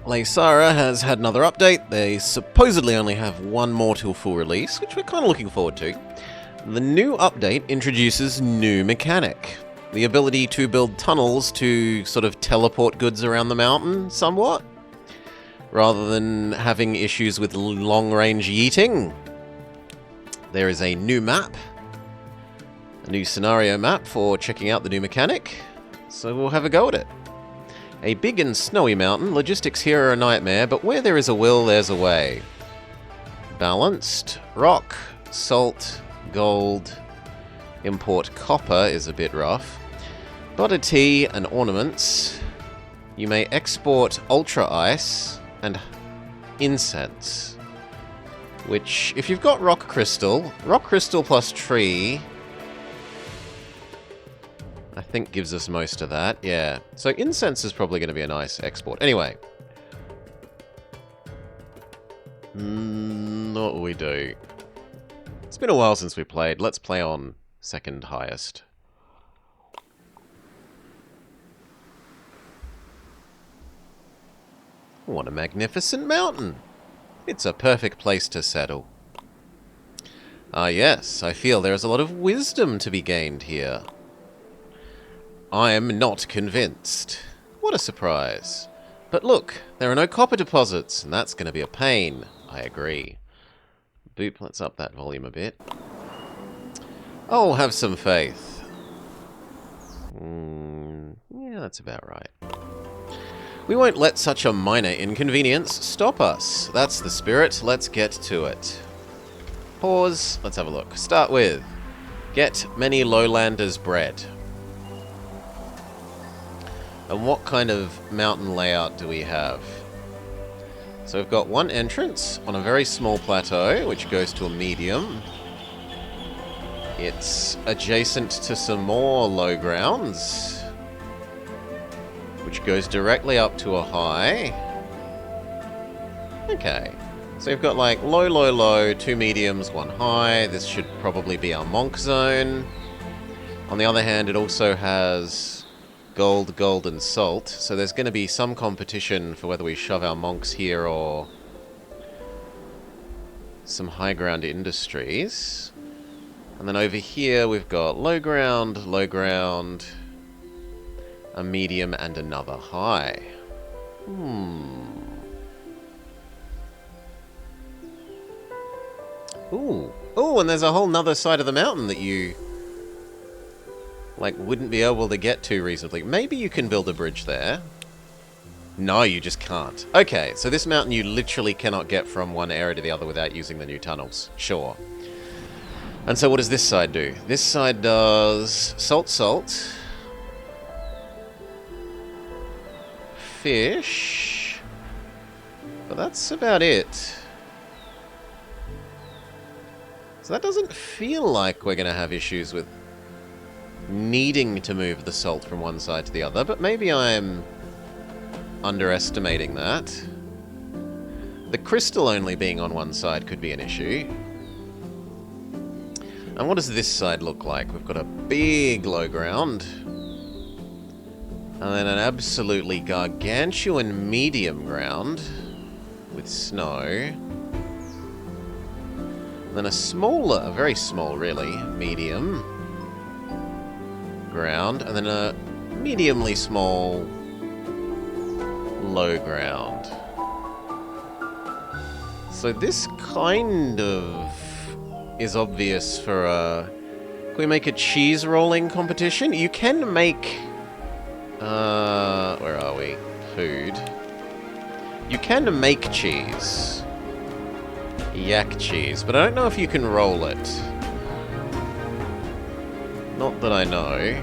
Laysara has had another update. They supposedly only have one more till full release, which we're kind of looking forward to. The new update introduces new mechanic. The ability to build tunnels to sort of teleport goods around the mountain somewhat, rather than having issues with long-range yeeting. There is a new map, a new scenario map for checking out the new mechanic, so we'll have a go at it. A big and snowy mountain, logistics here are a nightmare, but where there is a will, there's a way. Balanced, rock, salt, gold, import copper is a bit rough. Butter tea and ornaments. You may export ultra ice and incense. Which, if you've got rock crystal plus tree, I think gives us most of that, yeah. So incense is probably going to be a nice export. Anyway. What will we do? It's been a while since we played. Let's play on second highest. What a magnificent mountain! It's a perfect place to settle. Ah yes, I feel there is a lot of wisdom to be gained here. I'm not convinced. What a surprise. But look, there are no copper deposits, and that's going to be a pain. I agree. Boop, let's up that volume a bit. Oh, have some faith. Yeah, that's about right. We won't let such a minor inconvenience stop us. That's the spirit. Let's get to it. Pause. Let's have a look. Start with, get many lowlanders bred. And what kind of mountain layout do we have? So we've got one entrance on a very small plateau, which goes to a medium. It's adjacent to some more low grounds, which goes directly up to a high. Okay. So we've got like low, low, low, two mediums, one high. This should probably be our monk zone. On the other hand, it also has gold, gold, and salt. So there's going to be some competition for whether we shove our monks here or some high ground industries. And then over here we've got low ground, a medium, and another high. Ooh. Ooh, and there's a whole nother side of the mountain that you wouldn't be able to get to reasonably. Maybe you can build a bridge there. No, you just can't. Okay, so this mountain you literally cannot get from one area to the other without using the new tunnels. Sure. And so what does this side do? This side does salt, salt, fish, but that's about it. So that doesn't feel like we're going to have issues with needing to move the salt from one side to the other, but maybe I'm underestimating that. The crystal only being on one side could be an issue. And what does this side look like? We've got a big low ground, and then an absolutely gargantuan medium ground with snow. And then a smaller, a very small really, medium ground, and then a mediumly small low ground. So this kind of is obvious for a... Can we make a cheese rolling competition? You can make... where are we? Food. You can make cheese. Yak cheese, but I don't know if you can roll it. Not that I know.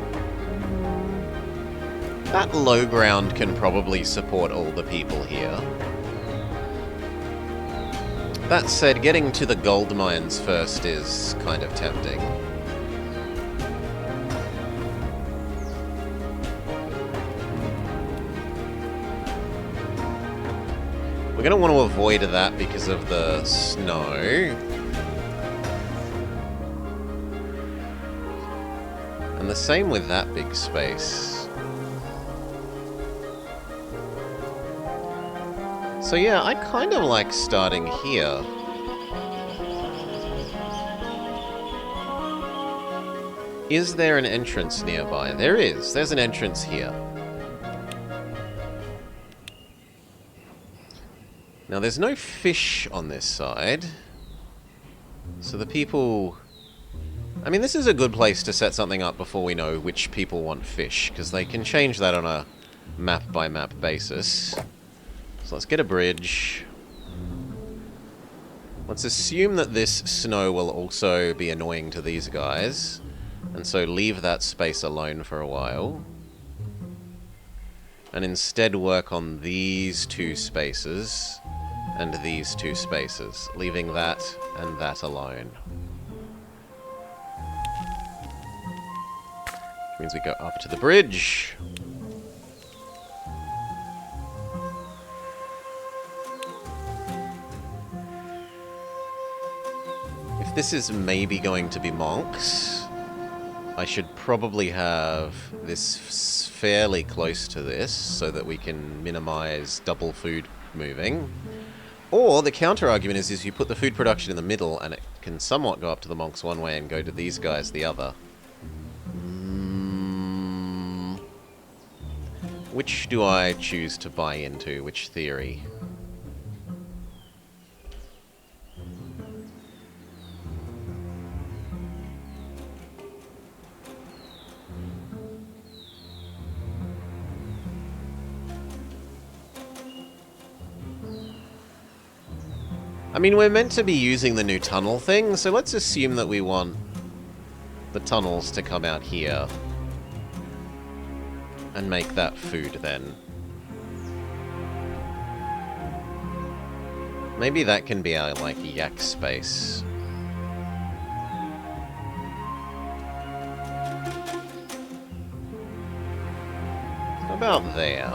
That low ground can probably support all the people here. That said, getting to the gold mines first is kind of tempting. We're going to want to avoid that because of the snow. And the same with that big space. So yeah, I kind of like starting here. Is there an entrance nearby? There is. There's an entrance here. Now, there's no fish on this side. So the people... I mean, this is a good place to set something up before we know which people want fish, because they can change that on a map-by-map basis. So let's get a bridge. Let's assume that this snow will also be annoying to these guys, and so leave that space alone for a while. And instead work on these two spaces and these two spaces, leaving that and that alone. Which means we go up to the bridge. If this is maybe going to be monks, I should probably have this fairly close to this so that we can minimize double food moving. Or the counter-argument is you put the food production in the middle and it can somewhat go up to the monks one way and go to these guys the other. Which do I choose to buy into? Which theory? I mean, we're meant to be using the new tunnel thing, so let's assume that we want the tunnels to come out here. And make that food, then. Maybe that can be our, like, yak space. About there.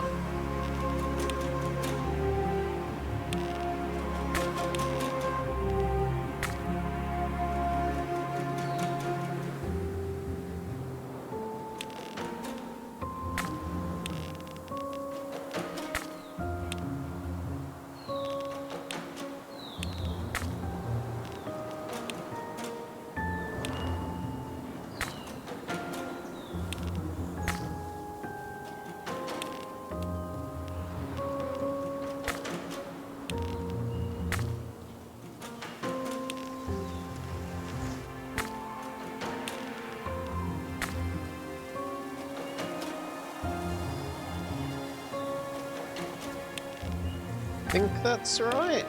I think that's right.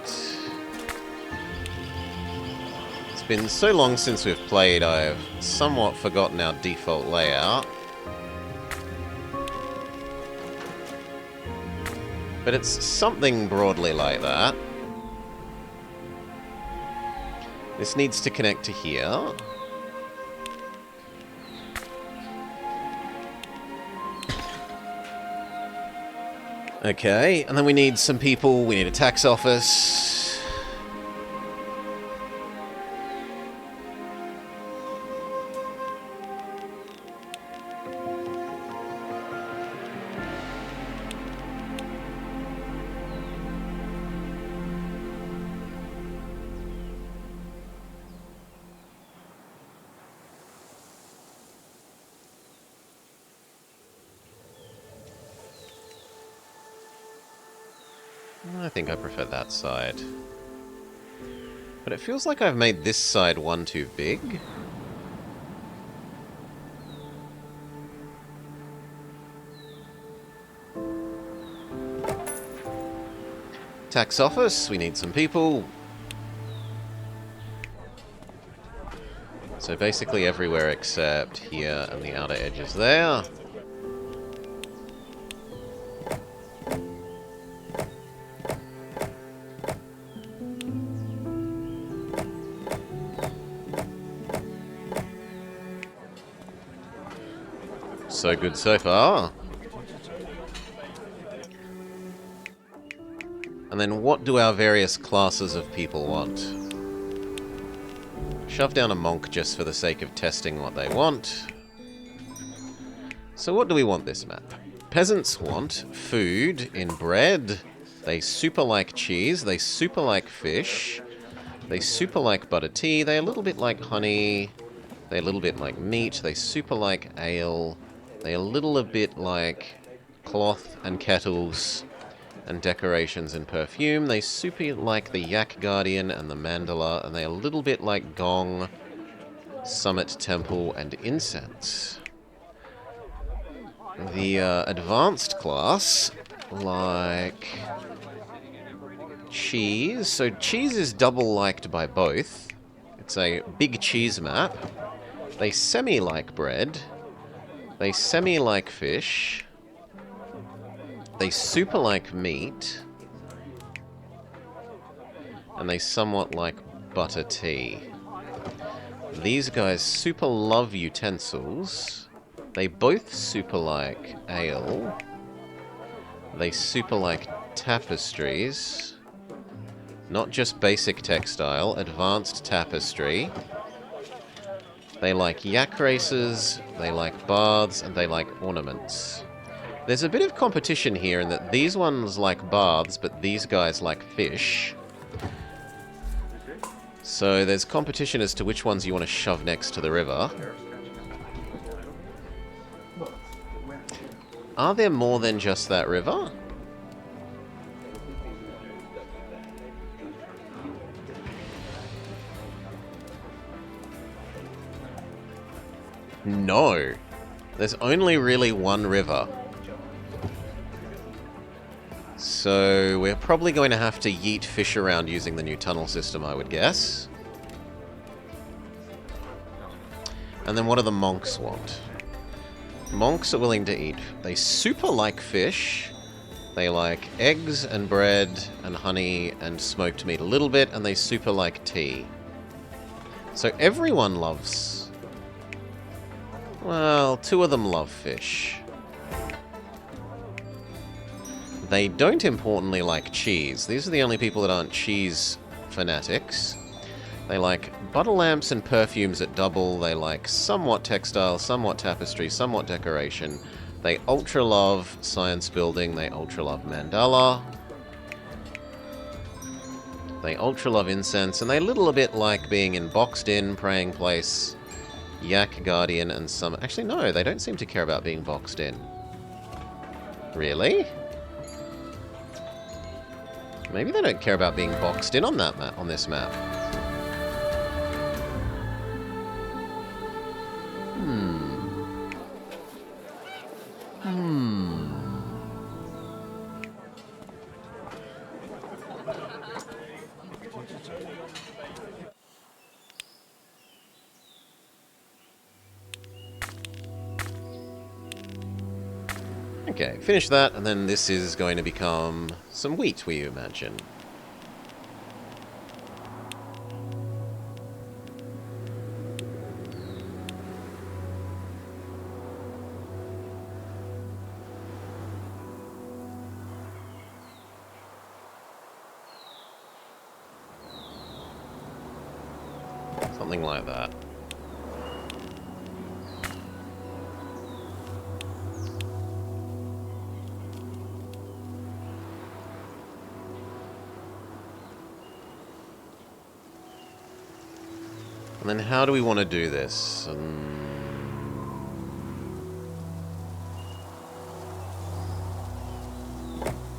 It's been so long since we've played, I've somewhat forgotten our default layout. But it's something broadly like that. This needs to connect to here. Okay, and then we need some people, we need a tax office. I think I prefer that side. But it feels like I've made this side one too big. Tax office, we need some people. So basically everywhere except here and the outer edges there. So good so far. And then what do our various classes of people want? Shove down a monk just for the sake of testing what they want. So what do we want this map? Peasants want food in bread They super like cheese. They super like fish. They super like butter tea. They a little bit like honey. They a little bit like meat. They super like ale. They a little bit like cloth and kettles and decorations and perfume. They super like the Yak Guardian and the Mandala. And they a little bit like gong, summit temple, and incense. The advanced class like cheese. So cheese is double liked by both. It's a big cheese map. They semi-like bread. They semi-like fish. They super like meat. And they somewhat like butter tea. These guys super love utensils. They both super like ale. They super like tapestries. Not just basic textile, advanced tapestry. They like yak races, they like baths, and they like ornaments. There's a bit of competition here in that these ones like baths, but these guys like fish. So there's competition as to which ones you want to shove next to the river. Are there more than just that river? No. There's only really one river. So we're probably going to have to yeet fish around using the new tunnel system, I would guess. And then what do the monks want? Monks are willing to eat. They super like fish. They like eggs and bread and honey and smoked meat a little bit, and they super like tea. So everyone loves... Well, two of them love fish. They don't importantly like cheese. These are the only people that aren't cheese fanatics. They like butter lamps and perfumes at double. They like somewhat textile, somewhat tapestry, somewhat decoration. They ultra love science building. They ultra love mandala. They ultra love incense. And they little a bit like being in boxed in, praying place, yak guardian, and some... Actually, no, they don't seem to care about being boxed in. Really? Maybe they don't care about being boxed in on that map, on this map. Okay, finish that, and then this is going to become some wheat, we imagine. Something like that. And then how do we want to do this?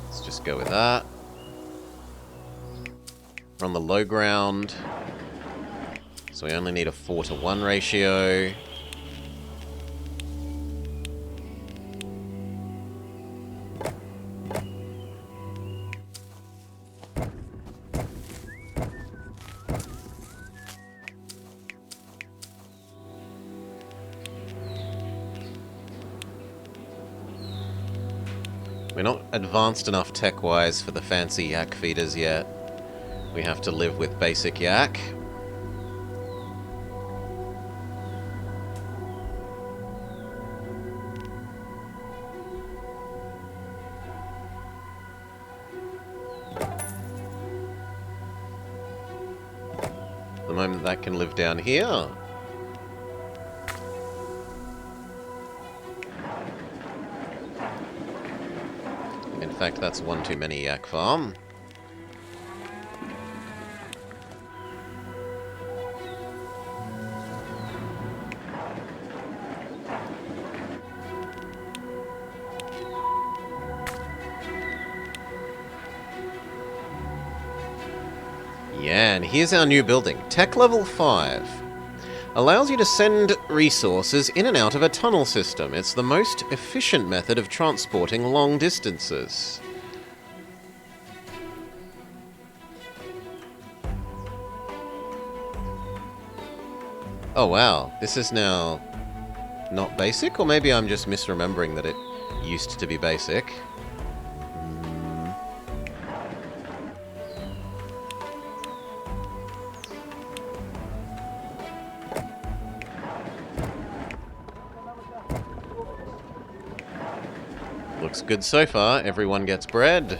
Let's just go with that. We're on the low ground. So we only need a 4-to-1 ratio. We're not advanced enough tech-wise for the fancy yak feeders yet. We have to live with basic yak. The moment that can live down here. fact, that's one too many yak farm. Yeah, and here's our new building. Tech level 5. Allows you to send resources in and out of a tunnel system. It's the most efficient method of transporting long distances. Oh wow, this is now not basic? Or maybe I'm just misremembering that it used to be basic. Looks good so far. Everyone gets bread.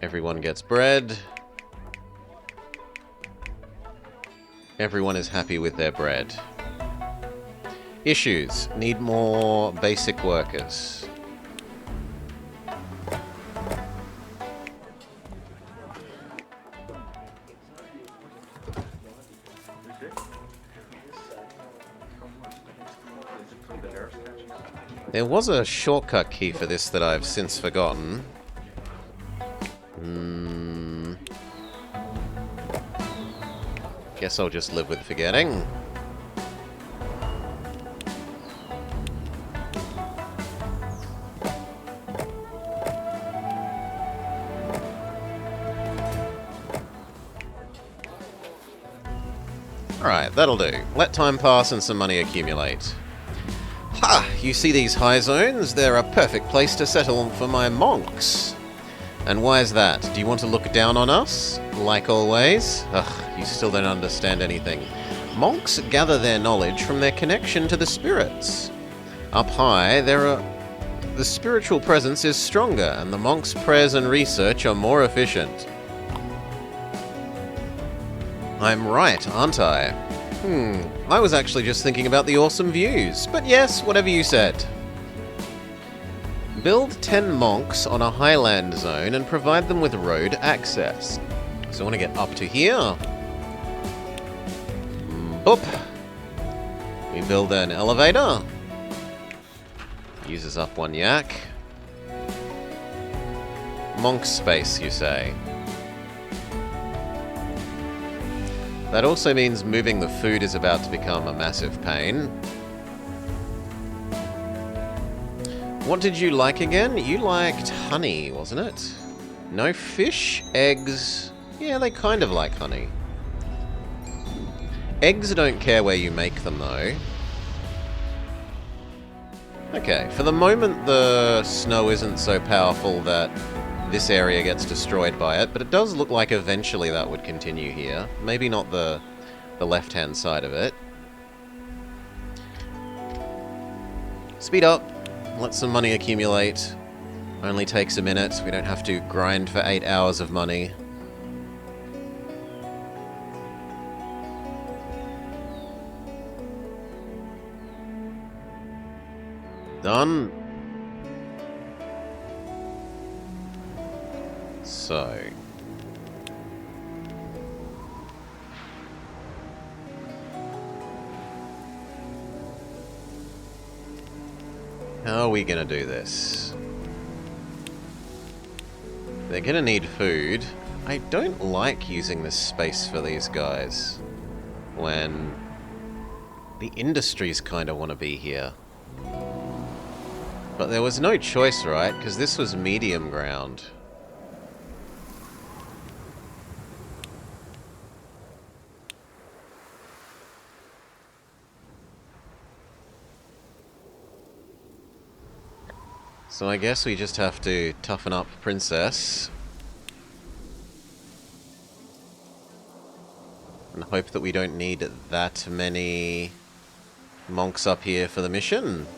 Everyone gets bread. Everyone is happy with their bread. Issues. Need more basic workers. There was a shortcut key for this that I've since forgotten. Guess I'll just live with forgetting. Alright, that'll do. Let time pass and some money accumulate. Ha! You see these high zones? They're a perfect place to settle for my monks. And why is that? Do you want to look down on us? Like always? Ugh, you still don't understand anything. Monks gather their knowledge from their connection to the spirits. Up high, the spiritual presence is stronger, and the monks' prayers and research are more efficient. I'm right, aren't I? I was actually just thinking about the awesome views. But yes, whatever you said. Build 10 monks on a highland zone and provide them with road access. So I want to get up to here. Boop. We build an elevator. Uses up 1 yak. Monk space, you say? That also means moving the food is about to become a massive pain. What did you like again? You liked honey, wasn't it? No fish, eggs. Yeah, they kind of like honey. Eggs don't care where you make them, though. Okay, for the moment the snow isn't so powerful that this area gets destroyed by it, but it does look like eventually that would continue here. Maybe not the left-hand side of it. Speed up. Let some money accumulate. Only takes a minute. We don't have to grind for 8 hours of money. Done. So. How are we gonna do this? They're gonna need food. I don't like using this space for these guys when the industries kind of want to be here. But there was no choice, right? Because this was medium ground. So I guess we just have to toughen up Princess. And hope that we don't need that many monks up here for the mission.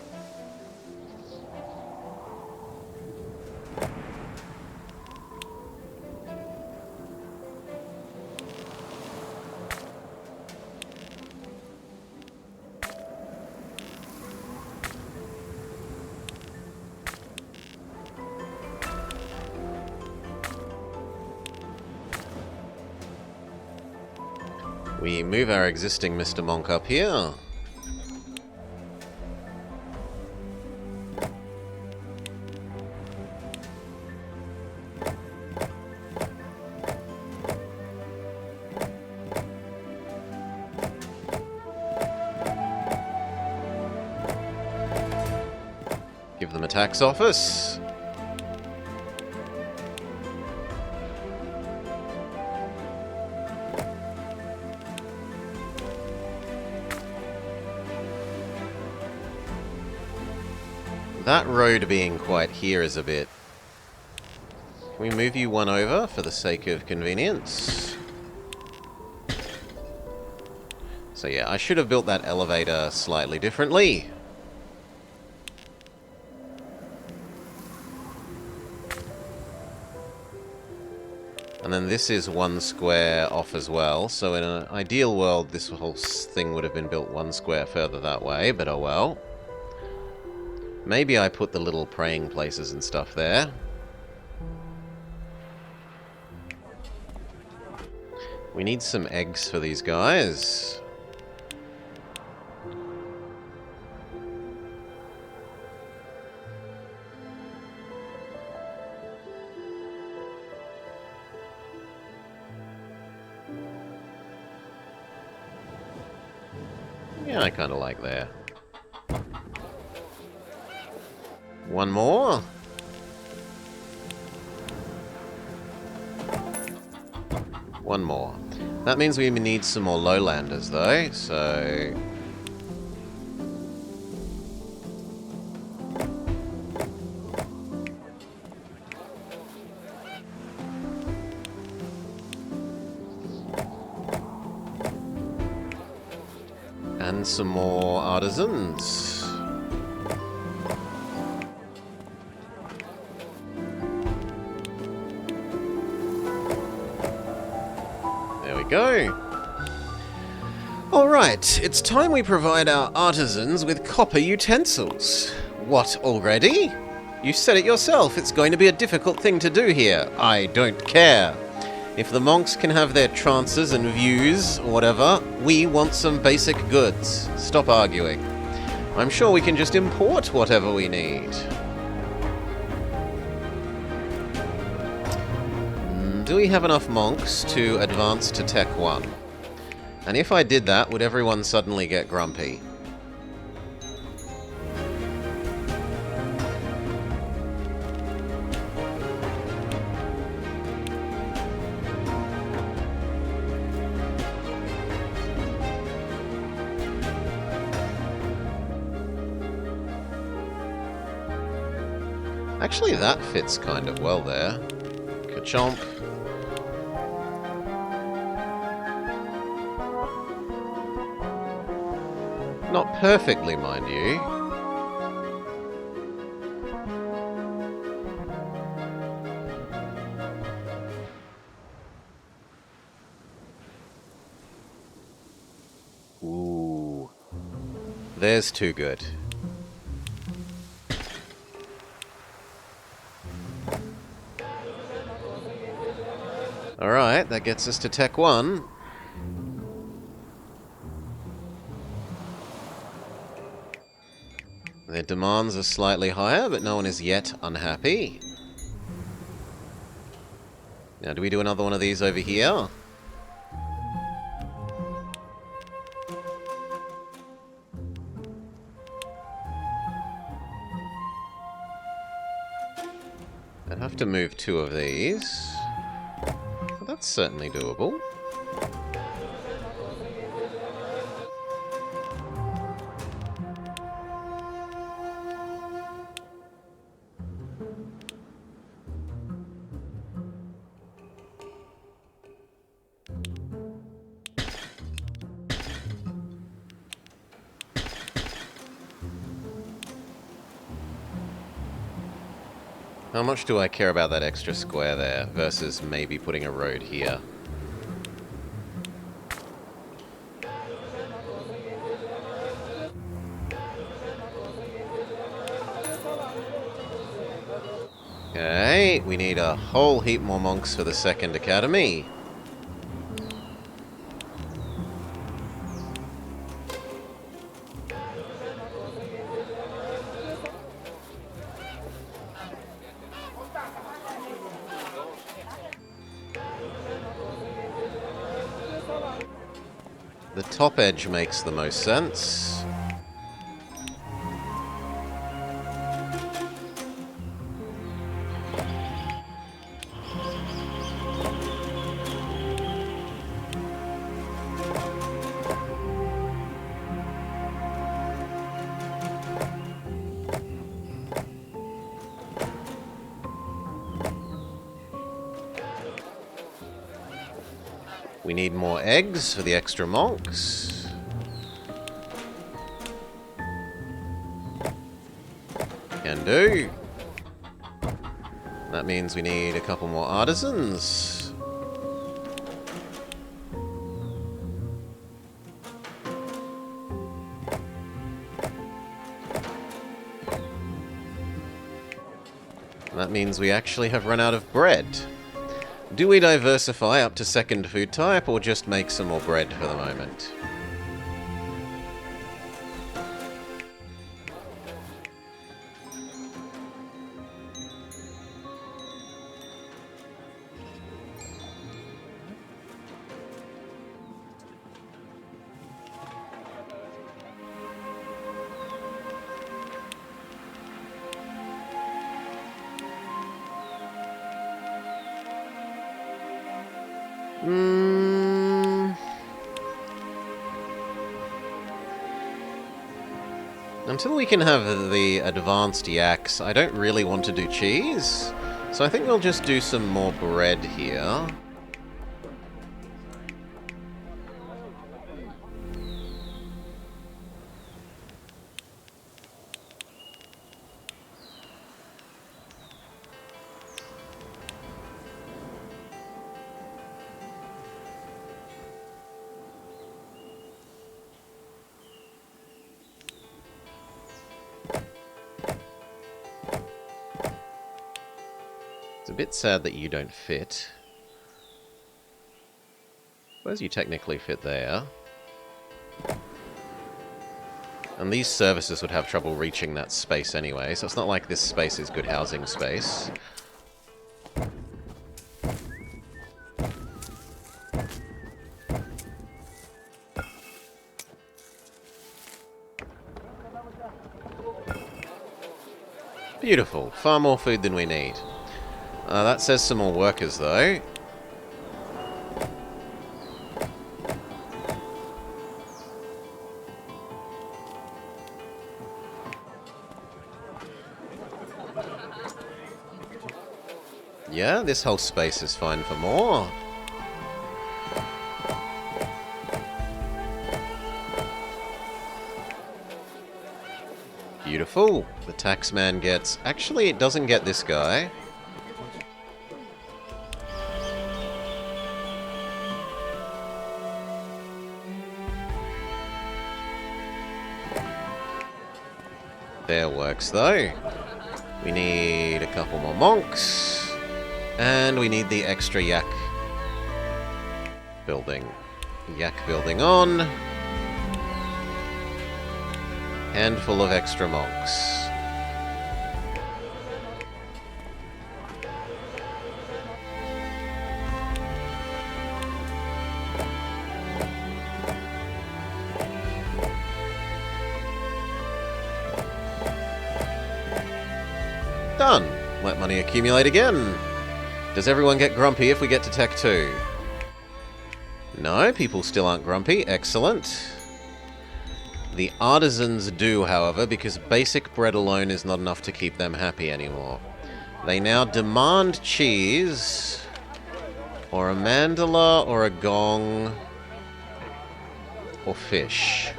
We move our existing Mr. Monk up here. Give them a tax office. That road being quite here is a bit... Can we move you one over for the sake of convenience? So yeah, I should have built that elevator slightly differently. And then this is one square off as well, so in an ideal world this whole thing would have been built one square further that way, but oh well. Maybe I put the little praying places and stuff there. We need some eggs for these guys. Yeah, I kind of like there. One more. One more. That means we need some more lowlanders, though, so... And some more artisans. Go. Alright, it's time we provide our artisans with copper utensils. What, already? You said it yourself, it's going to be a difficult thing to do here. I don't care. If the monks can have their trances and views, or whatever, we want some basic goods. Stop arguing. I'm sure we can just import whatever we need. Do we have enough monks to advance to Tech 1? And if I did that, would everyone suddenly get grumpy? Actually, that fits kind of well there. Ka-chomp. Not perfectly, mind you. Ooh. There's too good. Alright, that gets us to Tech 1. Their demands are slightly higher, but no one is yet unhappy. Now, do we do another one of these over here? I'd have to move 2 of these. But that's certainly doable. How much do I care about that extra square there versus maybe putting a road here? Okay, we need a whole heap more monks for the second academy. The top edge makes the most sense. We need more eggs for the extra monks. Can do. That means we need a couple more artisans. That means we actually have run out of bread. Do we diversify up to second food type, or just make some more bread for the moment? Until we can have the advanced yaks, I don't really want to do cheese. So I think we'll just do some more bread here. It's a bit sad that you don't fit. Suppose you technically fit there. And these services would have trouble reaching that space anyway, so it's not like this space is good housing space. Beautiful. Far more food than we need. That says some more workers, though. Yeah, this whole space is fine for more. Beautiful. The taxman gets... Actually, it doesn't get this guy. There works, though. We need a couple more monks. And we need the extra yak building. Yak building on. Handful of extra monks. Done. Let money accumulate again. Does everyone get grumpy if we get to Tech 2? No, people still aren't grumpy. Excellent. The artisans do, however, because basic bread alone is not enough to keep them happy anymore. They now demand cheese, or a mandala, or a gong, or fish.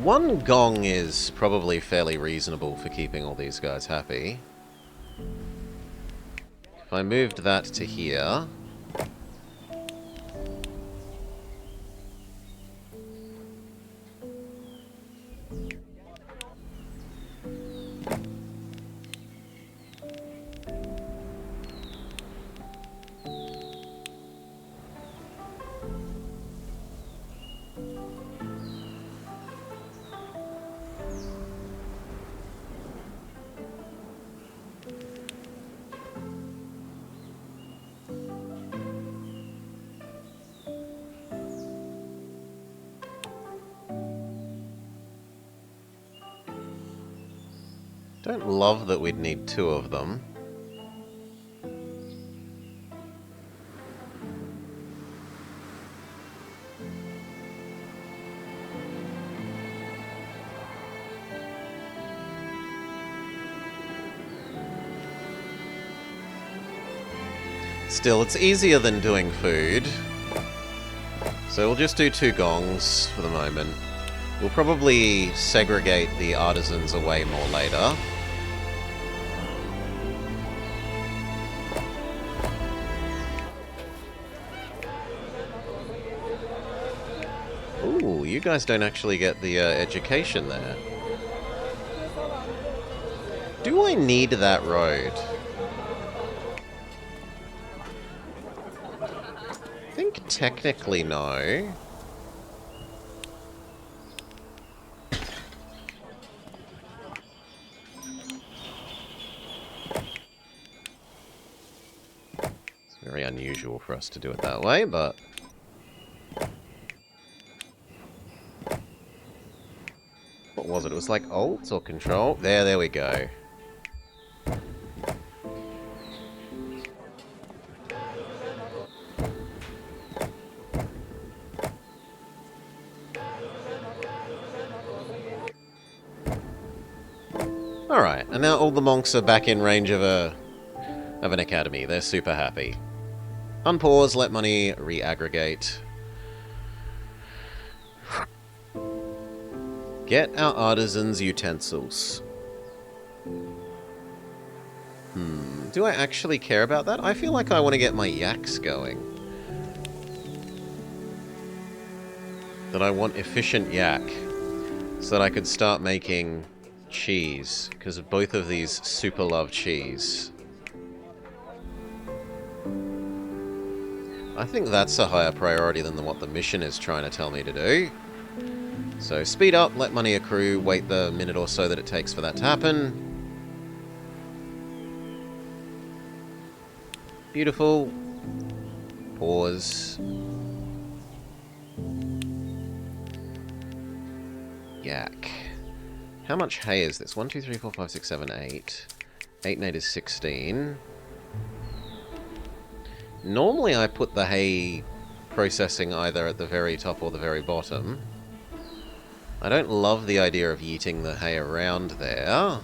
One gong is probably fairly reasonable for keeping all these guys happy. If I moved that to here... Don't love that we'd need 2 of them. Still, it's easier than doing food. So we'll just do 2 gongs for the moment. We'll probably segregate the artisans away more later. Ooh, you guys don't actually get the education there. Do I need that road? I think technically no. It's very unusual for us to do it that way, but... What was it? It was like Alt or Control? There we go. Alright, and now all the monks are back in range of an academy. They're super happy. Unpause, let money re-aggregate. Get our artisans utensils. Do I actually care about that? I feel like I want to get my yaks going. That I want efficient yak. So that I could start making cheese. Because both of these super love cheese. I think that's a higher priority than what the mission is trying to tell me to do. So speed up, let money accrue, wait the minute or so that it takes for that to happen. Beautiful. Pause. Yak. How much hay is this? 1, 2, 3, 4, 5, 6, 7, 8. 8 and 8 is 16. Normally I put the hay processing either at the very top or the very bottom. I don't love the idea of yeeting the hay around there.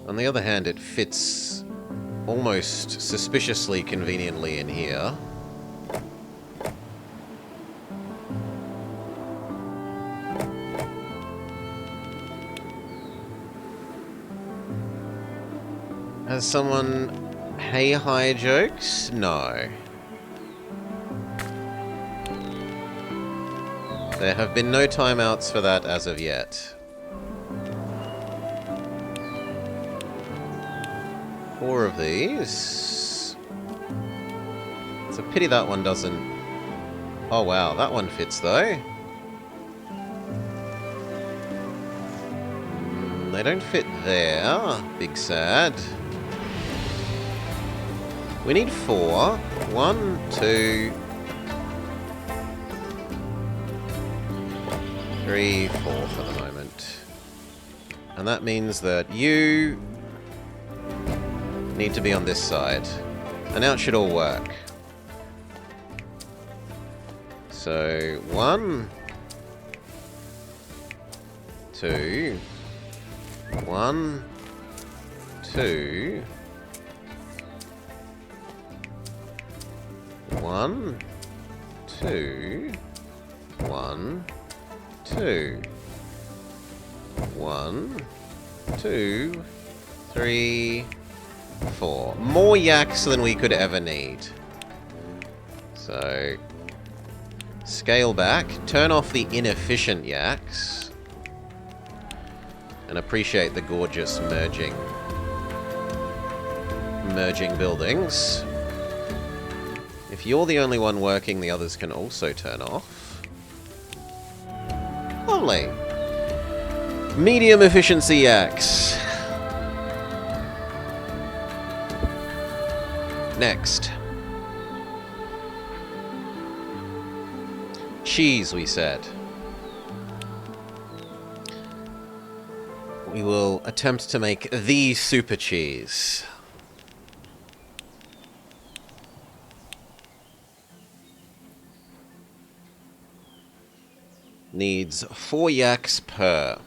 On the other hand, it fits almost suspiciously conveniently in here. Has someone hay high jokes? No. There have been no timeouts for that as of yet. 4 of these. It's a pity that one doesn't... Oh wow, that one fits though. They don't fit there. Big sad. We need 4. 1, 2... 3, 4 for the moment. And that means that you need to be on this side. And now it should all work. So, 1, 2, 1, 2, 1, 2, 1, 2, 1, 2, 3, 4. More yaks than we could ever need. So, scale back, turn off the inefficient yaks, and appreciate the gorgeous merging buildings. If you're the only one working, the others can also turn off. Lovely. Medium efficiency yaks. Next. Cheese, we said. We will attempt to make the super cheese. Needs 4 yaks per.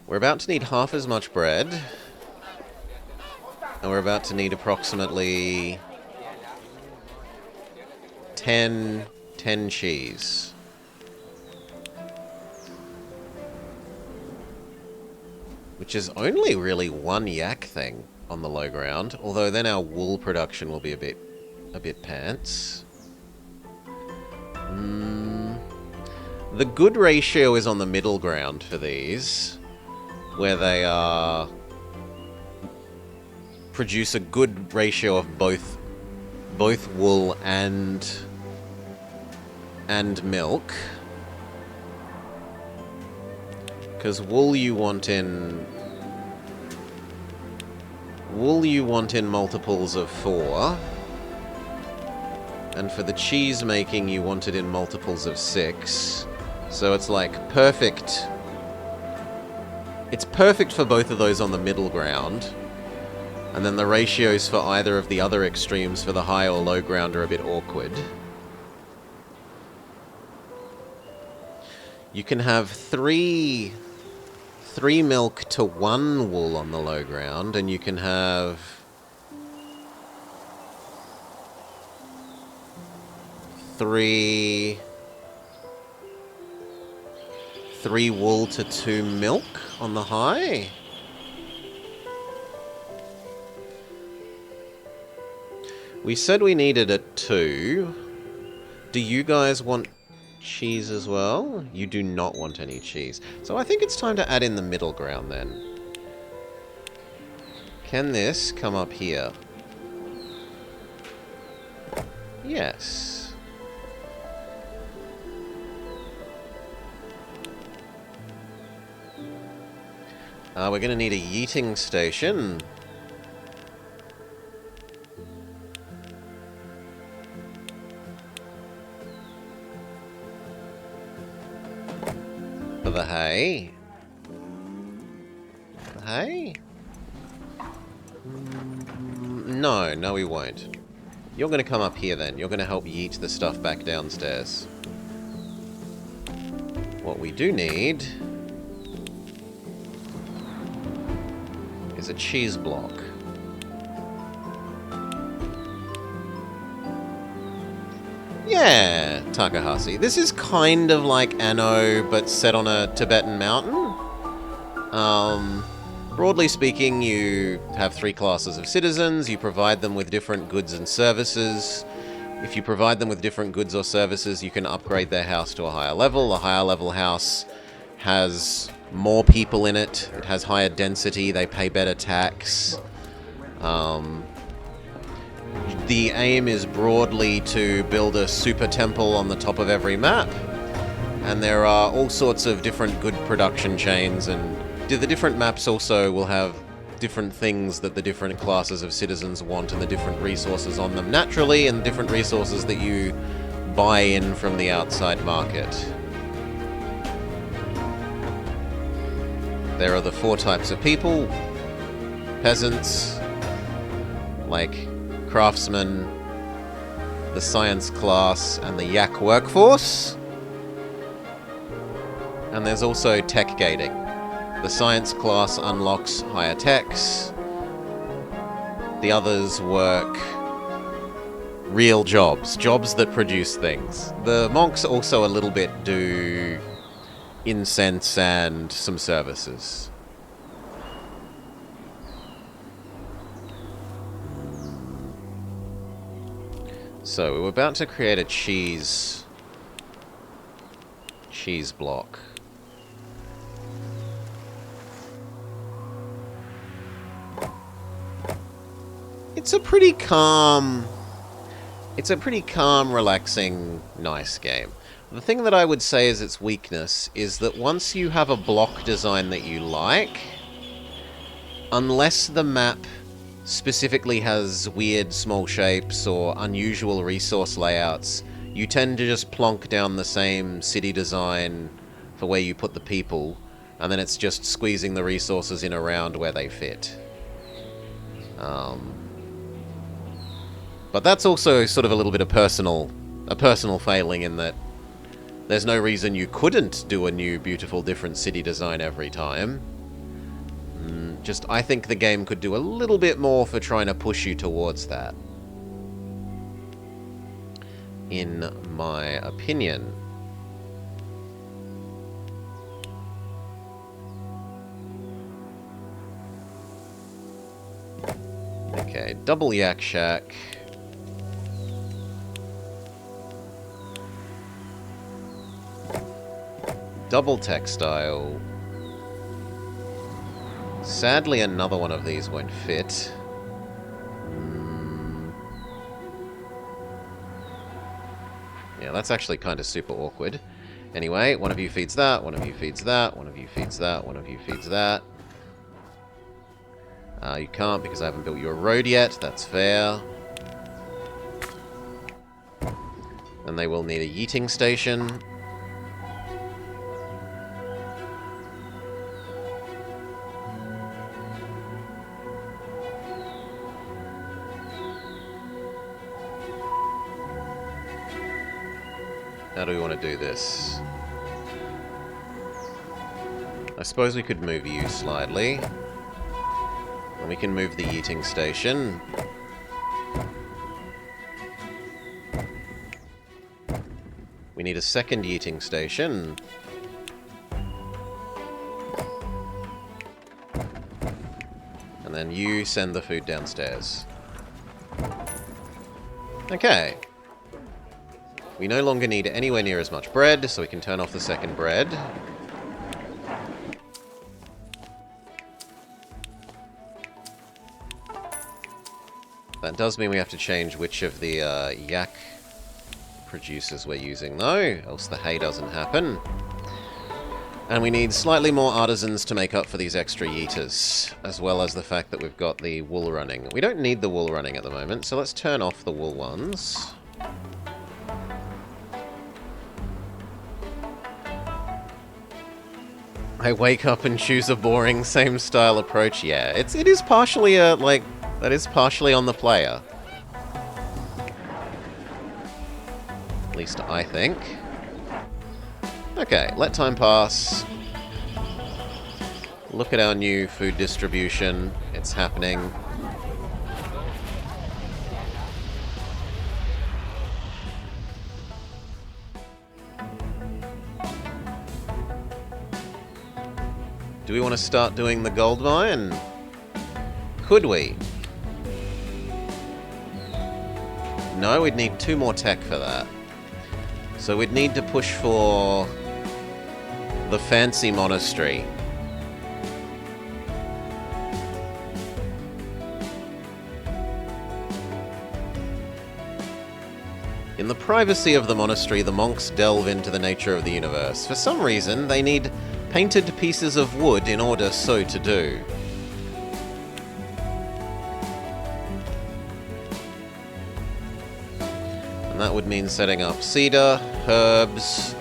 We're about to need half as much bread. And we're about to need approximately 10 cheese. Which is only really 1 yak thing on the low ground, although then our wool production will be a bit pants. The good ratio is on the middle ground for these, where they produce a good ratio of both wool and milk. Because wool you want in multiples of 4. And for the cheese making you want it in multiples of 6. So it's like perfect. It's perfect for both of those on the middle ground. And then the ratios for either of the other extremes for the high or low ground are a bit awkward. You can have 3 milk to 1 wool on the low ground, and you can have 3 wool to 2 milk on the high. We said we needed a 2. Do you guys want cheese as well? You do not want any cheese. So I think it's time to add in the middle ground then. Can this come up here? Yes. We're going to need a yeeting station. For the hay. The hay? No, we won't. You're going to come up here then. You're going to help yeet the stuff back downstairs. What we do need is a cheese block. Yeah, Takahashi. This is kind of like Anno, but set on a Tibetan mountain. Broadly speaking, you have 3 classes of citizens. You provide them with different goods and services. If you provide them with different goods or services, you can upgrade their house to a higher level. A higher level house has more people in it. It has higher density. They pay better tax. The aim is broadly to build a super temple on the top of every map. And there are all sorts of different good production chains, and the different maps also will have different things that the different classes of citizens want and the different resources on them naturally, and different resources that you buy in from the outside market. There are the 4 types of people. Peasants, like craftsmen, the science class, and the yak workforce. And there's also tech gating. The science class unlocks higher techs. The others work real jobs, jobs that produce things. The monks also a little bit do incense and some services. So we're about to create a cheese block. It's a pretty calm, relaxing, nice game. The thing that I would say is its weakness is that once you have a block design that you like, unless the map specifically has weird small shapes or unusual resource layouts, you tend to just plonk down the same city design for where you put the people, and then it's just squeezing the resources in around where they fit. But that's also sort of a little bit of a personal failing in that there's no reason you couldn't do a new, beautiful, different city design every time. Just, I think the game could do a little bit more for trying to push you towards that. In my opinion. Okay, double Yak Shack. Double Textile. Sadly, another one of these won't fit. Yeah, that's actually kind of super awkward. Anyway, one of you feeds that, one of you feeds that, one of you feeds that, one of you feeds that. You can't because I haven't built your road yet, that's fair. And they will need a yeeting station. How do we want to do this? I suppose we could move you slightly. And we can move the yeeting station. We need a second yeeting station. And then you send the food downstairs. Okay. We no longer need anywhere near as much bread, so we can turn off the second bread. That does mean we have to change which of the yak producers we're using, though, else the hay doesn't happen. And we need slightly more artisans to make up for these extra yeeters, as well as the fact that we've got the wool running. We don't need the wool running at the moment, so let's turn off the wool ones. I wake up and choose a boring, same style approach. Yeah, it is partially that is partially on the player. At least I think. Okay, let time pass. Look at our new food distribution. It's happening. Do we want to start doing the gold mine? Could we? No, we'd need 2 more tech for that. So we'd need to push for the fancy monastery. In the privacy of the monastery, the monks delve into the nature of the universe. For some reason, they need painted pieces of wood in order so to do. And that would mean setting up cedar, herbs,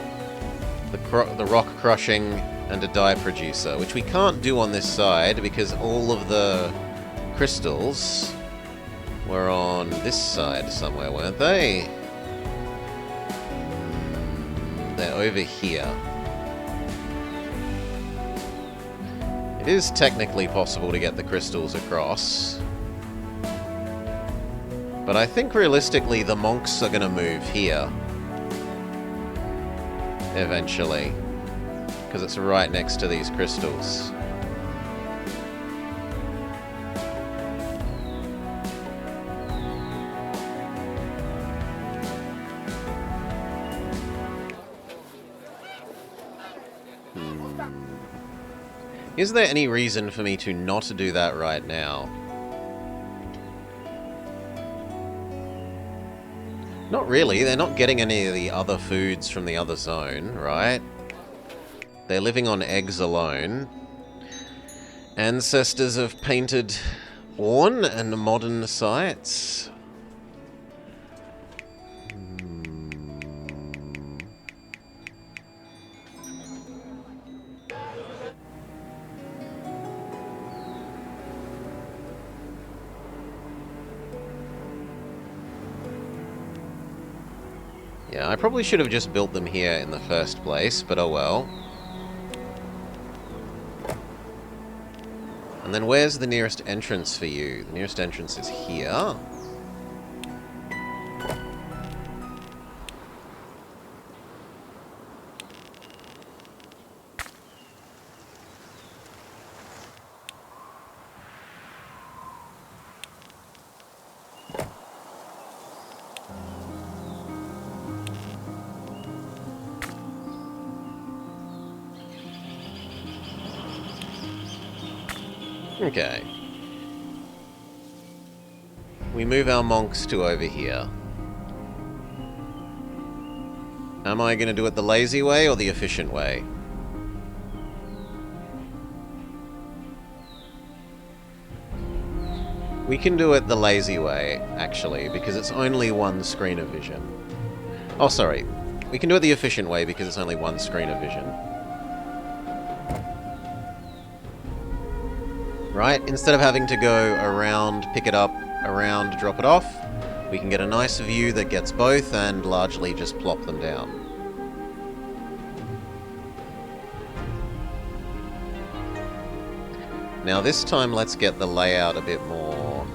the rock crushing, and a dye producer, which we can't do on this side because all of the crystals were on this side somewhere, weren't they? They're over here. It is technically possible to get the crystals across. But I think realistically the monks are going to move here. Eventually. Because it's right next to these crystals. Is there any reason for me to not do that right now? Not really, they're not getting any of the other foods from the other zone, right? They're living on eggs alone. Ancestors have painted Orn and modern sites. Yeah, I probably should have just built them here in the first place, but oh well. And then where's the nearest entrance for you? The nearest entrance is here. Okay. We move our monks to over here. Am I going to do it the lazy way or the efficient way? We can do it the lazy way, actually, because it's only one screen of vision. Oh, sorry. We can do it the efficient way because it's only one screen of vision. Right? Instead of having to go around, pick it up, around, drop it off, we can get a nice view that gets both and largely just plop them down. Now this time let's get the layout a bit more...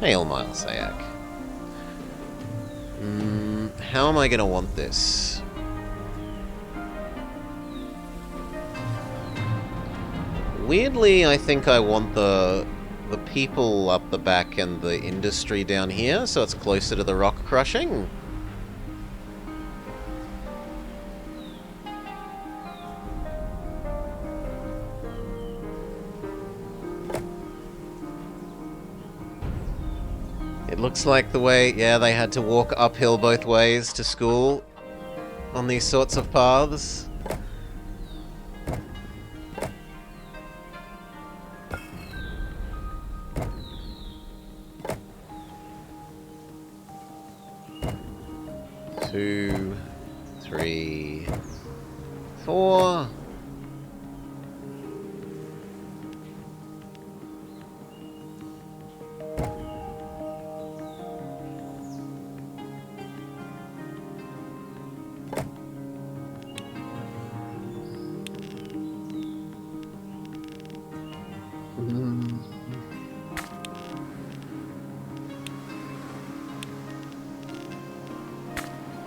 Hail Mile Sayak. How am I going to want this? Weirdly, I think I want the people up the back and the industry down here, so it's closer to the rock crushing. It looks like the way, yeah, they had to walk uphill both ways to school on these sorts of paths. Two, three, four.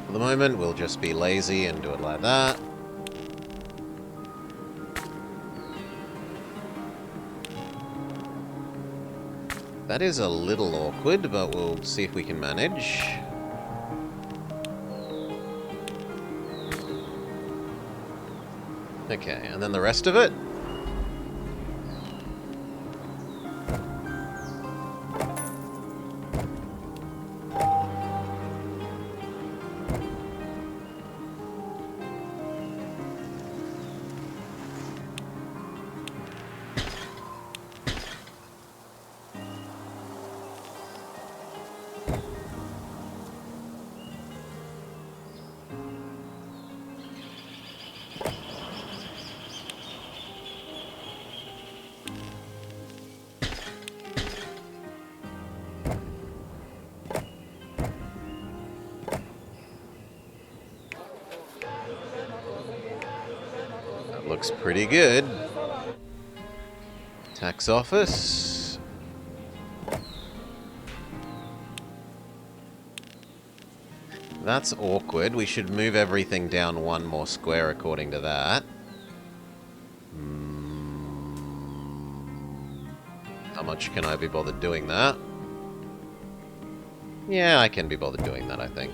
For the moment, we'll just be lazy and do it like that. That is a little awkward, but we'll see if we can manage. Okay, and then the rest of it? Looks pretty good. Tax office. That's awkward. We should move everything down one more square according to that. How much can I be bothered doing that? Yeah, I can be bothered doing that, I think.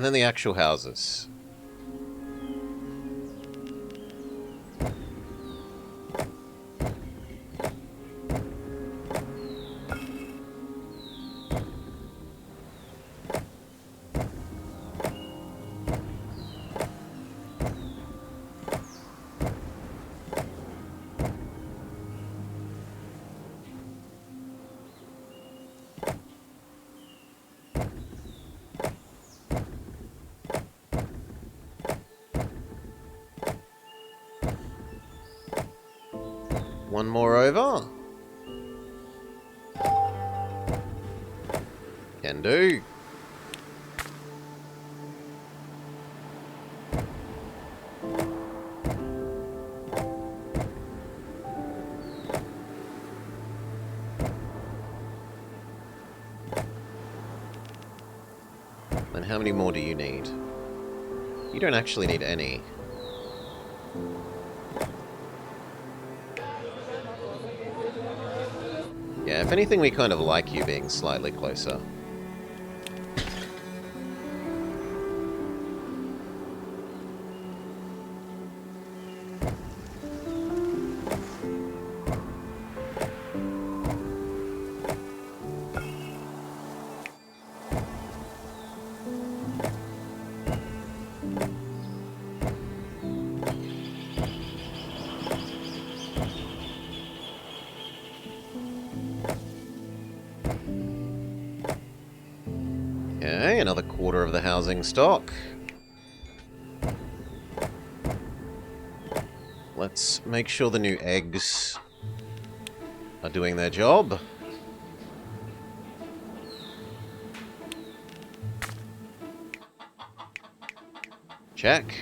And then the actual houses. One more over. Can do. And how many more do you need? You don't actually need any. Yeah, if anything, we kind of like you being slightly closer. Okay, another quarter of the housing stock. Let's make sure the new eggs are doing their job. Check.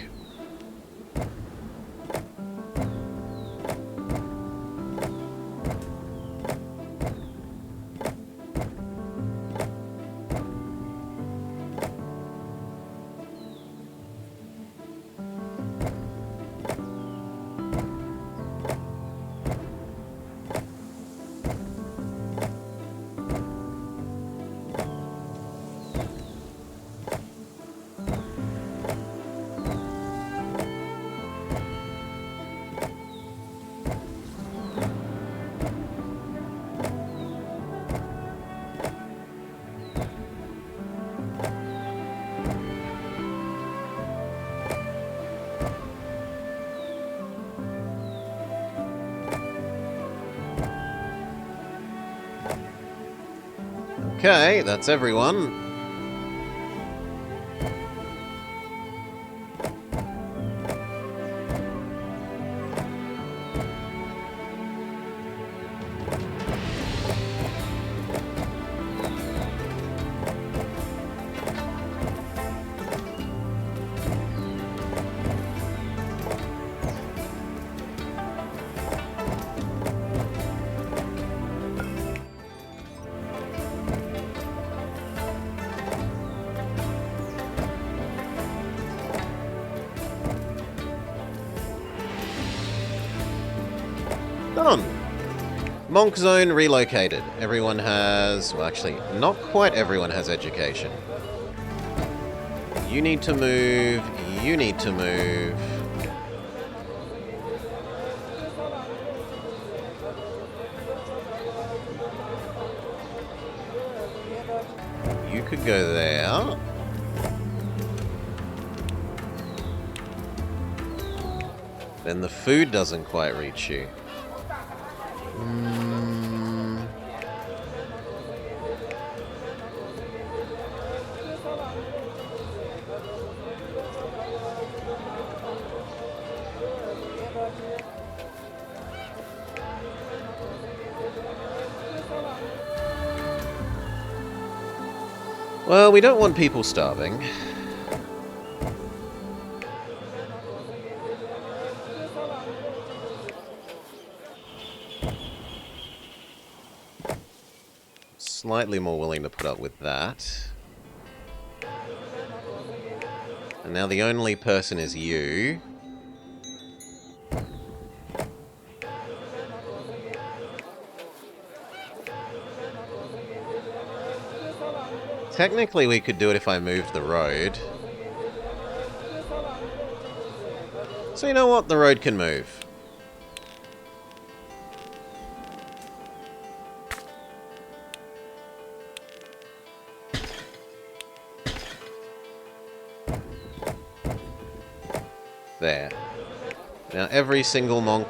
Okay, that's everyone. Done. Monk Zone relocated. Everyone has... Well, actually, not quite everyone has education. You need to move. You need to move. You could go there. Then the food doesn't quite reach you. Well, we don't want people starving. Slightly more willing to put up with that. And now the only person is you. Technically we could do it if I moved the road. So you know what? The road can move. There. Now every single monk...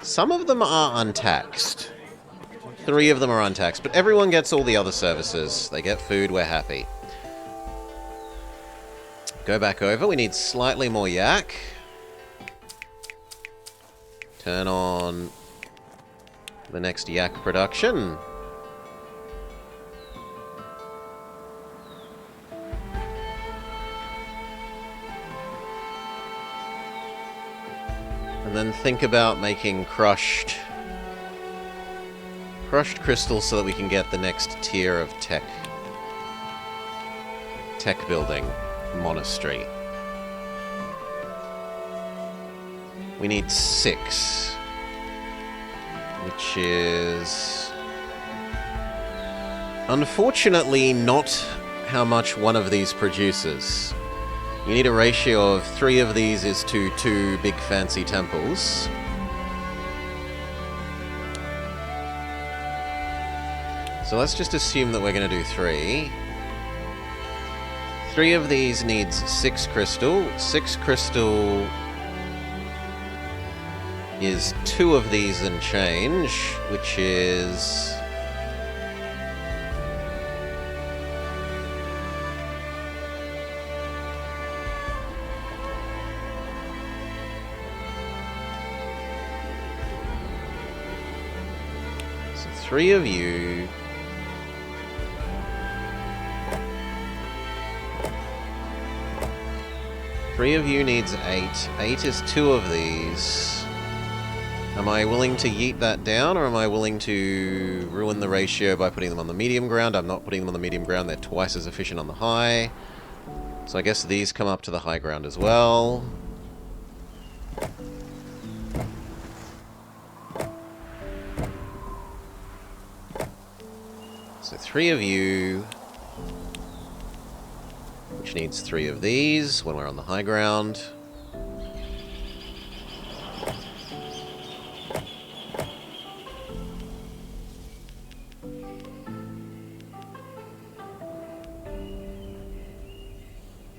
Some of them are untaxed. 3 of them are untaxed, but everyone gets all the other services. They get food, we're happy. Go back over. We need slightly more yak. Turn on the next yak production. And then think about making crushed crystals so that we can get the next tier of tech building monastery. We need 6, which is unfortunately not how much one of these produces. You need a ratio of 3 of these is to 2 big fancy temples. So let's just assume that we're going to do 3. 3 of these needs 6 crystal. 6 crystal is 2 of these and change, which is... So 3 of you... 3 of you needs 8. 8 is 2 of these. Am I willing to yeet that down, or am I willing to ruin the ratio by putting them on the medium ground? I'm not putting them on the medium ground. They're twice as efficient on the high. So I guess these come up to the high ground as well. So 3 of you... which needs 3 of these when we're on the high ground.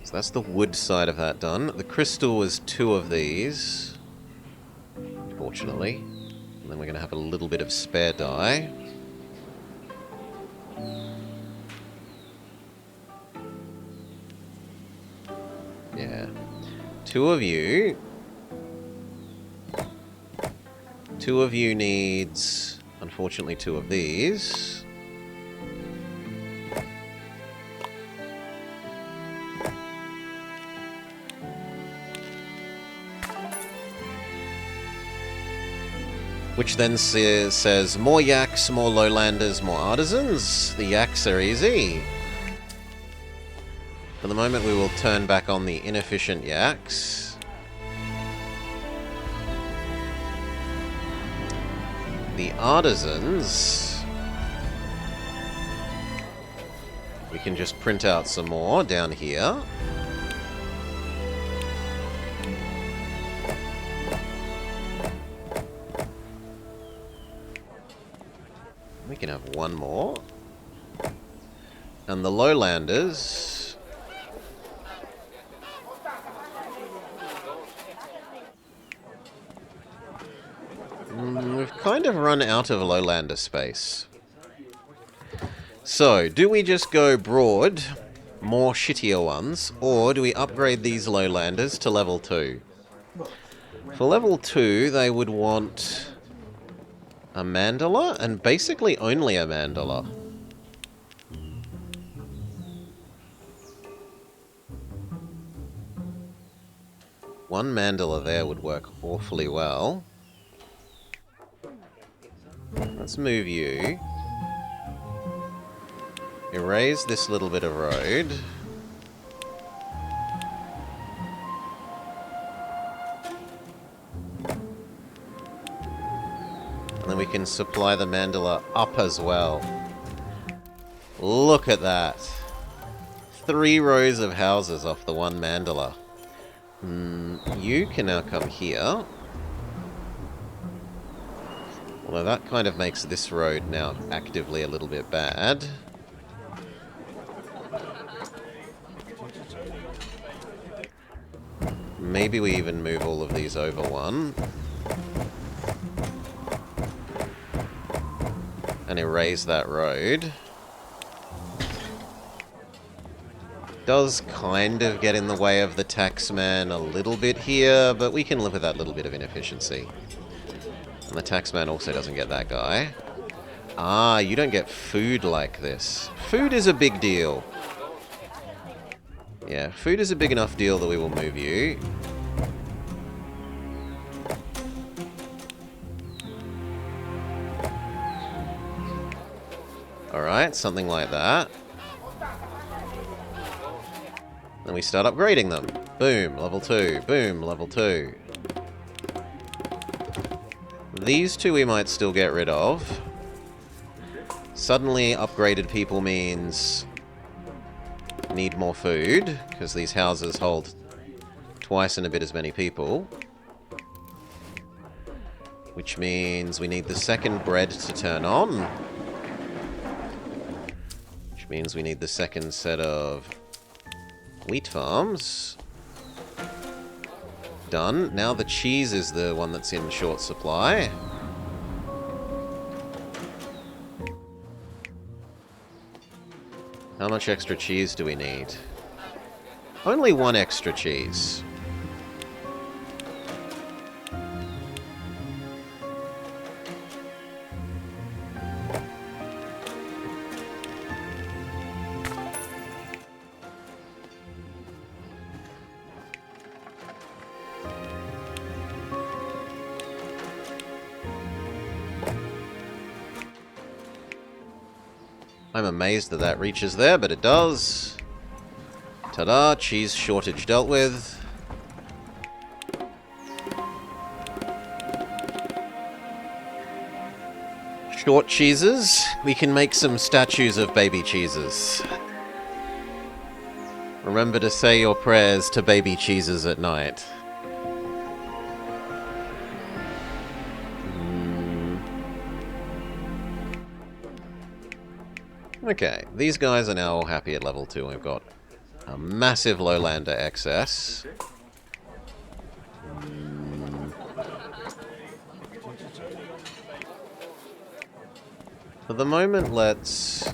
So that's the wood side of that done. The crystal was 2 of these, fortunately. And then we're going to have a little bit of spare dye. Yeah. 2 of you. 2 of you needs, unfortunately, 2 of these. Which then says more yaks, more lowlanders, more artisans. The yaks are easy. For the moment, we will turn back on the inefficient yaks. The artisans... we can just print out some more down here. We can have 1 more. And the lowlanders... we've kind of run out of lowlander space. So, do we just go broad, more shittier ones, or do we upgrade these lowlanders to level 2? For level 2, they would want a mandala, and basically only a mandala. One mandala there would work awfully well. Let's move you. Erase this little bit of road. And then we can supply the mandala up as well. Look at that. 3 rows of houses off the one mandala. You can now come here. Although that kind of makes this road now actively a little bit bad. Maybe we even move all of these over one. And erase that road. Does kind of get in the way of the taxman a little bit here, but we can live with that little bit of inefficiency. And the taxman also doesn't get that guy. Ah, you don't get food like this. Food is a big deal. Yeah, food is a big enough deal that we will move you. Alright, something like that. Then we start upgrading them. Boom, level 2. Boom, level 2. These two we might still get rid of. Suddenly upgraded people means need more food, because these houses hold twice and a bit as many people. Which means we need the second bread to turn on. Which means we need the second set of wheat farms. Done. Now the cheese is the one that's in short supply. How much extra cheese do we need? Only one extra cheese. I'm amazed that that reaches there, but it does. Ta-da, cheese shortage dealt with. Short cheeses. We can make some statues of baby cheeses. Remember to say your prayers to baby cheeses at night. Okay, these guys are now all happy at level 2. We've got a massive lowlander excess. For the moment, let's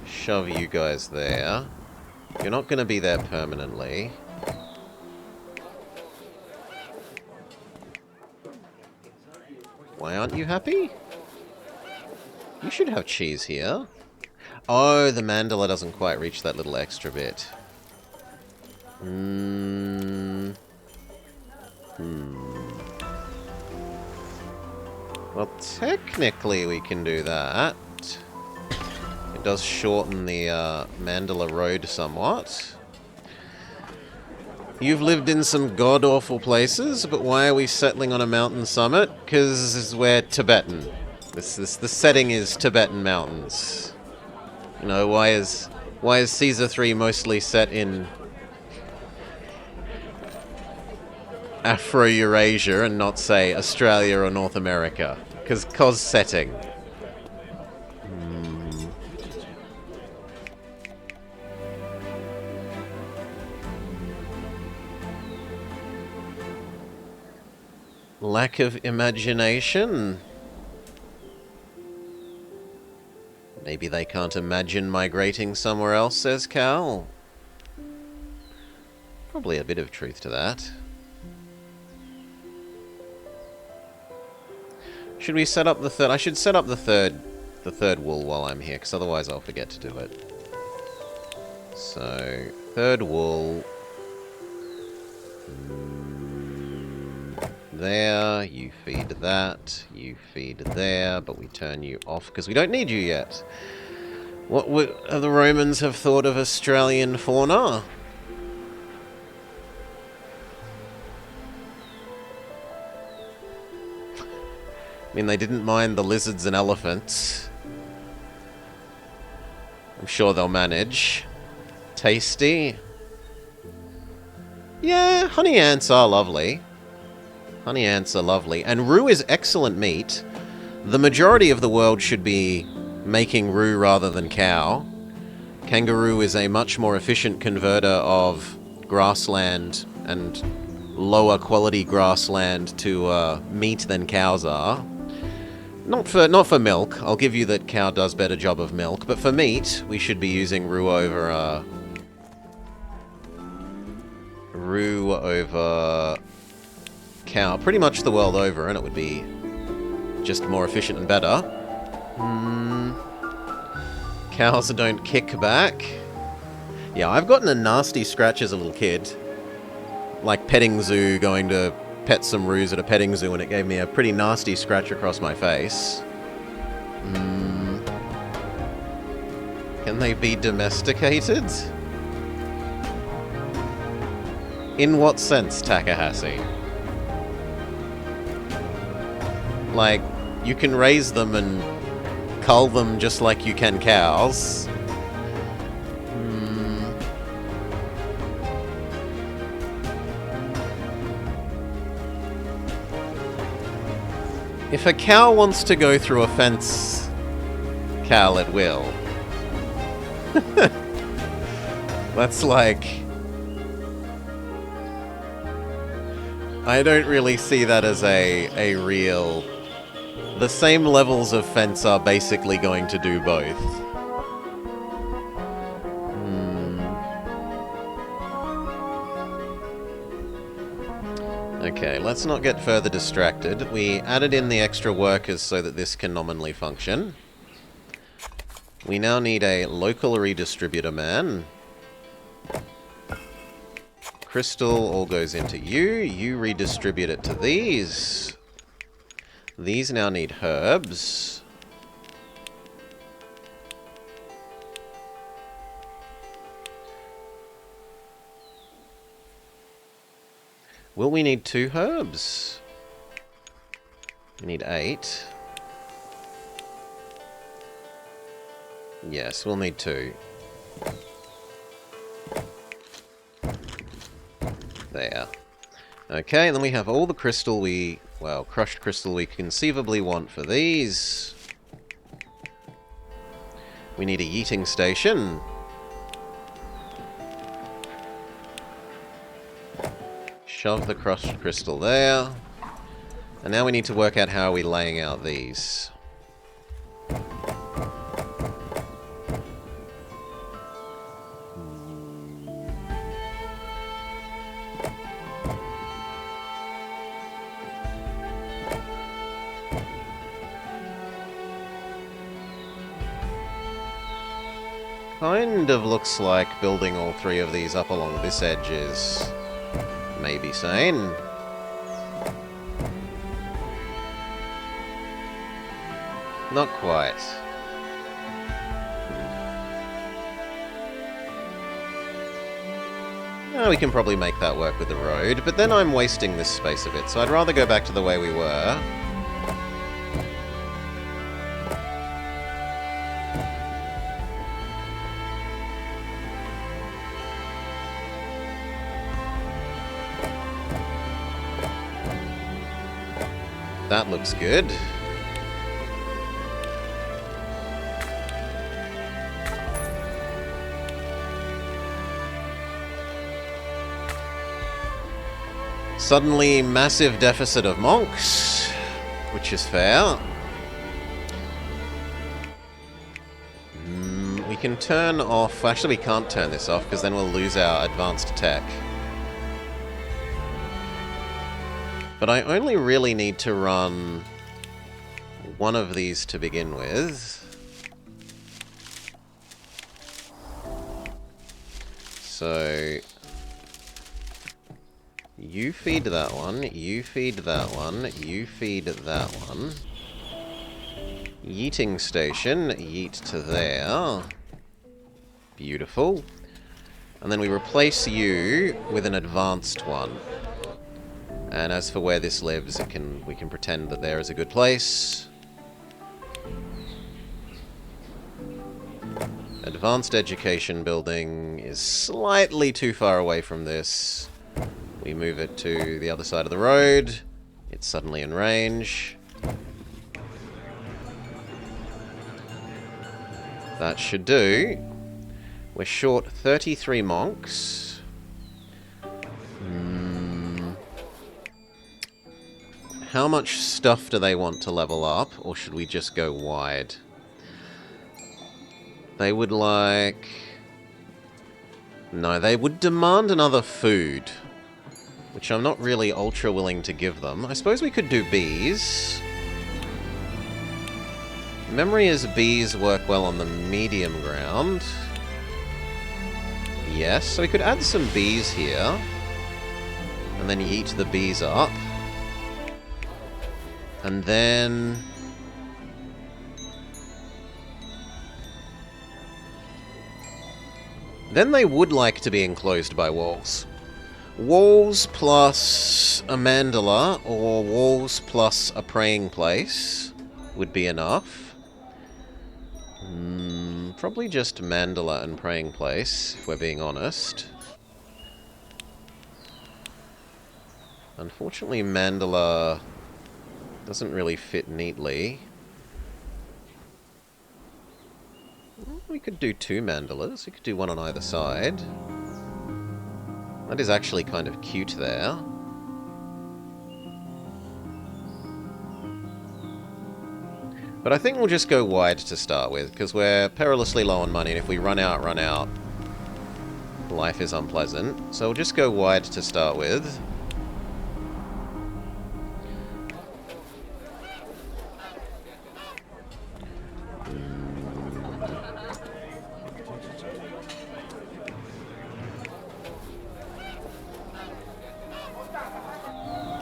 shove you guys there. You're not going to be there permanently. Why aren't you happy? You should have cheese here. Oh, the mandala doesn't quite reach that little extra bit. Well, technically we can do that. It does shorten the mandala road somewhat. You've lived in some god-awful places, but why are we settling on a mountain summit? Because we're Tibetan. The setting is Tibetan mountains. You know, why is Caesar 3 mostly set in Afro-Eurasia and not, say, Australia or North America? Because setting. Lack of imagination. Maybe they can't imagine migrating somewhere else, says Cal. Probably a bit of truth to that. Should we set up the third? I should set up the third wool while I'm here, because otherwise I'll forget to do it. So, third wool. There, you feed that, you feed there, but we turn you off because we don't need you yet. What would the Romans have thought of Australian fauna? I mean, they didn't mind the lizards and elephants. I'm sure they'll manage. Tasty. Yeah, honey ants are lovely. Honey ants are lovely. And rue is excellent meat. The majority of the world should be making rue rather than cow. Kangaroo is a much more efficient converter of grassland and lower quality grassland to meat than cows are. Not for milk. I'll give you that cow does better job of milk, but for meat, we should be using rue over cow pretty much the world over, and it would be just more efficient and better. Cows don't kick back. Yeah, I've gotten a nasty scratch as a little kid. Like petting zoo, going to pet some roos at a petting zoo, and it gave me a pretty nasty scratch across my face. Can they be domesticated? In what sense, Takahashi? Like, you can raise them and cull them just like you can cows. If a cow wants to go through a fence, Cal, it will. That's like... I don't really see that as a real... The same levels of fence are basically going to do both. Okay, let's not get further distracted. We added in the extra workers so that this can nominally function. We now need a local redistributor man. Crystal all goes into you. You redistribute it to these. These now need herbs. Will we need 2 herbs? We need 8. Yes, we'll need 2. There. Okay, and then we have all the crystal crushed crystal we conceivably want for these. We need a yeeting station. Shove the crushed crystal there. And now we need to work out how are we laying out these. Kind of looks like building all 3 of these up along this edge is maybe sane. Not quite. Oh, we can probably make that work with the road, but then I'm wasting this space a bit, so I'd rather go back to the way we were. That looks good. Suddenly, massive deficit of monks, which is fair. We can turn off... Actually, we can't turn this off, because then we'll lose our advanced tech. But I only really need to run one of these to begin with. So... you feed that one, you feed that one, you feed that one. Yeeting station, yeet to there. Beautiful. And then we replace you with an advanced one. And as for where this lives, we can pretend that there is a good place. Advanced education building is slightly too far away from this. We move it to the other side of the road. It's suddenly in range. That should do. We're short 33 monks. How much stuff do they want to level up, or should we just go wide? They would like... No, they would demand another food, which I'm not really ultra willing to give them. I suppose we could do bees. Memory is bees work well on the medium ground. Yes, so we could add some bees here. And then eat the bees up. And then... Then they would like to be enclosed by walls. Walls plus a mandala, or walls plus a praying place would be enough. Probably just mandala and praying place, if we're being honest. Unfortunately, mandala doesn't really fit neatly. We could do 2 mandalas. We could do one on either side. That is actually kind of cute there. But I think we'll just go wide to start with, because we're perilously low on money, and if we run out, life is unpleasant. So we'll just go wide to start with.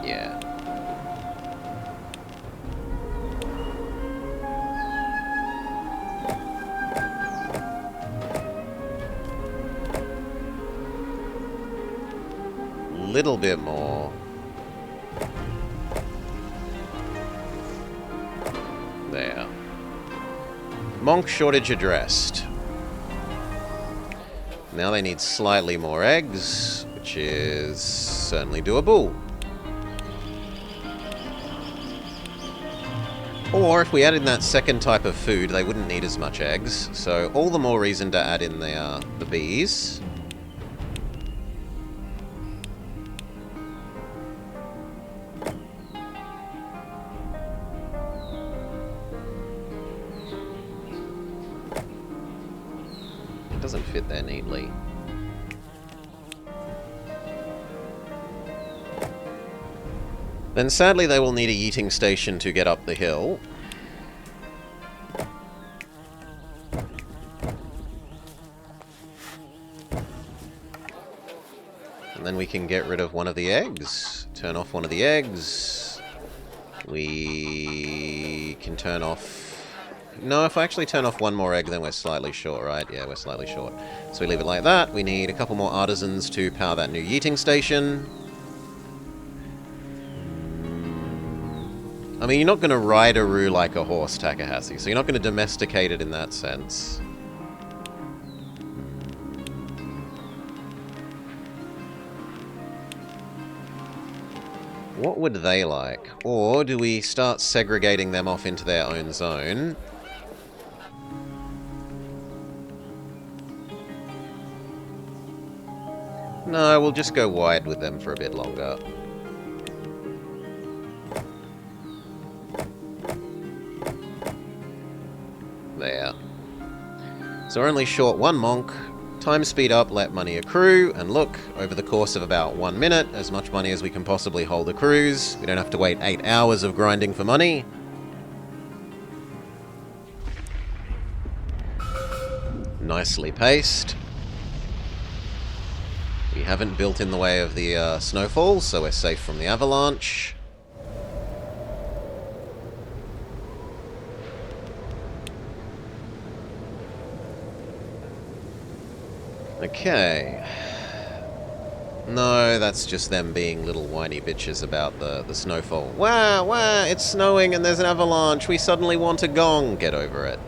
Yeah. Little bit more. There. Monk shortage addressed. Now they need slightly more eggs, which is certainly doable. Or if we add in that second type of food, they wouldn't need as much eggs. So all the more reason to add in the bees. It doesn't fit there neatly. Then sadly they will need a yeeting station to get up the hill. And then we can get rid of one of the eggs. Turn off one of the eggs. We can turn off... No, if I actually turn off one more egg, then we're slightly short, right? Yeah, we're slightly short. So we leave it like that. We need a couple more artisans to power that new yeeting station. I mean, you're not going to ride a roo like a horse, Takahashi, so you're not going to domesticate it in that sense. What would they like? Or do we start segregating them off into their own zone? No, we'll just go wide with them for a bit longer. There. So we're only short 1 monk. Time speed up, let money accrue, and look, over the course of about 1 minute, as much money as we can possibly hold accrues. We don't have to wait 8 hours of grinding for money. Nicely paced. We haven't built in the way of the snowfall, so we're safe from the avalanche. Okay. No, that's just them being little whiny bitches about the snowfall. Wow, wow, it's snowing and there's an avalanche. We suddenly want a gong. Get over it.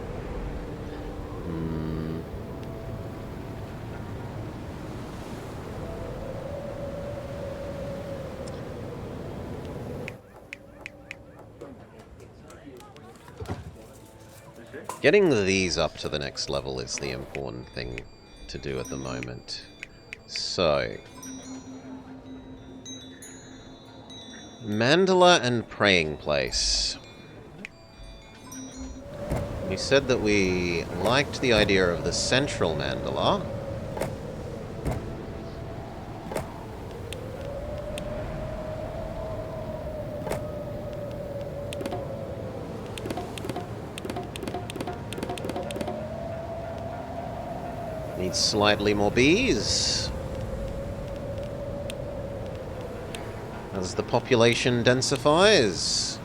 Getting these up to the next level is the important thing to do at the moment. So... Mandala and Praying Place. We said that we liked the idea of the central mandala. Needs slightly more bees. As the population densifies.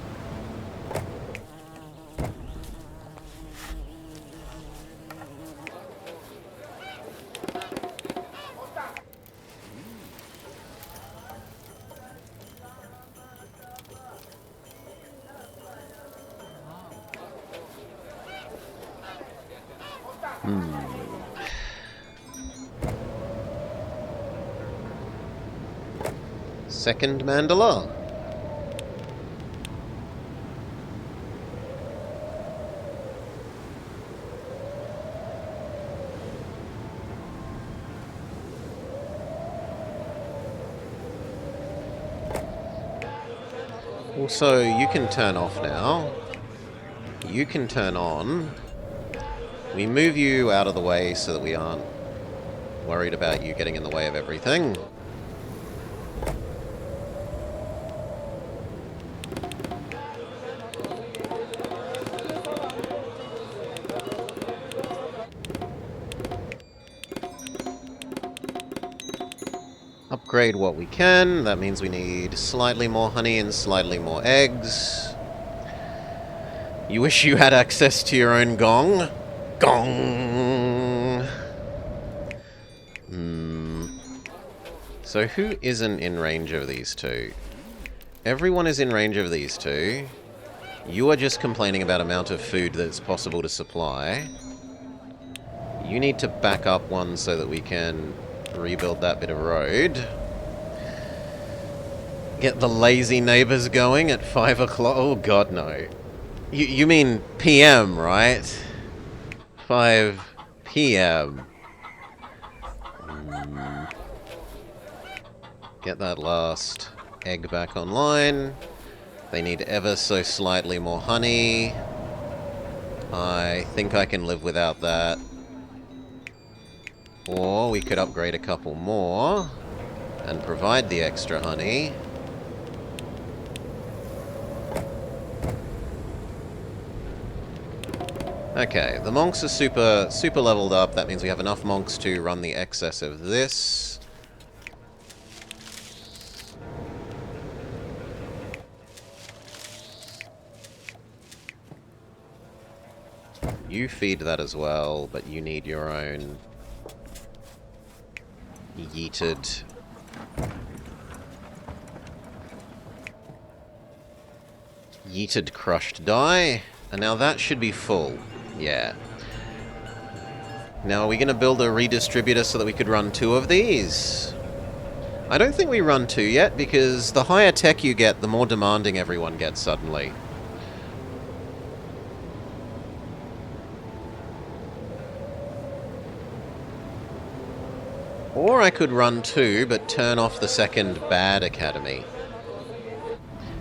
Second mandala. Also, you can turn off now. You can turn on. We move you out of the way so that we aren't worried about you getting in the way of everything. Upgrade what we can. That means we need slightly more honey and slightly more eggs. You wish you had access to your own gong? Gong! So who isn't in range of these two? Everyone is in range of these two. You are just complaining about amount of food that's possible to supply. You need to back up one so that we can rebuild that bit of road. Get the lazy neighbors going at 5 o'clock. Oh god, no. You mean PM, right? 5 PM. Get that last egg back online. They need ever so slightly more honey. I think I can live without that. Or we could upgrade a couple more and provide the extra honey. Okay, the monks are super leveled up. That means we have enough monks to run the excess of this. You feed that as well, but you need your own yeeted crushed dye. And now that should be full. Yeah. Now, are we going to build a redistributor so that we could run 2 of these? I don't think we run 2 yet, because the higher tech you get, the more demanding everyone gets suddenly. Or I could run 2, but turn off the second bad academy.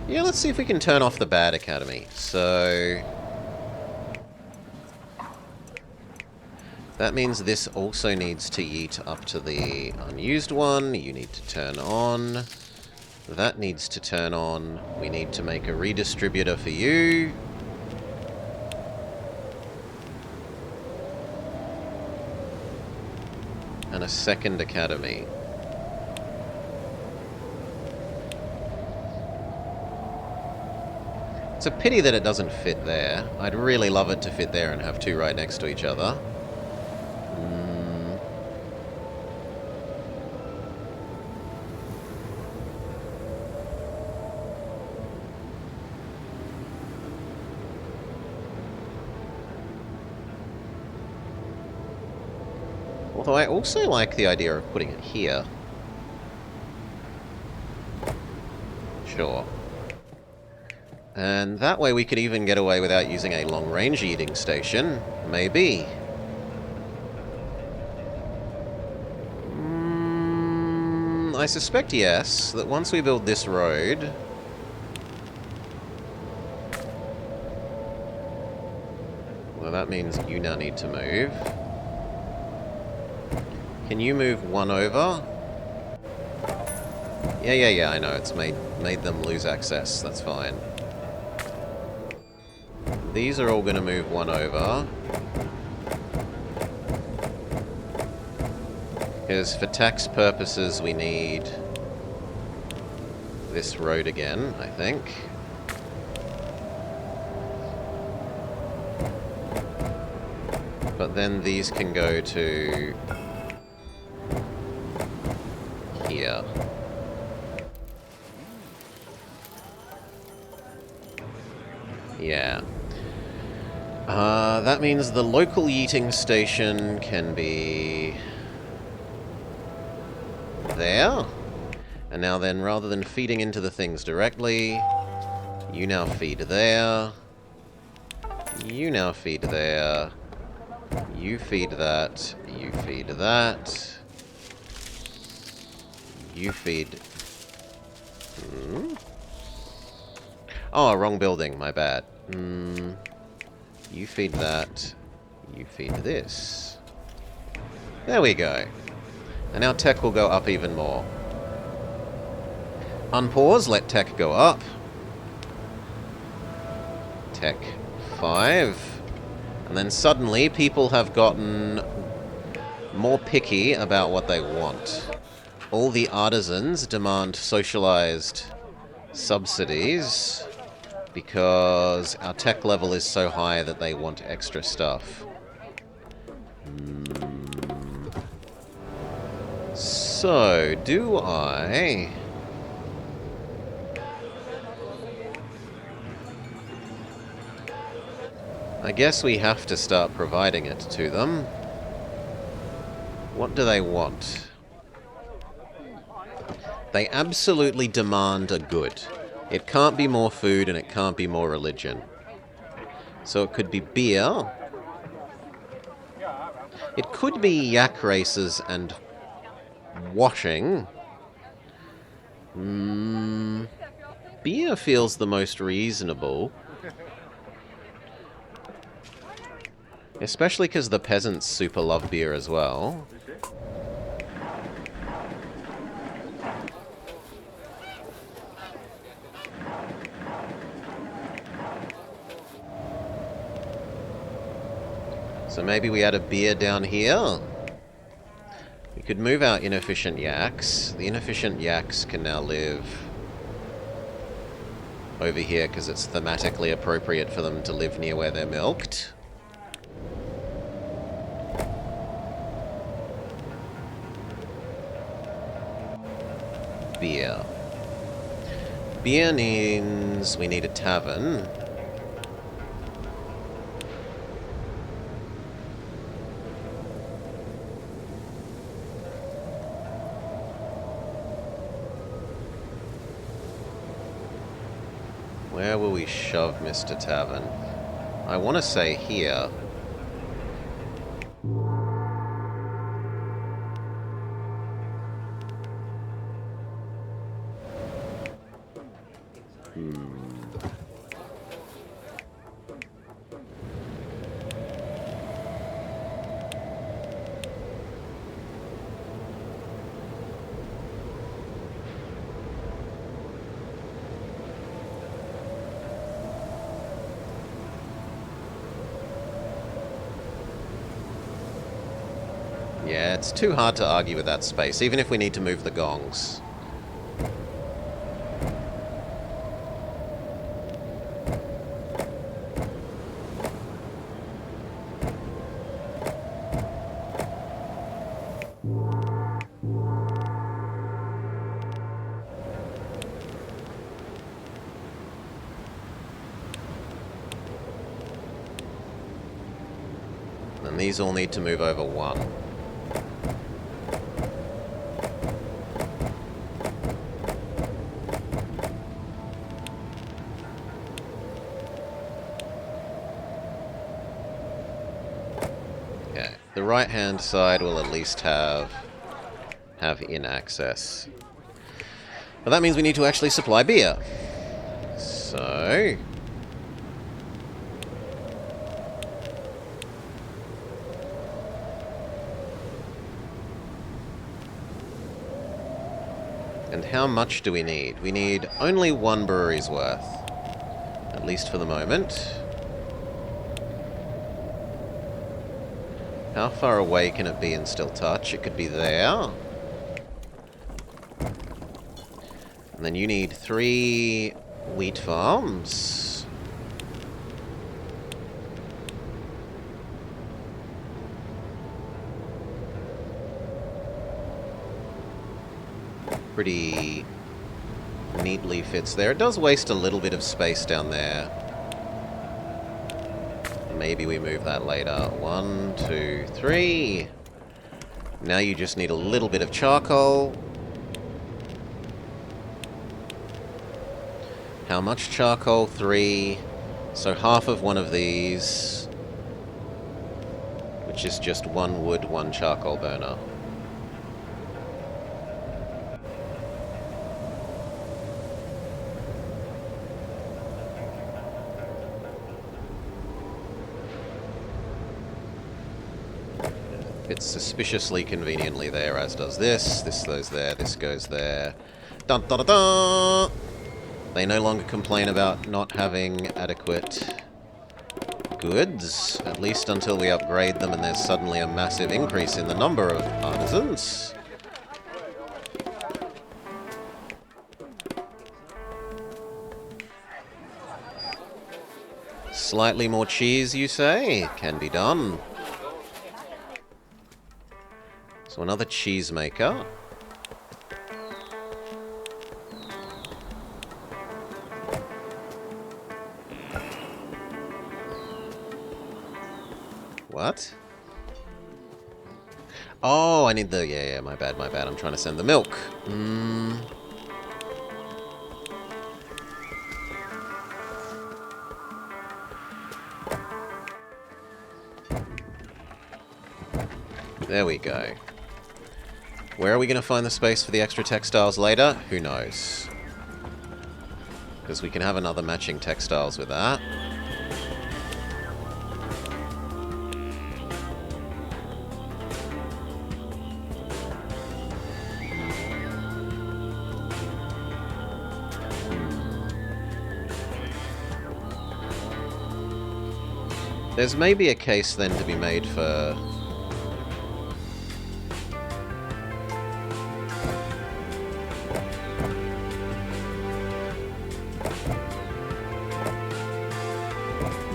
Yeah, let's see if we can turn off the bad academy. So... that means this also needs to yeet up to the unused one. You need to turn on. That needs to turn on. We need to make a redistributor for you. And a second academy. It's a pity that it doesn't fit there. I'd really love it to fit there and have 2 right next to each other. Although I also like the idea of putting it here. Sure. And that way we could even get away without using a long-range eating station. Maybe. I suspect yes, that once we build this road... Well, that means you now need to move. Can you move one over? Yeah, I know. It's made them lose access. That's fine. These are all going to move one over. Because for tax purposes, we need this road again, I think. But then these can go to here. Yeah. That means the local eating station can be there. And now then, rather than feeding into the things directly, you now feed there. You now feed there. You feed that. You feed that. You feed... Oh, wrong building. My bad. You feed that. You feed this. There we go. And now tech will go up even more. Unpause, let tech go up. Tech 5. And then suddenly people have gotten more picky about what they want. All the artisans demand socialized subsidies because our tech level is so high that they want extra stuff. So, do I... I guess we have to start providing it to them. What do they want? They absolutely demand a good. It can't be more food and it can't be more religion. So it could be beer. It could be yak races and washing. Beer feels the most reasonable. Especially because the peasants super love beer as well. So maybe we add a beer down here. We could move our inefficient yaks. The inefficient yaks can now live over here because it's thematically appropriate for them to live near where they're milked. Beer. Beer means we need a tavern. Where will we shove Mr. Tavern? I want to say here. Yeah, it's too hard to argue with that space, even if we need to move the gongs. And these all need to move over one. the right-hand side will at least have in access. But that means we need to actually supply beer. So... and how much do we need? We need only one brewery's worth. At least for the moment. How far away can it be and still touch? It could be there. And then you need 3 wheat farms. Pretty neatly fits there. It does waste a little bit of space down there. Maybe we move that later. 1, 2, 3. Now you just need a little bit of charcoal. How much charcoal? 3. So half of one of these, which is just 1 wood, 1 charcoal burner. It's suspiciously conveniently there, as does this. This goes there, this goes there. Dun dun dun dun! They no longer complain about not having adequate goods, at least until we upgrade them and there's suddenly a massive increase in the number of artisans. Slightly more cheese, you say? Can be done. So another cheesemaker. What? Oh, I need the... Yeah, my bad. I'm trying to send the milk. There we go. Where are we going to find the space for the extra textiles later? Who knows? Because we can have another matching textiles with that. There's maybe a case then to be made for...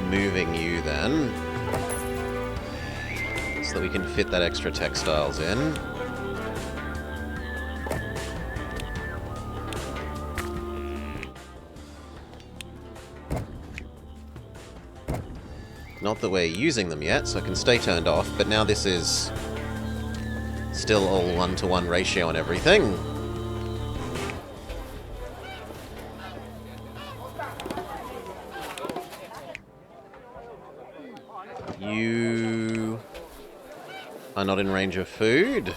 moving you then, so that we can fit that extra textiles in. Not that we're using them yet, so it can stay turned off, but now this is still all 1-to-1 ratio on everything. You are not in range of food.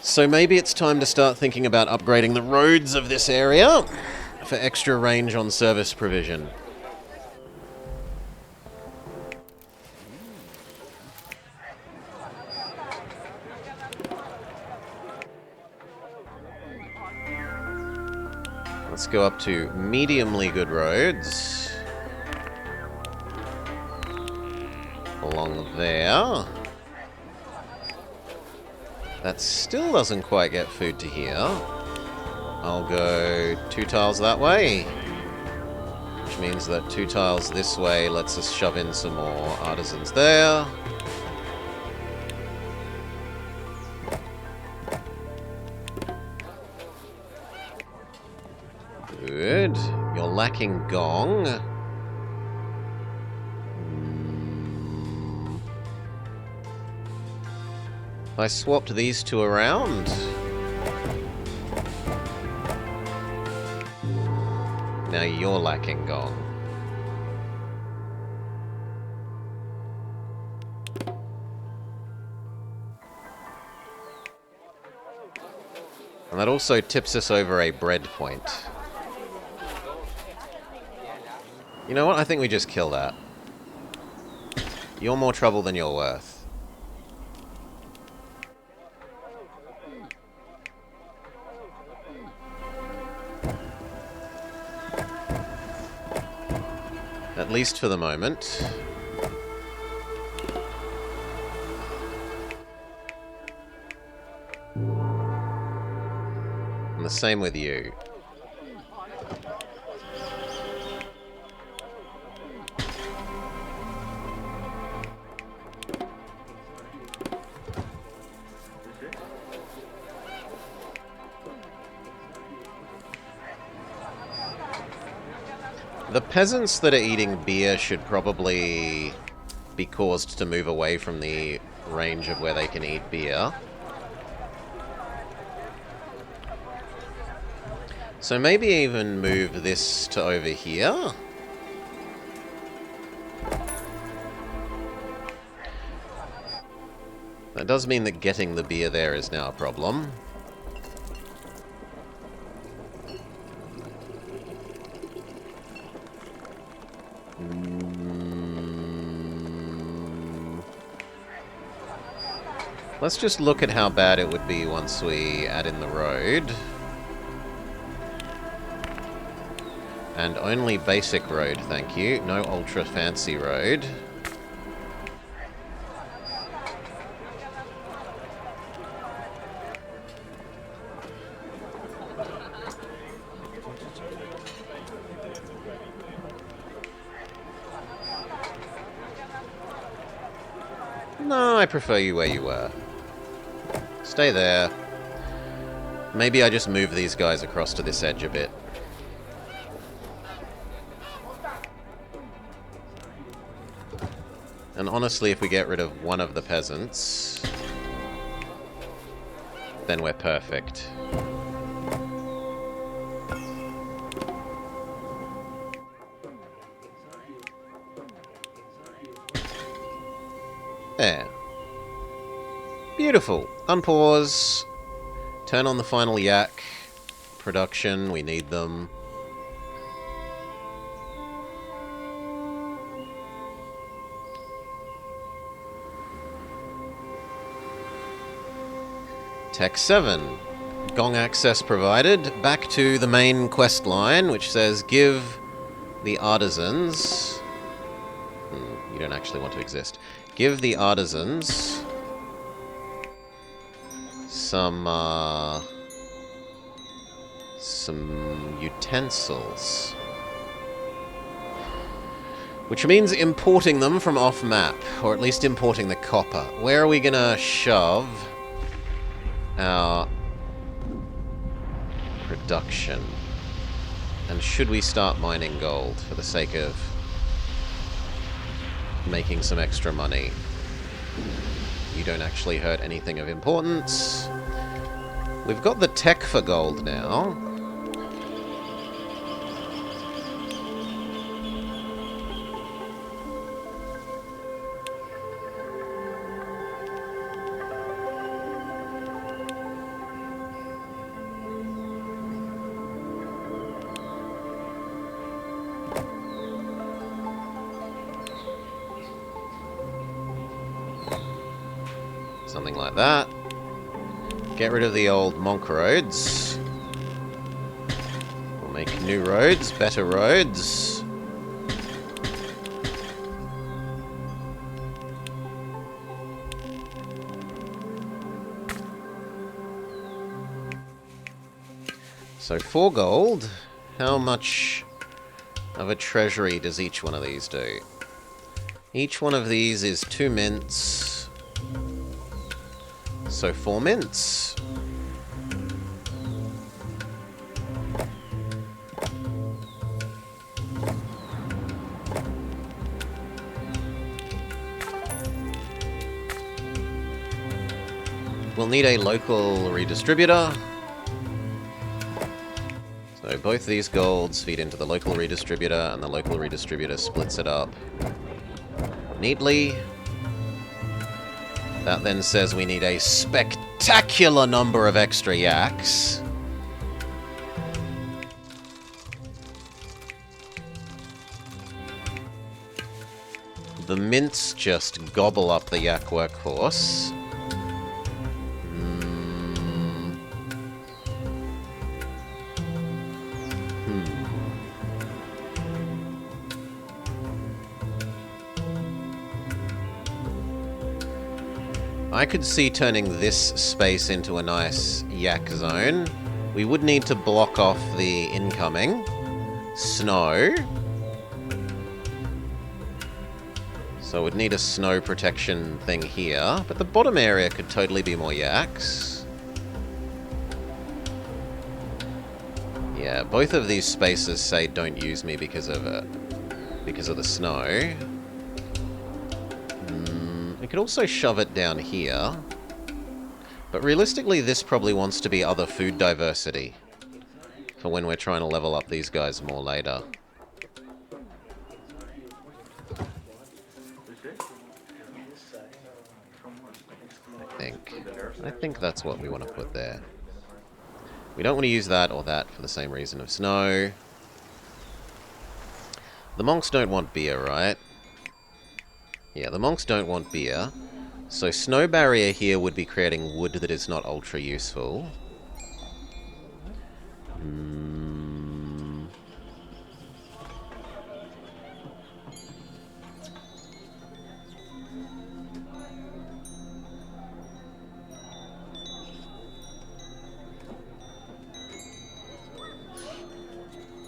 So maybe it's time to start thinking about upgrading the roads of this area for extra range on service provision. Let's go up to mediumly good roads. Along there. That still doesn't quite get food to here. I'll go 2 tiles that way. Which means that 2 tiles this way lets us shove in some more artisans there. Good. You're lacking gong. I swapped these 2 around. Now you're lacking gong. And that also tips us over a bread point. You know what? I think we just kill that. You're more trouble than you're worth. At least for the moment. And the same with you. The peasants that are eating beer should probably be caused to move away from the range of where they can eat beer. So maybe even move this to over here. That does mean that getting the beer there is now a problem. Let's just look at how bad it would be once we add in the road. And only basic road, thank you. No ultra fancy road. No, I prefer you where you were. Stay there. Maybe I just move these guys across to this edge a bit. And honestly, if we get rid of one of the peasants, then we're perfect. There. Beautiful. Unpause. Turn on the final yak. Production, we need them. Tech 7. Gong access provided. Back to the main quest line, which says give the artisans... you don't actually want to exist. Give the artisans some utensils. Which means importing them from off-map, or at least importing the copper. Where are we gonna shove our production? And should we start mining gold for the sake of making some extra money? You don't actually hurt anything of importance. We've got the tech for gold now. Something like that. Get rid of the old monk roads. We'll make new roads, better roads. So 4 gold. How much of a treasury does each one of these do? Each one of these is 2 mints. So 4 mints. We'll need a local redistributor. So both these golds feed into the local redistributor, and the local redistributor splits it up neatly. That then says we need a spectacular number of extra yaks. The mints just gobble up the yak workforce. I could see turning this space into a nice yak zone. We would need to block off the incoming snow. So we'd need a snow protection thing here, but the bottom area could totally be more yaks. Yeah, both of these spaces say don't use me because of the snow. We could also shove it down here. But realistically, this probably wants to be other food diversity for when we're trying to level up these guys more later. I think that's what we want to put there. We don't want to use that or that for the same reason of snow. The monks don't want beer, right? Yeah, the monks don't want beer. So snow barrier here would be creating wood that is not ultra useful.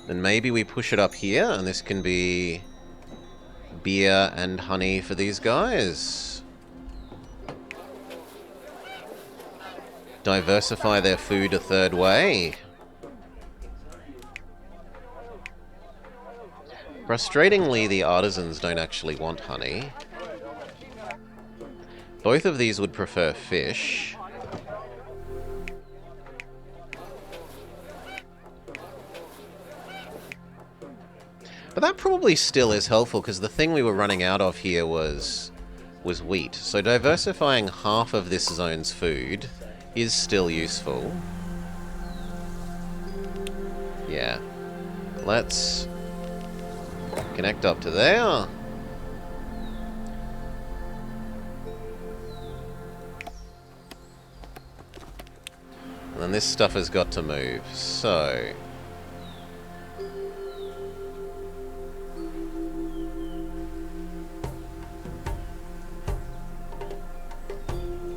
Then maybe we push it up here, and this can be beer and honey for these guys. Diversify their food a third way. Frustratingly, the artisans don't actually want honey. Both of these would prefer fish. But that probably still is helpful, because the thing we were running out of here was wheat. So diversifying half of this zone's food is still useful. Yeah. Let's connect up to there. And then this stuff has got to move. So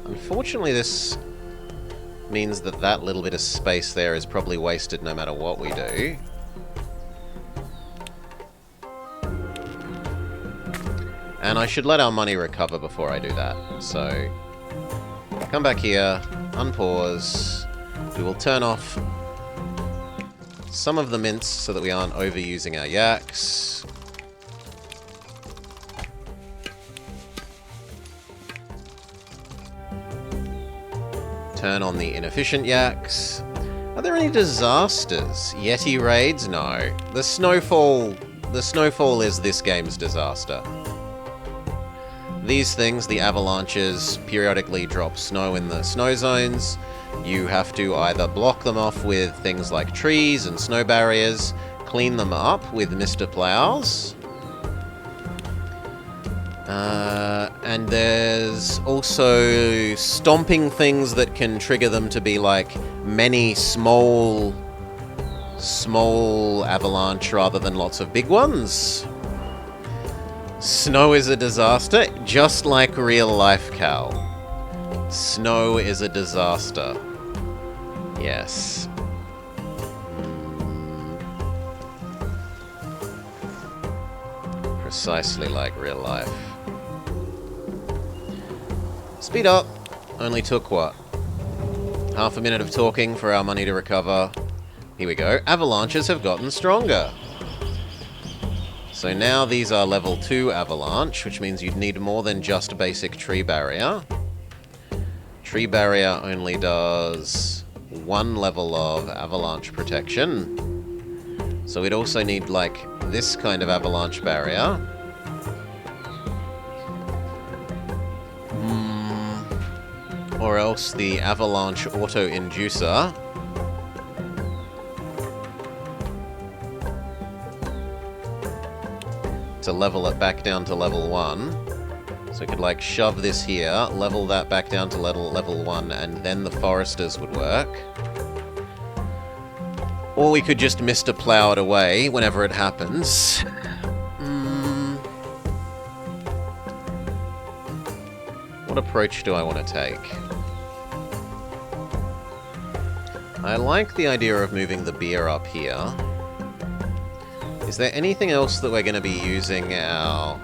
unfortunately, this means that that little bit of space there is probably wasted no matter what we do. And I should let our money recover before I do that. So, come back here, unpause. We will turn off some of the mints so that we aren't overusing our yaks. Turn on the inefficient yaks. Are there any disasters? Yeti raids? No. The snowfall is this game's disaster. These things, the avalanches, periodically drop snow in the snow zones. You have to either block them off with things like trees and snow barriers, clean them up with Mr. Plows. And there's also stomping things that can trigger them to be like many small avalanche rather than lots of big ones. Snow is a disaster, just like real life, Cal. Snow is a disaster. Yes. Precisely like real life. Speed up. Only took, what? Half a minute of talking for our money to recover. Here we go. Avalanches have gotten stronger. So now these are level 2 avalanche, which means you'd need more than just basic tree barrier. Tree barrier only does 1 level of avalanche protection. So we'd also need, like, this kind of avalanche barrier. Or else the avalanche auto-inducer. to level it back down to level 1. So we could, like, shove this here, level that back down to level 1, and then the foresters would work. Or we could just Mr. Plow it away whenever it happens. What approach do I want to take? I like the idea of moving the beer up here. Is there anything else that we're going to be using our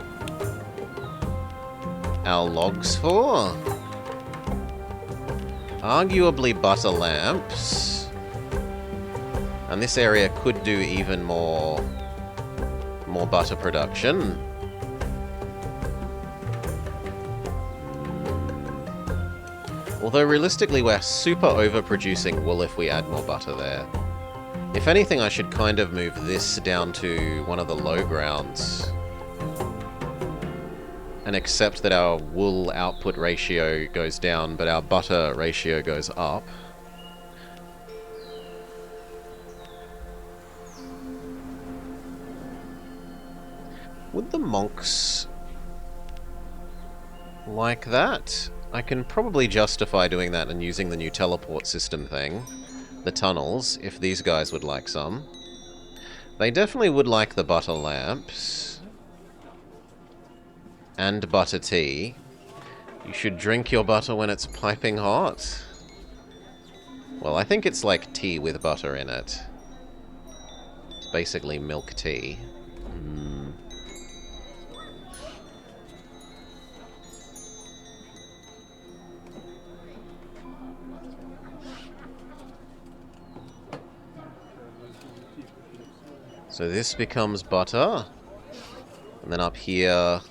logs for? Arguably butter lamps. And this area could do even more butter production. Although realistically we're super overproducing wool if we add more butter there. If anything, I should kind of move this down to one of the low grounds. And accept that our wool output ratio goes down, but our butter ratio goes up. Would the monks like that? I can probably justify doing that and using the new teleport system thing. The tunnels, if these guys would like some. They definitely would like the butter lamps. And butter tea. You should drink your butter when it's piping hot. Well, I think it's like tea with butter in it. It's basically milk tea. So this becomes butter. And then up here,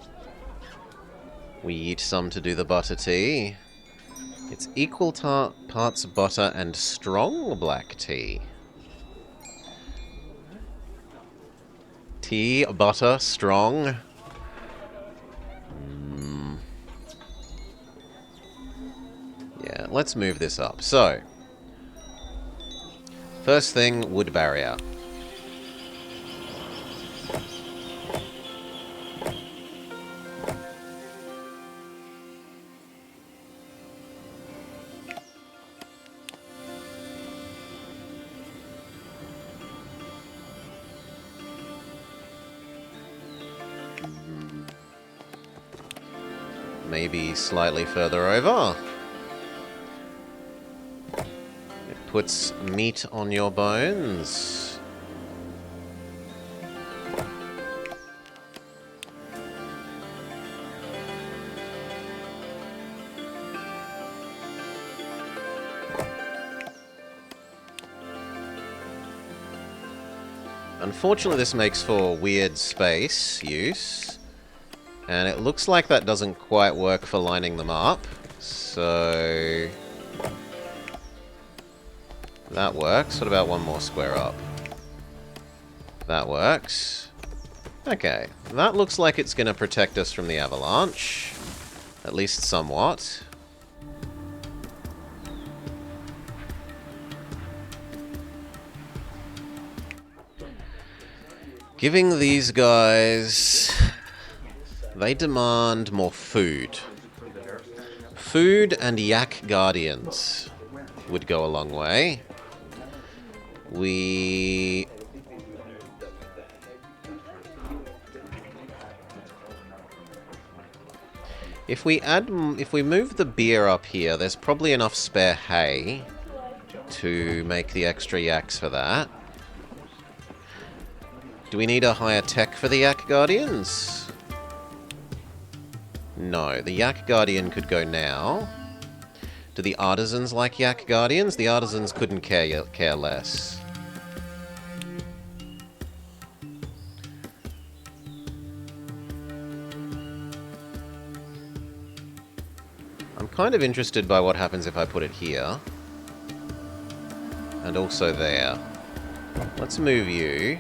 we eat some to do the butter tea. It's equal parts butter and strong black tea. Tea, butter, strong. Yeah, let's move this up. So, first thing, wood barrier. Maybe slightly further over. It puts meat on your bones. Unfortunately, this makes for weird space use. And it looks like that doesn't quite work for lining them up. So that works. What about one more square up? That works. Okay. That looks like it's going to protect us from the avalanche. At least somewhat. Giving these guys... They demand more food. Food and yak guardians would go a long way. If we move the beer up here, there's probably enough spare hay to make the extra yaks for that. Do we need a higher tech for the yak guardians? No, the Yak Guardian could go now. Do the artisans like Yak Guardians? The artisans couldn't care less. I'm kind of interested by what happens if I put it here. And also there. Let's move you.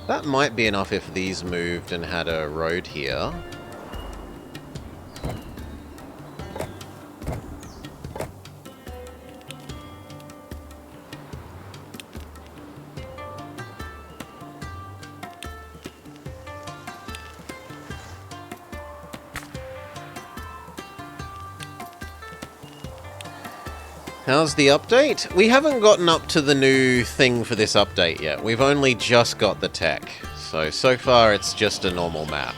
That might be enough if these moved and had a road here. How's the update? We haven't gotten up to the new thing for this update yet. We've only just got the tech. So far it's just a normal map.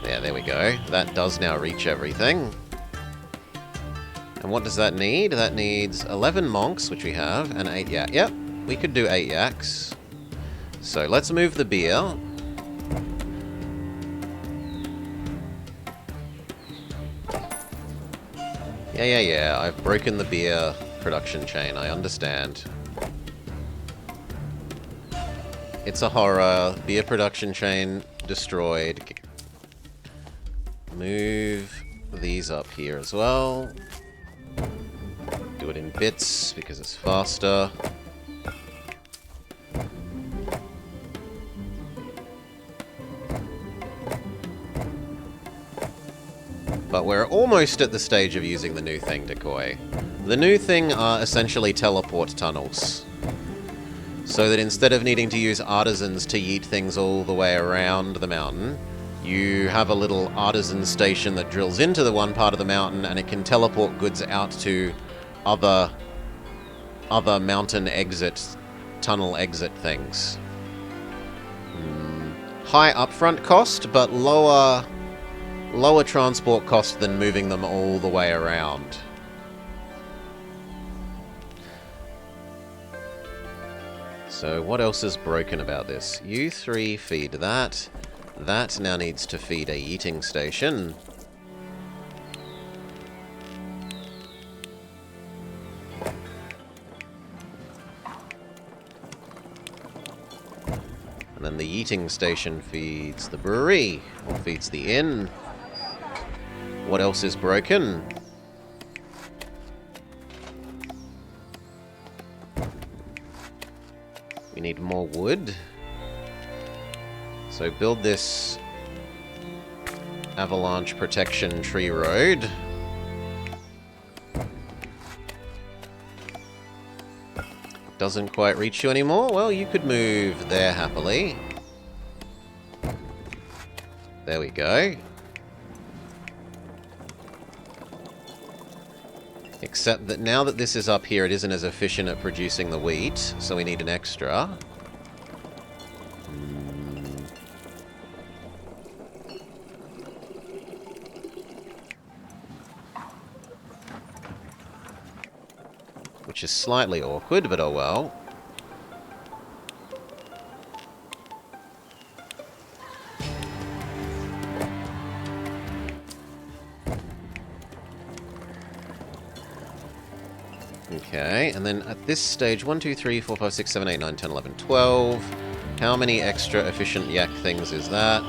Yeah, there we go. That does now reach everything. And what does that need? That needs 11 monks, which we have, and 8 yak. Yep, we could do 8 yaks. So let's move the beer. Yeah, I've broken the beer production chain, I understand. It's a horror. Beer production chain destroyed. Move these up here as well. Do it in bits because it's faster. But we're almost at the stage of using the new thing, Decoy. The new thing are essentially teleport tunnels. So that instead of needing to use artisans to yeet things all the way around the mountain, you have a little artisan station that drills into the one part of the mountain and it can teleport goods out to other mountain exit, tunnel exit things. High upfront cost, but lower transport cost than moving them all the way around. So what else is broken about this? You 3 feed that. That now needs to feed a eating station. And then the eating station feeds the brewery, or feeds the inn. What else is broken? We need more wood. So build this avalanche protection tree road. Doesn't quite reach you anymore? Well, you could move there happily. There we go. Except that now that this is up here, it isn't as efficient at producing the wheat, so we need an extra. Which is slightly awkward, but oh well. Okay, and then at this stage, 1, 2, 3, 4, 5, 6, 7, 8, 9, 10, 11, 12. How many extra efficient yak things is that?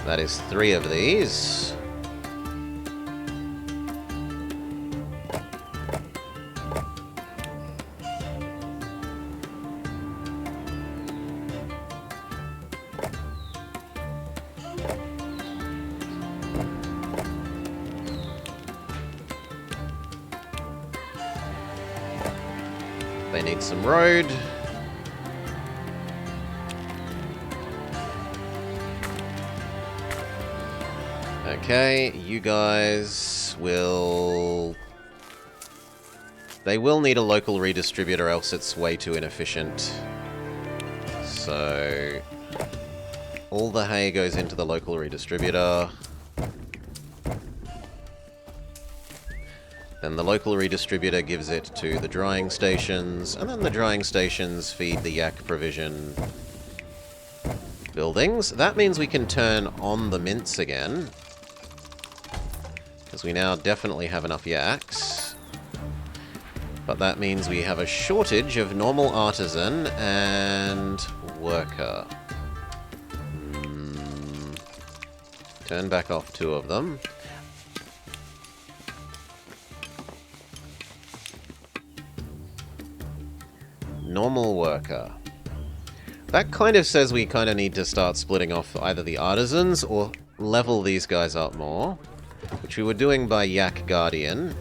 That is 3 of these. They need some road. Okay, you guys will... They will need a local redistributor, else it's way too inefficient. So... all the hay goes into the local redistributor. Then the local redistributor gives it to the drying stations, and then the drying stations feed the yak provision buildings. That means we can turn on the mints again, because we now definitely have enough yaks. But that means we have a shortage of normal artisan and worker. Turn back off 2 of them. Normal worker. That kind of says we kind of need to start splitting off either the artisans or level these guys up more, which we were doing by Yak Guardian,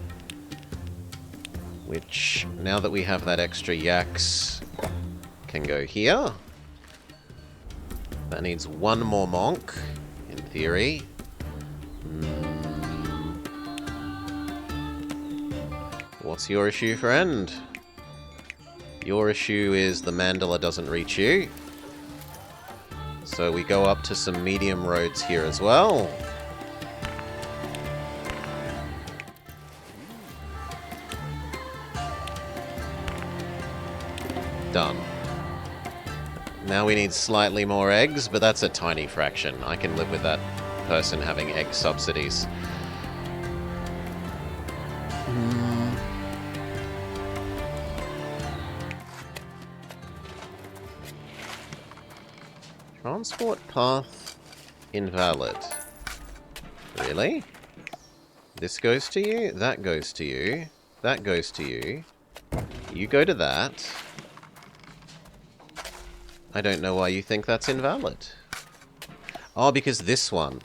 which, now that we have that extra yaks, can go here. That needs 1 more monk, in theory. What's your issue, friend? Your issue is the mandala doesn't reach you. So we go up to some medium roads here as well. Done. Now we need slightly more eggs, but that's a tiny fraction. I can live with that person having egg subsidies. Transport path invalid. Really? This goes to you, that goes to you, that goes to you. You go to that. I don't know why you think that's invalid. Oh, because this one.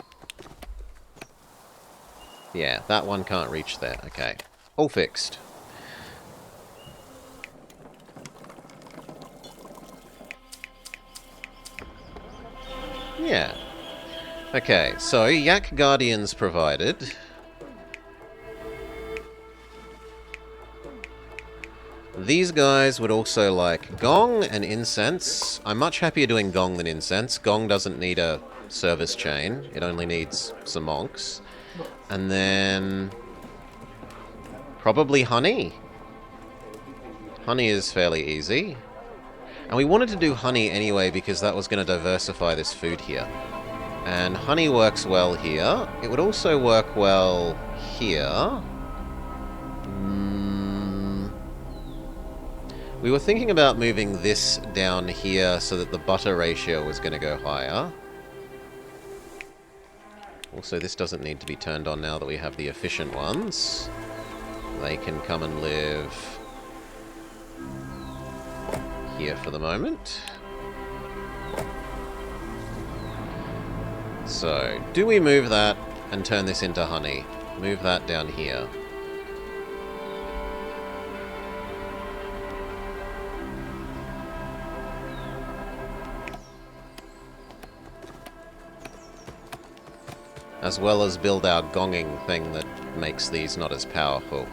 Yeah, that one can't reach there. Okay. All fixed. Yeah. Okay, so Yak Guardians provided. These guys would also like Gong and Incense. I'm much happier doing Gong than Incense. Gong doesn't need a service chain. It only needs some monks. And then... probably Honey. Honey is fairly easy. And we wanted to do Honey anyway because that was going to diversify this food here. And Honey works well here. It would also work well here. We were thinking about moving this down here so that the butter ratio was going to go higher. Also, this doesn't need to be turned on now that we have the efficient ones. They can come and live here for the moment. So, do we move that and turn this into honey? Move that down here. As well as build our gonging thing that makes these not as powerful.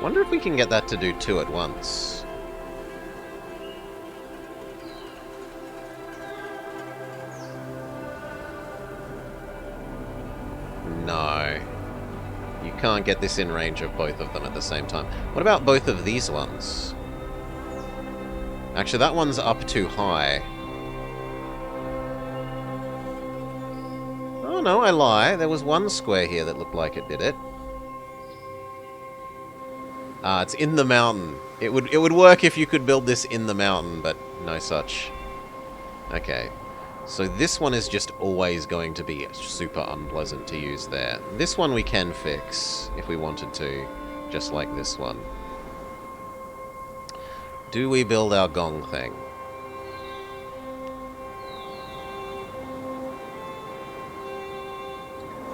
Wonder if we can get that to do 2 at once. No. You can't get this in range of both of them at the same time. What about both of these ones? Actually, that one's up too high. Oh no, I lie. There was one square here that looked like it did it. Ah, it's in the mountain. It would work if you could build this in the mountain, but no such. Okay. So this one is just always going to be super unpleasant to use there. This one we can fix if we wanted to, just like this one. Do we build our gong thing?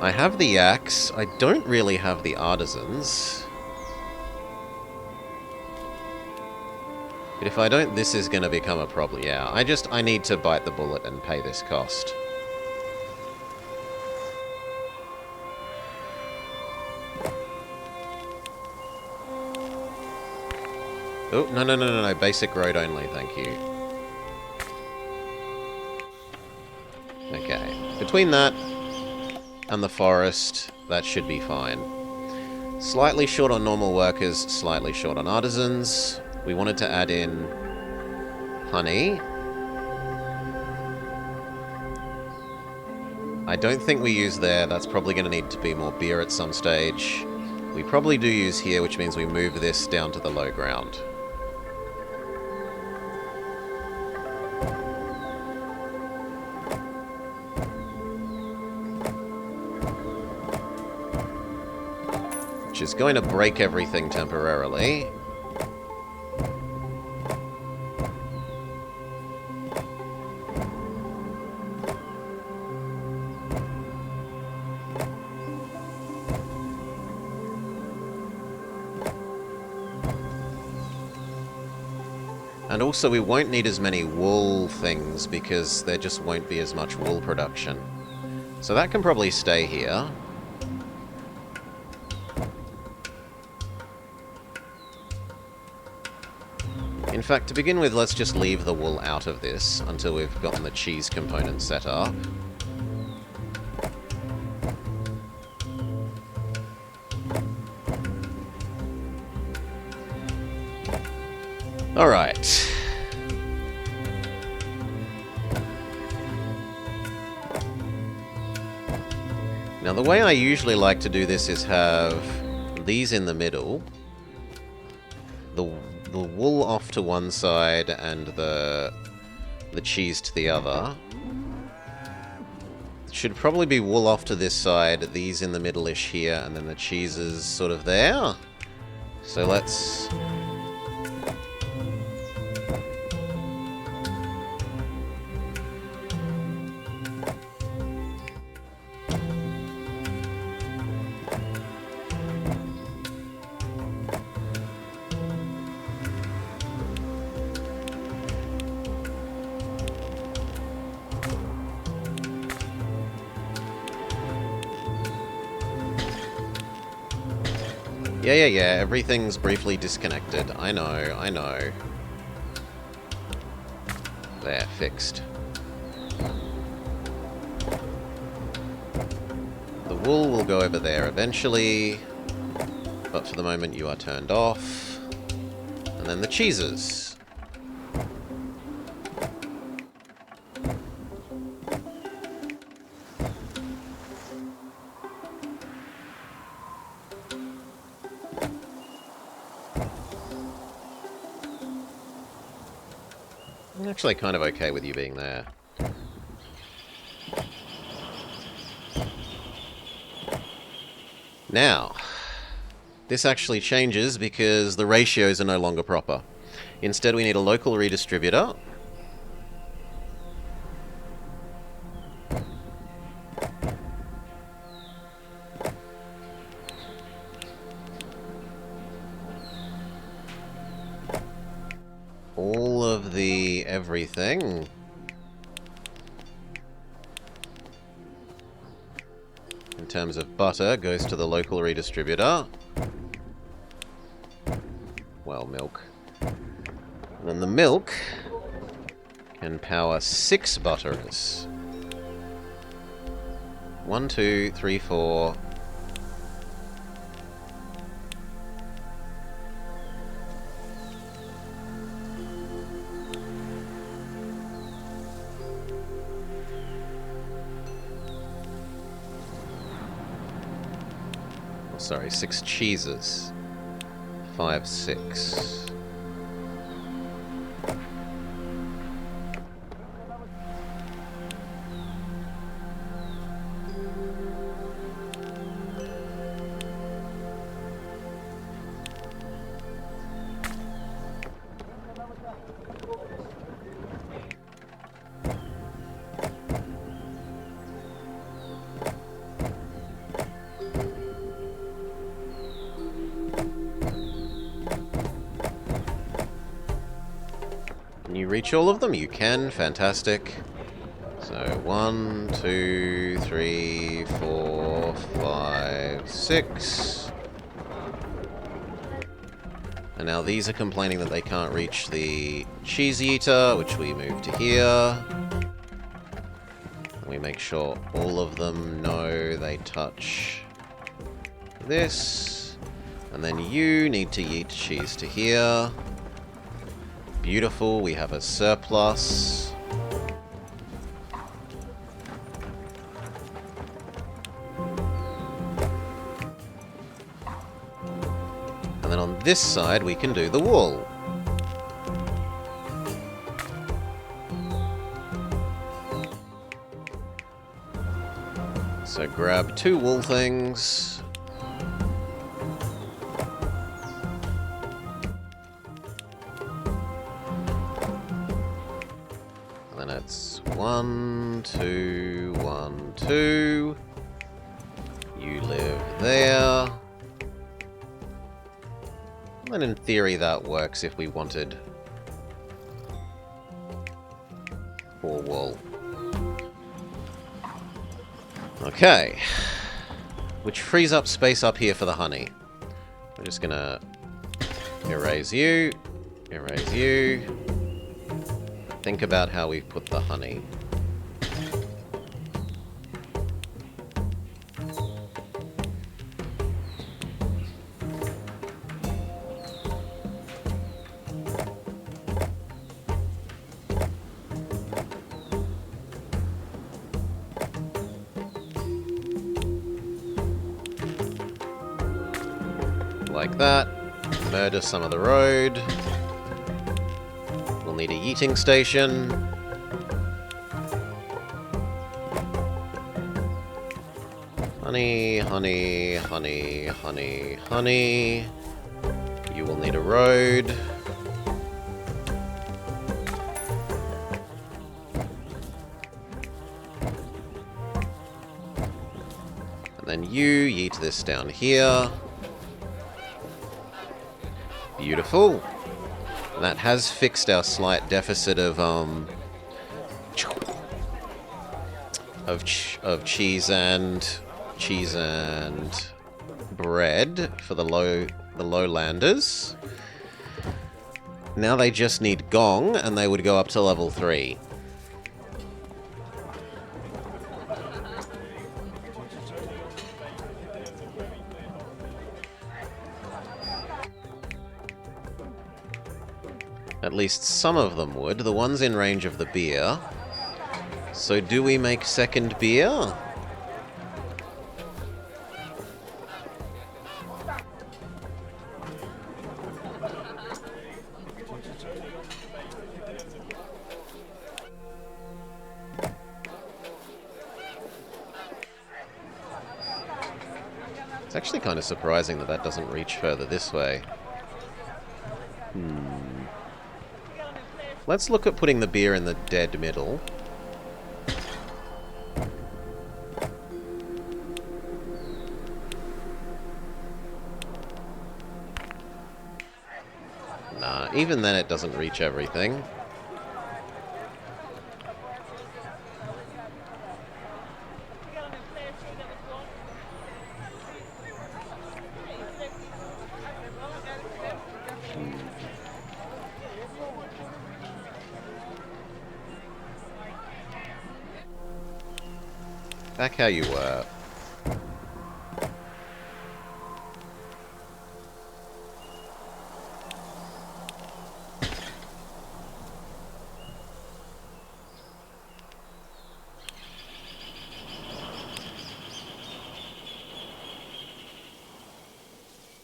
I have the yaks. I don't really have the artisans. But if I don't, this is going to become a problem. Yeah, I need to bite the bullet and pay this cost. Oh, no. Basic road only, thank you. Okay. Between that and the forest, that should be fine. Slightly short on normal workers, slightly short on artisans. We wanted to add in honey. I don't think we use there. That's probably going to need to be more beer at some stage. We probably do use here, which means we move this down to the low ground. Which is going to break everything temporarily. And also we won't need as many wool things because there just won't be as much wool production. So that can probably stay here. In fact, to begin with, let's just leave the wool out of this until we've gotten the cheese component set up. Alright. Now the way I usually like to do this is have these in the middle, the wool off to one side and the cheese to the other. It should probably be wool off to this side, these in the middle-ish here, and then the cheese is sort of there. So let's... Yeah, everything's briefly disconnected. I know. There, fixed. The wool will go over there eventually, but for the moment you are turned off. And then the cheeses. I'm actually kind of okay with you being there. Now, this actually changes because the ratios are no longer proper. Instead, we need a local redistributor. All of the everything. In terms of butter, goes to the local redistributor. Well, milk. And then the milk can power 6 butterers. 1, 2, 3, 4... Sorry, 6 cheeses. 5, 6. Can you reach all of them? You can. Fantastic. So 1, 2, 3, 4, 5, 6. And now these are complaining that they can't reach the cheese eater, which we move to here. And we make sure all of them know they touch this. And then you need to yeet cheese to here. Beautiful, we have a surplus. And then on this side we can do the wool. So grab 2 wool things. And then it's 1, 2, 1, 2. You live there. And in theory that works if we wanted or wool. Okay. Which frees up space up here for the honey. We're just gonna erase you, erase you. Think about how we put the honey. Like that. Murder some of the road. We'll need a yeeting station. Honey, honey, honey, honey, honey. You will need a road. And then you yeet this down here. Beautiful. And that has fixed our slight deficit of cheese and bread for the lowlanders. Now they just need gong, and they would go up to level 3. At least some of them would. The ones in range of the beer. So do we make second beer? It's actually kind of surprising that that doesn't reach further this way. Let's look at putting the beer in the dead middle. Nah, even then it doesn't reach everything. Back how you were.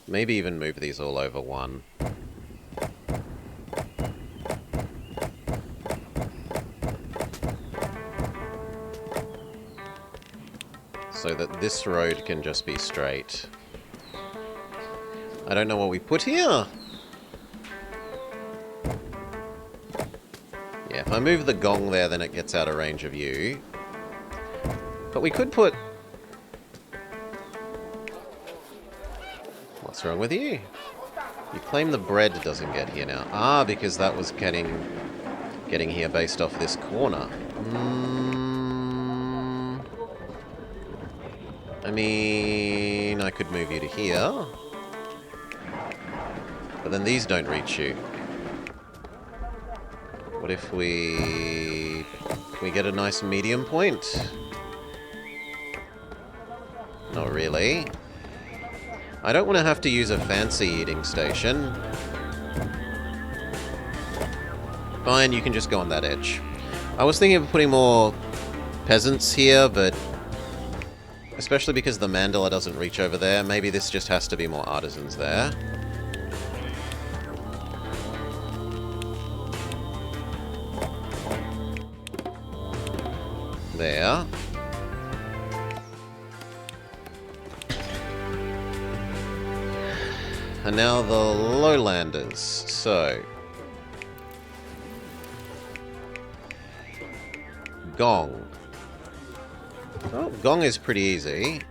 Maybe even move these all over one. So that this road can just be straight. I don't know what we put here. Yeah, if I move the gong there, then it gets out of range of you. But we could put... What's wrong with you? You claim the bread doesn't get here now. Ah, because that was getting here based off this corner. I mean, I could move you to here. But then these don't reach you. What if we... Can we get a nice medium point? Not really. I don't want to have to use a fancy eating station. Fine, you can just go on that edge. I was thinking of putting more peasants here, but... Especially because the mandala doesn't reach over there. Maybe this just has to be more artisans there. There. And now the lowlanders. So... Gong. Oh, gong is pretty easy.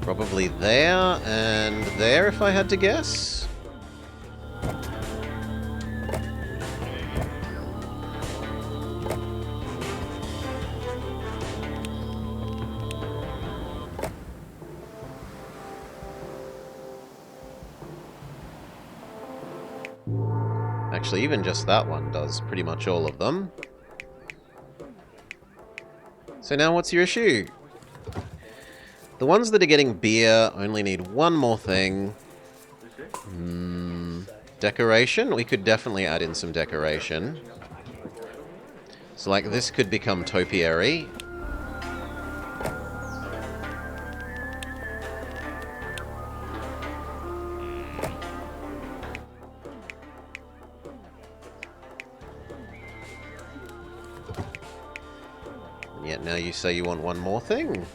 Probably there and there, if I had to guess. Actually, even just that one does pretty much all of them. So now what's your issue? The ones that are getting beer only need one more thing. Decoration? We could definitely add in some decoration. So like this could become topiary. And yet now you say you want one more thing.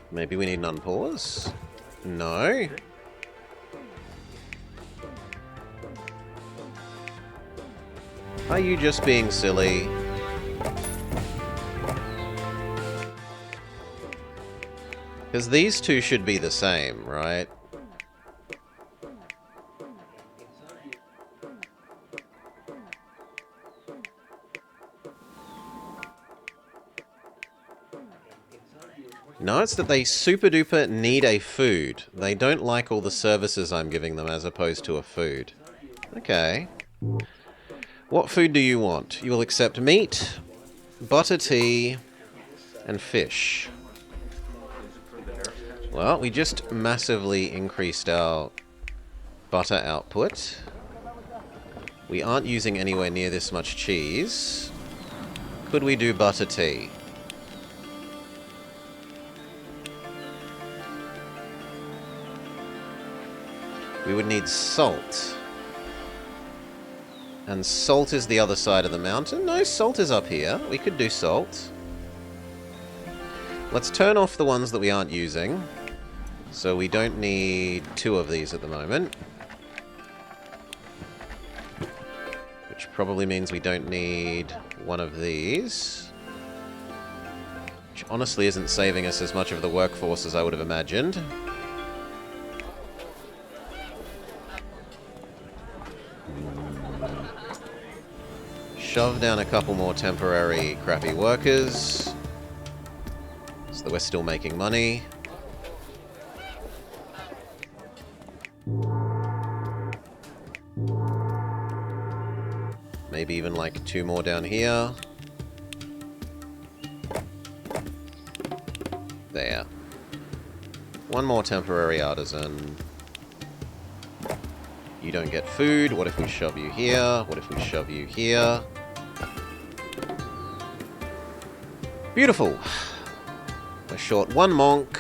Maybe we need an unpause? No. Are you just being silly? Because these two should be the same, right? No, it's that they super duper need a food. They don't like all the services I'm giving them as opposed to a food. Okay. What food do you want? You will accept meat, butter tea, and fish. Well, we just massively increased our butter output. We aren't using anywhere near this much cheese. Could we do butter tea? We would need salt. And salt is the other side of the mountain? No, salt is up here. We could do salt. Let's turn off the ones that we aren't using. So we don't need 2 of these at the moment. Which probably means we don't need 1 of these. Which honestly isn't saving us as much of the workforce as I would have imagined. Shove down a couple more temporary crappy workers. So that we're still making money. Maybe even like 2 more down here. There. 1 more temporary artisan. You don't get food. What if we shove you here? What if we shove you here? Beautiful. We're short 1 monk.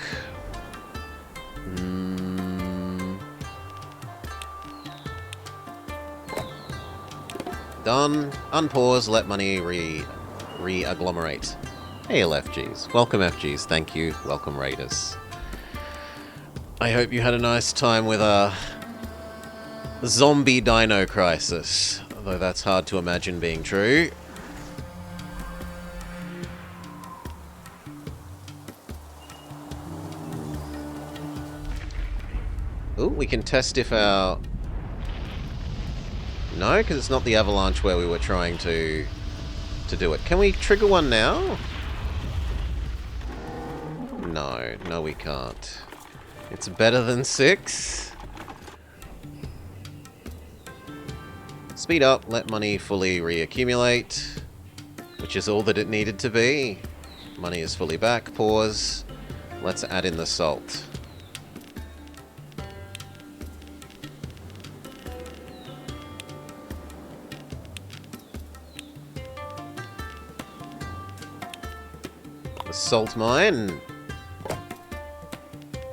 Done. Unpause. Let money re-agglomerate. Hail FGs. Welcome FGs. Thank you. Welcome Raiders. I hope you had a nice time with a zombie dino crisis. Although that's hard to imagine being true. Ooh, we can test if our... No, because it's not the avalanche where we were trying to do it. Can we trigger one now? No, we can't. It's better than 6. Speed up, let money fully reaccumulate, which is all that it needed to be. Money is fully back, pause. Let's add in the salt. The salt mine.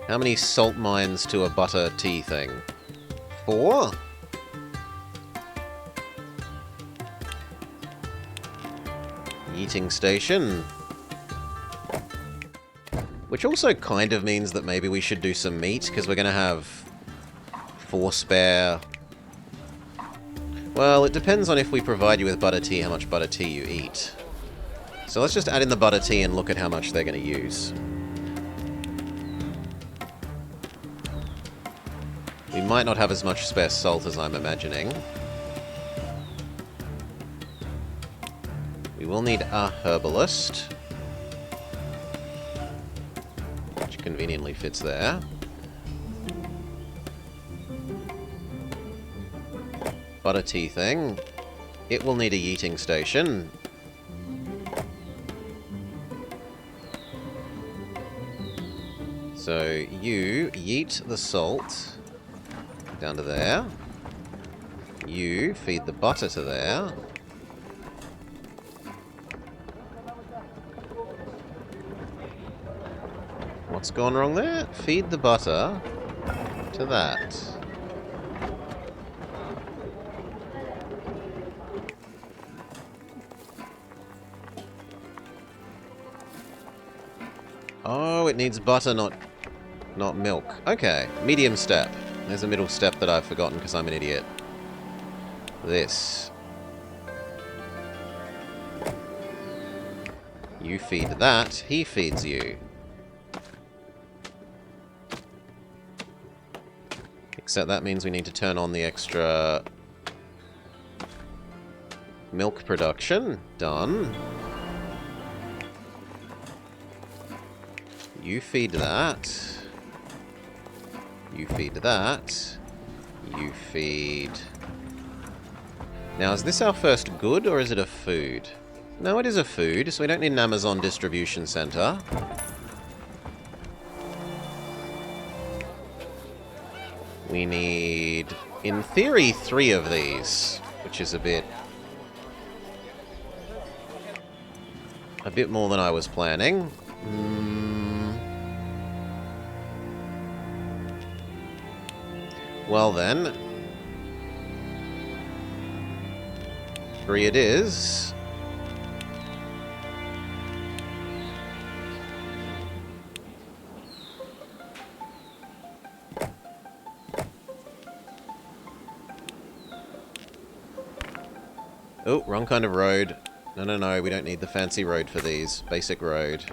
How many salt mines to a butter tea thing? 4? Eating station. Which also kind of means that maybe we should do some meat, because we're going to have 4 spare... Well, it depends on if we provide you with butter tea, how much butter tea you eat. So let's just add in the butter tea and look at how much they're going to use. We might not have as much spare salt as I'm imagining. We will need a herbalist, which conveniently fits there. Butter tea thing. It will need a yeeting station. So you yeet the salt down to there. You feed the butter to there. What's gone wrong there? Feed the butter to that. Oh, it needs butter, not milk. Okay, medium step. There's a middle step that I've forgotten because I'm an idiot. This. You feed that, he feeds you. Except that means we need to turn on the extra milk production. Done. You feed that. You feed that. You feed... Now, is this our first good, or is it a food? No, it is a food, so we don't need an Amazon distribution center. We need, in theory, 3 of these, which is a bit more than I was planning. Well then, 3 it is. Oh, wrong kind of road. No, we don't need the fancy road for these. Basic road.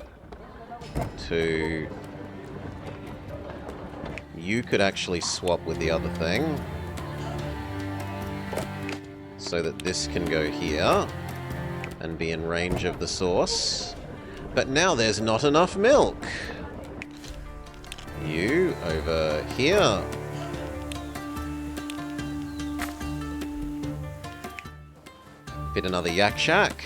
2. You could actually swap with the other thing. So that this can go here. And be in range of the source. But now there's not enough milk. You over here. Fit another yak shack.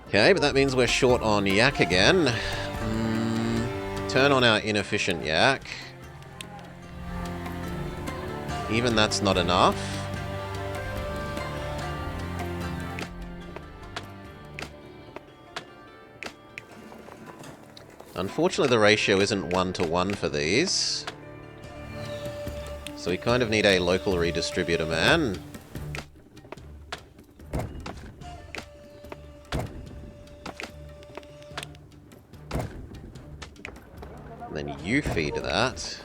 Okay, but that means we're short on yak again. Turn on our inefficient yak. Even that's not enough. Unfortunately, the ratio isn't 1-to-1 for these. So we kind of need a local redistributor man. And then you feed that.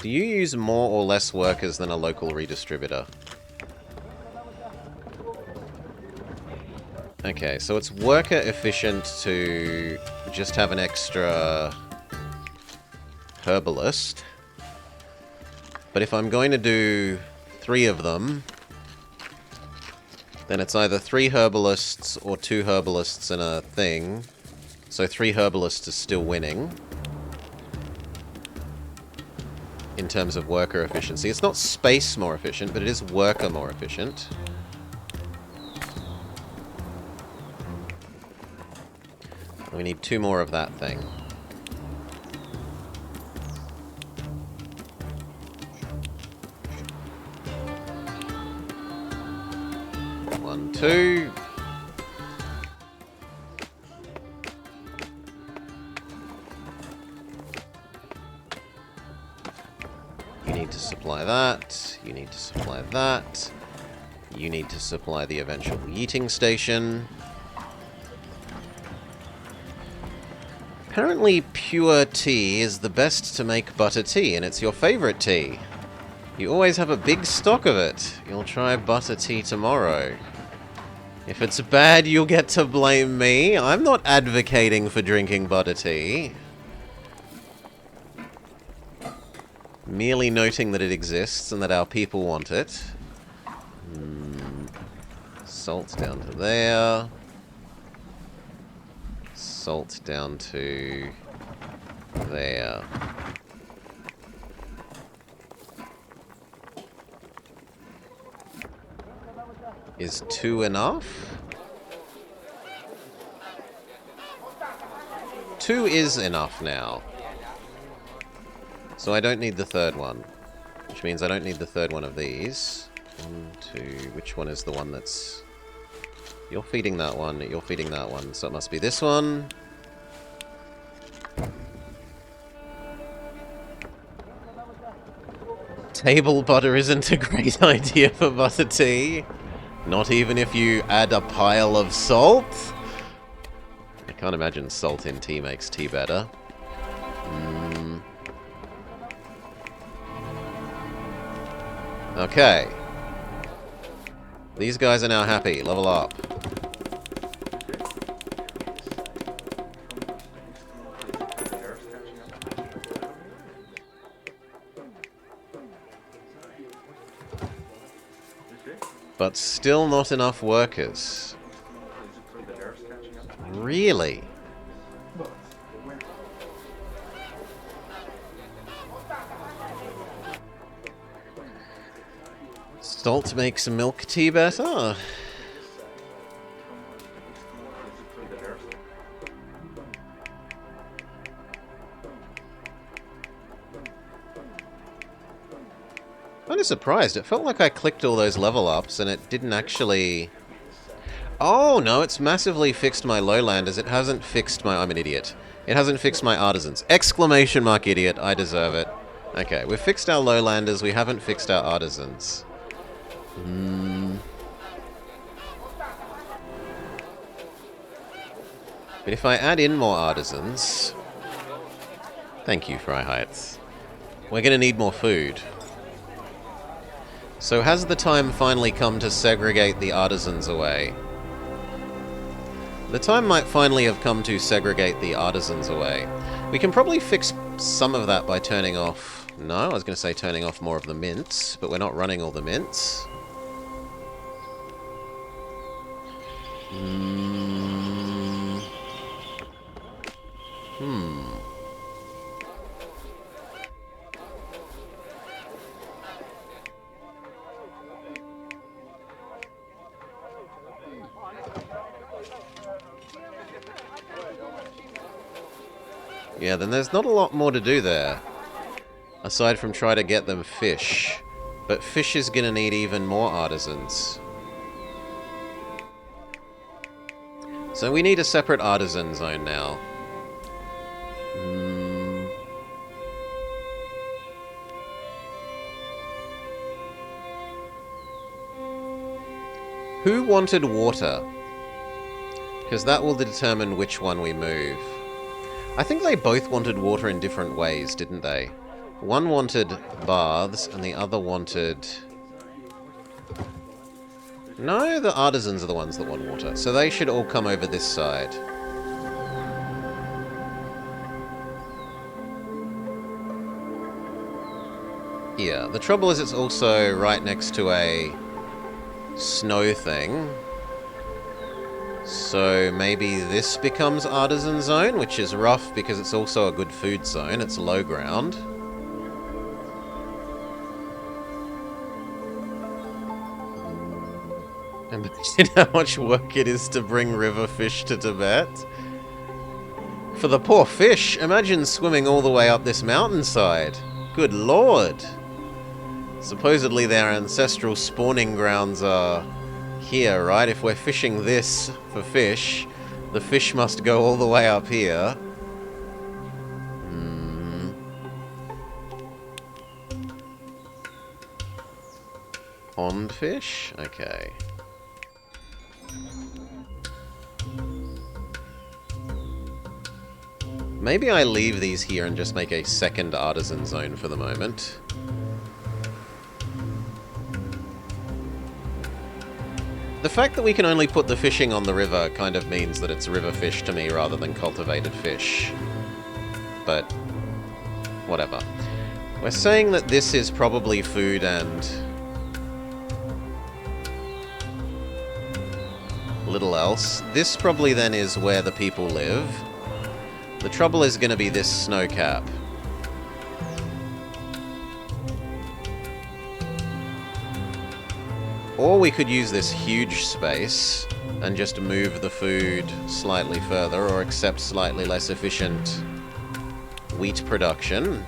Do you use more or less workers than a local redistributor? Okay, so it's worker efficient to just have an extra herbalist. But if I'm going to do 3 of them, then it's either 3 herbalists or 2 herbalists and a thing. So 3 herbalists is still winning. In terms of worker efficiency. It's not space more efficient, but it is worker more efficient. We need 2 more of that thing. 1, 2. You need to supply that. You need to supply that. You need to supply the eventual yeeting station. Apparently pure tea is the best to make butter tea, and it's your favorite tea. You always have a big stock of it. You'll try butter tea tomorrow. If it's bad, you'll get to blame me. I'm not advocating for drinking butter tea. Merely noting that it exists and that our people want it. Salt down to there. Salt down to there. Is 2 enough? 2 is enough now. So I don't need the third one. Which means I don't need the third one of these. 1, 2... Which one is the one that's... You're feeding that one, you're feeding that one. So it must be this one. Table butter isn't a great idea for butter tea. Not even if you add a pile of salt. I can't imagine salt in tea makes tea better. Okay. These guys are now happy. Level up. But still not enough workers. Really? Salt makes milk tea better? I'm just surprised. It felt like I clicked all those level ups and it didn't actually... Oh, no, it's massively fixed my lowlanders. It hasn't fixed my... I'm an idiot. It hasn't fixed my artisans. Exclamation mark idiot. I deserve it. Okay, we've fixed our lowlanders. We haven't fixed our artisans. But if I add in more artisans... Thank you, Fry Heights. We're going to need more food. So has the time finally come to segregate the artisans away? The time might finally have come to segregate the artisans away. We can probably fix some of that by turning off... No, I was going to say turning off more of the mints, but we're not running all the mints. Yeah, then there's not a lot more to do there. Aside from try to get them fish. But fish is gonna need even more artisans. So we need a separate artisan zone now. Who wanted water? Because that will determine which one we move. I think they both wanted water in different ways, didn't they? One wanted baths, and the other wanted... No, the artisans are the ones that want water. So they should all come over this side. Yeah, the trouble is it's also right next to a snow thing. So maybe this becomes Artisan Zone, which is rough because it's also a good food zone. It's low ground. Imagine how much work it is to bring river fish to Tibet. For the poor fish, imagine swimming all the way up this mountainside. Good lord. Supposedly their ancestral spawning grounds are here, right? If we're fishing this for fish, the fish must go all the way up here. Pond fish? Okay. Maybe I leave these here and just make a second artisan zone for the moment. The fact that we can only put the fishing on the river kind of means that it's river fish to me rather than cultivated fish. But whatever. We're saying that this is probably food and little else. This probably then is where the people live. The trouble is going to be this snow cap. Or we could use this huge space and just move the food slightly further or accept slightly less efficient wheat production.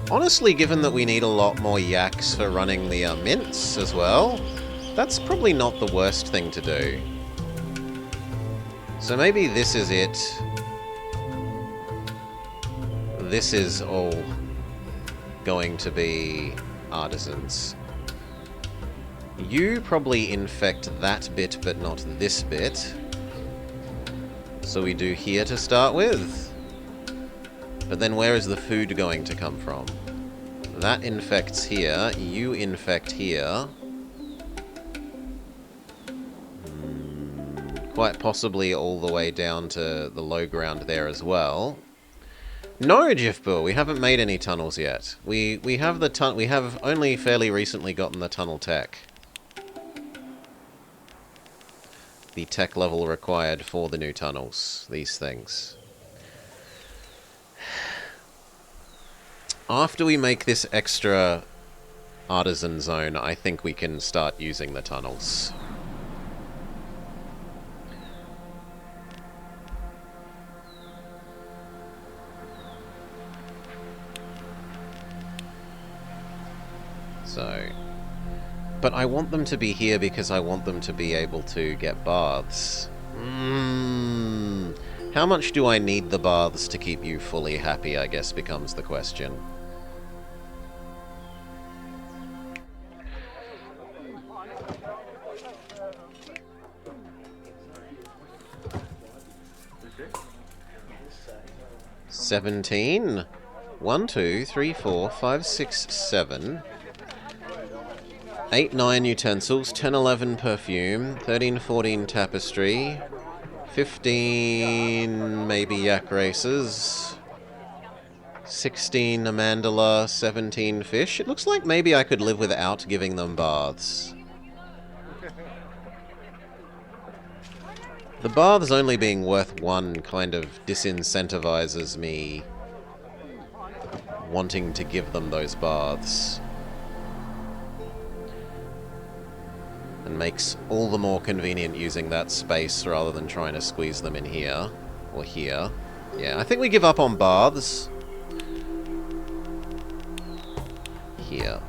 Honestly, given that we need a lot more yaks for running the mints as well, that's probably not the worst thing to do. So maybe this is it. This is all going to be artisans. You probably infect that bit, but not this bit. So we do here to start with. But then where is the food going to come from? That infects here, you infect here. Quite possibly all the way down to the low ground there as well. No, Jifbur, we haven't made any tunnels yet. We have the we have only fairly recently gotten the tunnel tech. The tech level required for the new tunnels, these things. After we make this extra artisan zone, I think we can start using the tunnels. So, but I want them to be here because I want them to be able to get baths. How much do I need the baths to keep you fully happy, I guess, becomes the question. $17. 1, 2, 3, 4, 5, 6, 7. 8, 9 utensils, 10, 11 perfume, 13, 14 tapestry, 15 maybe yak races, 16 a mandala, 17 fish. It looks like maybe I could live without giving them baths. The baths only being worth 1 kind of disincentivizes me wanting to give them those baths. And makes all the more convenient using that space rather than trying to squeeze them in here or here. Yeah, I think we give up on baths. Here.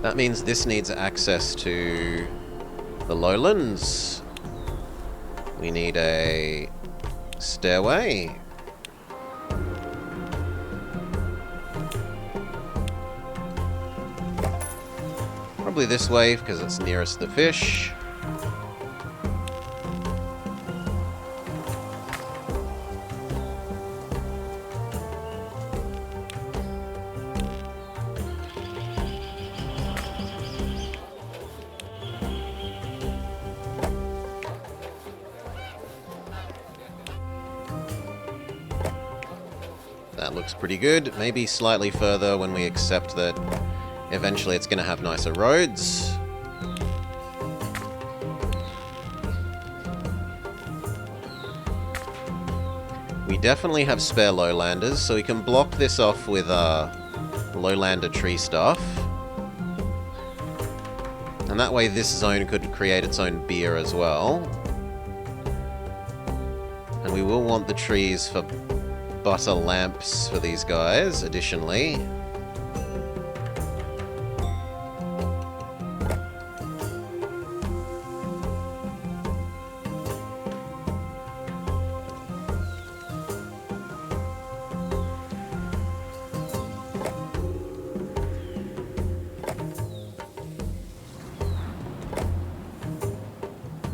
That means this needs access to the lowlands. We need a stairway. Probably this way, because it's nearest the fish. That looks pretty good. Maybe slightly further when we accept that eventually it's going to have nicer roads. We definitely have spare lowlanders, so we can block this off with lowlander tree stuff. And that way this zone could create its own beer as well. And we will want the trees for butter lamps for these guys, additionally.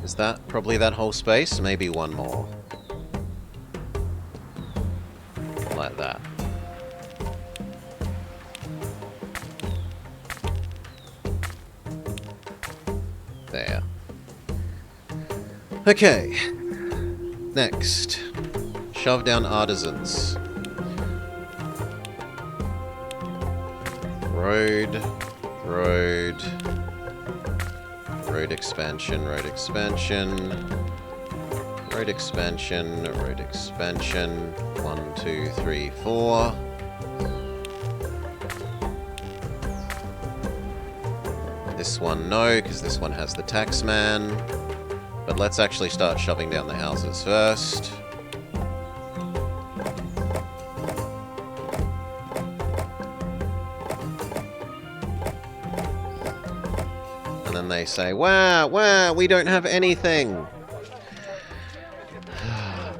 Is that probably that whole space? Maybe one more. Like that. There. Okay. Next. Shove down artisans. Road. Road. Road expansion. Road expansion. Road expansion. Road expansion. 1, 2, 3, 4. This one, no, because this one has the taxman. But let's actually start shoving down the houses first. And then they say, wow, wow, we don't have anything.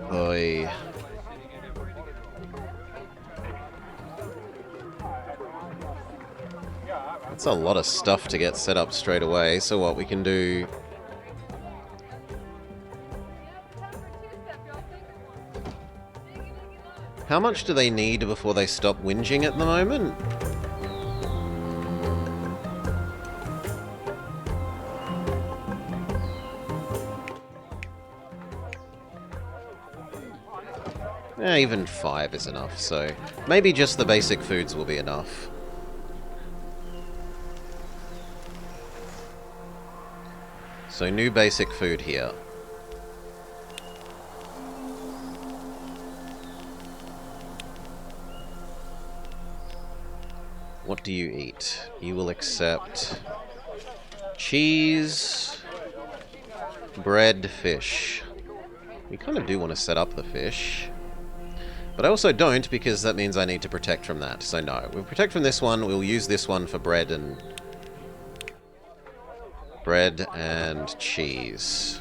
Boy. That's a lot of stuff to get set up straight away, so what we can do... How much do they need before they stop whinging at the moment? Even 5 is enough, so maybe just the basic foods will be enough. So new basic food here. What do you eat? You will accept cheese, bread, fish. We kind of do want to set up the fish. But I also don't, because that means I need to protect from that. So no, we'll protect from this one, we'll use this one for bread and cheese.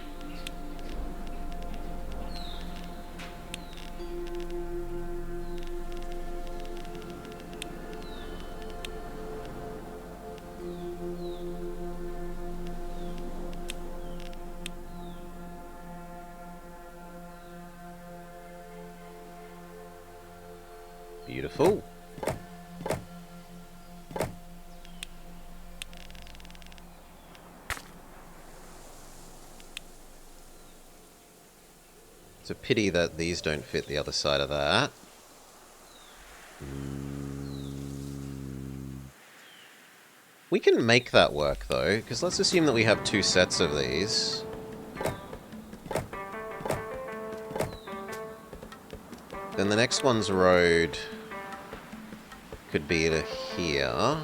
Beautiful. It's a pity that these don't fit the other side of that. We can make that work, though, because let's assume that we have 2 sets of these. Then the next one's road could be to here.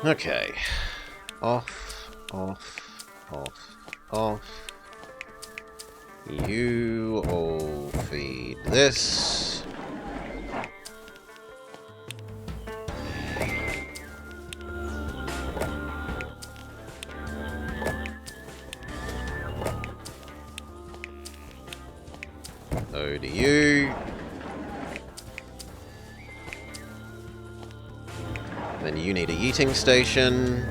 Okay. Off, off, off, off. You all feed this. So do you. Then you need a yeeting station.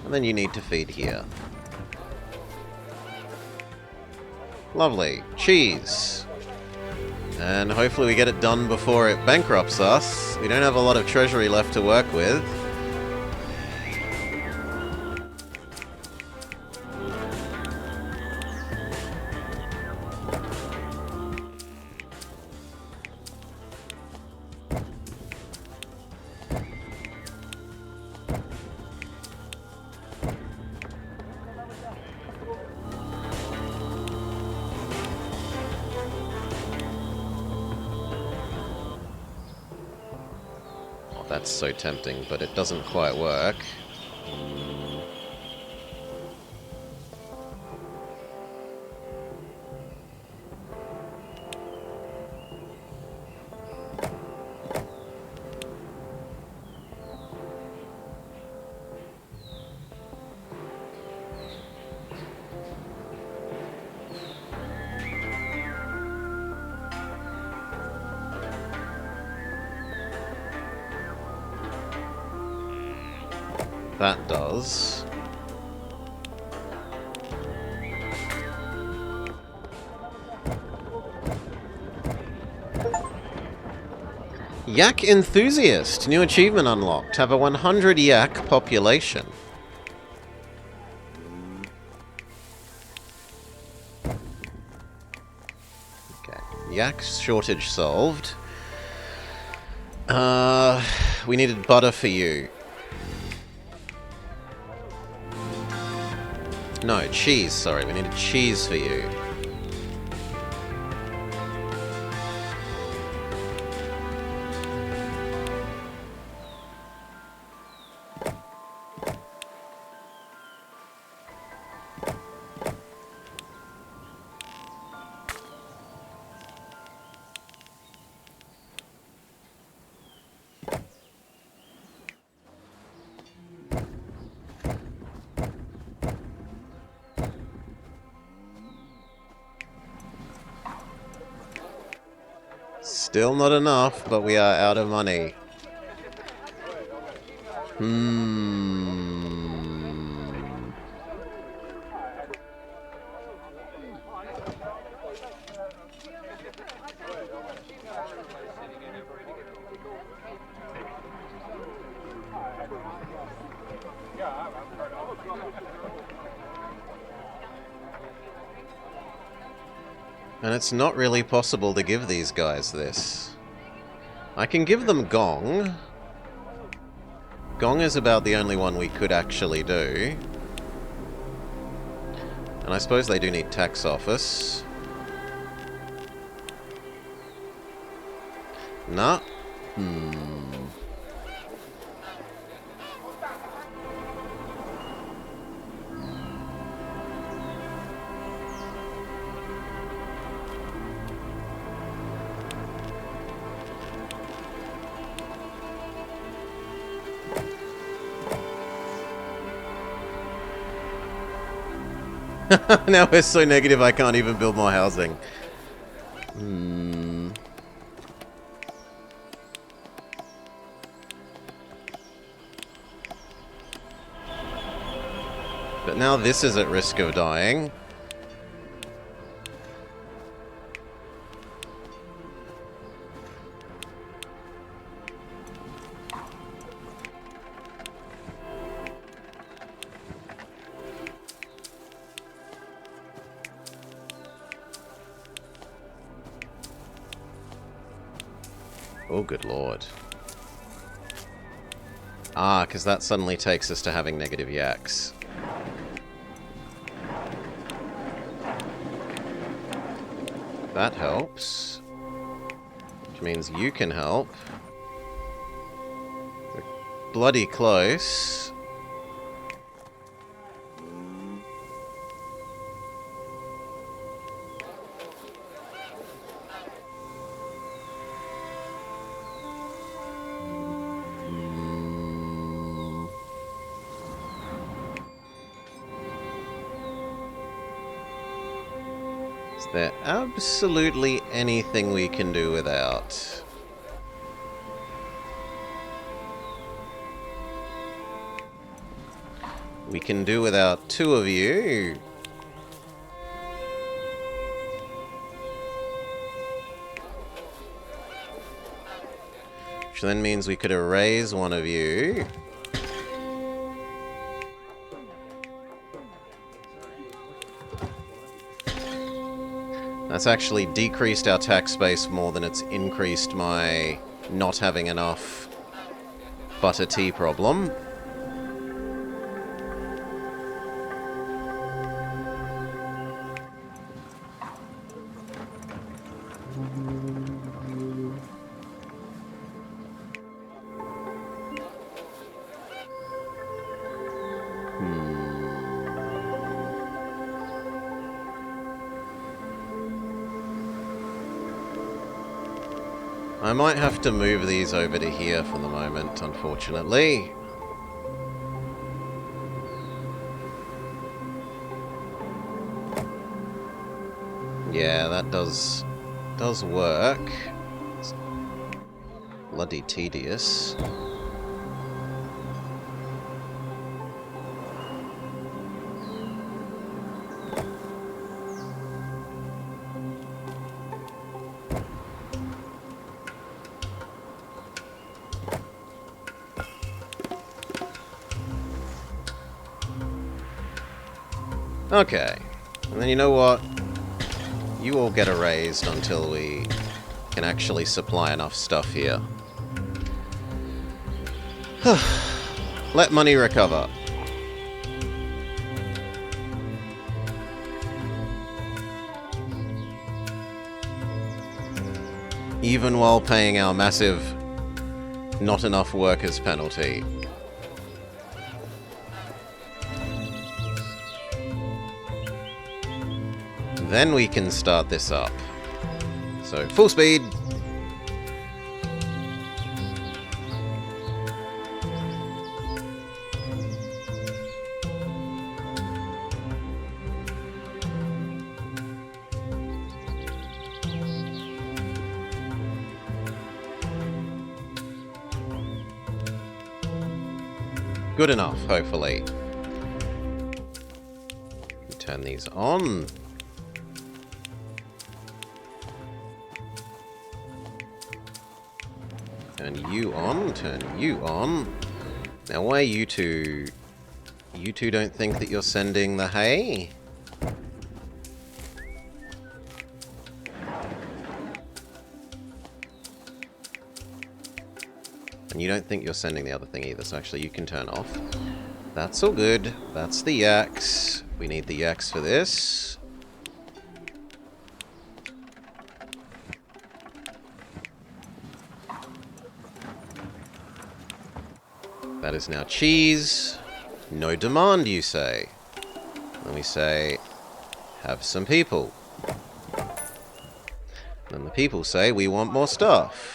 And then you need to feed here. Lovely. Cheese. And hopefully we get it done before it bankrupts us. We don't have a lot of treasury left to work with. That's so tempting, but it doesn't quite work. That does. Yak Enthusiast! New achievement unlocked. Have a 100 yak population. Okay. Yak shortage solved. We needed butter for you. No, cheese, sorry. We needed cheese for you. Still not enough, but we are out of money. And it's not really possible to give these guys this. I can give them Gong. Gong is about the only one we could actually do. And I suppose they do need tax office. Nah. Now we're so negative I can't even build more housing. But now this is at risk of dying. Oh, good lord. Ah, because that suddenly takes us to having negative yaks. That helps. Which means you can help. We're bloody close. Is there absolutely anything we can do without? We can do without two of you. Which then means we could erase one of you. That's actually decreased our tax base more than it's increased my not having enough butter tea problem. I might have to move these over to here for the moment, unfortunately. Yeah, that does work. It's bloody tedious. Okay. And then you know what? You all get erased until we can actually supply enough stuff here. Let money recover. Even while paying our massive not enough workers penalty. Then we can start this up. So, full speed. Good enough, hopefully. Turn these on. Turn you on, turn you on. Now why you two? You two don't think that you're sending the hay? And you don't think you're sending the other thing either, so actually you can turn off. That's all good. That's the yaks. We need the yaks for this. That is now cheese. No demand, you say. Then we say, have some people. Then the people say, we want more stuff.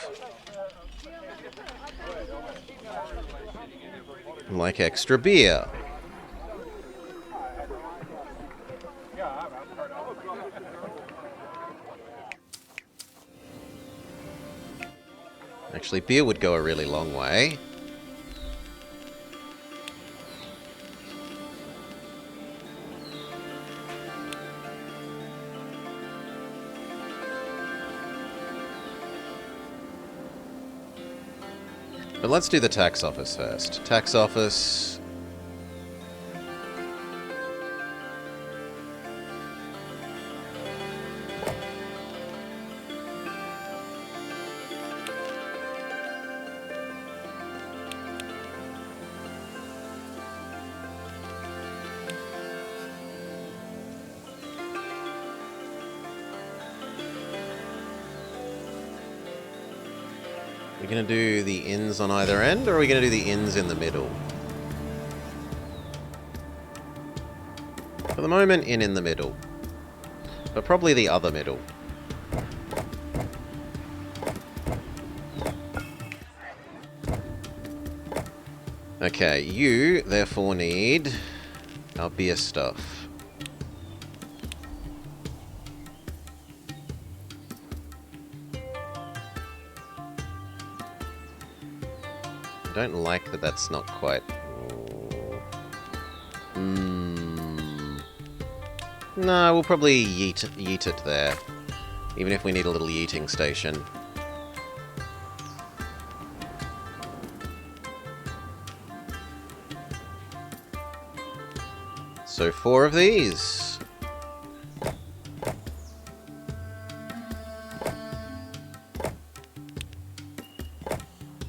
Like extra beer. Actually, beer would go a really long way. But let's do the tax office first. Tax office. Are we going to do the inns on either end, or are we going to do the inns in the middle? For the moment, in the middle. But probably the other middle. Okay, you therefore need our beer stuff. I don't like that that's not quite... No, we'll probably yeet it there. Even if we need a little yeeting station. So 4 of these.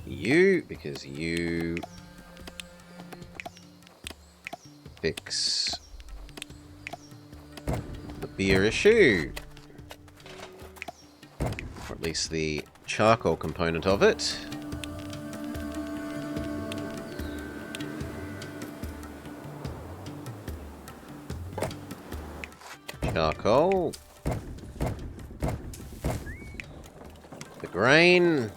You, because you fix the beer issue. Or at least the charcoal component of it. Charcoal. The grain.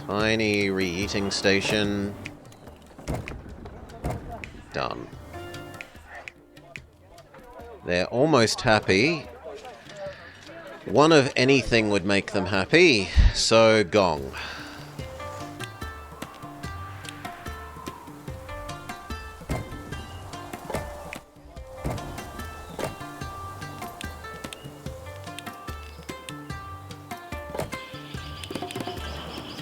Tiny reheating station. Done. They're almost happy. One of anything would make them happy, so gong.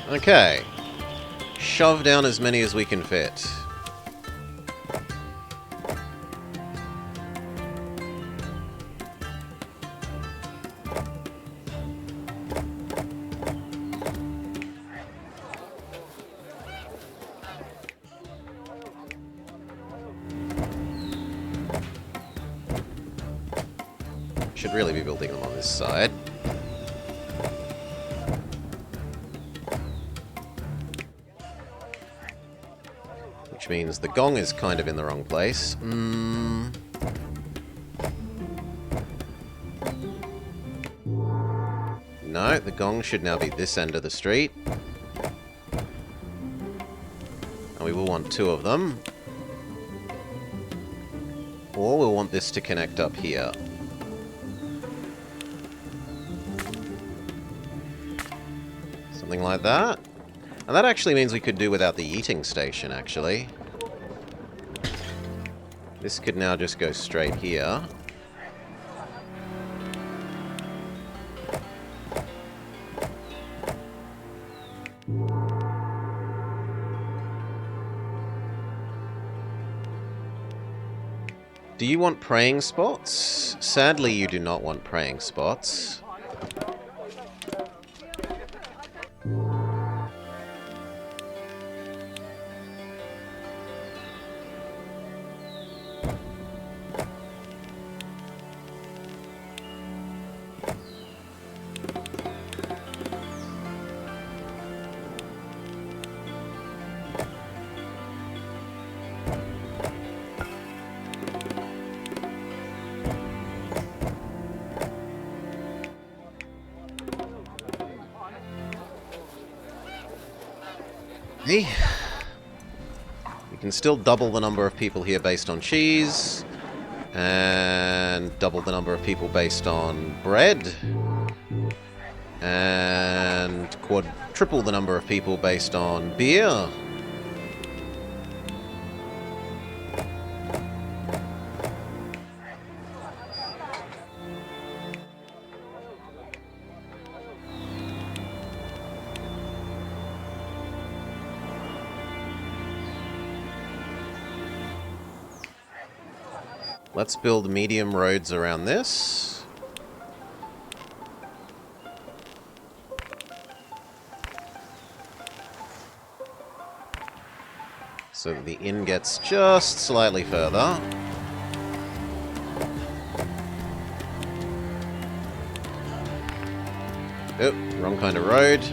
Okay. Shove down as many as we can fit. Should really be building them on this side. Which means the gong is kind of in the wrong place. No, the gong should now be this end of the street. And we will want 2 of them. Or we'll want this to connect up here. Something like that. And that actually means we could do without the eating station, actually. This could now just go straight here. Do you want praying spots? Sadly, you do not want praying spots. You can still double the number of people here based on cheese, and double the number of people based on bread, and quadruple the number of people based on beer. Let's build medium roads around this. So that the inn gets just slightly further. Oh, wrong kind of road.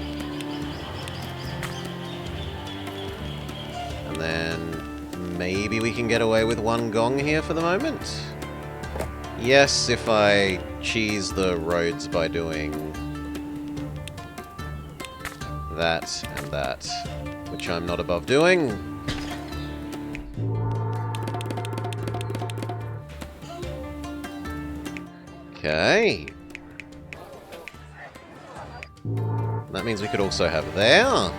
And then maybe we can get away with 1 gong here for the moment. Yes, if I cheese the roads by doing that and that, which I'm not above doing. Okay. That means we could also have there.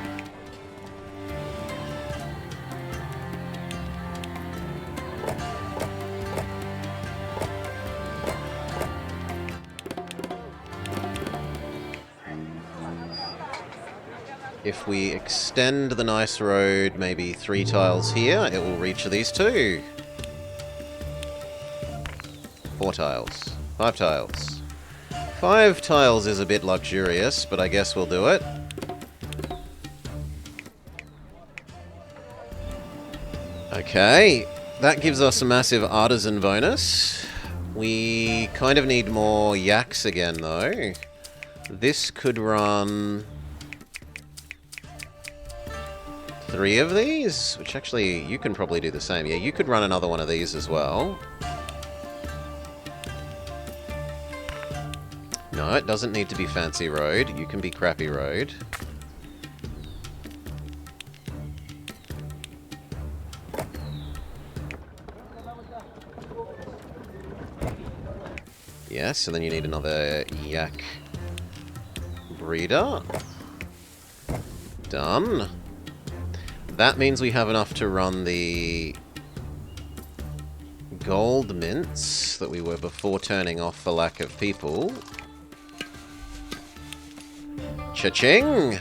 If we extend the nice road maybe 3 tiles here, it will reach these 2. 4 tiles. 5 tiles. 5 tiles is a bit luxurious, but I guess we'll do it. Okay, that gives us a massive artisan bonus. We kind of need more yaks again, though. This could run 3 of these, which actually you can probably do the same. Yeah, you could run another one of these as well. No, it doesn't need to be fancy road. You can be crappy road. Yes, and then you need another yak breeder. Done. That means we have enough to run the gold mints that we were before turning off for lack of people. Cha-ching!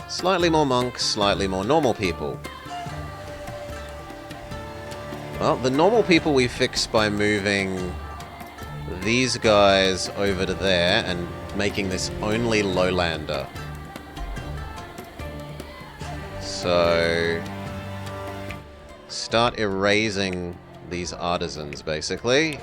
Slightly more monks, slightly more normal people. Well, the normal people we fix by moving these guys over to there and making this only lowlander. So Start erasing these artisans, basically.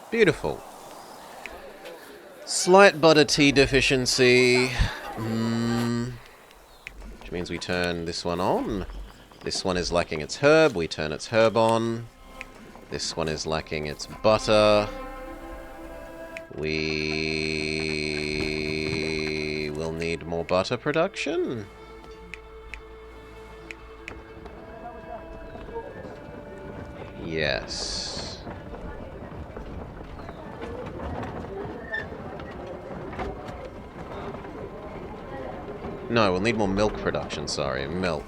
Beautiful. Slight butter tea deficiency. Which means we turn this one on. This one is lacking its herb. We turn its herb on. This one is lacking its butter. We will need more butter production. Yes. No, we'll need more milk production, sorry. Milk.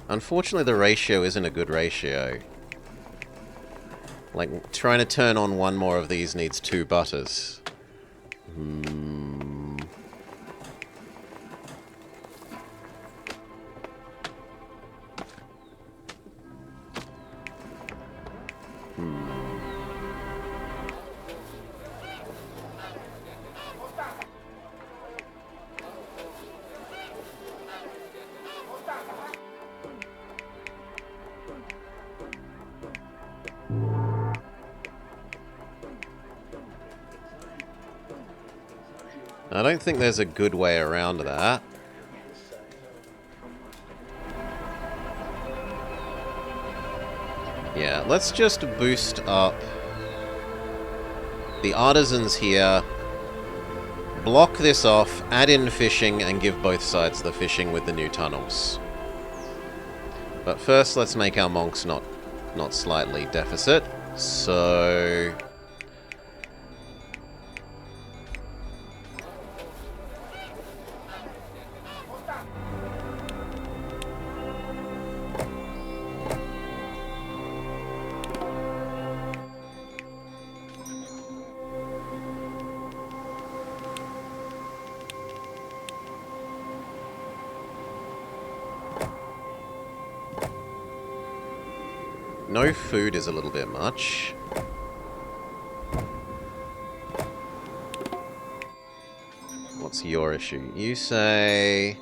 Unfortunately, the ratio isn't a good ratio. Like, trying to turn on one more of these needs 2 butters. I don't think there's a good way around that. Yeah, let's just boost up the artisans here, block this off, add in fishing, and give both sides the fishing with the new tunnels. But first, let's make our monks not slightly deficit. So... no food is a little bit much. What's your issue? You say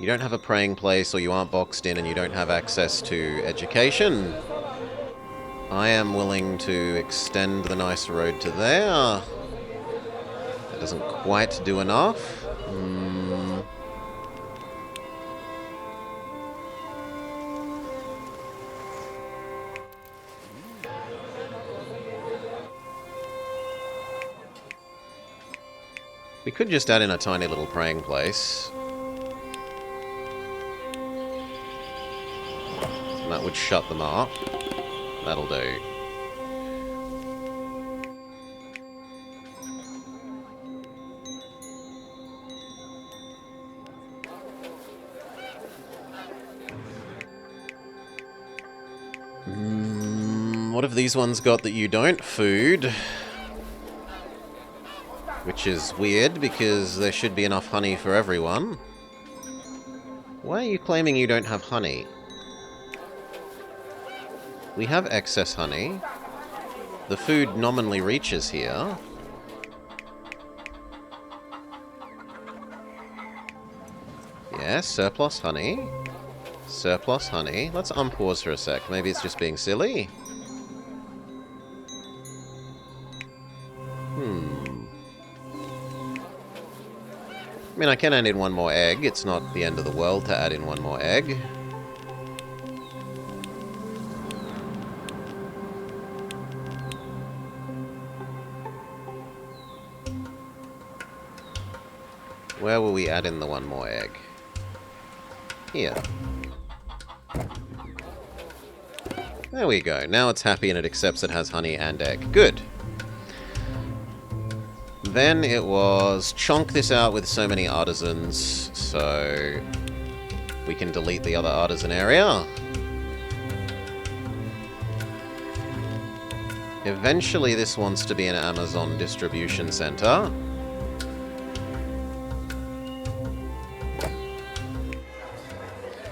you don't have a praying place, or you aren't boxed in, and you don't have access to education. I am willing to extend the nice road to there. That doesn't quite do enough. We could just add in a tiny little praying place. And that would shut them up. That'll do. What have these ones got that you don't? Food. Which is weird, because there should be enough honey for everyone. Why are you claiming you don't have honey? We have excess honey. The food nominally reaches here. Yeah, surplus honey. Surplus honey. Let's unpause for a sec. Maybe it's just being silly. I mean, I can add in one more egg. It's not the end of the world to add in one more egg. Where will we add in the one more egg? Here. There we go. Now it's happy and it accepts it has honey and egg. Good. Then it was chonk this out with so many artisans, so we can delete the other artisan area. Eventually this wants to be an Amazon distribution center.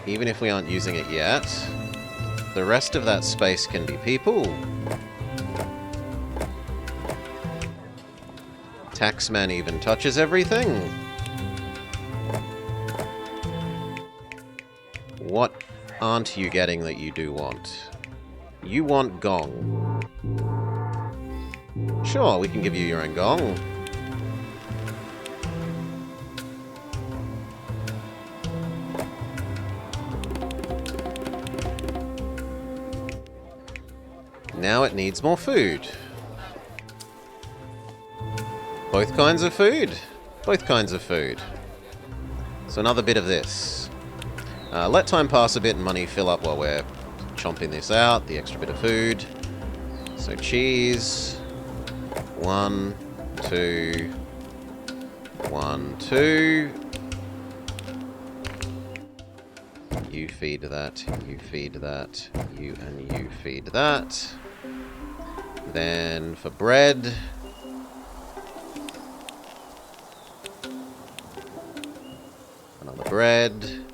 Even if we aren't using it yet, the rest of that space can be people. Taxman even touches everything. What aren't you getting that you do want? You want gong. Sure, we can give you your own gong. Now it needs more food. Both kinds of food. Both kinds of food. So another bit of this. Let time pass a bit and money fill up while we're chomping this out. The extra bit of food. So cheese. 1, 2. 1, 2. You feed that. You feed that. You and you feed that. Then for bread. Another bread.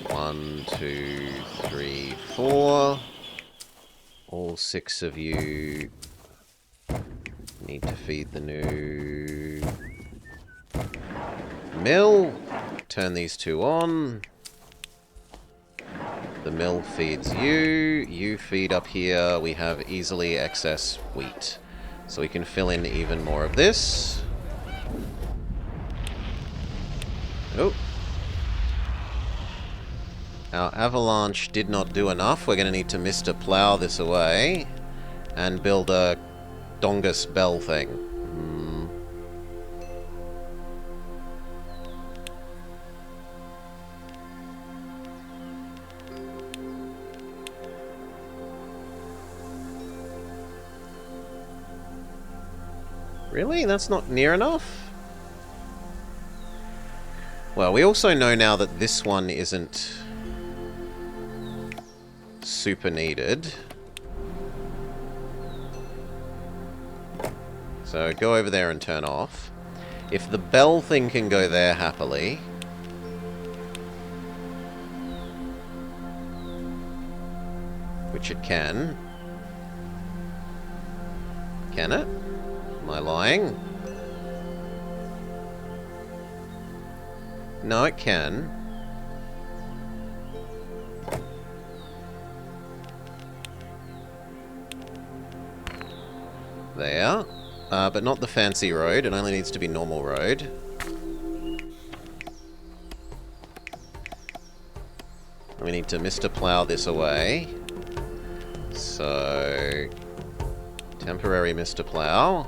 1, 2, 3, 4. All 6 of you need to feed the new mill. Turn these 2 on. The mill feeds you. You feed up here. We have easily excess wheat. So we can fill in even more of this. Oh. Our avalanche did not do enough. We're going to need to Mr. Plow this away and build a Dongus Bell thing. Really? That's not near enough? Well, we also know now that this one isn't super needed. So go over there and turn off. If the bell thing can go there happily... which it can. Can it? Am I lying? No, it can. There. But not the fancy road. It only needs to be normal road. We need to Mr. Plow this away. So... temporary Mr. Plow.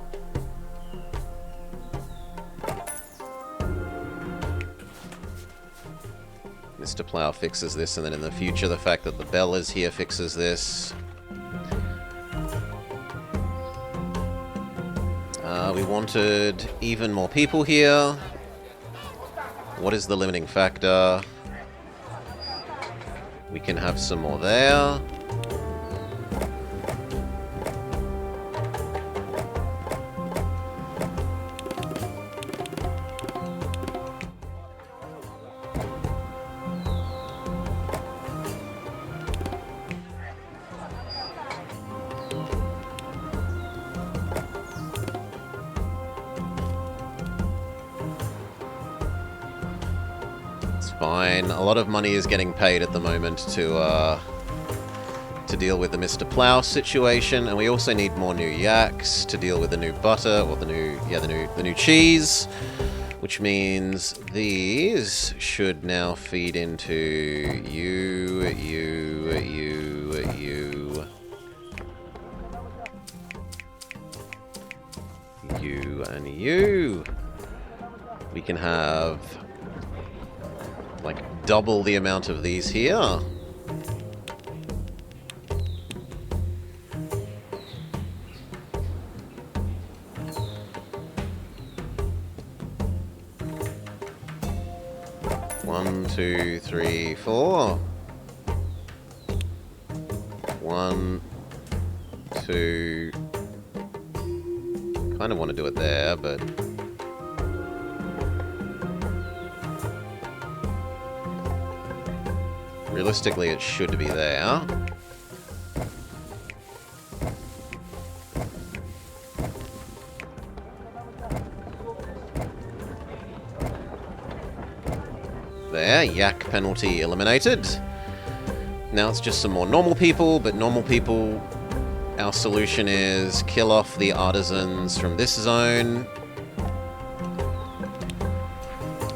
Mr. Plow fixes this, and then in the future the fact that the bell is here fixes this. We wanted even more people here. What is the limiting factor? We can have some more there. Fine. A lot of money is getting paid at the moment to deal with the Mr. Plow situation, and we also need more new yaks to deal with the new butter, or the new cheese, which means these should now feed into you, and you. We can have like double the amount of these here. 1, 2, 3, 4. 1, 2. Kind of want to do it there, but realistically it should be there. There, yak penalty eliminated. Now it's just some more normal people, but normal people, our solution is kill off the artisans from this zone.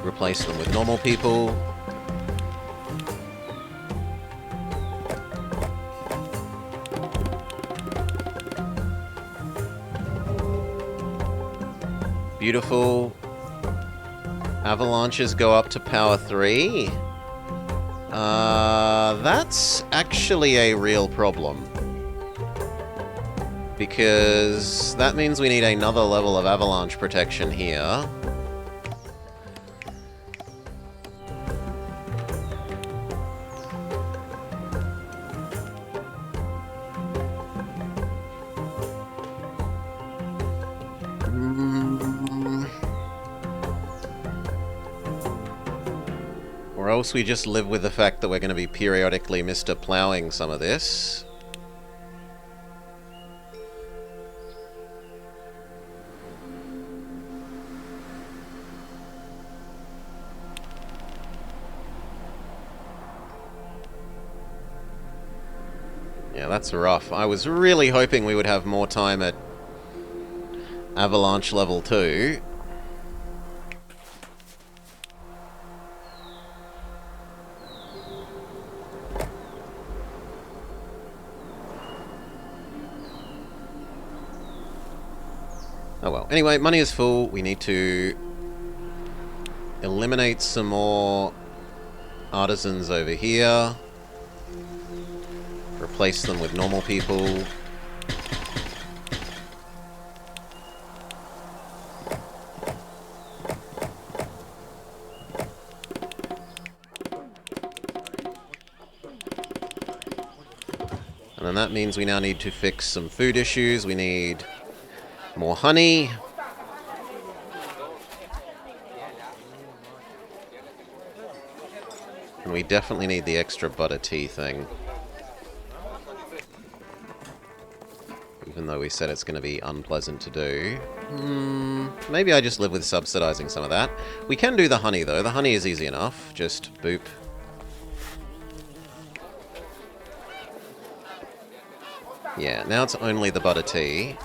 Replace them with normal people. Beautiful. Avalanches go up to power 3. That's actually a real problem. Because that means we need another level of avalanche protection here. Or else we just live with the fact that we're going to be periodically Mr. Plowing some of this. Yeah, that's rough. I was really hoping we would have more time at Avalanche level 2. Oh well. Anyway, money is full. We need to eliminate some more artisans over here. Replace them with normal people. And then that means we now need to fix some food issues. We need more honey. And we definitely need the extra butter tea thing. Even though we said it's going to be unpleasant to do. Maybe I just live with subsidizing some of that. We can do the honey, though. The honey is easy enough. Just boop. Yeah, now it's only the butter tea.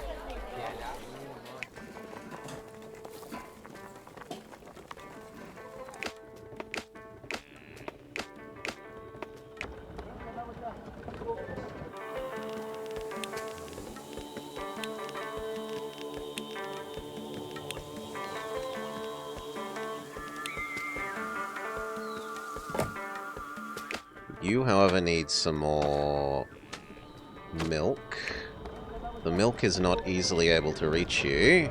You, however, need some more milk. The milk is not easily able to reach you.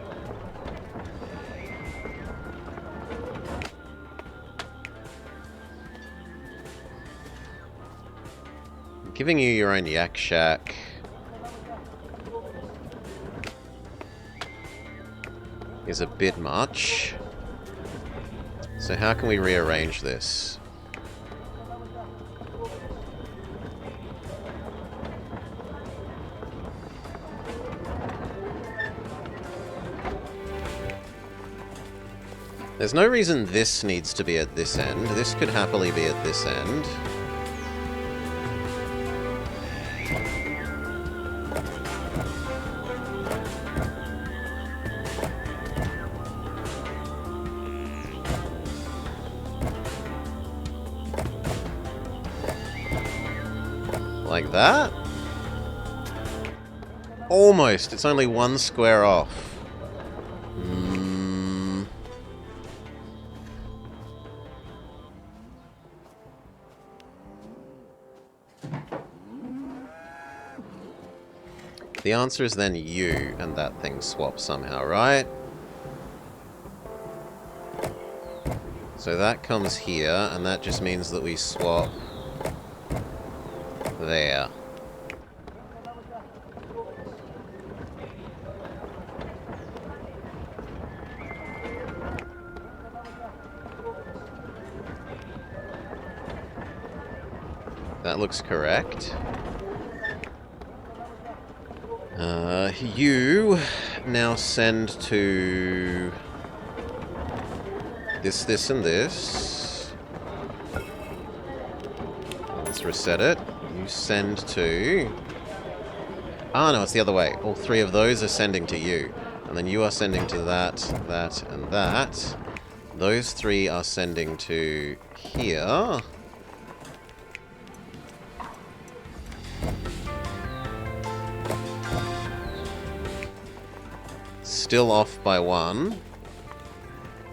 Giving you your own yak shack is a bit much. So how can we rearrange this? There's no reason this needs to be at this end. This could happily be at this end. Like that? Almost. It's only one square off. The answer is then you, and that thing swaps somehow, right? So that comes here, and that just means that we swap there. That looks correct. You now send to this, this, and this. Let's reset it. You send to... Ah, no, it's the other way. All three of those are sending to you. And then you are sending to that, that, and that. Those three are sending to here. Still off by one.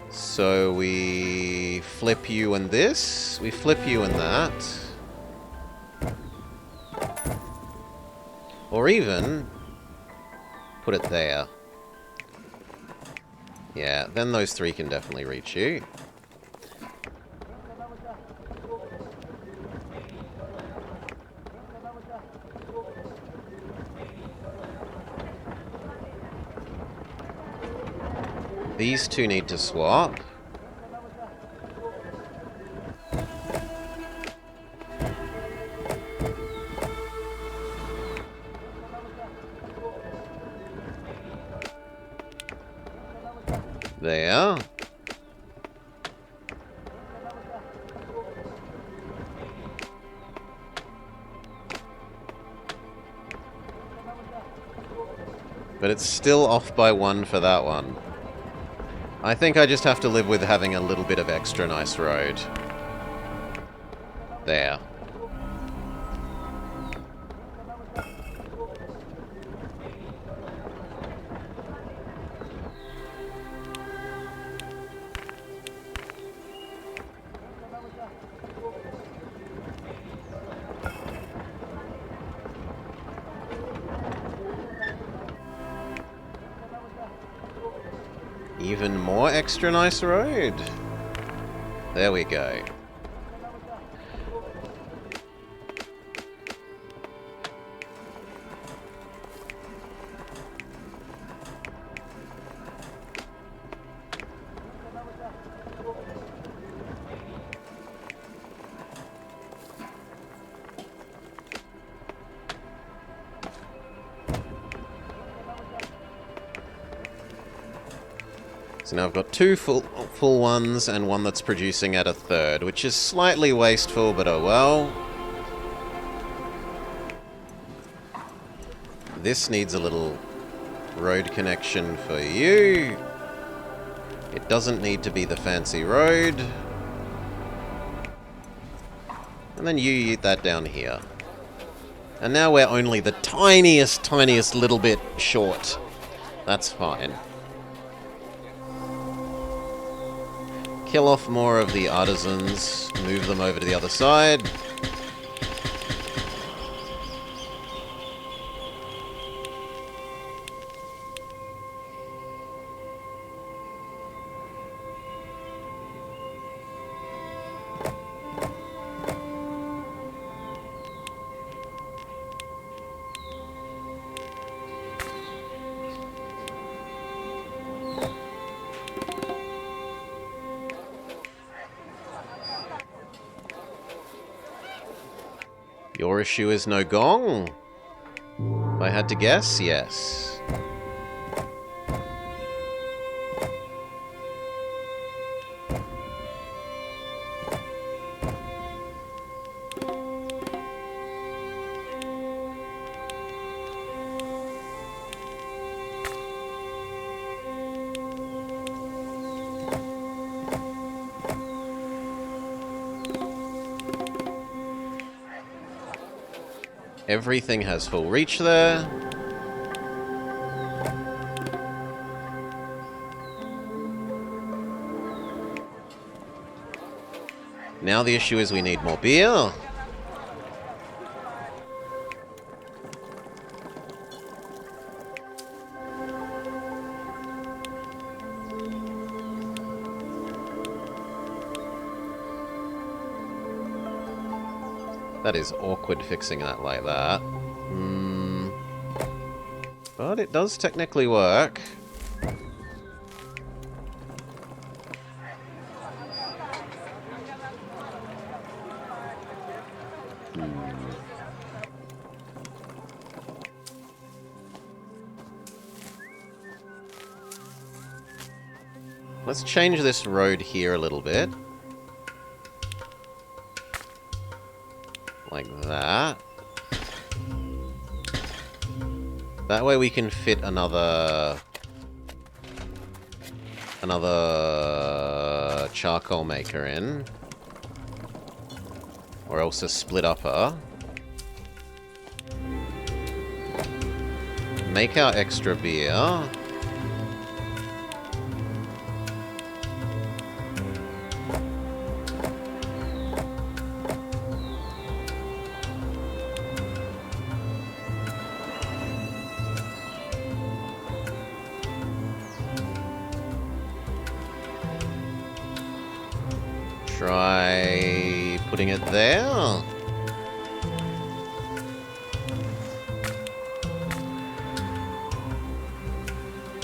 So we flip you and this. We flip you and that. Or even put it there. Yeah, then those three can definitely reach you. These two need to swap. There. But it's still off by one for that one. I think I just have to live with having a little bit of extra nice road. There. Even more extra nice road. There we go. So now I've got two full ones and one that's producing at a third, which is slightly wasteful, but oh well. This needs a little road connection for you. It doesn't need to be the fancy road. And then you eat that down here. And now we're only the tiniest little bit short. That's fine. Kill off more of the artisans, move them over to the other side. Your issue is no gong? If I had to guess, yes. Everything has full reach there. Now the issue is we need more beer. That is awkward fixing that like that. But it does technically work. Let's change this road here a little bit. Like that. That way we can fit another charcoal maker in. Or else a split upper. Make our extra beer. Try putting it there.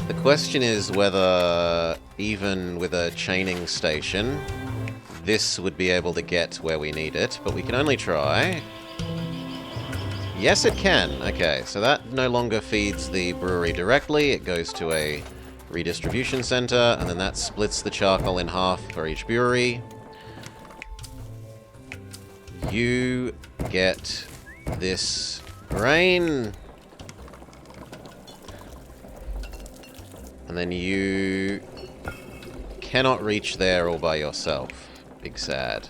The question is whether, even with a chaining station, this would be able to get where we need it, but we can only try. Yes, it can. Okay, so that no longer feeds the brewery directly. It goes to a redistribution center, and then that splits the charcoal in half for each brewery. You get this grain. And then you cannot reach there all by yourself. Big sad.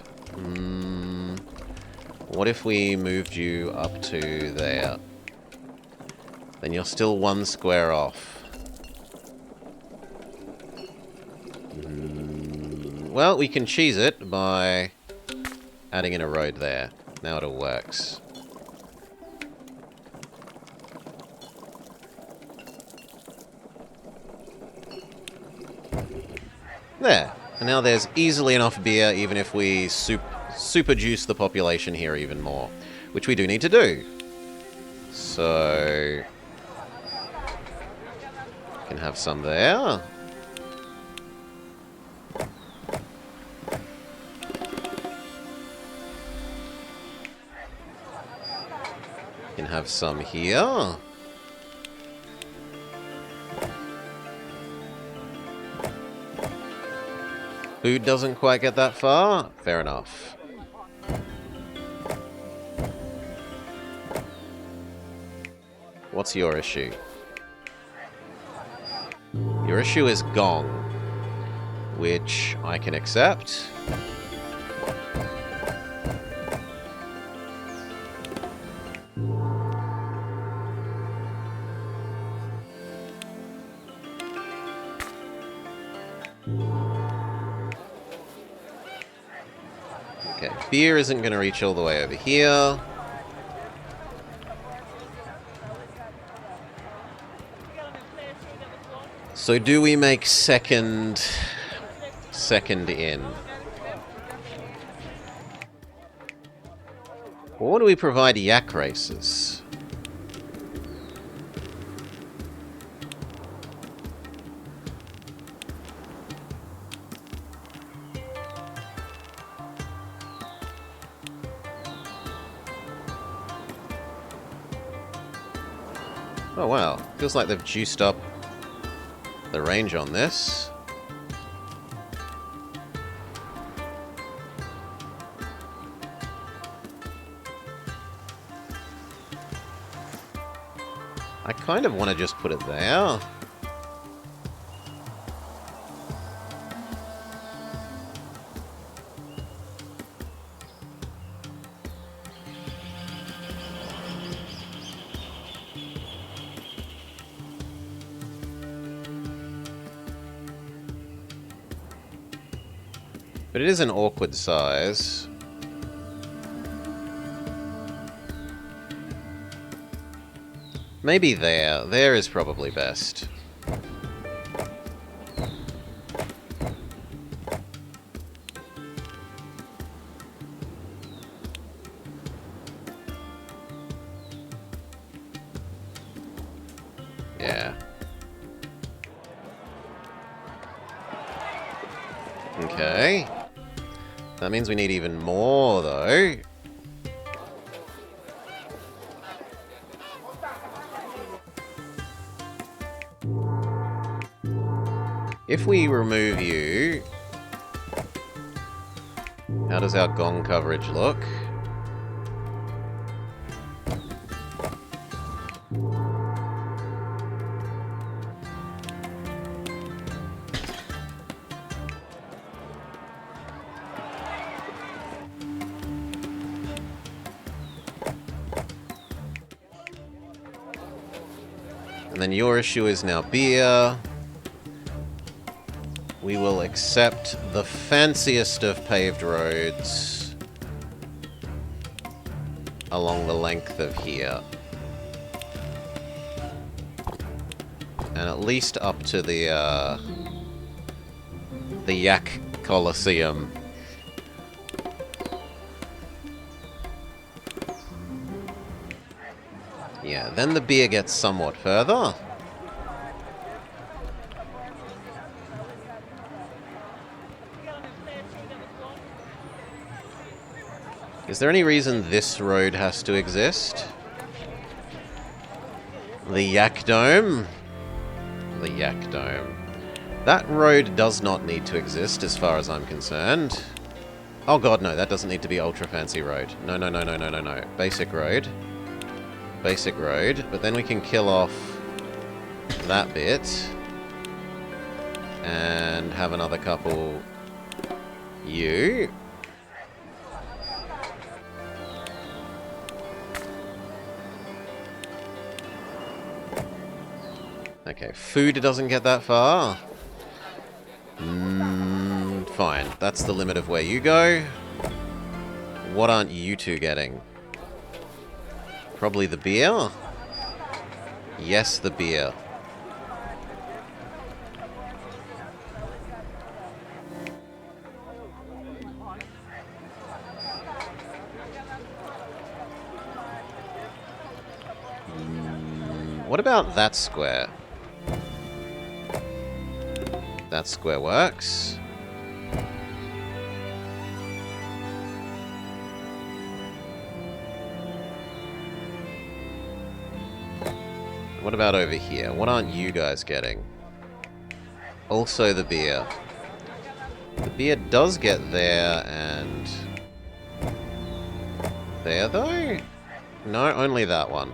What if we moved you up to there? Then you're still one square off. Well, we can cheese it by adding in a road there. Now it all works. There. And now there's easily enough beer, even if we super juice the population here even more. Which we do need to do. So can have some there. Can have some here. Food doesn't quite get that far? Fair enough. What's your issue? Your issue is gong, which I can accept. Okay, beer isn't going to reach all the way over here. So do we make second in? Or do we provide yak races? Oh wow, feels like they've juiced up the range on this. I kind of want to just put it there. But it is an awkward size. Maybe there. There is probably best. Okay. That means we need even more, though. If we remove you, how does our gong coverage look? And then your issue is now beer. We will accept the fanciest of paved roads along the length of here. And at least up to the Yak Coliseum. Yeah, then the beer gets somewhat further. Is there any reason this road has to exist? The Yak Dome? The Yak Dome. That road does not need to exist as far as I'm concerned. Oh god, no, that doesn't need to be ultra fancy road. No, no, no, no, no, no, no. Basic road. Basic road. But then we can kill off that bit. And have another couple... You. Okay, food doesn't get that far. Fine. That's the limit of where you go. What aren't you two getting? Probably the beer? Yes, the beer. What about that square? That square works. What about over here? What aren't you guys getting? Also the beer. The beer does get there and... There, though? No, only that one.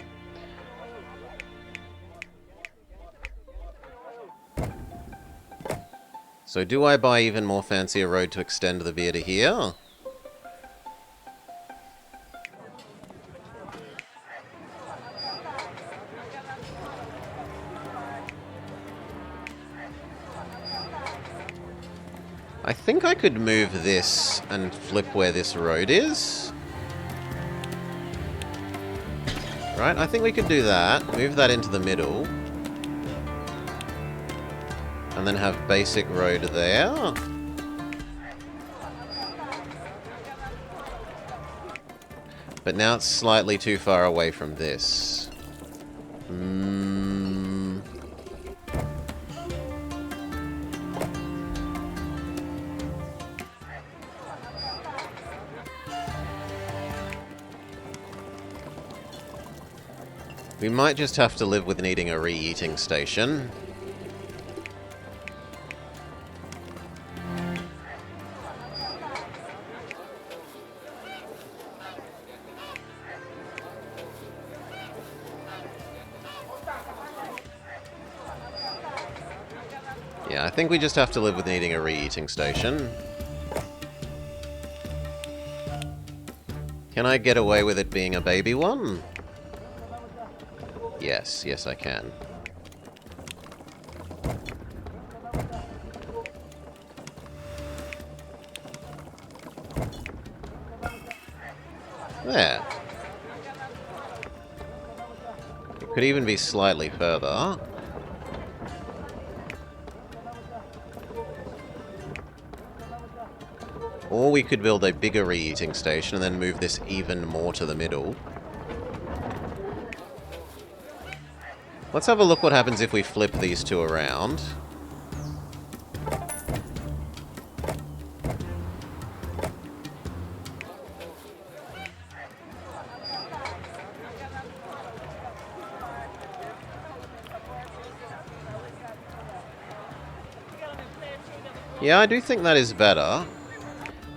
So do I buy even more fancier road to extend the beer to here? I think I could move this and flip where this road is. Right, I think we could do that. Move that into the middle. And then have basic road there. But now it's slightly too far away from this. We might just have to live with needing a re-eating station. Yeah, I think we just have to live with needing a re-eating station. Can I get away with it being a baby one? Yes, yes I can. There. It could even be slightly further. Or we could build a bigger re-eating station and then move this even more to the middle. Let's have a look what happens if we flip these two around. Yeah, I do think that is better.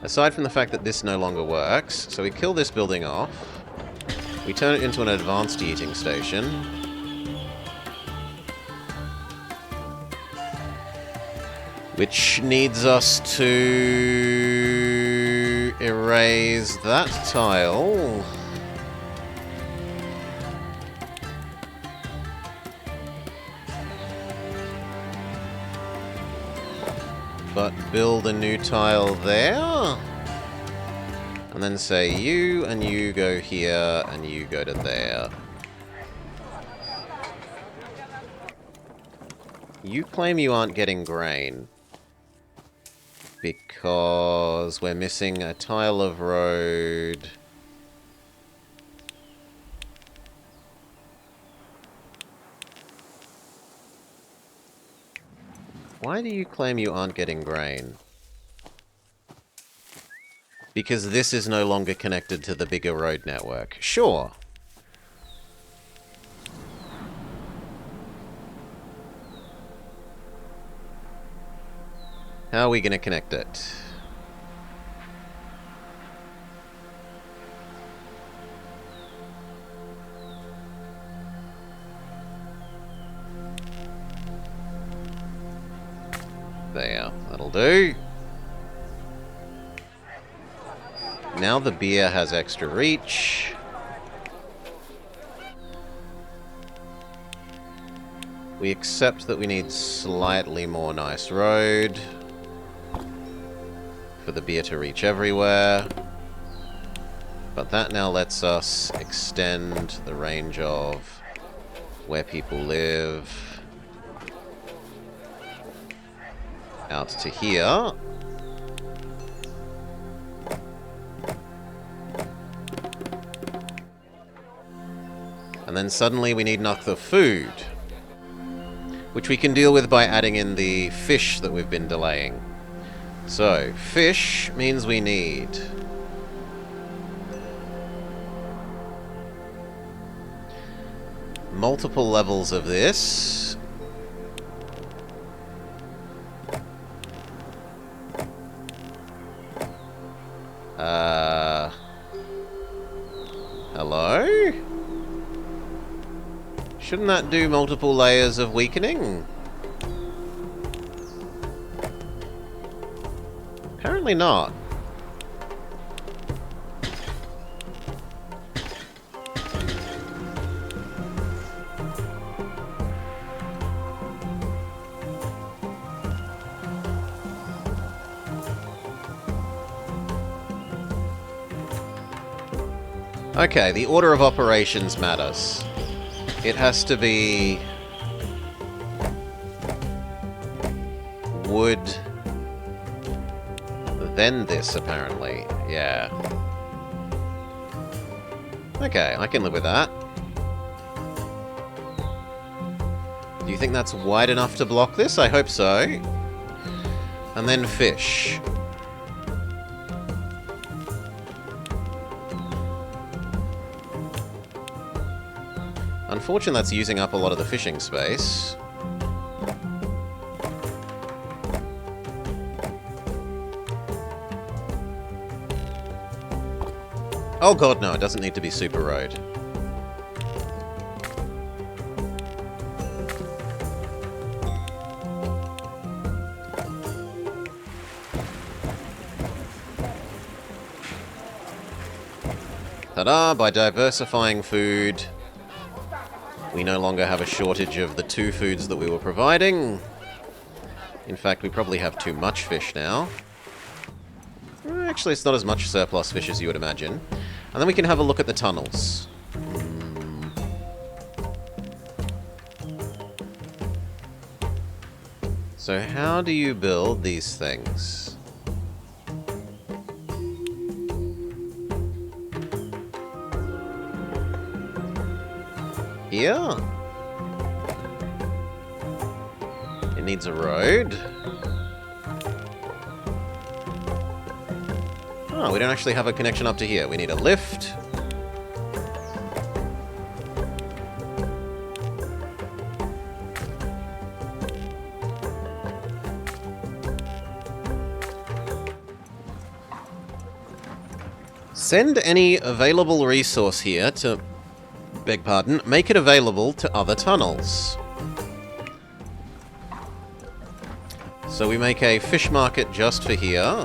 Aside from the fact that this no longer works. So we kill this building off. We turn it into an advanced eating station. Which needs us to erase that tile. But build a new tile there. And then say you, and you go here, and you go to there. You claim you aren't getting grain. Because we're missing a tile of road. Why do you claim you aren't getting grain? Because this is no longer connected to the bigger road network. Sure. How are we going to connect it? There, that'll do. Now the beer has extra reach. We accept that we need slightly more nice road for the beer to reach everywhere. But that now lets us extend the range of where people live out to here. And then suddenly we need enough of food, which we can deal with by adding in the fish that we've been delaying. So, fish means we need multiple levels of this. Hello? Shouldn't that do multiple layers of weakening? Apparently not. Okay, the order of operations matters. It has to be wood, then this, apparently. Yeah. Okay, I can live with that. Do you think that's wide enough to block this? I hope so. And then fish. Unfortunately, that's using up a lot of the fishing space. Oh god, no, it doesn't need to be super road. Ta-da! By diversifying food, we no longer have a shortage of the two foods that we were providing. In fact, we probably have too much fish now. Actually, it's not as much surplus fish as you would imagine. And then we can have a look at the tunnels. So how do you build these things? Here? It needs a road. Oh, we don't actually have a connection up to here. We need a lift. Send any available resource here to... Beg pardon. Make it available to other tunnels. So we make a fish market just for here.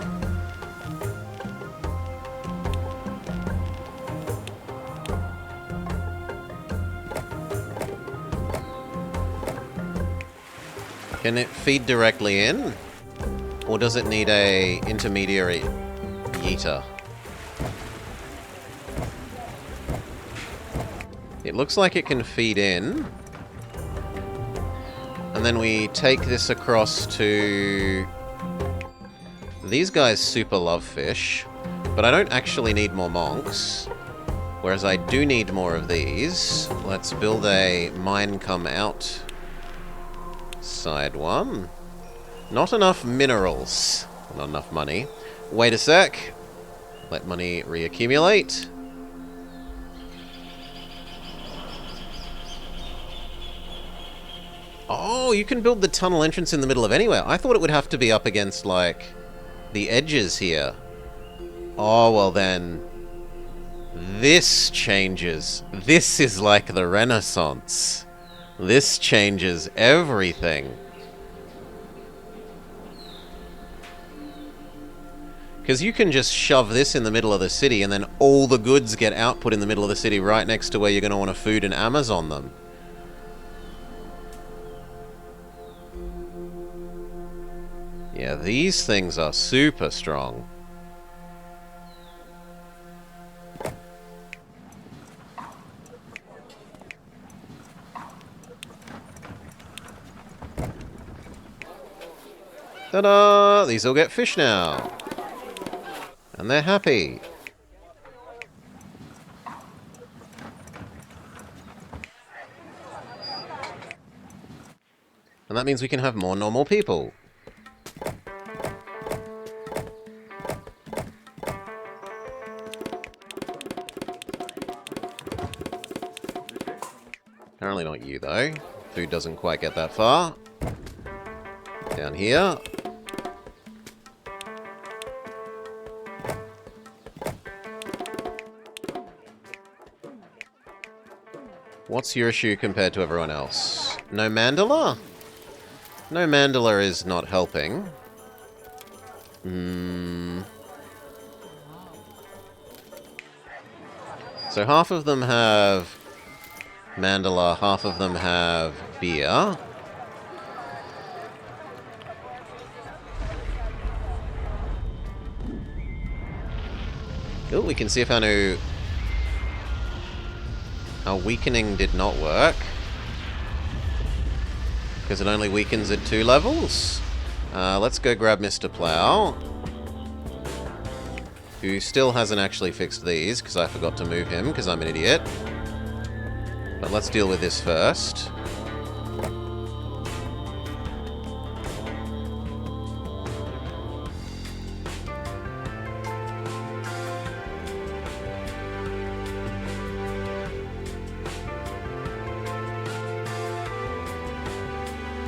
Can it feed directly in? Or does it need a intermediary yeeter? It looks like it can feed in. And then we take this across to... These guys super love fish, but I don't actually need more monks. Whereas I do need more of these. Let's build a mine come out side one. Not enough minerals. Not enough money. Wait a sec. Let money reaccumulate. Oh, you can build the tunnel entrance in the middle of anywhere. I thought it would have to be up against, like, the edges here. Oh, well then... This changes. This is like the Renaissance. This changes everything. Because you can just shove this in the middle of the city and then all the goods get output in the middle of the city right next to where you're going to want to food and Amazon them. Yeah, these things are super strong. Ta-da! These all get fish now. And they're happy. And that means we can have more normal people. Apparently not you, though. Food doesn't quite get that far. Down here. What's your issue compared to everyone else? No mandala? No mandala is not helping. So half of them have mandala, half of them have beer. Oh, we can see if our weakening did not work. Because it only weakens at 2 levels. Let's go grab Mr. Plow. Who still hasn't actually fixed these, because I forgot to move him, because I'm an idiot. But let's deal with this first.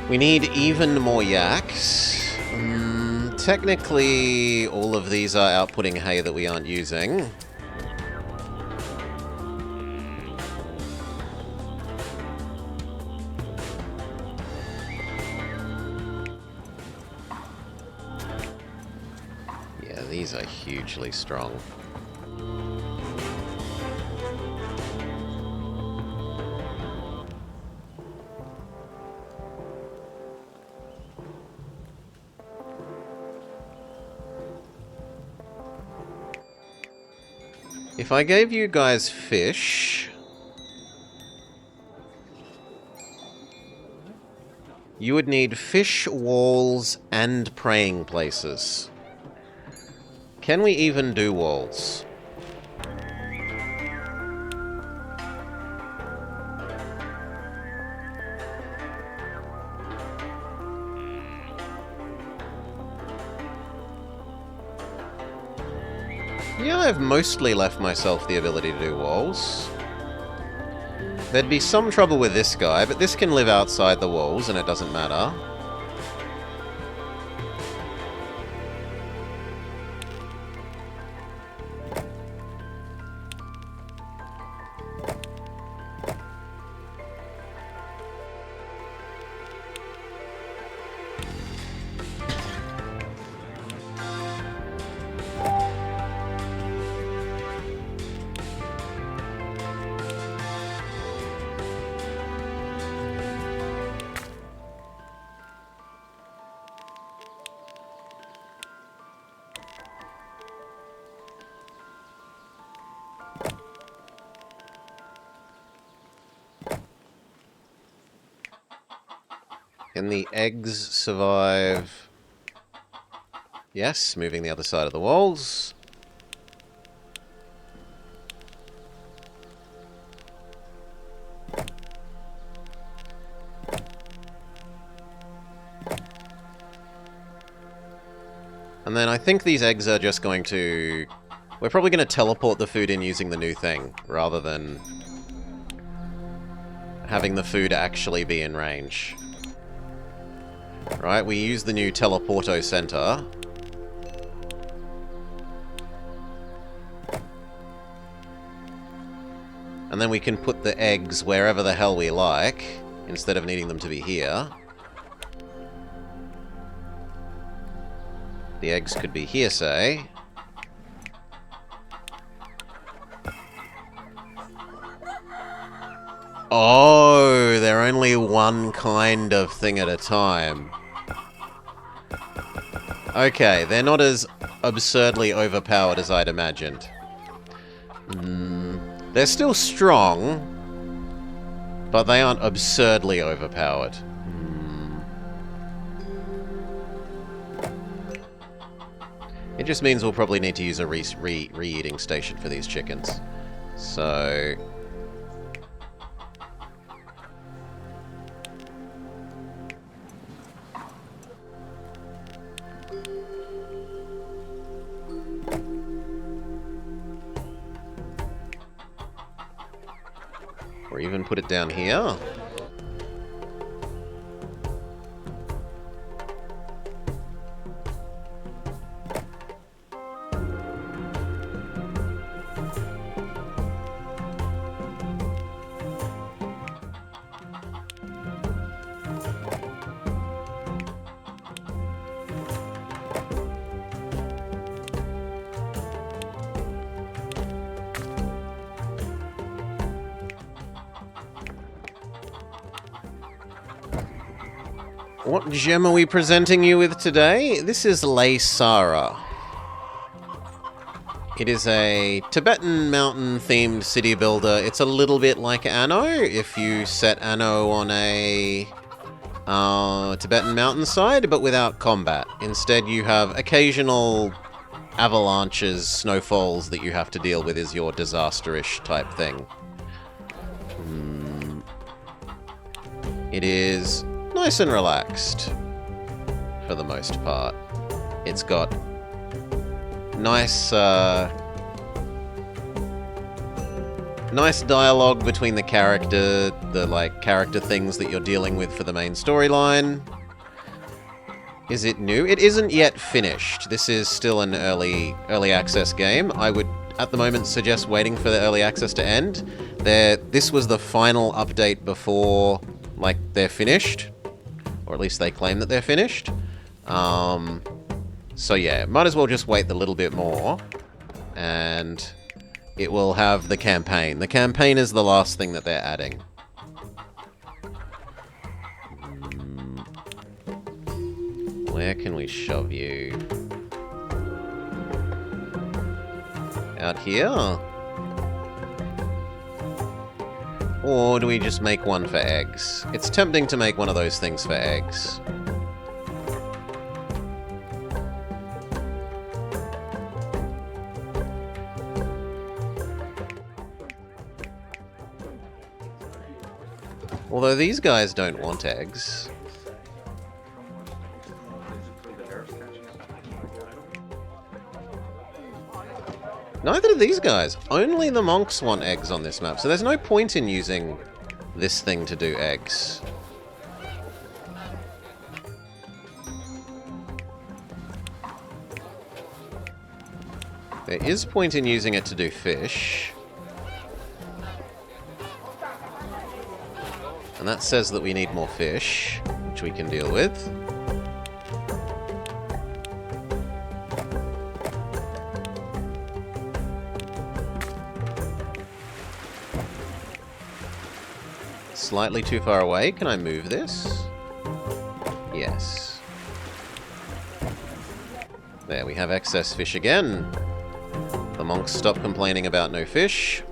We need even more yaks. Technically, all of these are outputting hay that we aren't using. Yeah, these are hugely strong. If I gave you guys fish... you would need fish, walls, and praying places. Can we even do walls? Yeah, I've mostly left myself the ability to do walls. There'd be some trouble with this guy, but this can live outside the walls and it doesn't matter. Can the eggs survive? Yes, moving the other side of the walls. And then I think these eggs are just going to... We're probably going to teleport the food in using the new thing, rather than having the food actually be in range. Right, we use the new teleporto center. And then we can put the eggs wherever the hell we like, instead of needing them to be here. The eggs could be here, say. Oh, they're only one kind of thing at a time. Okay, they're not as absurdly overpowered as I'd imagined. They're still strong, but they aren't absurdly overpowered. It just means we'll probably need to use a re-eating station for these chickens. So... or even put it down here. What gem are we presenting you with today? This is Laysara. It is a Tibetan mountain-themed city builder. It's a little bit like Anno, if you set Anno on a Tibetan mountainside, but without combat. Instead, you have occasional avalanches, snowfalls that you have to deal with as your disaster-ish type thing. It is nice and relaxed, for the most part. It's got nice, nice dialogue between the character, character things that you're dealing with for the main storyline. Is it new? It isn't yet finished. This is still an early access game. I would, at the moment, suggest waiting for the early access to end. This was the final update before, they're finished. Or at least they claim that they're finished. So yeah, might as well just wait a little bit more. And it will have the campaign. The campaign is the last thing that they're adding. Where can we shove you? Out here? Or do we just make one for eggs? It's tempting to make one of those things for eggs. Although these guys don't want eggs. Neither do these guys. Only the monks want eggs on this map, so there's no point in using this thing to do eggs. There is point in using it to do fish. And that says that we need more fish, which we can deal with. Slightly too far away. Can I move this? Yes. There, we have excess fish again. The monks stop complaining about no fish.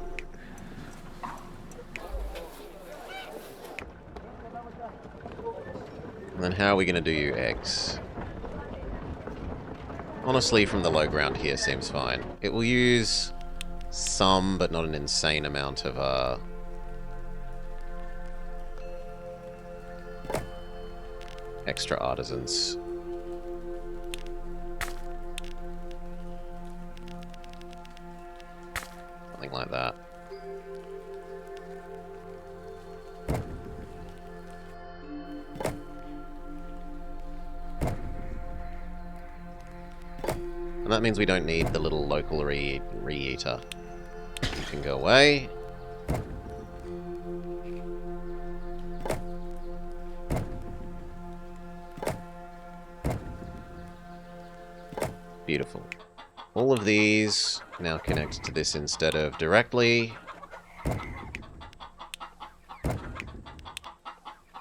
And then how are we going to do you? Eggs. Honestly, from the low ground here seems fine. It will use some, but not an insane amount of, extra artisans. Something like that. And that means we don't need the little local re-eater. You can go away. Beautiful. All of these now connect to this instead of directly.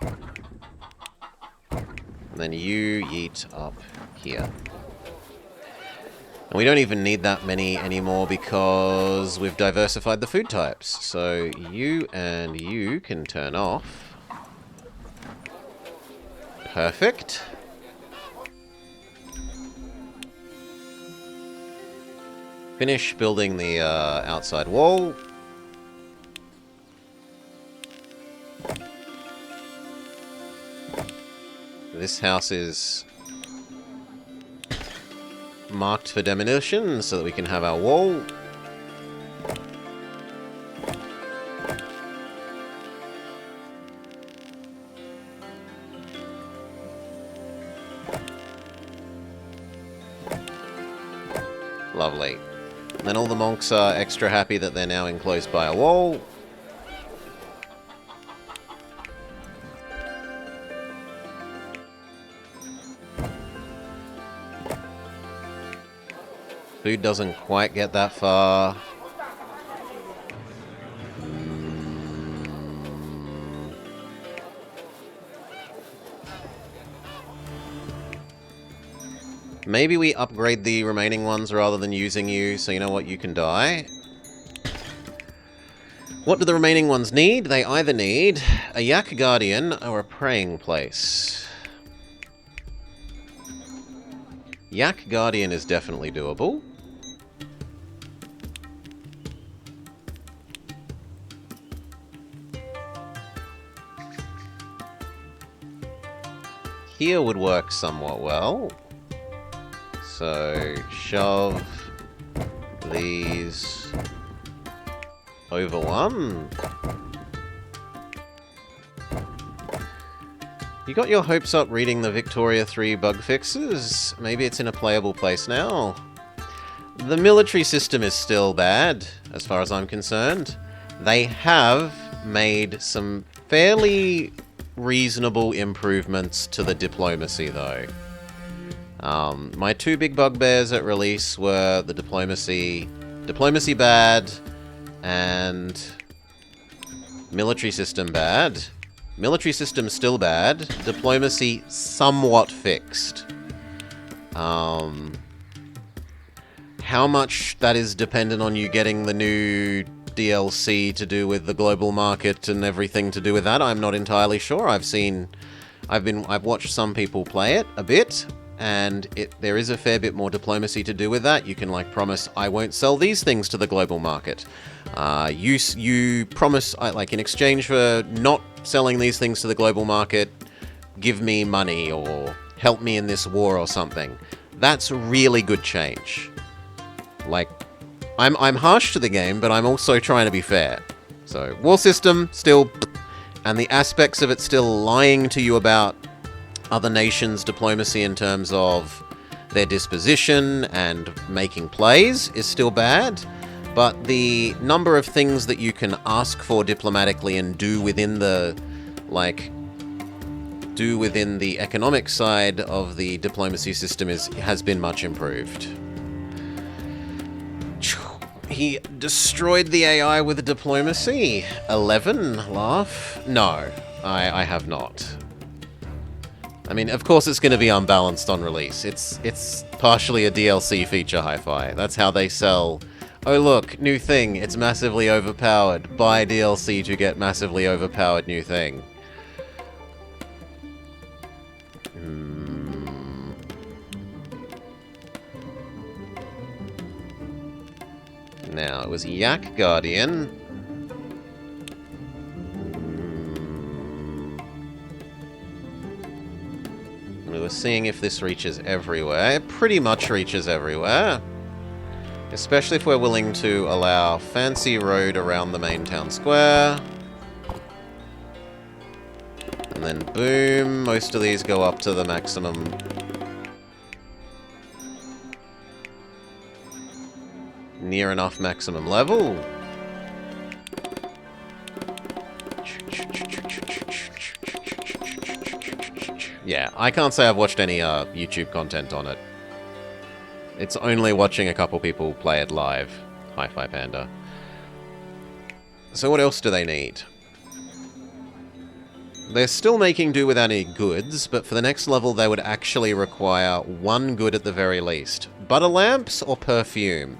And then you yeet up here. And we don't even need that many anymore because we've diversified the food types. So you and you can turn off. Perfect. Finish building the outside wall. This house is marked for demolition so that we can have our wall. Lovely. And then all the monks are extra happy that they're now enclosed by a wall. Food doesn't quite get that far. Maybe we upgrade the remaining ones rather than using you, so you know what, you can die. What do the remaining ones need? They either need a Yak Guardian or a Praying Place. Yak Guardian is definitely doable. Here would work somewhat well. So, shove these over one. You got your hopes up reading the Victoria 3 bug fixes? Maybe it's in a playable place now. The military system is still bad, as far as I'm concerned. They have made some fairly reasonable improvements to the diplomacy, though. My two big bugbears at release were the diplomacy bad, and military system bad. Military system still bad. Diplomacy somewhat fixed. How much that is dependent on you getting the new DLC to do with the global market and everything to do with that, I'm not entirely sure. I've watched some people play it a bit, and there is a fair bit more diplomacy to do with that. You can like promise, I won't sell these things to the global market. You promise, like in exchange for not selling these things to the global market, give me money or help me in this war or something. That's really good change. Like, I'm harsh to the game, but I'm also trying to be fair. So, war system, still, and the aspects of it still lying to you about other nations' diplomacy in terms of their disposition and making plays is still bad, but the number of things that you can ask for diplomatically and do within the, economic side of the diplomacy system has been much improved. He destroyed the AI with diplomacy. 11, laugh? No, I have not. I mean, of course it's going to be unbalanced on release. It's partially a DLC feature, hi-fi. That's how they sell. Oh look, new thing, it's massively overpowered. Buy DLC to get massively overpowered new thing. Now, it was Yak Guardian. We were seeing if this reaches everywhere. It pretty much reaches everywhere. Especially if we're willing to allow fancy road around the main town square. And then boom, most of these go up to the maximum. Near enough maximum level. Yeah, I can't say I've watched any YouTube content on it. It's only watching a couple people play it live. Hi-Fi Panda. So what else do they need? They're still making do without any goods, but for the next level they would actually require one good at the very least. Butter lamps or perfume.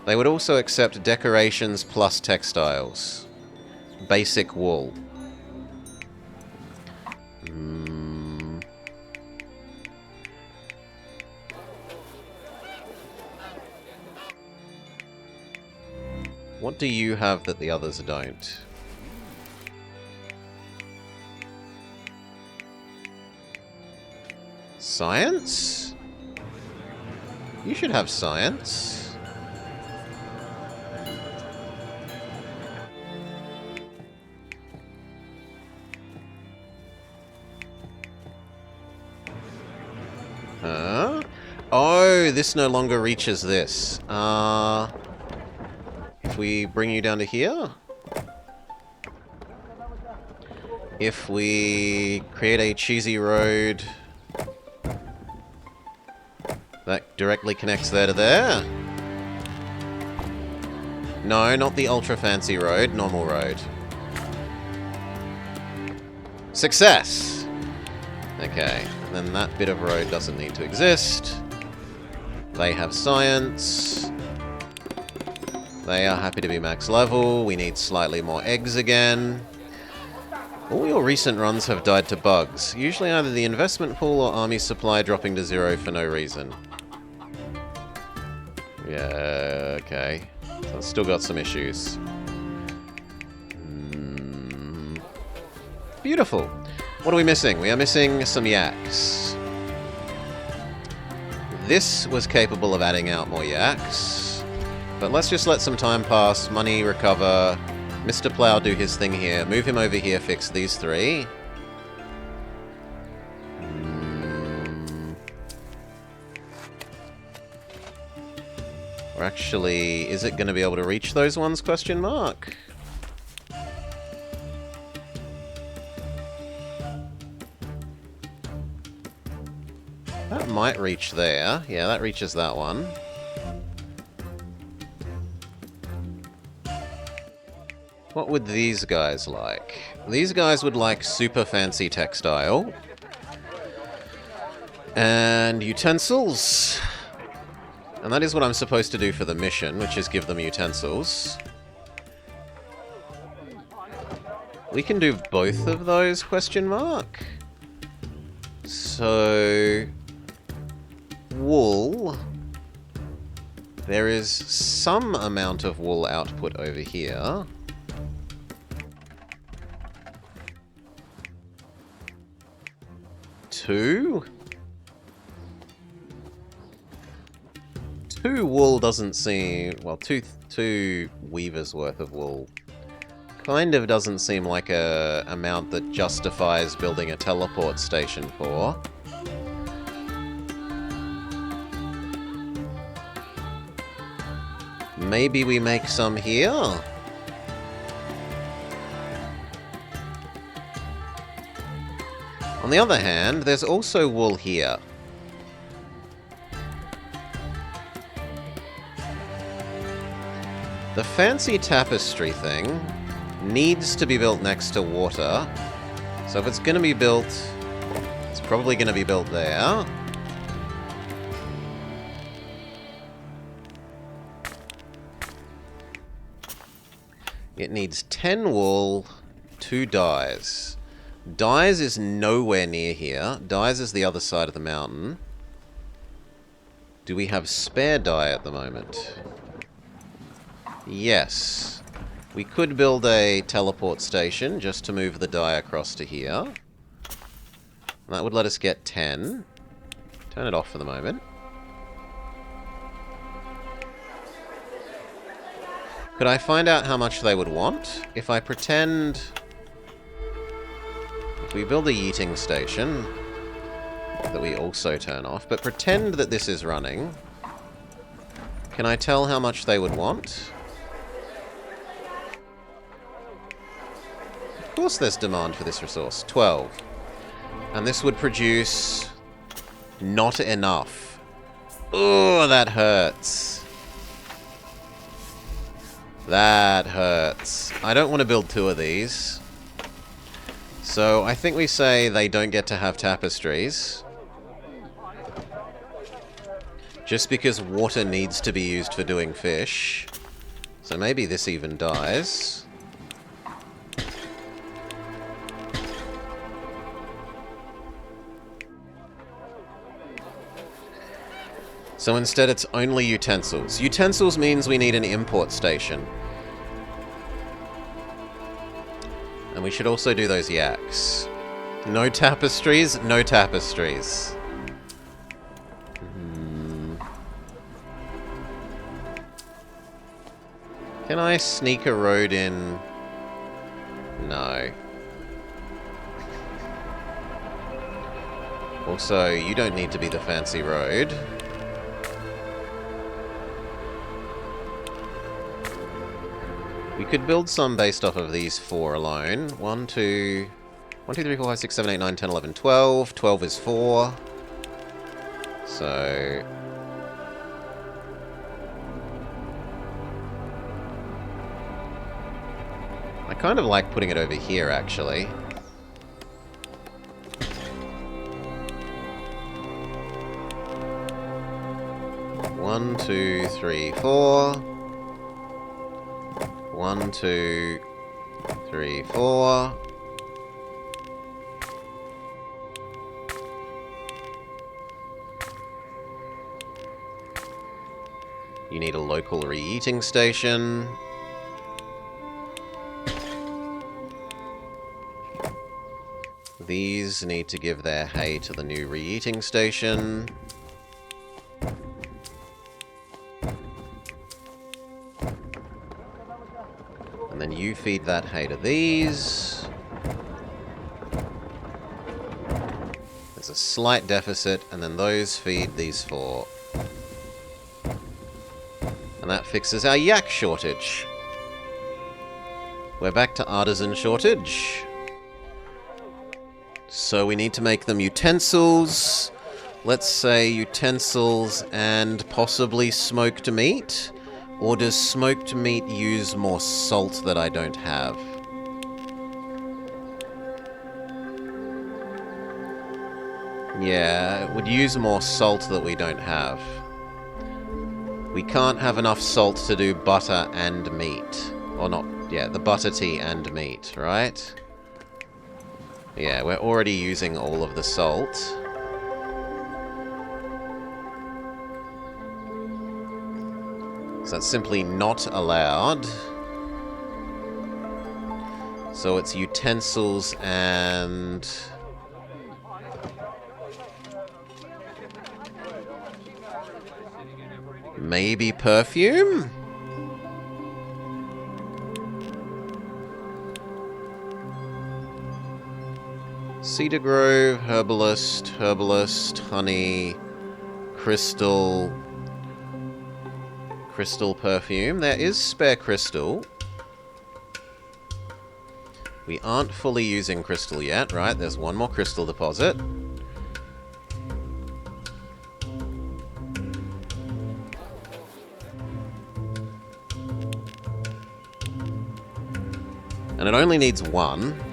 They would also accept decorations plus textiles. Basic wool. What do you have that the others don't? Science? You should have science. Huh? Oh, this no longer reaches this. If we bring you down to here? If we create a cheesy road that directly connects there to there? No, not the ultra fancy road, normal road. Success! Okay, and then that bit of road doesn't need to exist. They have science. They are happy to be max level. We need slightly more eggs again. All your recent runs have died to bugs. Usually either the investment pool or army supply dropping to 0 for no reason. Yeah, okay. So it's still got some issues. Beautiful. What are we missing? We are missing some yaks. This was capable of adding out more yaks. But let's just let some time pass, money recover, Mr. Plow do his thing here, move him over here, fix these three. Or actually, is it going to be able to reach those ones, question mark? That might reach there. Yeah, that reaches that one. What would these guys like? These guys would like super fancy textile. And utensils. And that is what I'm supposed to do for the mission, which is give them utensils. We can do both of those, question mark. So... wool. There is some amount of wool output over here. Two wool doesn't seem... well, two weavers worth of wool kind of doesn't seem like a amount that justifies building a teleport station for. Maybe we make some here? On the other hand, there's also wool here. The fancy tapestry thing needs to be built next to water. So if it's going to be built, it's probably going to be built there. It needs 10 wool, 2 dyes. Dyes is nowhere near here. Dyes is the other side of the mountain. Do we have spare dye at the moment? Yes. We could build a teleport station just to move the dye across to here. That would let us get 10. Turn it off for the moment. Could I find out how much they would want? If I pretend... If we build a yeeting station... that we also turn off, but pretend that this is running. Can I tell how much they would want? Of course there's demand for this resource. 12. And this would produce... not enough. Oh, that hurts. That hurts. I don't want to build 2 of these. So I think we say they don't get to have tapestries. Just because water needs to be used for doing fish. So maybe this even dies. So instead it's only utensils. Utensils means we need an import station. And we should also do those yaks. No tapestries, no tapestries. Can I sneak a road in? No. Also, you don't need to be the fancy road. We could build some based off of these 4 alone. 1, 2, 3, 4, 5, 6, 7, 8, 9, 10, 11, 12. 12 is 4. So... I kind of like putting it over here, actually. 1, 2, 3, 4. 1, 2, 3, 4. You need a local re-eating station. These need to give their hay to the new re-eating station. And then you feed that hay to these. There's a slight deficit, and then those feed these 4. And that fixes our yak shortage. We're back to artisan shortage. So we need to make them utensils. Let's say utensils and possibly smoked meat. Or does smoked meat use more salt that I don't have? Yeah, it would use more salt that we don't have. We can't have enough salt to do butter and meat. Or not, yeah, the butter tea and meat, right? Yeah, we're already using all of the salt. So that's simply not allowed. So it's utensils and... maybe perfume? Cedar Grove, Herbalist, Honey, Crystal perfume. There is spare crystal. We aren't fully using crystal yet, right? There's one more crystal deposit. And it only needs 1.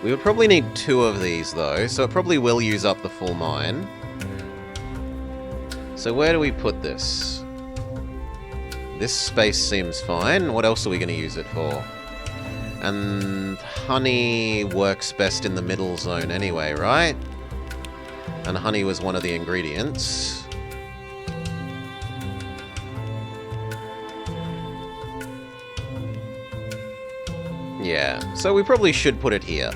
We would probably need 2 of these, though, so it probably will use up the full mine. So where do we put this? this space seems fine. What else are we going to use it for? And honey works best in the middle zone anyway, right? And honey was one of the ingredients. Yeah, so we probably should put it here.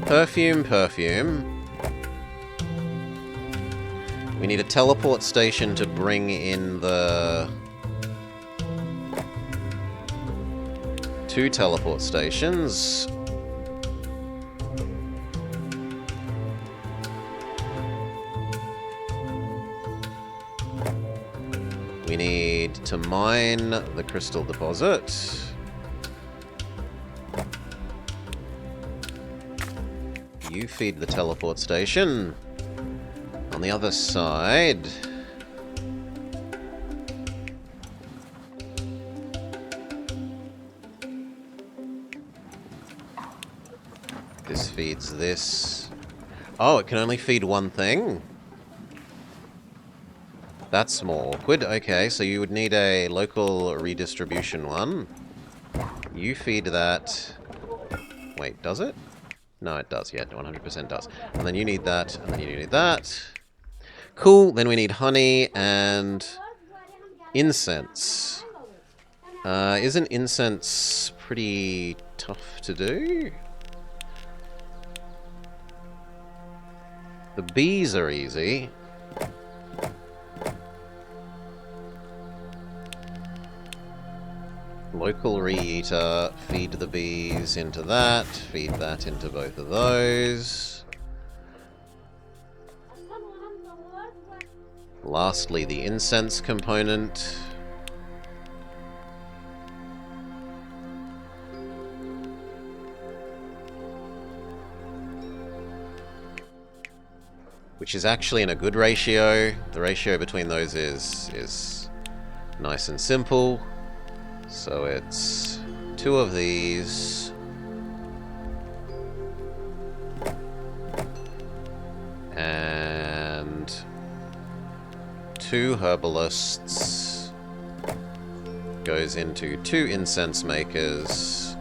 Perfume, perfume. We need a teleport station to bring in the... 2 teleport stations. We need to mine the crystal deposit. You feed the teleport station. On the other side... this feeds this. Oh, it can only feed one thing? That's more awkward. Okay, so you would need a local redistribution one. You feed that... Wait, does it? No, it does. Yeah, 100% does. And then you need that, and then you need that. Cool, then we need honey and incense. Isn't incense pretty tough to do? The bees are easy. Local re-eater, feed the bees into that, feed that into both of those. Lastly, the incense component. Which is actually in a good ratio. The ratio between those is nice and simple. So it's 2 of these. And 2 herbalists. Goes into 2 incense makers.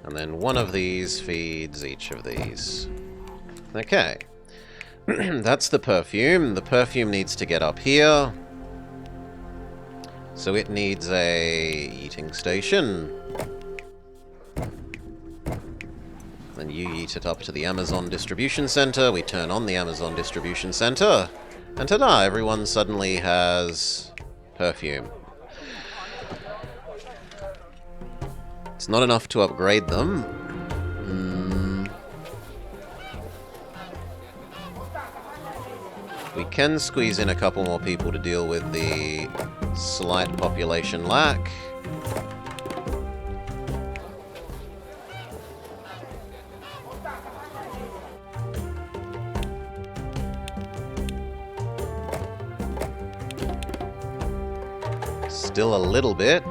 And then 1 of these feeds each of these. Okay. That's the perfume. The perfume needs to get up here. So it needs a eating station. Then you eat it up to the Amazon Distribution Center. We turn on the Amazon Distribution Center. And ta-da! Everyone suddenly has perfume. It's not enough to upgrade them. We can squeeze in a couple more people to deal with the slight population lack. Still a little bit.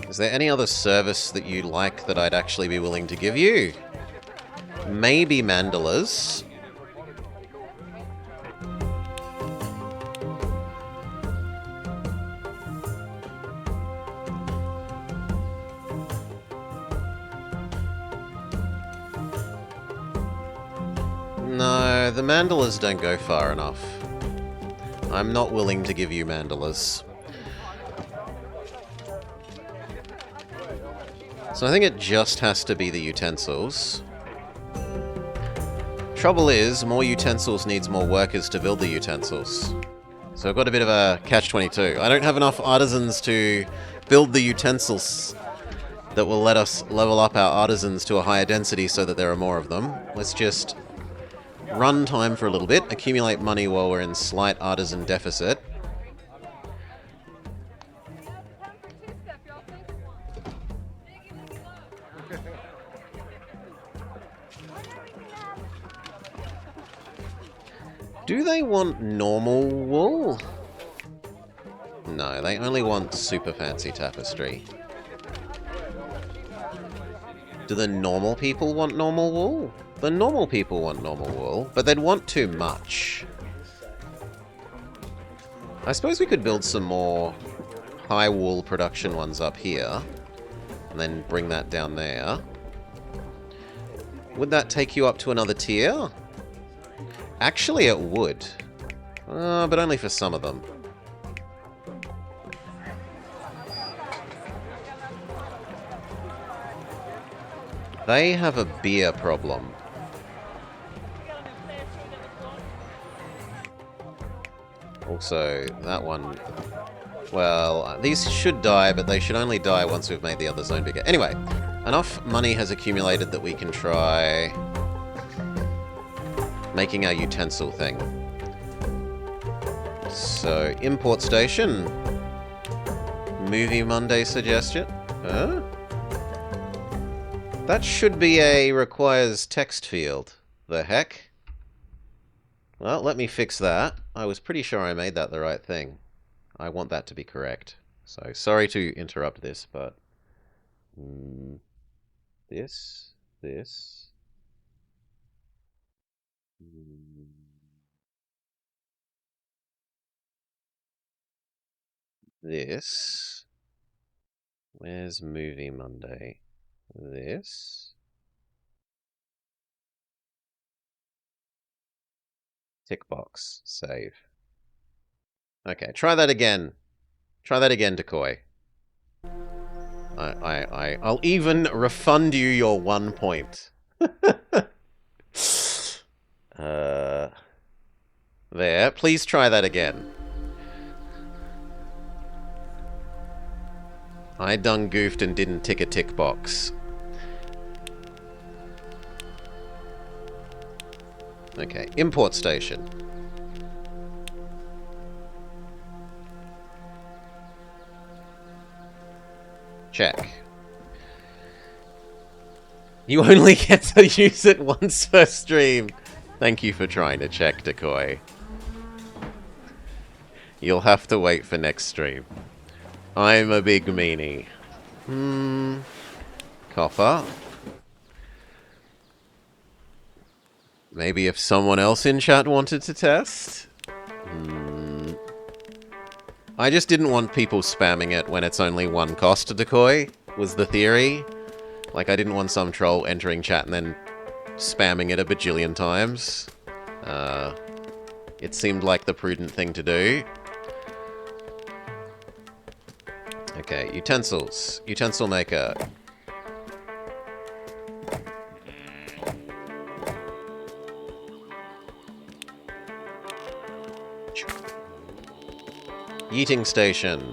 Is there any other service that you like that I'd actually be willing to give you? Maybe mandalas. No, the mandalas don't go far enough. I'm not willing to give you mandalas. So I think it just has to be the utensils. Trouble is, more utensils needs more workers to build the utensils. So I've got a bit of a catch-22. I don't have enough artisans to build the utensils that will let us level up our artisans to a higher density so that there are more of them. Let's just run time for a little bit, accumulate money while we're in slight artisan deficit. Do they want normal wool? No, they only want super fancy tapestry. Do the normal people want normal wool? The normal people want normal wool, but they'd want too much. I suppose we could build some more high wool production ones up here, and then bring that down there. Would that take you up to another tier? Actually, it would. But only for some of them. They have a beer problem. Also, that one... Well, these should die, but they should only die once we've made the other zone bigger. Anyway, enough money has accumulated that we can try making our utensil thing. So, import station. Movie Monday suggestion. Huh? That should be a requires text field. The heck? Well, let me fix that. I was pretty sure I made that the right thing. I want that to be correct. So, sorry to interrupt this, but... this... this... Where's Movie Monday? This... Tick box. Save. Okay, try that again. Try that again, Decoy. I'll even refund you your 1 point. There. Please try that again. I done goofed and didn't tick a tick box. Okay, import station. Check. You only get to use it once per stream. Thank you for trying to check, Decoy. You'll have to wait for next stream. I'm a big meanie. Copper. Maybe if someone else in chat wanted to test? I just didn't want people spamming it when it's only one cost to Decoy, was the theory. Like, I didn't want some troll entering chat and then spamming it a bajillion times. It seemed like the prudent thing to do. Okay, utensils. Utensil maker. Eating station.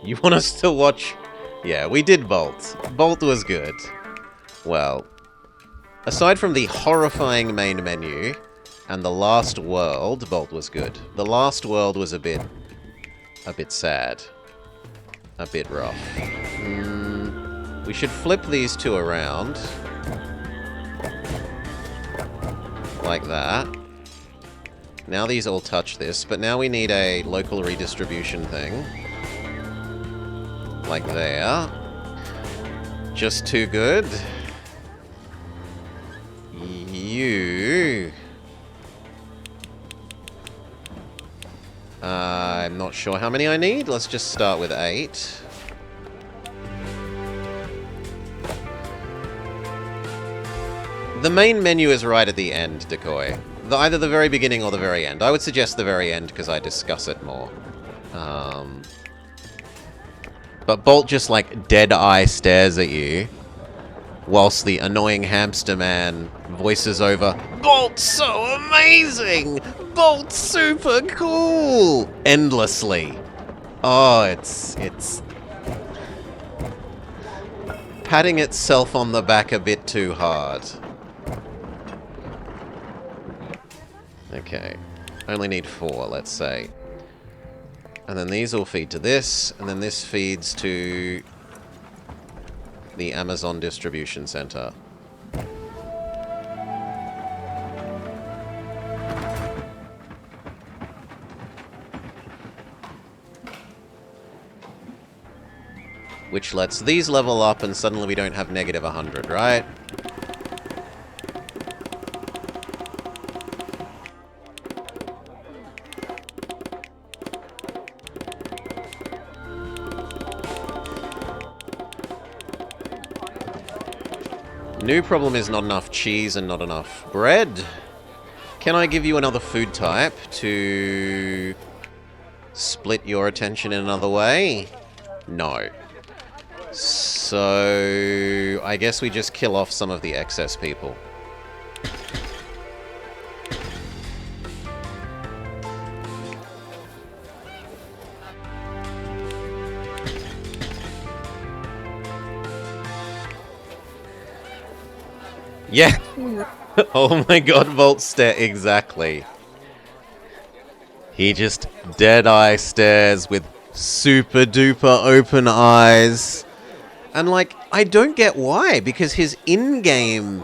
You want us to watch... Yeah, we did Bolt. Bolt was good. Well, aside from the horrifying main menu and the last world, Bolt was good. The last world was a bit sad. A bit rough. We should flip these two around. Like that. Now these all touch this, but now we need a local redistribution thing. Like there. Just too good. You... I'm not sure how many I need. Let's just start with 8. The main menu is right at the end, Decoy. Either the very beginning or the very end. I would suggest the very end because I discuss it more. But Bolt just, like, dead-eye stares at you whilst the annoying hamster man voices over, "Bolt's so amazing! Bolt's super cool!" endlessly. Oh, it's patting itself on the back a bit too hard. Okay. Only need 4, let's say. And then these all feed to this, and then this feeds to the Amazon distribution center. which lets these level up, and suddenly we don't have negative 100, right? New problem is not enough cheese and not enough bread. Can I give you another food type to split your attention in another way? No. So I guess we just kill off some of the excess people. Yeah. Oh my god, Volt stare. Exactly. He just dead-eye stares with super duper open eyes. And like, I don't get why, because his in-game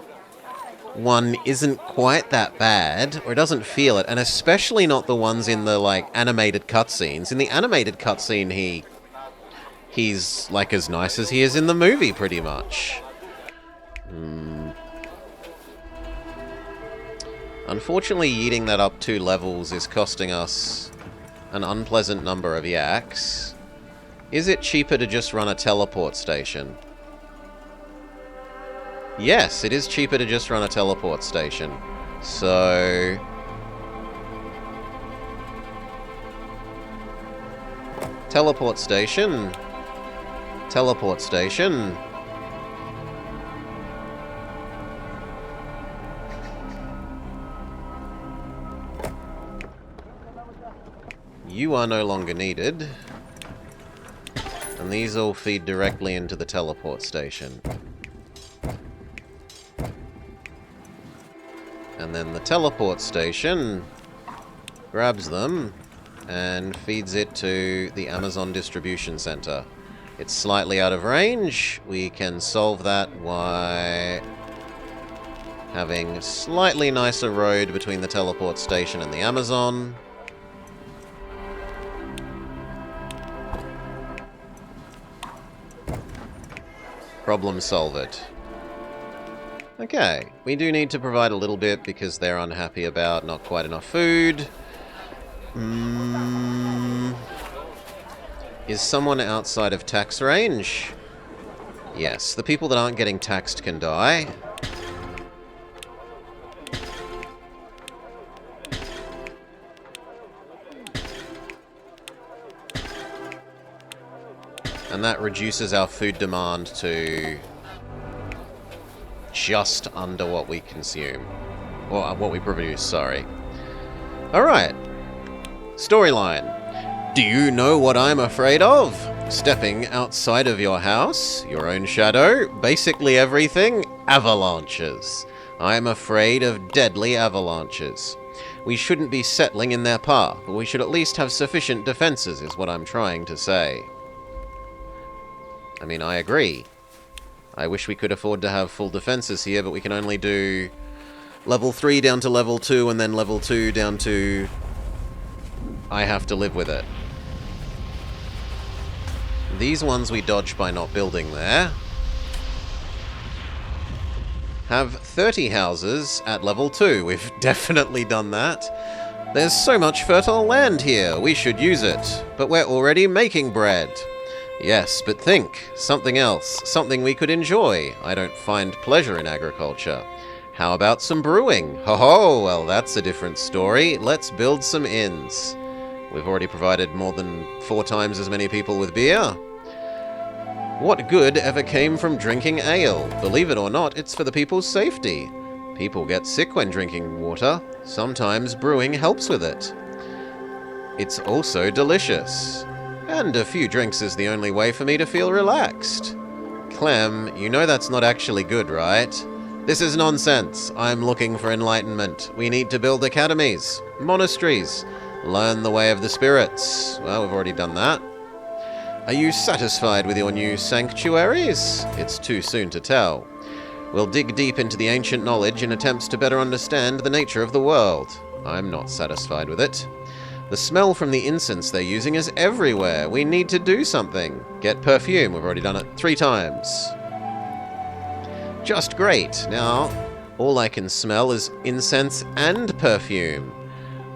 one isn't quite that bad, or it doesn't feel it, and especially not the ones in the like animated cutscenes. In the animated cutscene, he's like as nice as he is in the movie, pretty much. Unfortunately, yeeting that up 2 levels is costing us an unpleasant number of yaks. Is it cheaper to just run a teleport station? Yes, it is cheaper to just run a teleport station. So... teleport station. Teleport station. You are no longer needed. And these all feed directly into the teleport station. And then the teleport station grabs them and feeds it to the Amazon distribution center. It's slightly out of range. We can solve that by having a slightly nicer road between the teleport station and the Amazon. Problem solve it. Okay, we do need to provide a little bit because they're unhappy about not quite enough food. Is someone outside of tax range? Yes, the people that aren't getting taxed can die. And that reduces our food demand to just under what we consume. Or what we produce, sorry. Alright. Storyline. Do you know what I'm afraid of? Stepping outside of your house, your own shadow, basically everything, avalanches. I'm afraid of deadly avalanches. We shouldn't be settling in their path, but we should at least have sufficient defenses, is what I'm trying to say. I mean, I agree. I wish we could afford to have full defenses here, but we can only do level 3 down to level 2, and then level 2 down to... I have to live with it. These ones we dodge by not building there. Have 30 houses at level 2. We've definitely done that. There's so much fertile land here. We should use it. But we're already making bread. Yes, but think. Something else. Something we could enjoy. I don't find pleasure in agriculture. How about some brewing? Ho-ho! Well, that's a different story. Let's build some inns. We've already provided more than 4 times as many people with beer. What good ever came from drinking ale? Believe it or not, it's for the people's safety. People get sick when drinking water. Sometimes brewing helps with it. It's also delicious. And a few drinks is the only way for me to feel relaxed. Clem, you know that's not actually good, right? This is nonsense. I'm looking for enlightenment. We need to build academies, monasteries, learn the way of the spirits. Well, we've already done that. Are you satisfied with your new sanctuaries? It's too soon to tell. We'll dig deep into the ancient knowledge in attempts to better understand the nature of the world. I'm not satisfied with it. The smell from the incense they're using is everywhere. We need to do something. Get perfume. We've already done it 3 times. Just great. Now, all I can smell is incense and perfume.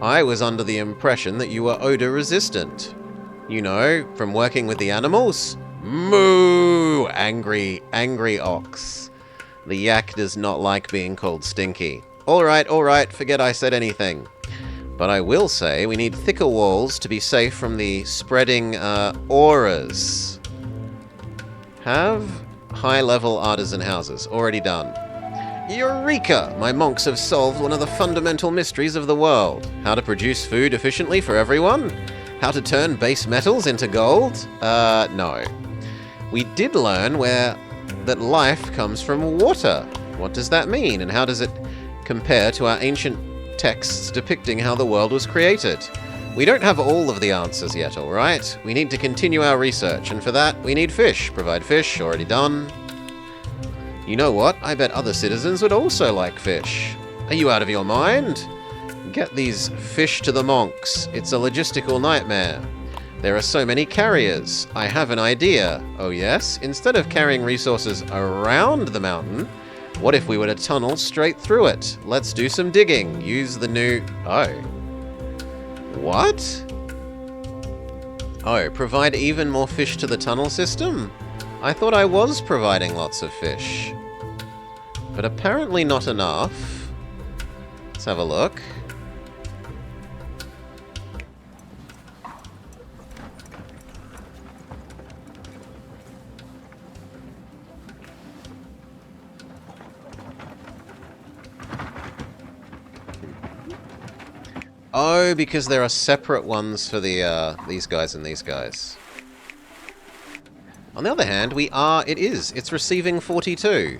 I was under the impression that you were odor resistant. You know, from working with the animals? Moo! Angry, angry ox. The yak does not like being called stinky. Alright, forget I said anything. But I will say we need thicker walls to be safe from the spreading auras. Have high-level artisan houses. Already done. Eureka! My monks have solved one of the fundamental mysteries of the world. How to produce food efficiently for everyone? How to turn base metals into gold? No. We did learn that life comes from water. What does that mean, and how does it compare to our ancient texts depicting how the world was created? We don't have all of the answers yet, alright? We need to continue our research, and for that, we need fish. Provide fish, already done. You know what? I bet other citizens would also like fish. Are you out of your mind? Get these fish to the monks. It's a logistical nightmare. There are so many carriers. I have an idea. Oh yes? Instead of carrying resources around the mountain, what if we were to tunnel straight through it? Let's do some digging. Use the new... Oh. What? Oh, provide even more fish to the tunnel system? I thought I was providing lots of fish. But apparently not enough. Let's have a look. Oh, because there are separate ones for the these guys and these guys. On the other hand, it's receiving 42.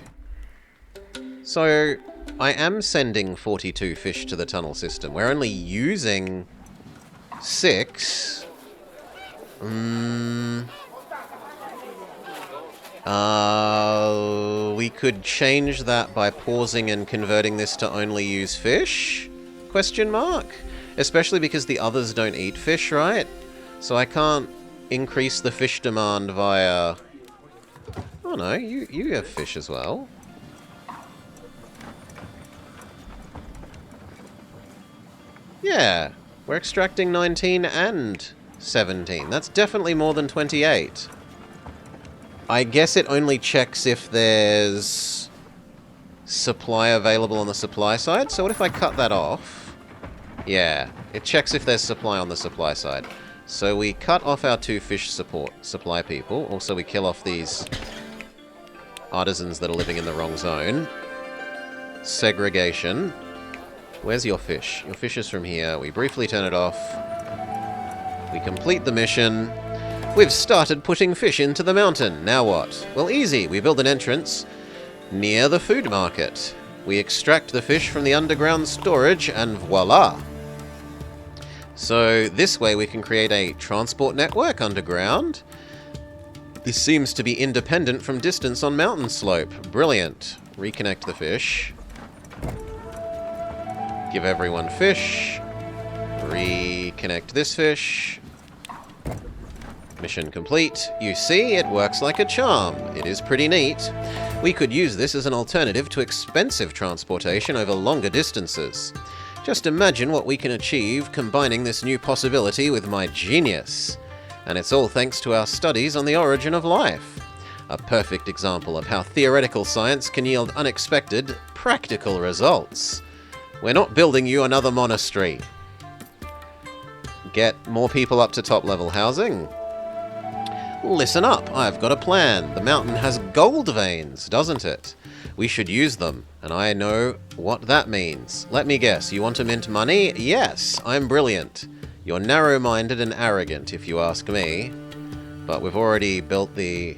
So, I am sending 42 fish to the tunnel system. We're only using 6. We could change that by pausing and converting this to only use fish? Question mark? Especially because the others don't eat fish, right? So I can't increase the fish demand via... Oh no, you have fish as well. Yeah, we're extracting 19 and 17. That's definitely more than 28. I guess it only checks if there's supply available on the supply side. So what if I cut that off? Yeah, it checks if there's supply on the supply side. So we cut off our 2 fish supply people. Also, we kill off these artisans that are living in the wrong zone. Segregation. Where's your fish? Your fish is from here. We briefly turn it off. We complete the mission. We've started putting fish into the mountain. Now what? Well, easy. We build an entrance near the food market. We extract the fish from the underground storage, and voila! So this way we can create a transport network underground. This seems to be independent from distance on mountain slope. Brilliant. Reconnect the fish. Give everyone fish. Reconnect this fish. Mission complete. You see, it works like a charm. It is pretty neat. We could use this as an alternative to expensive transportation over longer distances. Just imagine what we can achieve combining this new possibility with my genius. And it's all thanks to our studies on the origin of life. A perfect example of how theoretical science can yield unexpected, practical results. We're not building you another monastery. Get more people up to top-level housing. Listen up, I've got a plan. The mountain has gold veins, doesn't it? We should use them, and I know what that means. Let me guess, you want to mint money? Yes, I'm brilliant. You're narrow-minded and arrogant, if you ask me. But we've already built the...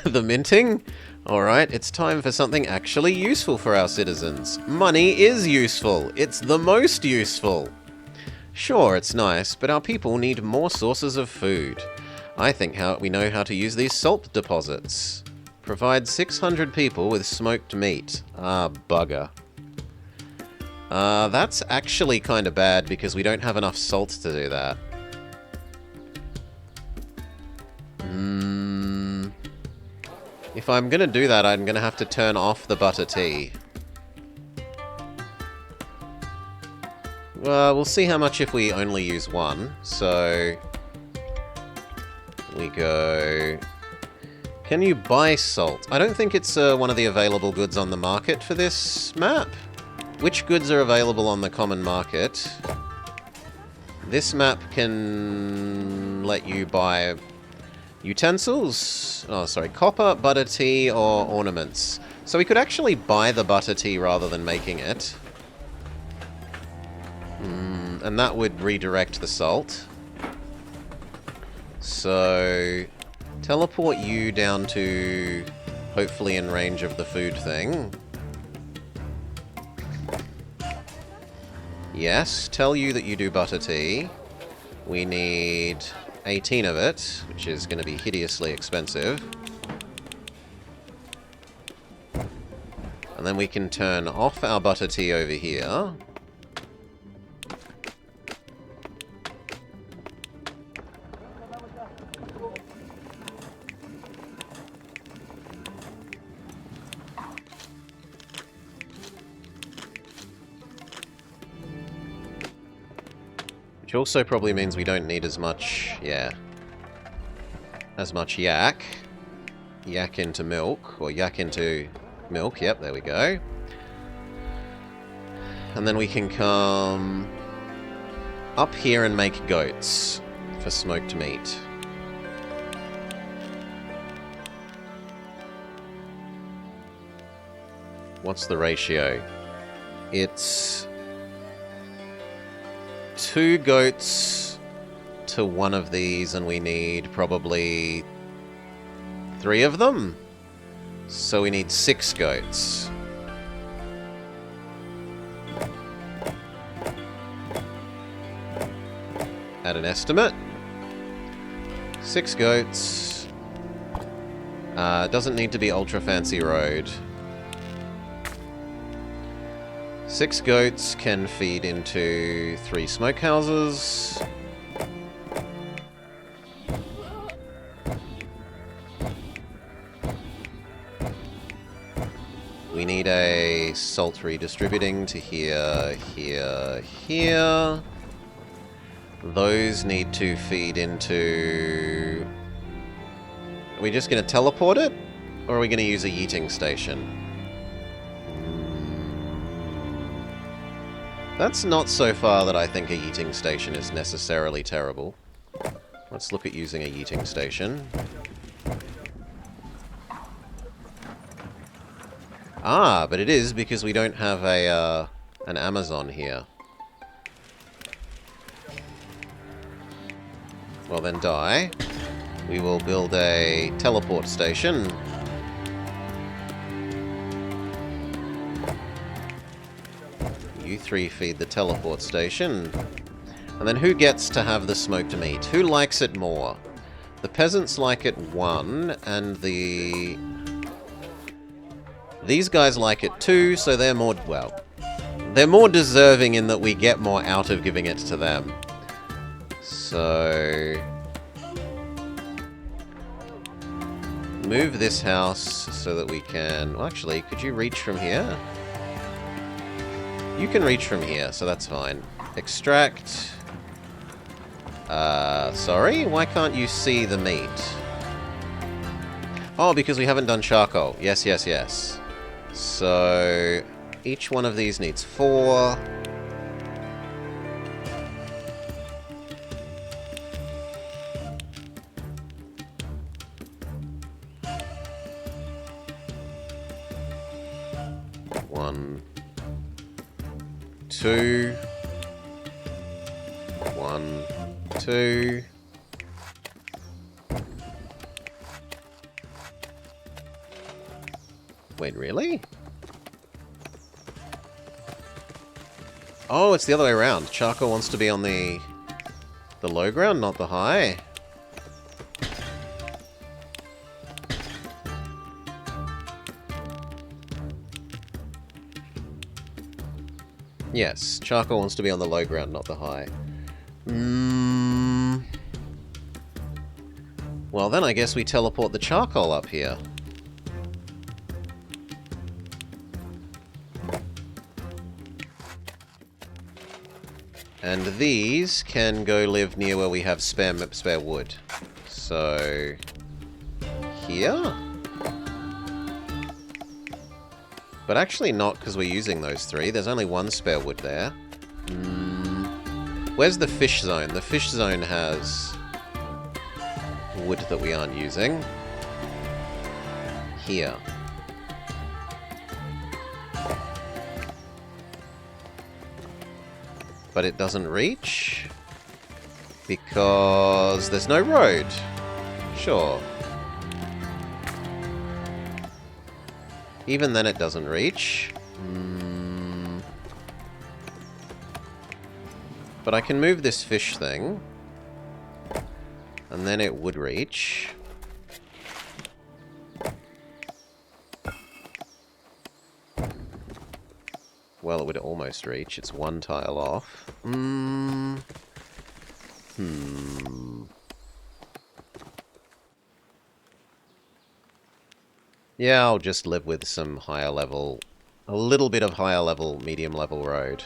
the minting? Alright, it's time for something actually useful for our citizens. Money is useful. It's the most useful. Sure, it's nice, but our people need more sources of food. I think we know how to use these salt deposits. Provide 600 people with smoked meat. Ah, bugger. That's actually kind of bad because we don't have enough salt to do that. If I'm gonna do that, I'm gonna have to turn off the butter tea. Well, we'll see how much if we only use one. So we go... Can you buy salt? I don't think it's one of the available goods on the market for this map. Which goods are available on the common market? This map can let you buy utensils. Oh, sorry, copper, butter tea, or ornaments. So we could actually buy the butter tea rather than making it. And that would redirect the salt. So, teleport you down to hopefully in range of the food thing. Yes, tell you that you do butter tea. We need 18 of it, which is going to be hideously expensive. And then we can turn off our butter tea over here. Which also probably means we don't need as much, as much yak. Yak into milk, or yak into milk, yep, there we go. And then we can come up here and make goats for smoked meat. What's the ratio? It's 2 goats to 1 of these, and we need probably 3 of them. So we need 6 goats. At an estimate. 6 goats. Doesn't need to be ultra fancy road. 6 goats can feed into 3 smokehouses. We need a salt redistributing to here, here, here. Those need to feed into... Are we just going to teleport it? Or are we going to use a yeeting station? That's not so far that I think a yeeting station is necessarily terrible. Let's look at using a yeeting station. Ah, but it is because we don't have a an Amazon here. Well then die. We will build a teleport station. You 3 feed the teleport station. And then who gets to have the smoked meat? Who likes it more? The peasants like it 1, and the... These guys like it 2, so they're more... Well, they're more deserving in that we get more out of giving it to them. So... Move this house so that we can... Well, actually, could you reach from here? You can reach from here, so that's fine. Extract. Sorry? Why can't you see the meat? Oh, because we haven't done charcoal. Yes, yes, yes. So, each one of these needs 4. One. 2. 1, 2. Wait, really? Oh, it's the other way around. Charcoal wants to be on the low ground, not the high. Yes, charcoal wants to be on the low ground, not the high. Well, then I guess we teleport the charcoal up here. And these can go live near where we have spare wood. So... here? But actually not, because we're using those 3. There's only 1 spare wood there. Where's the fish zone? The fish zone has wood that we aren't using. Here. But it doesn't reach because there's no road. Sure. Even then it doesn't reach. But I can move this fish thing. And then it would reach. Well, it would almost reach. It's 1 tile off. Yeah, I'll just live with some higher level... a little bit of higher level, medium level road.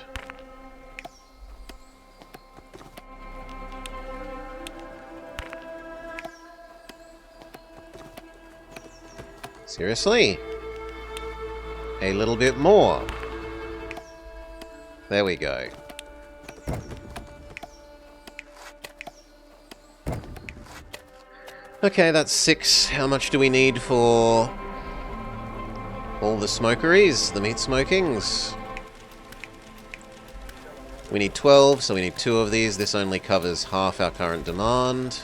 Seriously? A little bit more. There we go. Okay, that's 6. How much do we need for all the smokeries, the meat smokings? We need 12, so we need 2 of these. This only covers half our current demand.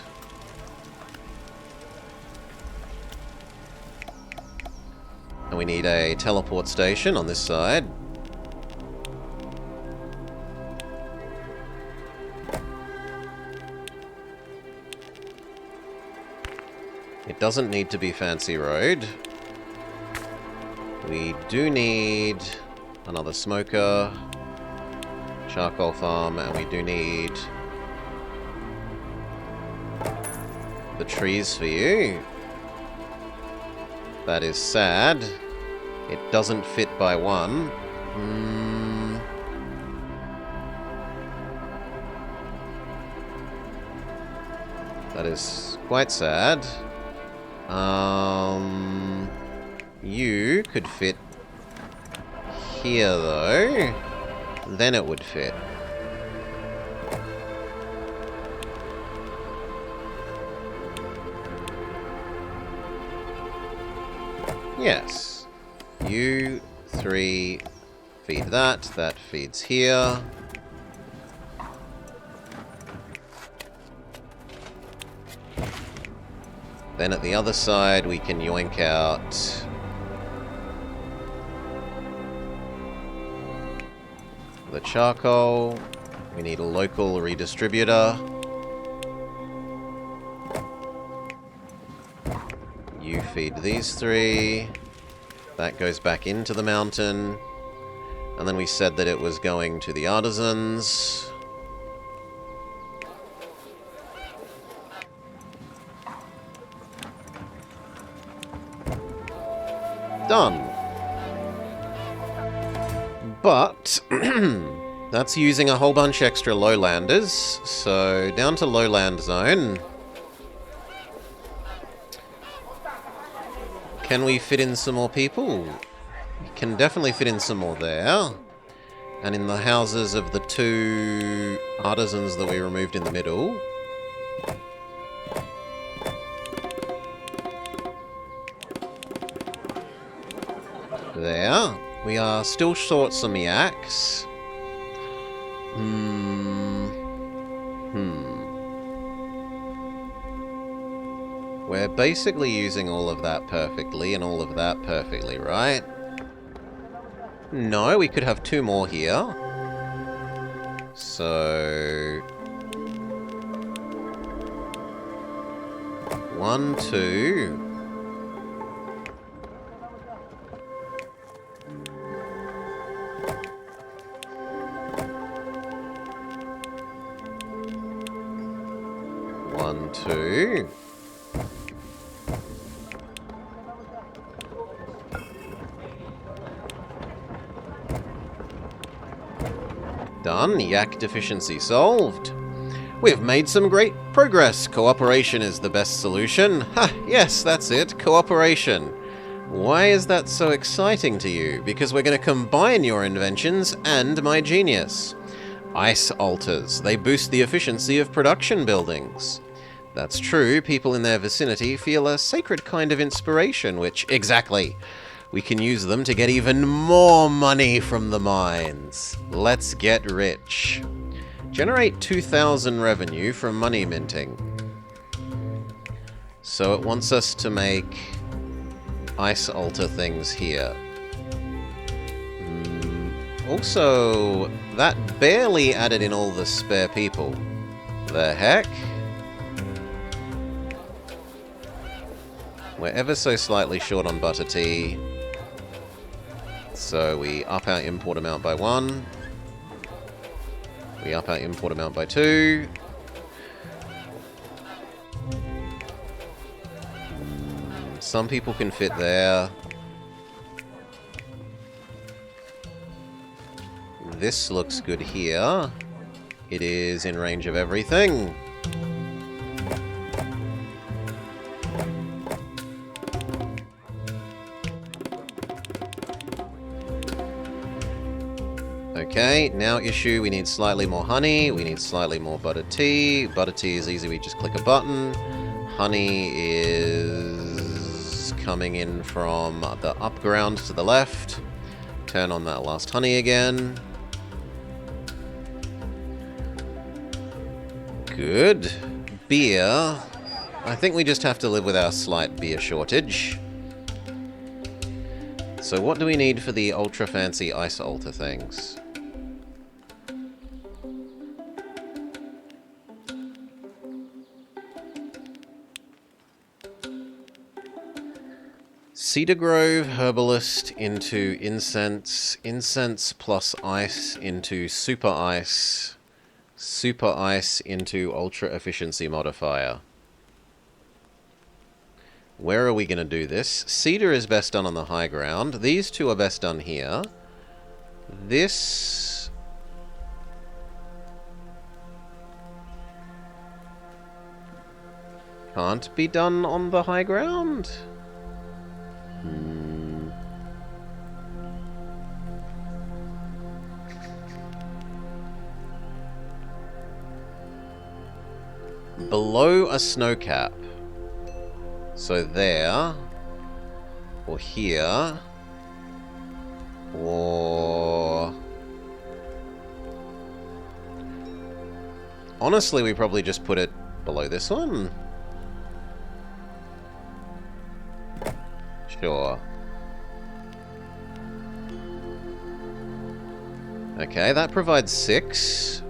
And we need a teleport station on this side. It doesn't need to be fancy road. We do need another smoker, charcoal farm, and we do need the trees for you. That is sad. It doesn't fit by 1. That is quite sad. You could fit here, though. Then it would fit. Yes. You 3 feed that. That feeds here. Then at the other side, we can yoink out the charcoal. We need a local redistributor. You feed these 3. That goes back into the mountain. And then we said that it was going to the artisans. Done. But that's using a whole bunch extra lowlanders. So down to lowland zone. Can we fit in some more people? We can definitely fit in some more there. And in the houses of the 2 artisans that we removed in the middle. There. We are still short some yaks. We're basically using all of that perfectly and all of that perfectly, right? No, we could have 2 more here. So... 1, 2... 1, 2. Done. Yak deficiency solved. We've made some great progress. Cooperation is the best solution. Ha, yes, that's it. Cooperation. Why is that so exciting to you? Because we're going to combine your inventions and my genius. Ice altars. They boost the efficiency of production buildings. That's true. People in their vicinity feel a sacred kind of inspiration, which... Exactly. We can use them to get even more money from the mines. Let's get rich. Generate 2,000 revenue from money minting. So it wants us to make ice altar things here. Also, that barely added in all the spare people. The heck? We're ever so slightly short on butter tea. So we up our import amount by 1. We up our import amount by 2. Some people can fit there. This looks good here. It is in range of everything. Okay, now issue, we need slightly more honey, we need slightly more butter tea. Butter tea is easy, we just click a button. Honey is coming in from the up ground to the left. Turn on that last honey again. Good. Beer. I think we just have to live with our slight beer shortage. So what do we need for the ultra fancy ice altar things? Cedar Grove, Herbalist into Incense, Incense plus Ice into Super Ice, Super Ice into Ultra Efficiency Modifier. Where are we going to do this? Cedar is best done on the high ground. These two are best done here. This... can't be done on the high ground? Below a snow cap. So there, or here, or... honestly, we probably just put it below this one. Sure. Okay, that provides 6.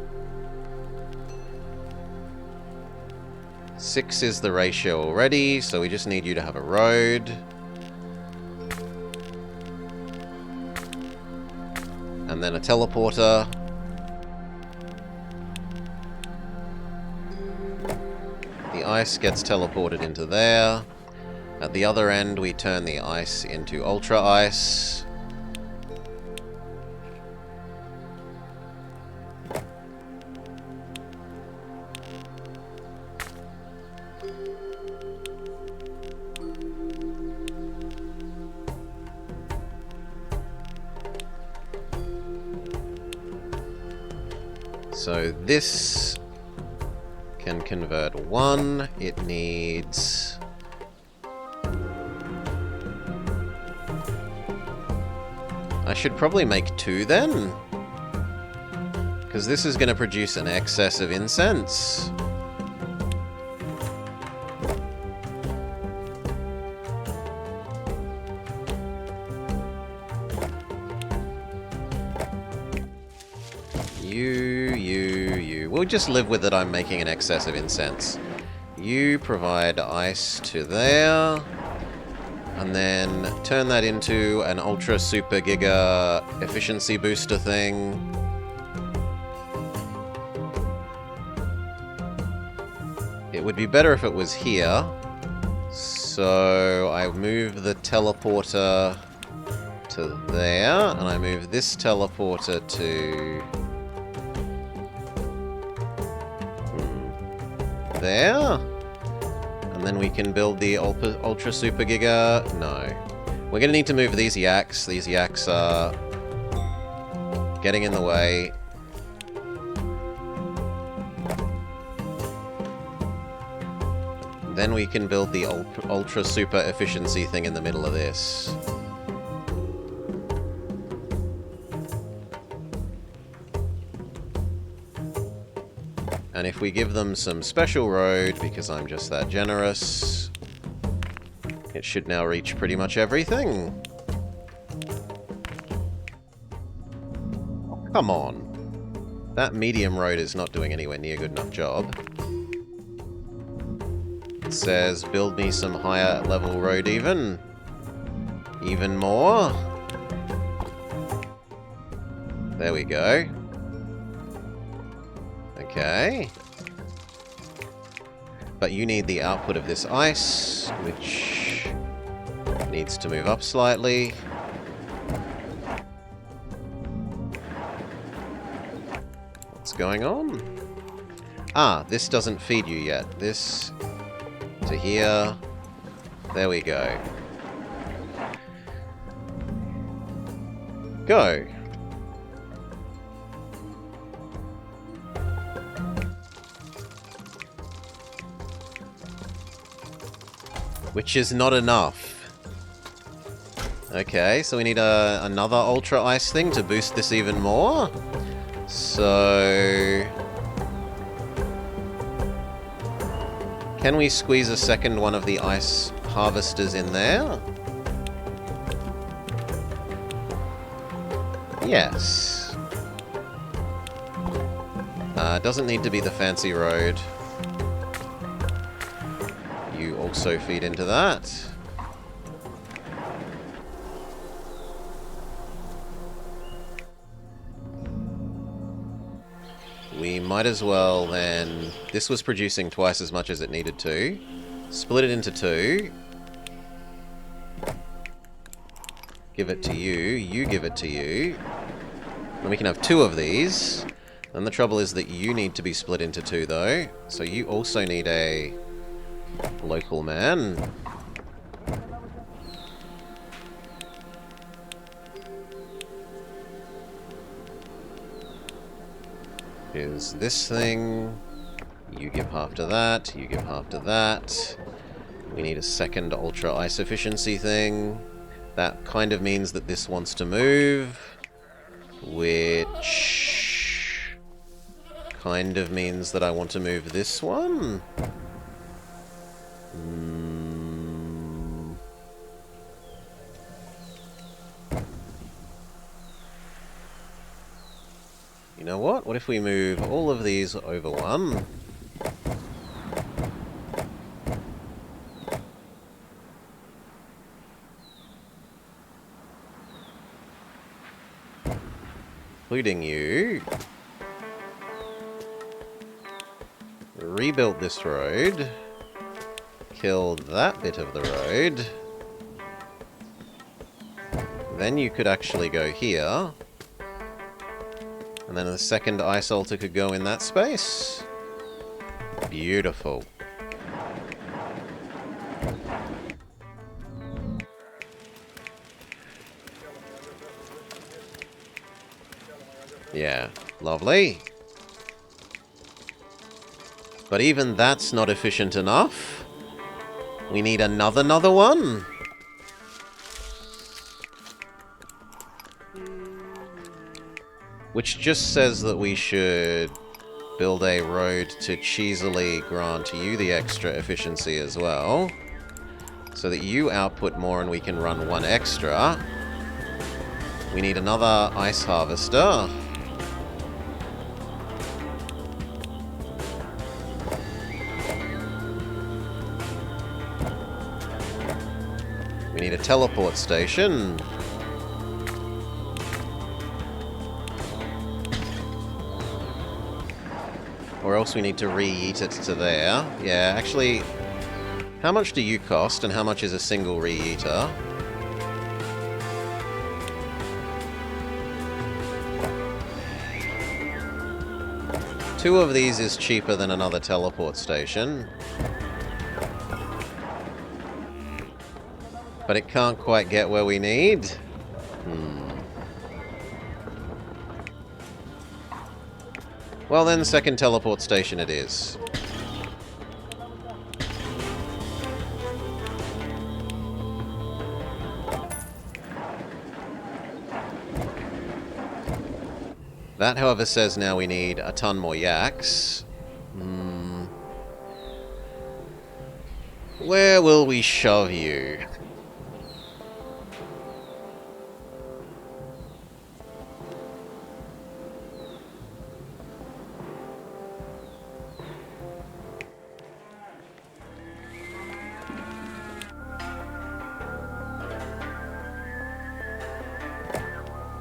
6 is the ratio already, so we just need you to have a road. And then a teleporter. The ice gets teleported into there. At the other end, we turn the ice into Ultra Ice. So this can convert 1. It needs... I should probably make 2 then. Because this is going to produce an excess of incense. You. We'll just live with it. I'm making an excess of incense. You provide ice to there. And then turn that into an ultra super giga efficiency booster thing. It would be better if it was here. So I move the teleporter to there, and I move this teleporter to there. And then we can build the Ultra Super Giga. No. We're going to need to move these yaks. These yaks are getting in the way. Then we can build the Ultra Super Efficiency thing in the middle of this. And if we give them some special road, because I'm just that generous, it should now reach pretty much everything. Come on. That medium road is not doing anywhere near good enough job. It says, build me some higher level road even. Even more. There we go. Okay. But you need the output of this ice, which needs to move up slightly. What's going on? Ah, this doesn't feed you yet. This to here. There we go. Go. Which is not enough. Okay, so we need another Ultra Ice thing to boost this even more. So... can we squeeze a second one of the Ice Harvesters in there? Yes. Doesn't need to be the fancy road. You also feed into that. We might as well then... this was producing twice as much as it needed to. Split it into two. Give it to you. You give it to you. And we can have two of these. And the trouble is that you need to be split into two though. So you also need a local man. Here's this thing. You give half to that. You give half to that. We need a second Ultra Ice Efficiency thing. That kind of means that this wants to move. Which... kind of means that I want to move this one. You know what? What if we move all of these over one? Including you. Rebuilt this road. Killed that bit of the road. Then you could actually go here. And then the second ice altar could go in that space. Beautiful. Yeah, lovely. But even that's not efficient enough. We need another one. Which just says that we should build a road to cheesily grant you the extra efficiency as well. So that you output more and we can run one extra. We need another ice harvester. We need a teleport station. Or else we need to re-yeet it to there. Yeah, actually, how much do you cost, and how much is a single re-yeeter? Two of these is cheaper than another teleport station. But it can't quite get where we need. Well then, second teleport station it is. That, however, says now we need a ton more yaks. Where will we shove you?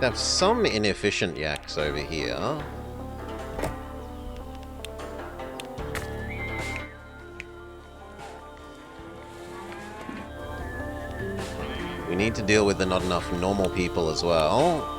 Have some inefficient yaks over here. We need to deal with the not enough normal people as well.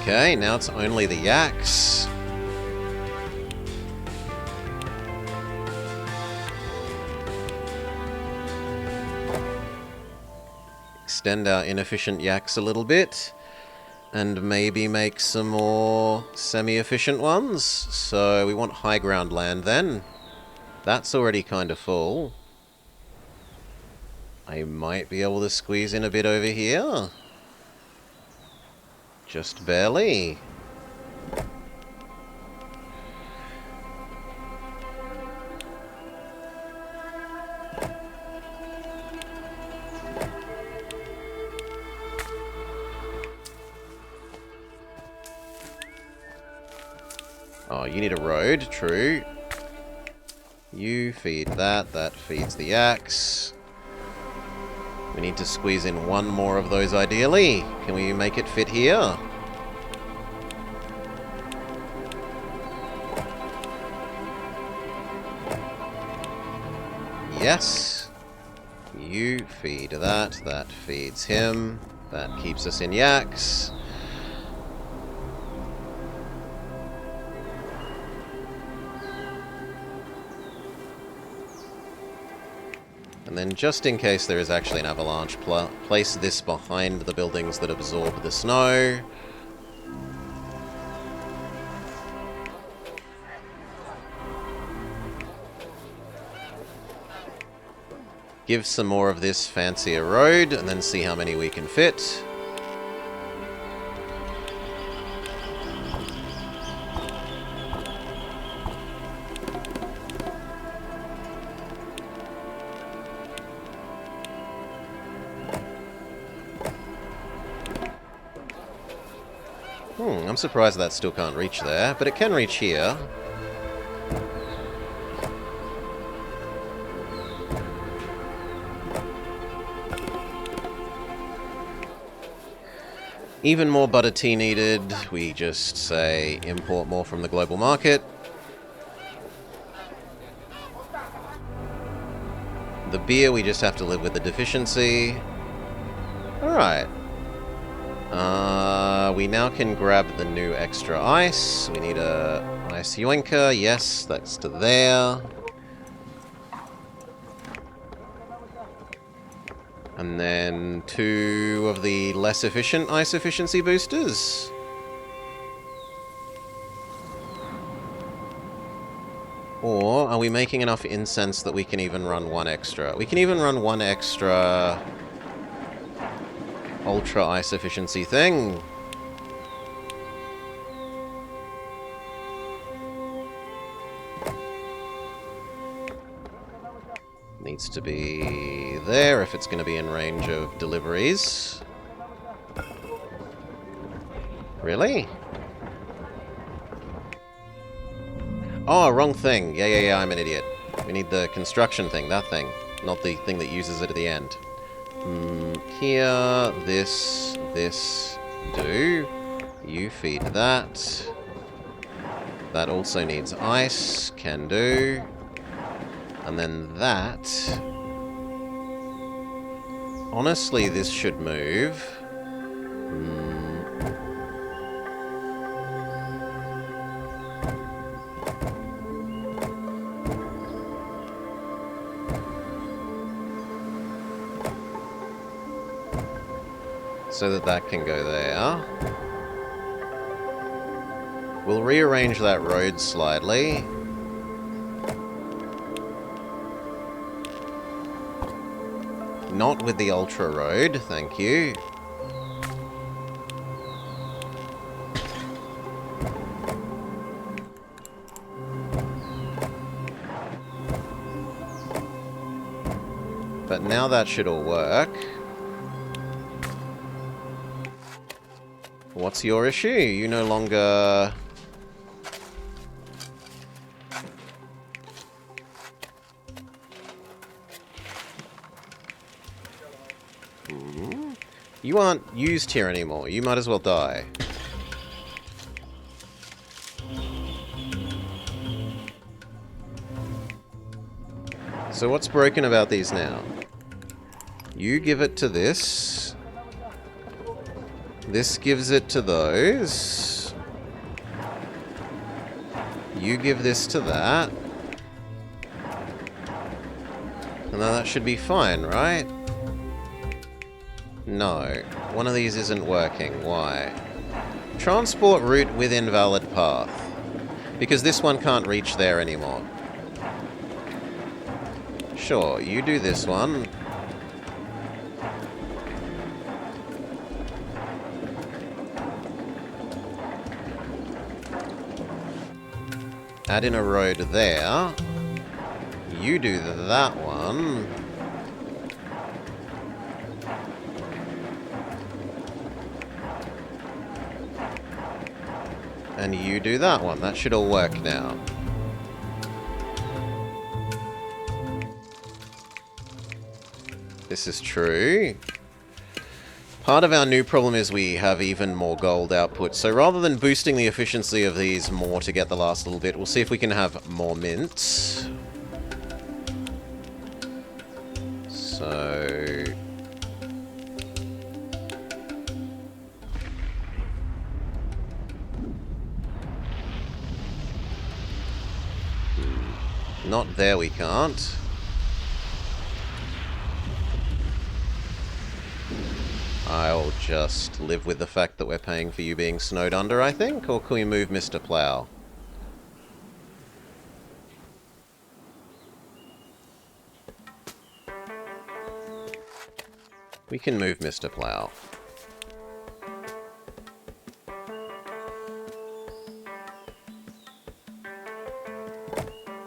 Okay, now it's only the yaks. Extend our inefficient yaks a little bit. And maybe make some more semi-efficient ones. So we want high ground land then. That's already kind of full. I might be able to squeeze in a bit over here. Just barely. Oh, you need a road, true. You feed that, that feeds the axe. We need to squeeze in one more of those ideally. Can we make it fit here? Yes. You feed that, that feeds him. That keeps us in yaks. And then, just in case there is actually an avalanche, place this behind the buildings that absorb the snow. Give some more of this fancier road, and then see how many we can fit. I'm surprised that still can't reach there, but it can reach here. Even more butter tea needed. We just say import more from the global market. The beer, we just have to live with the deficiency. Alright. We now can grab the new extra ice. We need a ice yoinker. Yes, that's to there. And then 2 of the less efficient ice efficiency boosters. Or are we making enough incense that we can even run 1 extra? We can even run 1 extra ultra ice efficiency thing. Needs to be there if it's going to be in range of deliveries. Really? Oh, wrong thing. Yeah, I'm an idiot. We need the construction thing, that thing. Not the thing that uses it at the end. Here, this, do. You feed that. That also needs ice, can do. And then that... Honestly, this should move. So that that can go there. We'll rearrange that road slightly. Not with the Ultra Road, thank you. But now that should all work. What's your issue? You no longer... You aren't used here anymore. You might as well die. So what's broken about these now? You give it to this. This gives it to those. You give this to that. And then that should be fine, right? No. One of these isn't working. Why? Transport route with invalid path. Because this one can't reach there anymore. Sure, you do this one. Add in a road there. You do that one. And you do that one. That should all work now. This is true. Part of our new problem is we have even more gold output. So rather than boosting the efficiency of these more to get the last little bit, we'll see if we can have more mints. So... Not there, we can't. I'll just live with the fact that we're paying for you being snowed under, I think? Or can we move Mr. Plow? We can move Mr. Plow.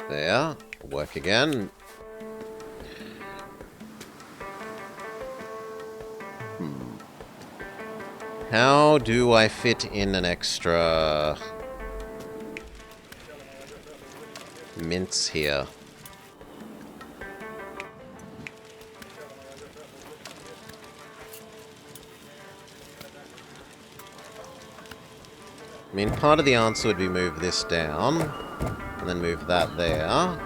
There. Work again. How do I fit in an extra... mints here? I mean, part of the answer would be move this down, and then move that there.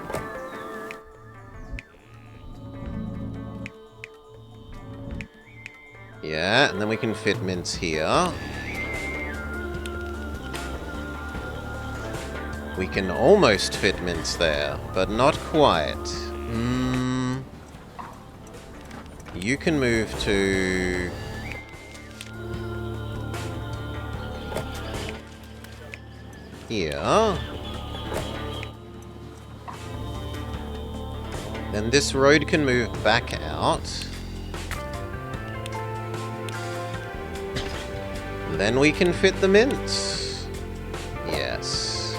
Yeah, and then we can fit mints here. We can almost fit mints there, but not quite. You can move to... here. Then this road can move back out. Then we can fit the mints. Yes.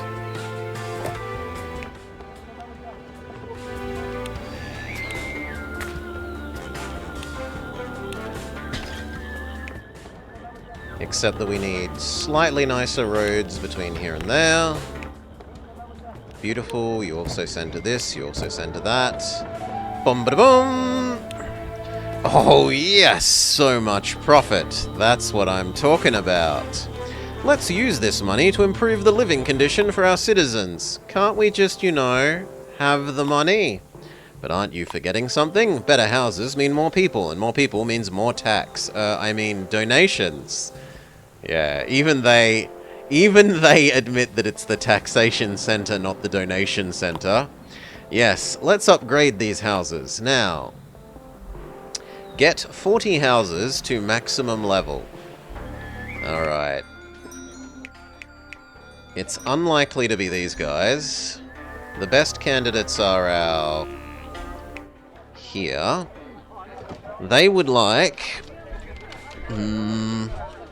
Except that we need slightly nicer roads between here and there. Beautiful. You also send to this. You also send to that. Boom, ba boom. Oh, yes. So much profit. That's what I'm talking about. Let's use this money to improve the living condition for our citizens. Can't we just, you know, have the money? But aren't you forgetting something? Better houses mean more people, and more people means more tax. I mean, donations. Yeah, even they admit that it's the taxation center, not the donation center. Yes, let's upgrade these houses. Now, get 40 houses to maximum level. Alright. It's unlikely to be these guys. The best candidates are our... here. They would like...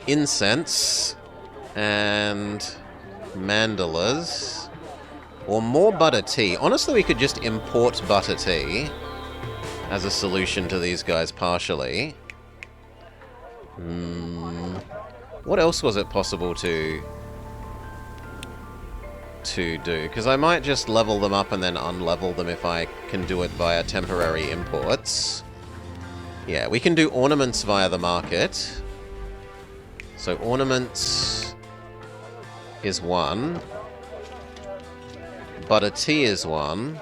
incense and mandalas. Or more butter tea. Honestly, we could just import butter tea as a solution to these guys partially. What else was it possible to do? Because I might just level them up and then unlevel them if I can do it via temporary imports. Yeah, we can do ornaments via the market. So ornaments is 1. Butter tea is 1.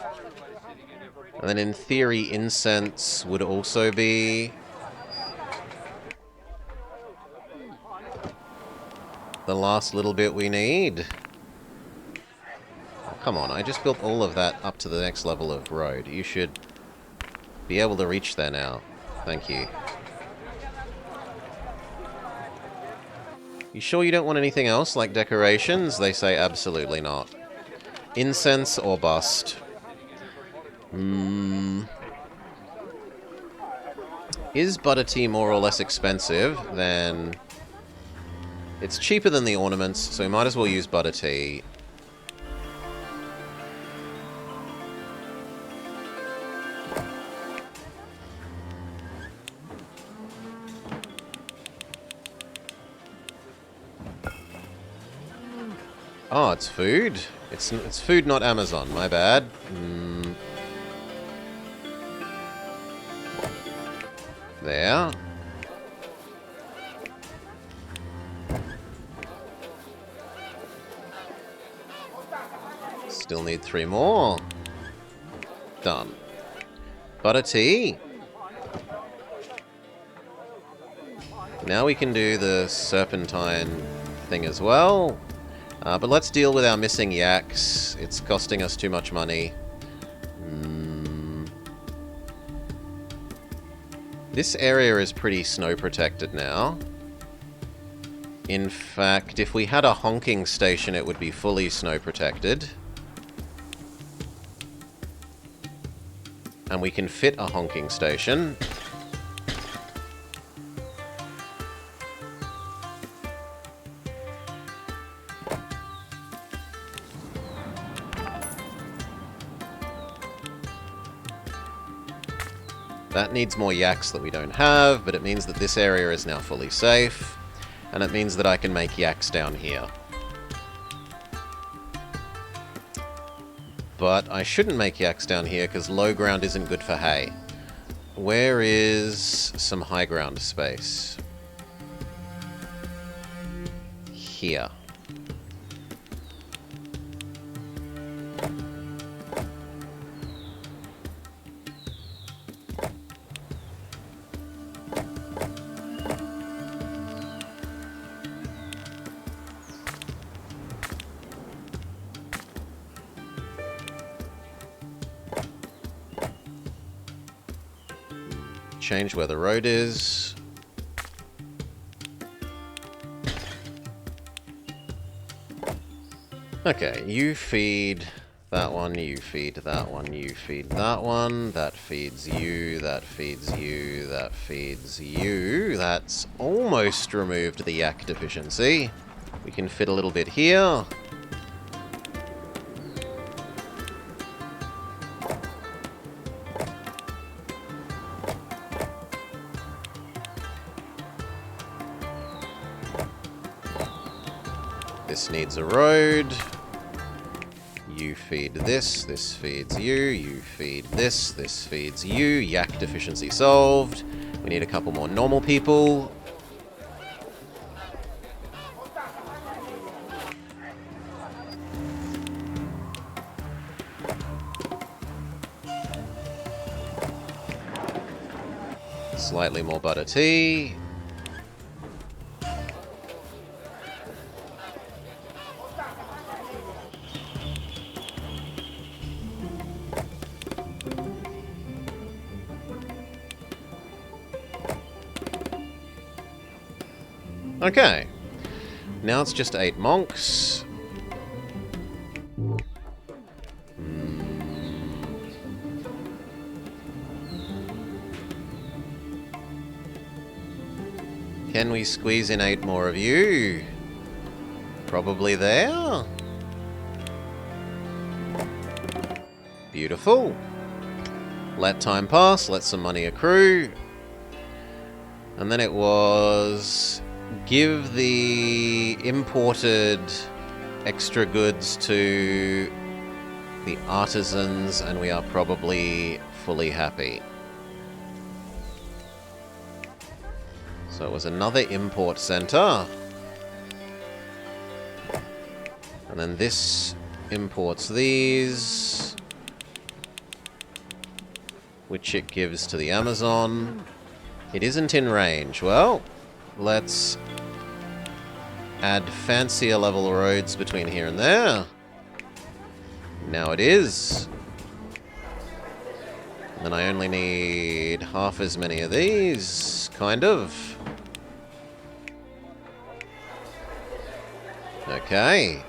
And then in theory, incense would also be... the last little bit we need. Oh, come on, I just built all of that up to the next level of road. You should be able to reach there now. Thank you. You sure you don't want anything else, like decorations? They say absolutely not. Incense or bust. Is butter tea more or less expensive than... It's cheaper than the ornaments, so we might as well use butter tea. Oh, it's food? It's food, not Amazon. My bad. There. Still need 3 more. Done. Butter tea. Now we can do the serpentine thing as well. But let's deal with our missing yaks. It's costing us too much money. This area is pretty snow protected now. In fact, if we had a honking station, it would be fully snow protected. And we can fit a honking station. That needs more yaks that we don't have, but it means that this area is now fully safe. And it means that I can make yaks down here. But I shouldn't make yaks down here because low ground isn't good for hay. Where is some high ground space? Here. Change where the road is. Okay, you feed that one, you feed that one, you feed that one, that feeds you, that feeds you, that feeds you. That's almost removed the yak deficiency. We can fit a little bit here. This needs a road. You feed this, this feeds you, you feed this, this feeds you. Yak deficiency solved. We need a couple more normal people. Slightly more butter tea. Okay. Now it's just 8 monks. Can we squeeze in 8 more of you? Probably there. Beautiful. Let time pass, let some money accrue. And then it was... give the imported extra goods to the artisans, and we are probably fully happy. So it was another import center. And then this imports these, which it gives to the Amazon. It isn't in range. Well, let's add fancier level roads between here and there. Now it is. And then I only need half as many of these, kind of. Okay.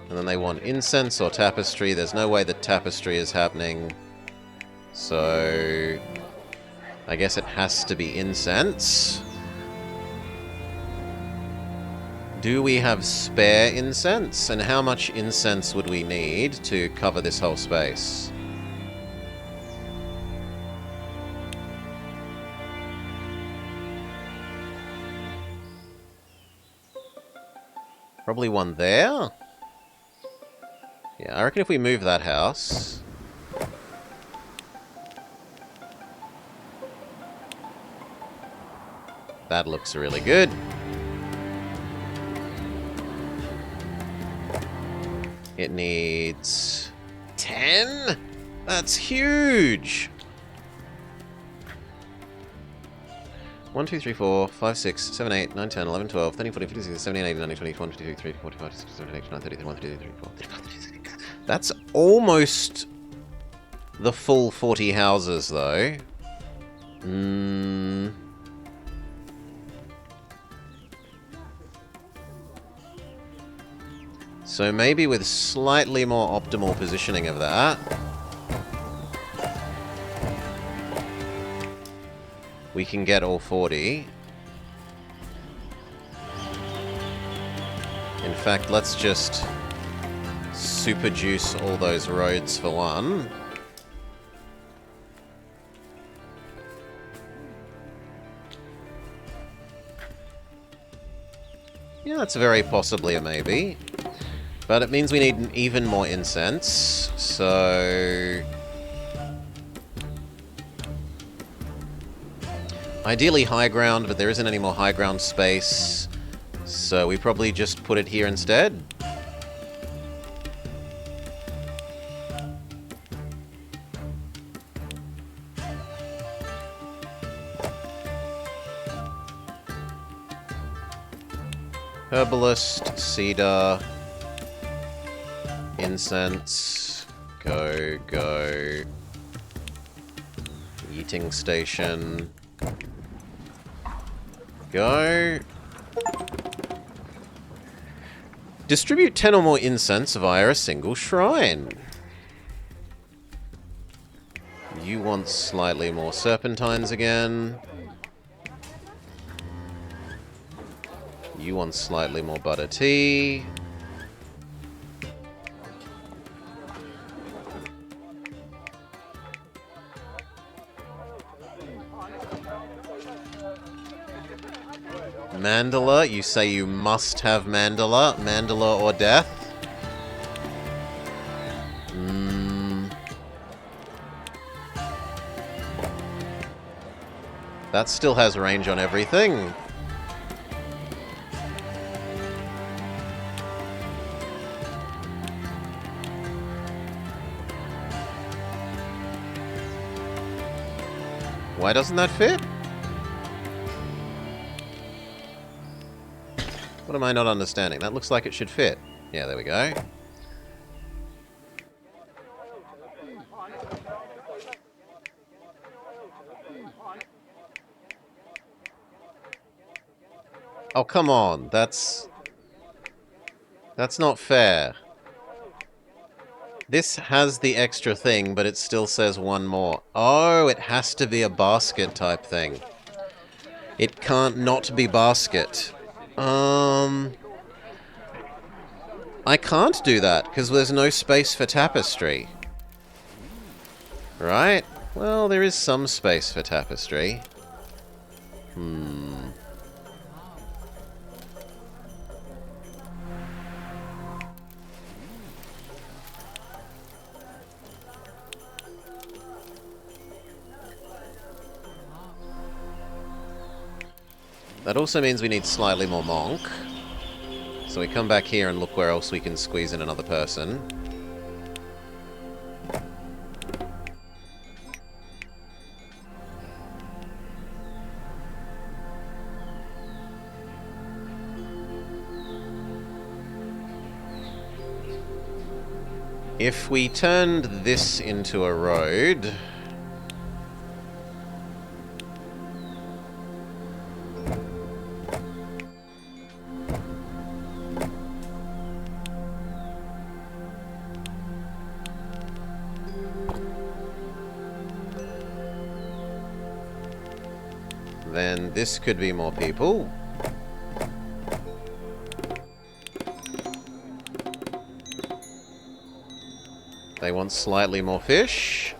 And then they want incense or tapestry. There's no way that tapestry is happening. So I guess it has to be incense. Do we have spare incense? And how much incense would we need to cover this whole space? Probably one there? Yeah, I reckon if we move that house... that looks really good. It needs 10? That's huge! 1, 2, 3, 4, 5, 6, 7, 8, 9, 10, 11, 12, 13, 14, 15, 16, 17, 18, 19, 20, 21, 22, 23, 24, 25, 26, 27, 28, 29, 30, 31, 32, 34, 35, 36. That's almost the full 40 houses, though. So maybe with slightly more optimal positioning of that, we can get all 40. In fact, let's just super juice all those roads for one. Yeah, that's very possibly a maybe. But it means we need even more incense, so... ideally high ground, but there isn't any more high ground space, so we probably just put it here instead. Herbalist, cedar, incense, go, go. Eating station, go. Distribute 10 or more incense via a single shrine. You want slightly more serpentines again. You want slightly more butter tea. Mandala, you say you must have Mandala. Mandala or death? That still has range on everything. Why doesn't that fit? What am I not understanding? That looks like it should fit. Yeah, there we go. Oh, come on. That's not fair. This has the extra thing, but it still says one more. Oh, it has to be a basket type thing. It can't not be basket. I can't do that, because there's no space for tapestry. Right? Well, there is some space for tapestry. That also means we need slightly more monk. So we come back here and look where else we can squeeze in another person. If we turned this into a road... then this could be more people. They want slightly more fish.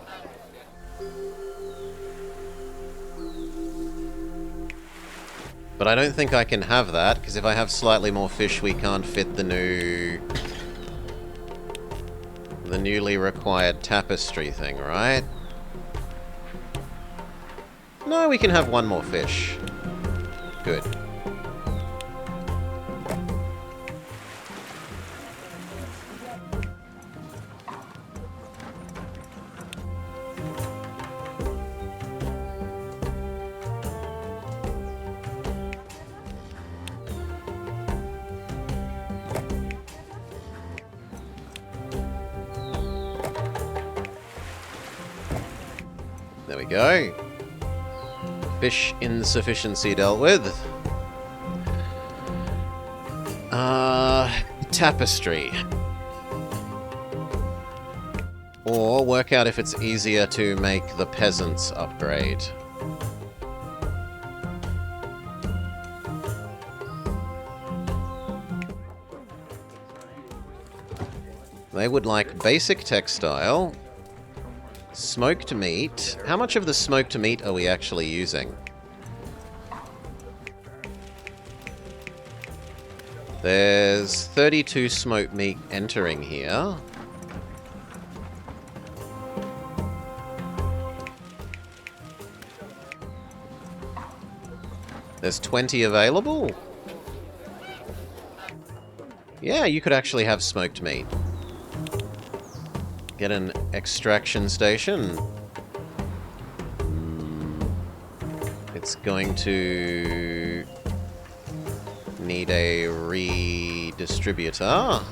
But I don't think I can have that, because if I have slightly more fish, we can't fit the newly required tapestry thing, right? No, we can have one more fish. Good. There we go. Fish insufficiency dealt with. Tapestry. Or work out if it's easier to make the peasants upgrade. They would like basic textile, smoked meat. How much of the smoked meat are we actually using? There's 32 smoked meat entering here. There's 20 available? Yeah, you could actually have smoked meat. Get an extraction station. It's going to need a redistributor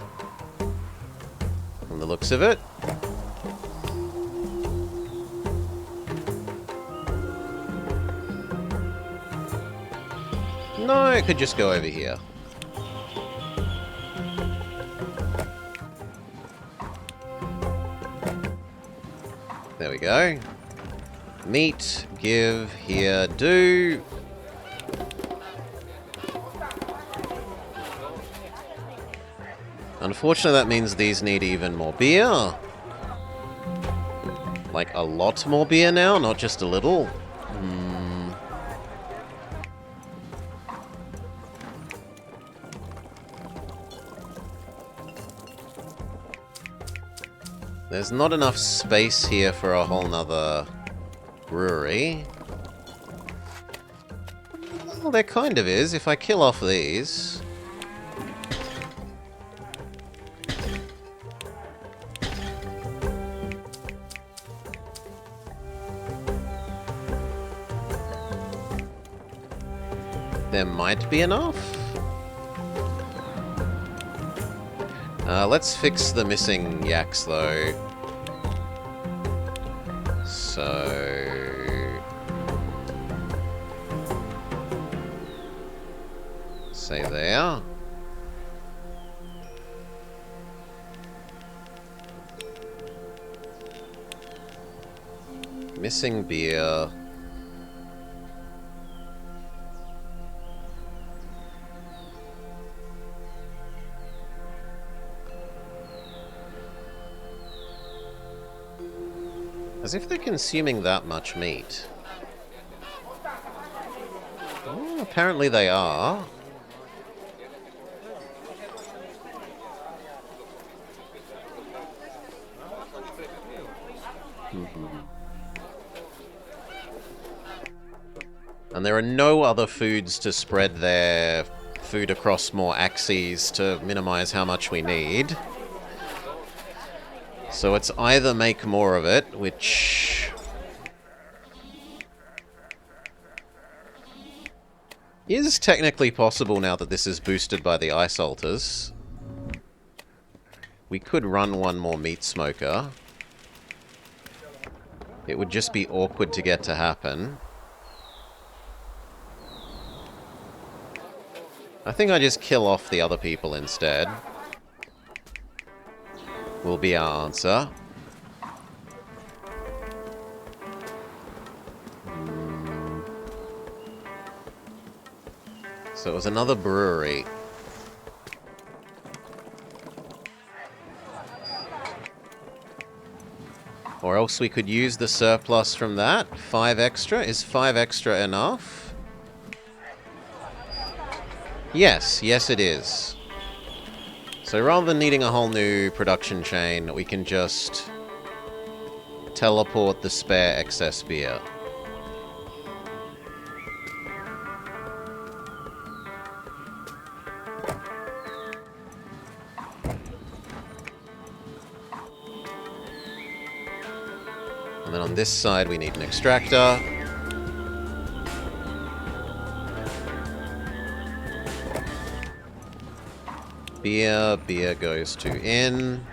from the looks of it. No, it could just go over here. There we go. Meat, give, here, do. Unfortunately, that means these need even more beer. Like, a lot more beer now, not just a little. There's not enough space here for a whole nother brewery. Well, there kind of is. If I kill off these... there might be enough. Let's fix the missing yaks, though. So... say there. Missing beer. As if they're consuming that much meat. Oh, apparently they are. And there are no other foods to spread their food across more axes to minimize how much we need. So it's either make more of it, which is technically possible now that this is boosted by the ice altars. We could run one more meat smoker. It would just be awkward to get to happen. I think I just kill off the other people instead. Will be our answer. So it was another brewery. Or else we could use the surplus from that. 5 extra. Is 5 extra enough? Yes, yes it is. So rather than needing a whole new production chain, we can just teleport the spare excess beer. And then on this side we need an extractor. Beer goes to inn.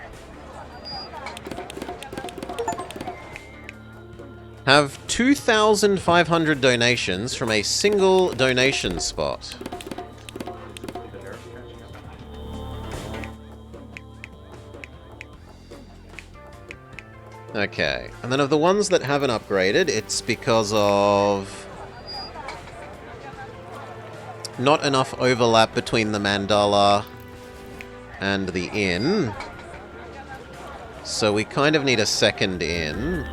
Have 2,500 donations from a single donation spot. Okay, and then of the ones that haven't upgraded, it's because of not enough overlap between the mandala and the inn. So we kind of need a second inn.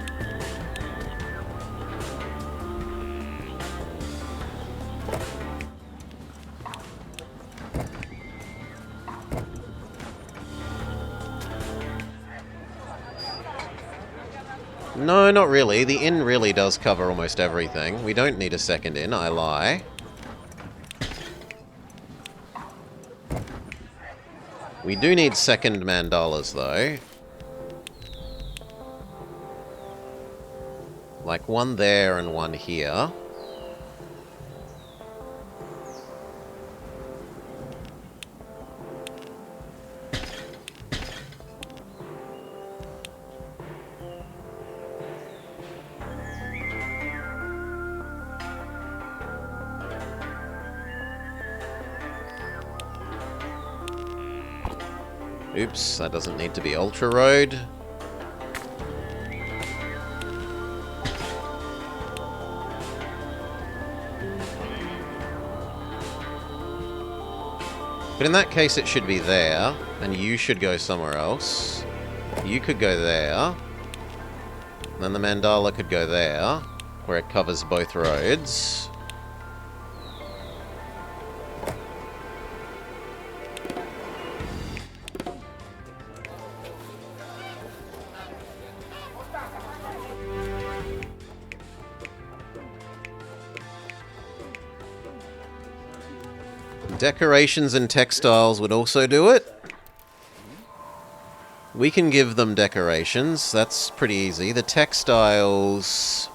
No, not really. The inn really does cover almost everything. We don't need a second inn, I lie. We do need second mandalas, though. Like one there and one here. Oops, that doesn't need to be Ultra Road. But in that case it should be there, and you should go somewhere else. You could go there. And then the mandala could go there, where it covers both roads. Decorations and textiles would also do it. We can give them decorations. That's pretty easy. The textiles...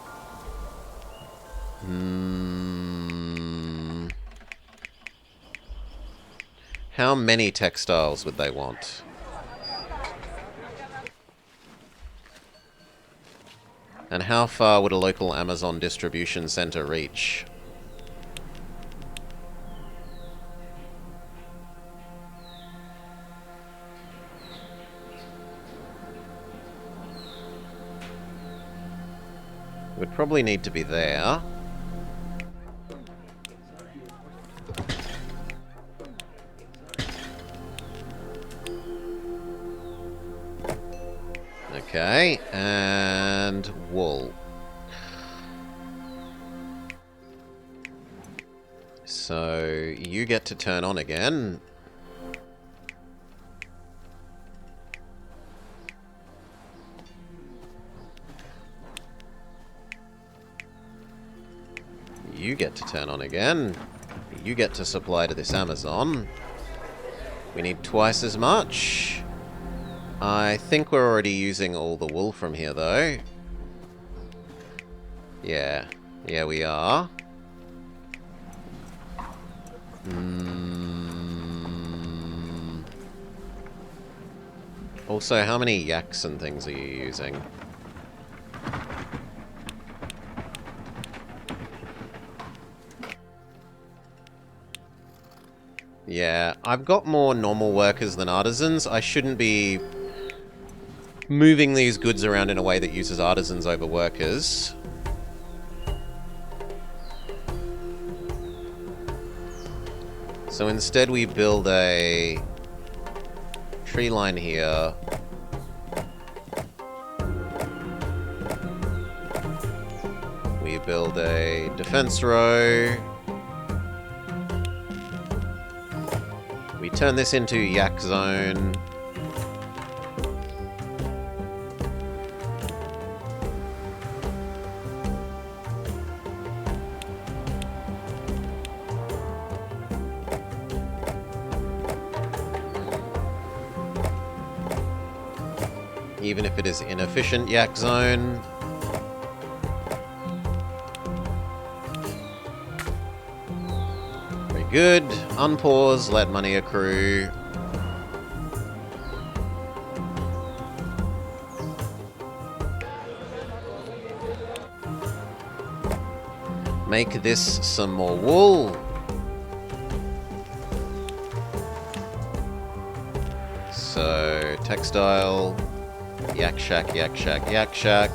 How many textiles would they want? And how far would a local Amazon distribution center reach? Would probably need to be there. Okay, and wool. So you get to turn on again. You get to turn on again. You get to supply to this Amazon. We need twice as much. I think we're already using all the wool from here, though. Yeah. Yeah, we are. Also, how many yaks and things are you using? Yeah, I've got more normal workers than artisans. I shouldn't be moving these goods around in a way that uses artisans over workers. So instead we build a tree line here. We build a defense row. We turn this into yak zone. Even if it is inefficient yak zone. Very good. Unpause, let money accrue. Make this some more wool. So, textile. Yak shack, yak shack, yak shack.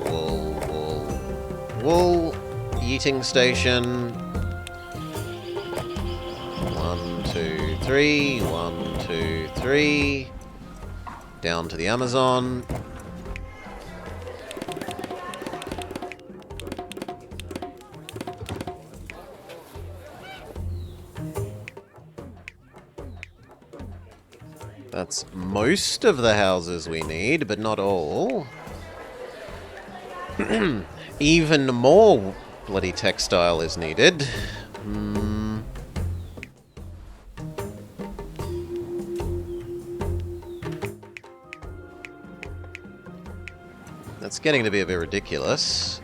Wool, wool, wool. Eating station. 1, 2, 3. 1, 2, 3. Down to the Amazon. That's most of the houses we need, but not all. Even more bloody textile is needed. That's getting to be a bit ridiculous.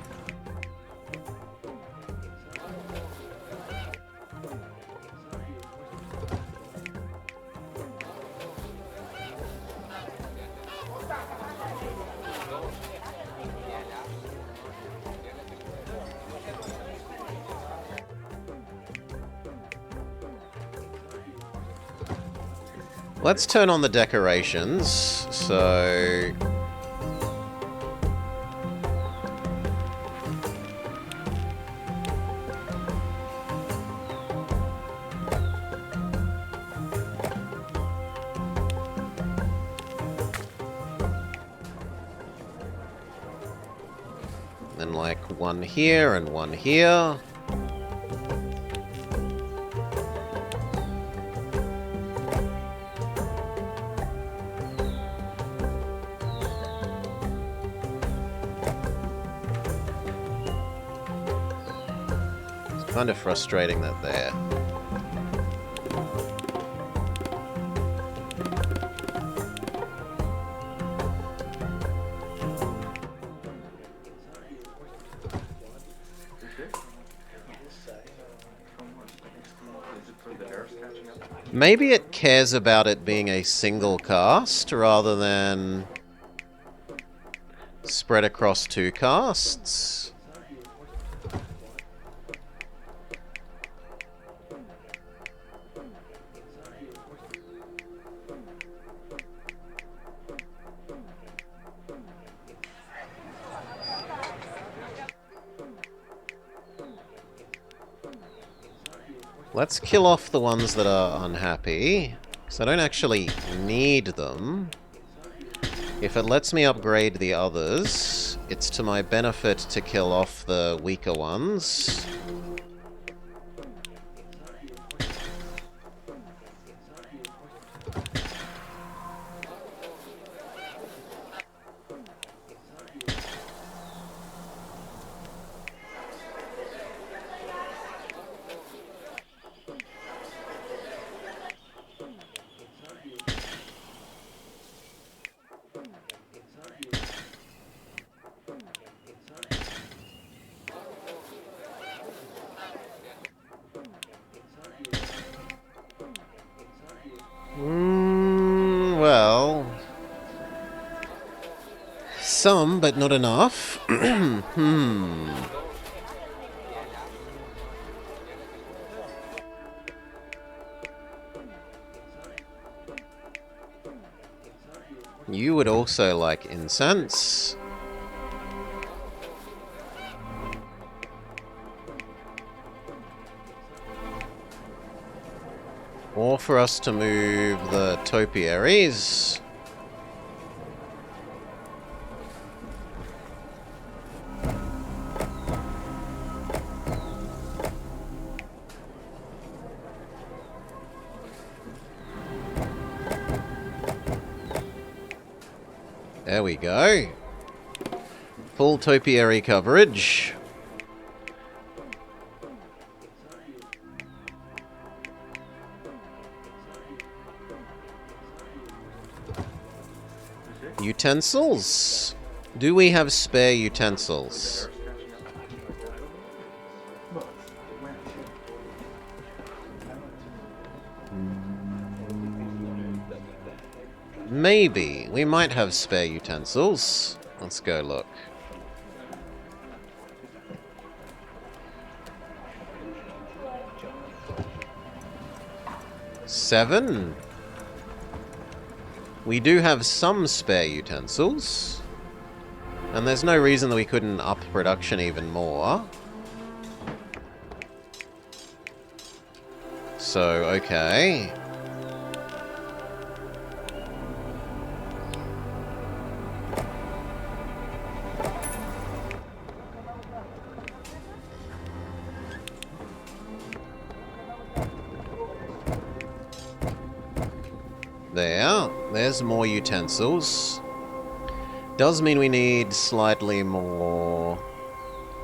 Let's turn on the decorations, so... Then like one here and one here. Kind of frustrating that there. Maybe it cares about it being a single cast rather than spread across 2 casts. Let's kill off the ones that are unhappy, because I don't actually need them. If it lets me upgrade the others, it's to my benefit to kill off the weaker ones. Well... some, but not enough. You would also like incense. Or for us to move the topiaries. There we go. Full topiary coverage. Utensils? Do we have spare utensils? Maybe. We might have spare utensils. Let's go look. Seven? We do have some spare utensils. And there's no reason that we couldn't up production even more. So, okay. There's more utensils. Does mean we need slightly more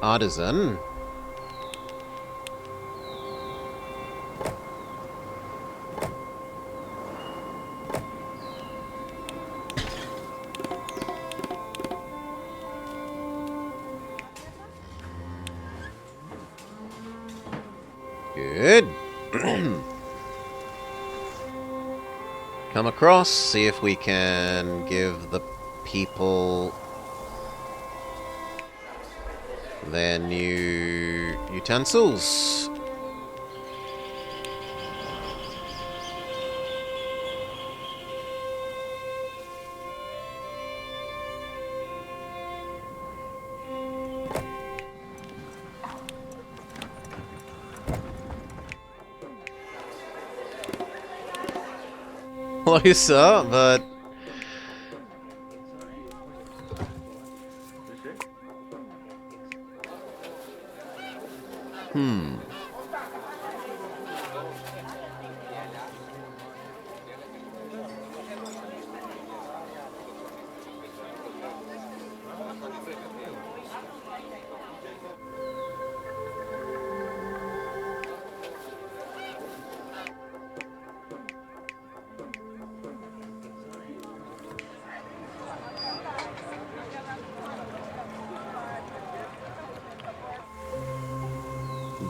artisan. Good. Come across, see if we can give the people their new utensils. Closer, but...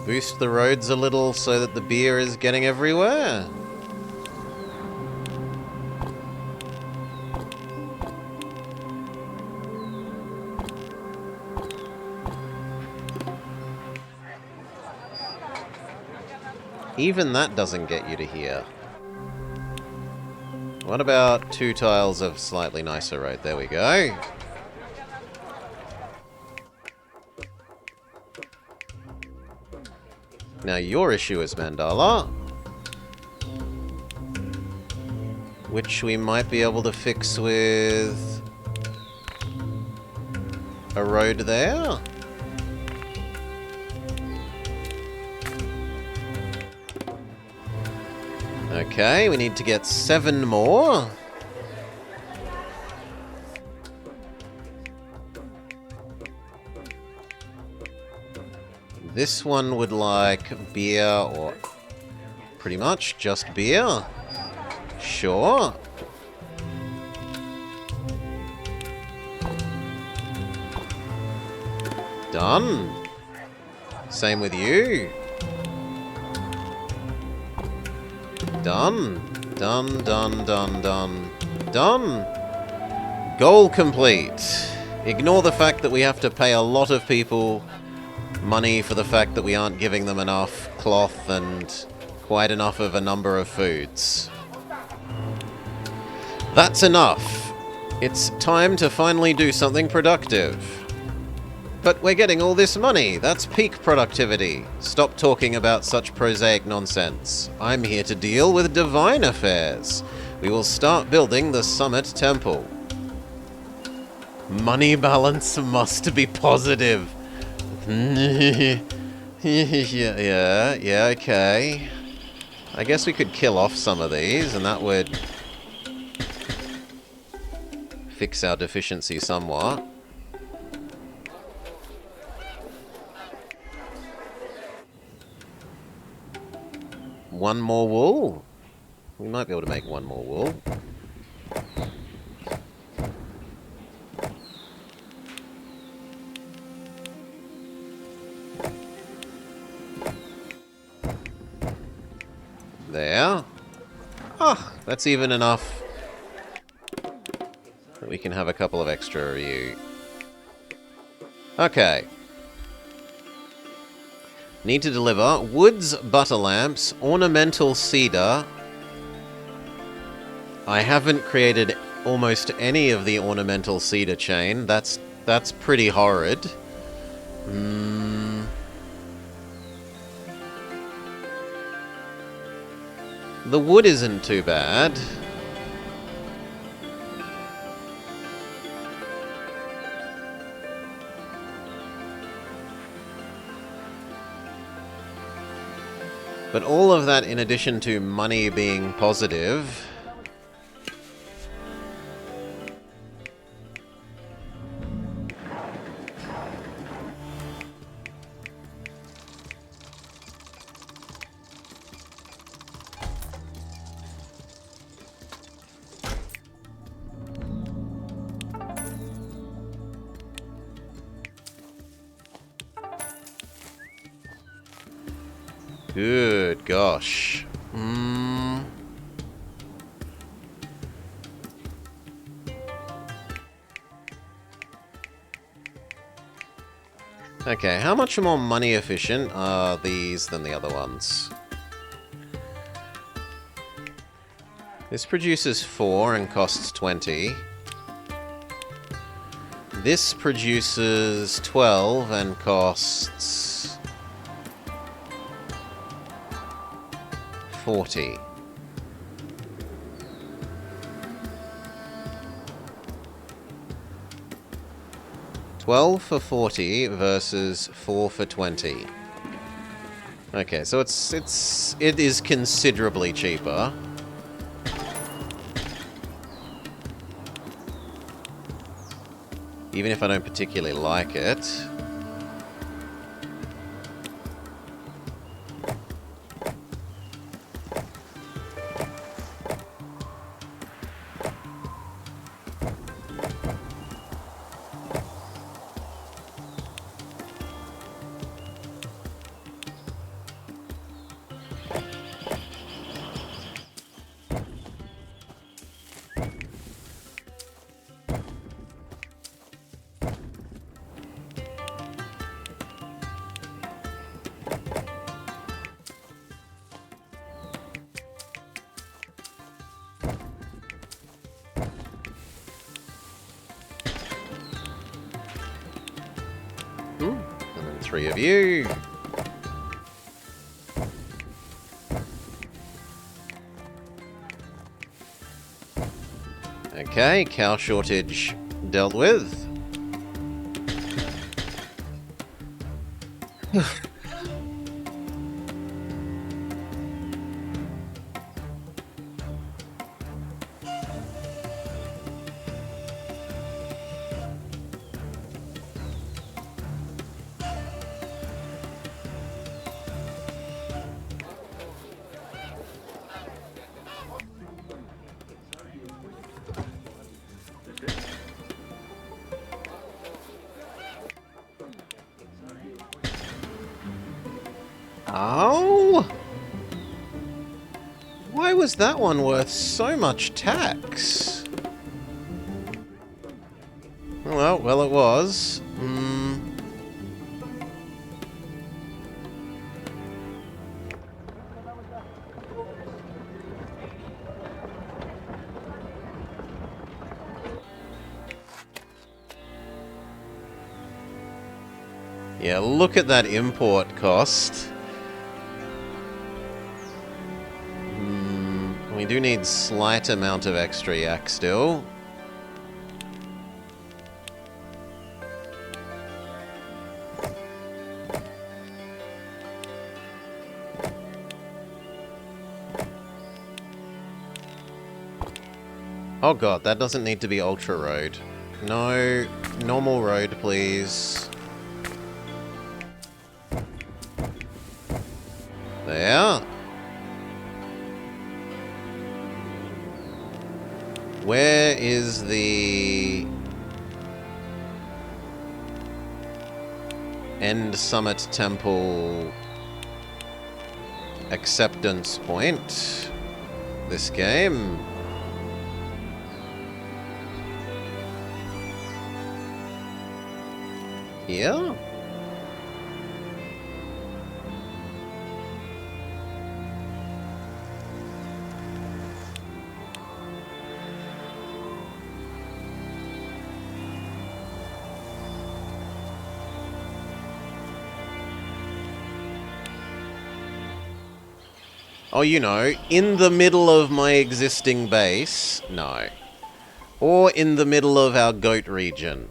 Boost the roads a little so that the beer is getting everywhere. Even that doesn't get you to here. What about 2 tiles of slightly nicer road? There we go. Now your issue is Mandala, which we might be able to fix with a road there. Okay, we need to get 7 more. This one would like beer, or pretty much just beer. Sure. Done. Same with you. Done. Done, done, done, done. Done. Goal complete. Ignore the fact that we have to pay a lot of people money for the fact that we aren't giving them enough cloth and quite enough of a number of foods. That's enough. It's time to finally do something productive. But we're getting all this money. That's peak productivity. Stop talking about such prosaic nonsense. I'm here to deal with divine affairs. We will start building the Summit Temple. Money balance must be positive. yeah, okay. I guess we could kill off some of these, and that would fix our deficiency somewhat. One more wool? We might be able to make one more wool. There. Ah, that's even enough that we can have a couple of extra review. Okay. Need to deliver woods butter lamps, ornamental cedar. I haven't created almost any of the ornamental cedar chain. That's pretty horrid. The wood isn't too bad. But all of that in addition to money being positive. Good gosh. Okay, how much more money efficient are these than the other ones? This produces 4 and costs 20. This produces 12 and costs 40. $12 for 40 versus 4 for 20. Okay, so it is considerably cheaper. Even if I don't particularly like it. 3 of you. Okay, cow shortage dealt with. Oh! Why was that one worth so much tax? Well, it was. Yeah, look at that import cost. We do need slight amount of extra yak still. Oh god, that doesn't need to be ultra road. No, normal road, please. There. Where is the End Summit Temple acceptance point? This game. Here? Oh, you know, in the middle of my existing base? No. Or in the middle of our goat region?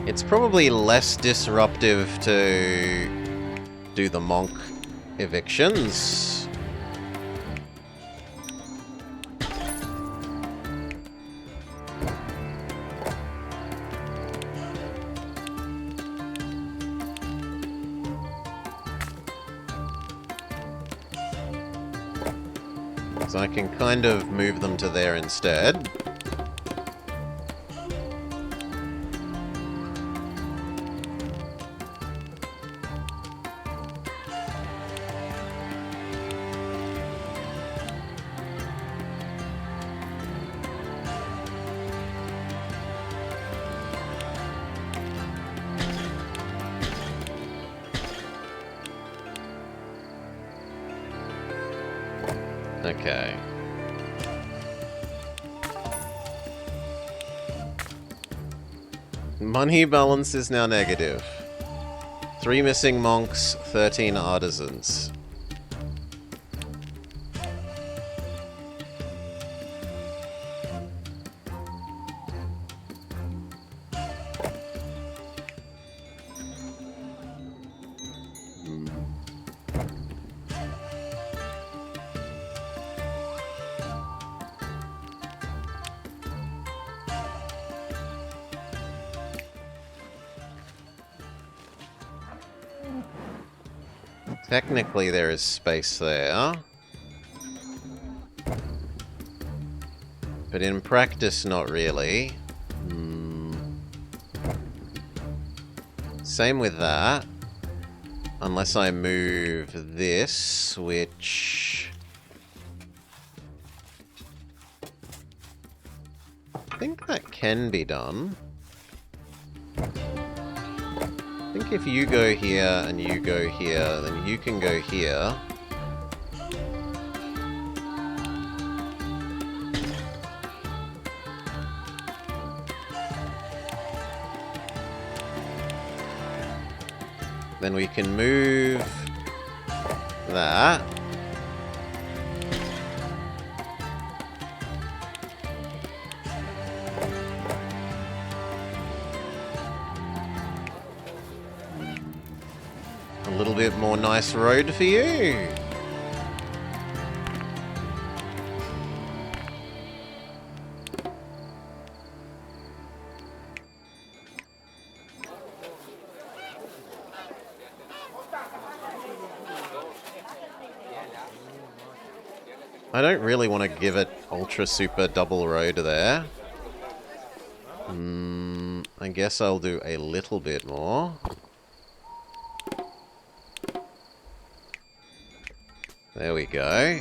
It's probably less disruptive to do the monk evictions. So I can kind of move them to there instead. Okay. Money balance is now negative. 3 missing monks, 13 artisans. Technically there is space there. But in practice, not really. Same with that. Unless I move this, which... I think that can be done. I think if you go here and you go here, then you can go here. Then we can move that. A little bit more nice road for you. I don't really want to give it ultra super double road there. I guess I'll do a little bit more. There we go.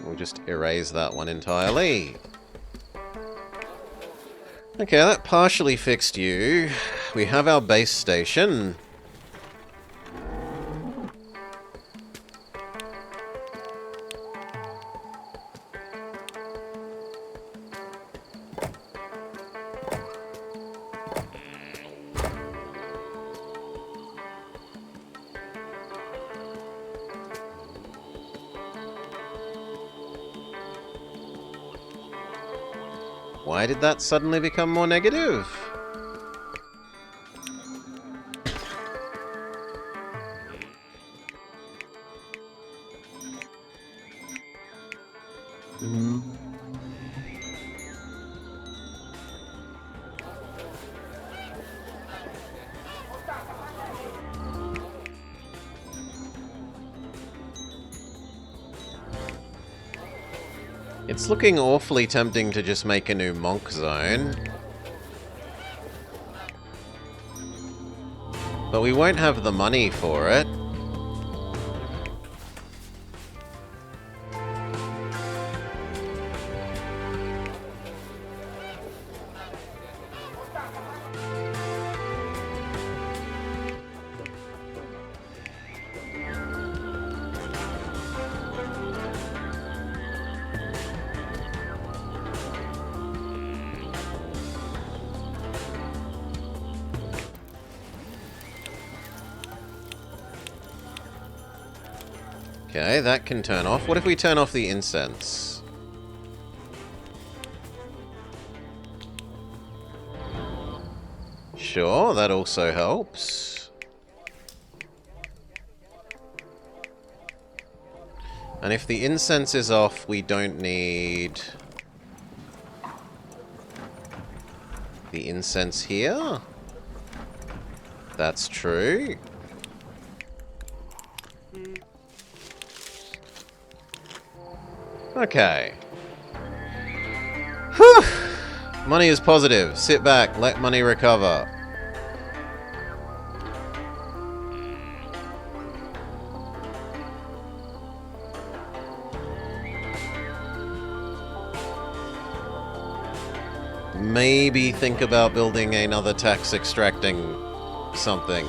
We'll just erase that one entirely. Okay, that partially fixed you. We have our base station. Why did that suddenly become more negative? It's looking awfully tempting to just make a new monk zone. But we won't have the money for it. Okay, that can turn off. What if we turn off the incense? Sure, that also helps. And if the incense is off, we don't need the incense here. That's true. Okay. Whew. Money is positive. Sit back. Let money recover. Maybe think about building another tax extracting something.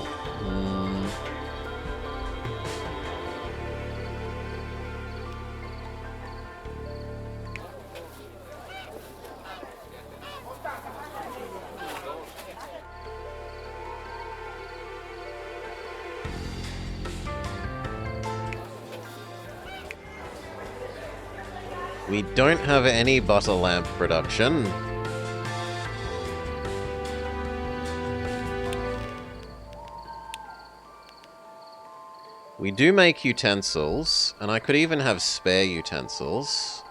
We don't have any butter lamp production. We do make utensils, and I could even have spare utensils.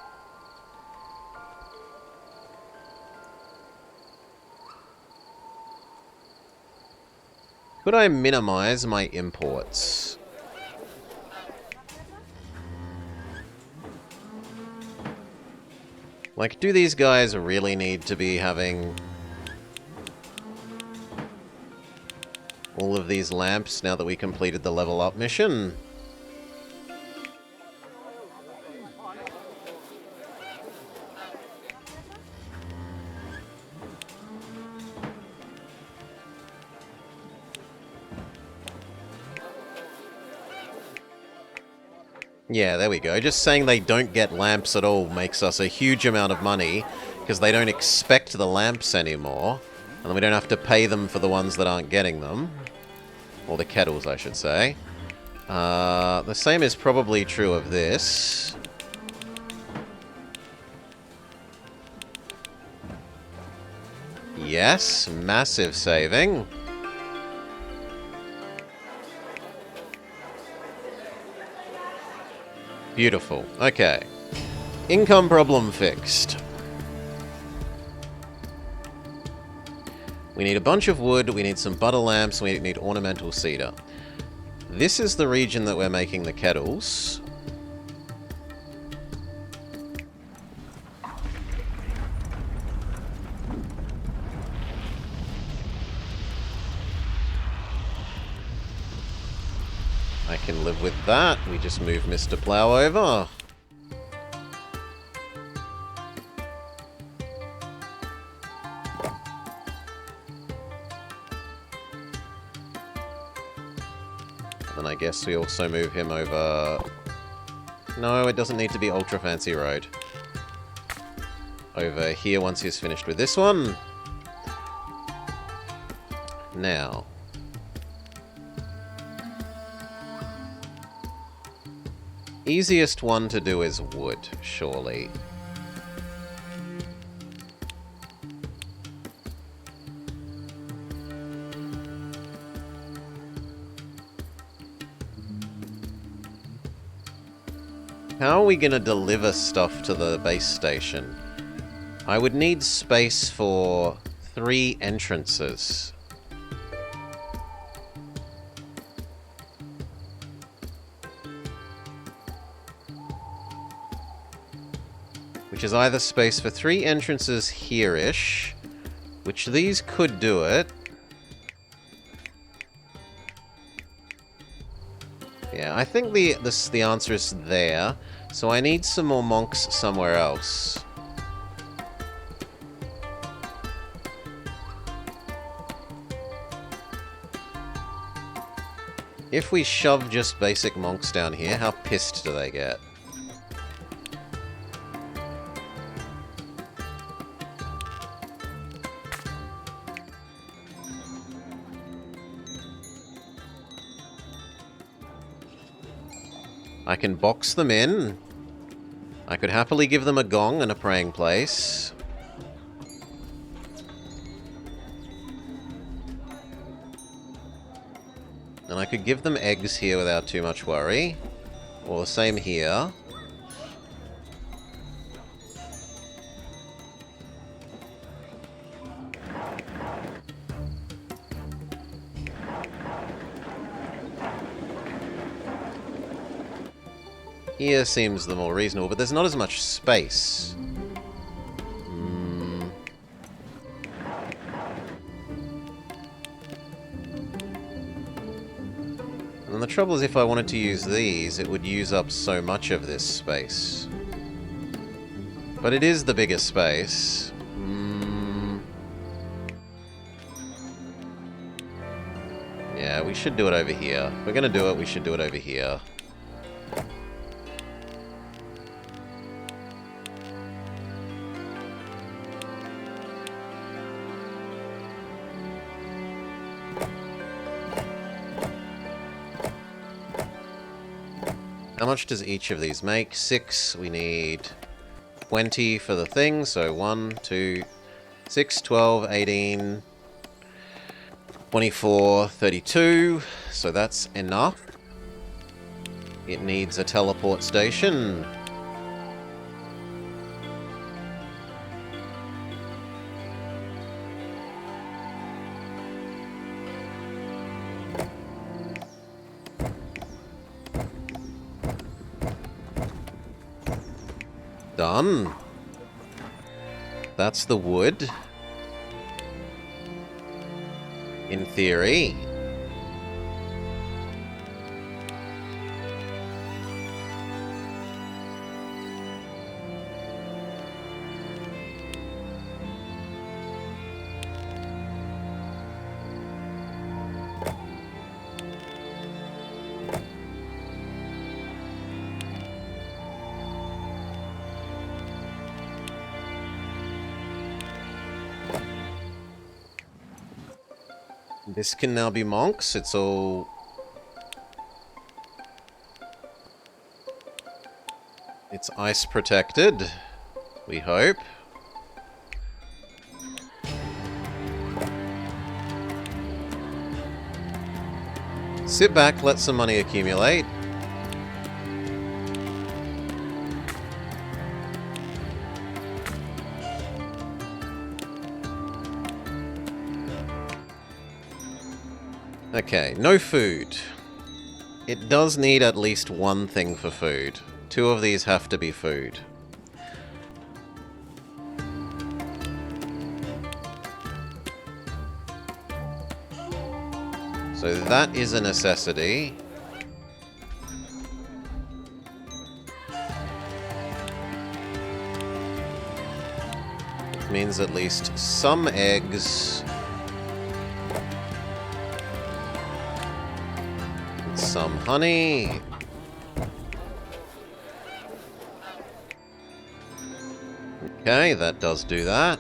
Could I minimize my imports? Like, do these guys really need to be having all of these lamps now that we completed the level up mission? Yeah, there we go. Just saying they don't get lamps at all makes us a huge amount of money, because they don't expect the lamps anymore. And then we don't have to pay them for the ones that aren't getting them. Or the kettles, I should say. The same is probably true of this. Yes, massive saving. Beautiful. Okay. Income problem fixed. We need a bunch of wood, we need some butter lamps, we need ornamental cedar. This is the region that we're making the kettles. I can live with that. We just move Mr. Plow over. And I guess we also move him over... No, it doesn't need to be Ultra Fancy Road. Over here once he's finished with this one. Now. Easiest one to do is wood, surely. How are we going to deliver stuff to the base station? I would need space for 3 entrances. Which is either space for 3 entrances here-ish, which these could do it. Yeah, I think the answer is there. So I need some more monks somewhere else. If we shove just basic monks down here, how pissed do they get? I can box them in. I could happily give them a gong and a praying place. And I could give them eggs here without too much worry. Or the same here. Here seems the more reasonable, but there's not as much space. And the trouble is, if I wanted to use these, it would use up so much of this space. But it is the biggest space. Yeah, we should do it over here. If we're gonna do it, we should do it over here. How much does each of these make? 6. We need 20 for the thing, so 1, 2, 6, 12, 18, 24, 32. So that's enough. It needs a teleport station. Done. That's the wood. In theory. This can now be monks. It's all... It's ice protected, we hope. Sit back, let some money accumulate. Okay, no food. It does need at least one thing for food. 2 of these have to be food. So that is a necessity. It means at least some eggs. And some honey. Okay, that does do that.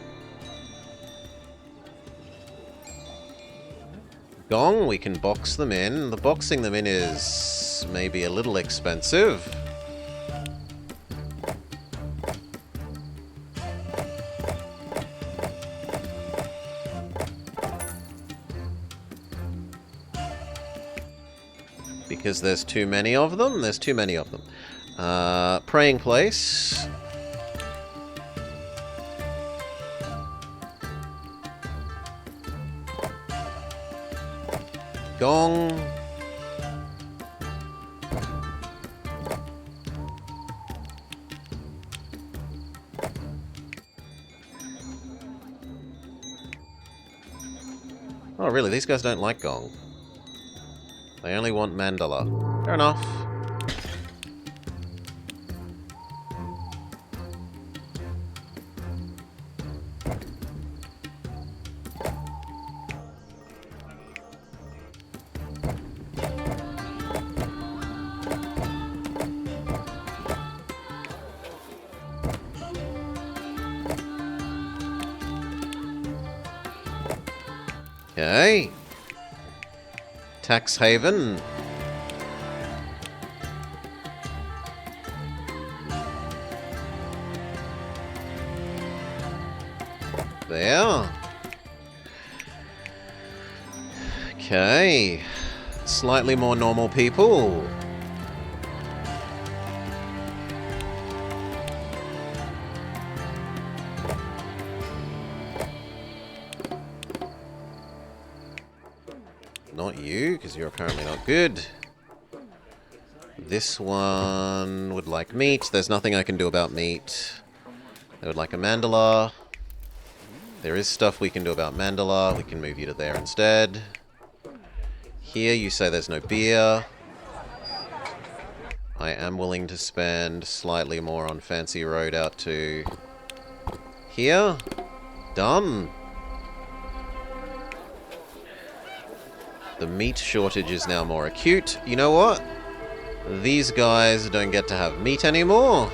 Gong, we can box them in. The boxing them in is maybe a little expensive. Because there's too many of them? There's too many of them. Praying place. Gong. Oh, really? These guys don't like gong. They only want mandala. Fair enough. Okay. Tax haven. There. Okay. Slightly more normal people. Not you, because you're apparently not good. This one would like meat. There's nothing I can do about meat. They would like a mandala. There is stuff we can do about mandala. We can move you to there instead. Here you say there's no beer. I am willing to spend slightly more on Fancy Road out to here. Done. The meat shortage is now more acute. You know what? These guys don't get to have meat anymore.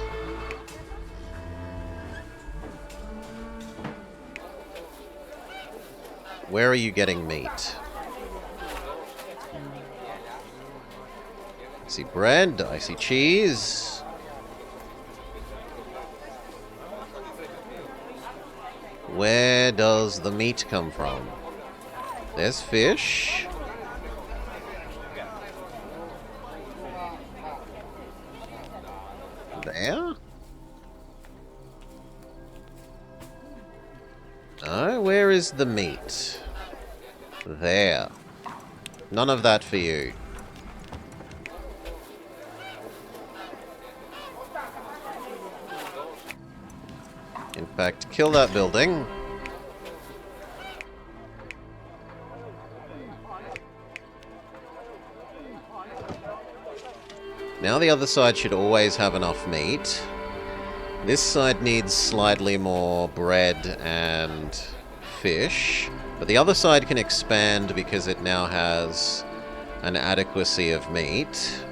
Where are you getting meat? I see bread, I see cheese. Where does the meat come from? There's fish. There? No, where is the meat? There. None of that for you. In fact, kill that building. Now the other side should always have enough meat. This side needs slightly more bread and fish. But the other side can expand because it now has an adequacy of meat.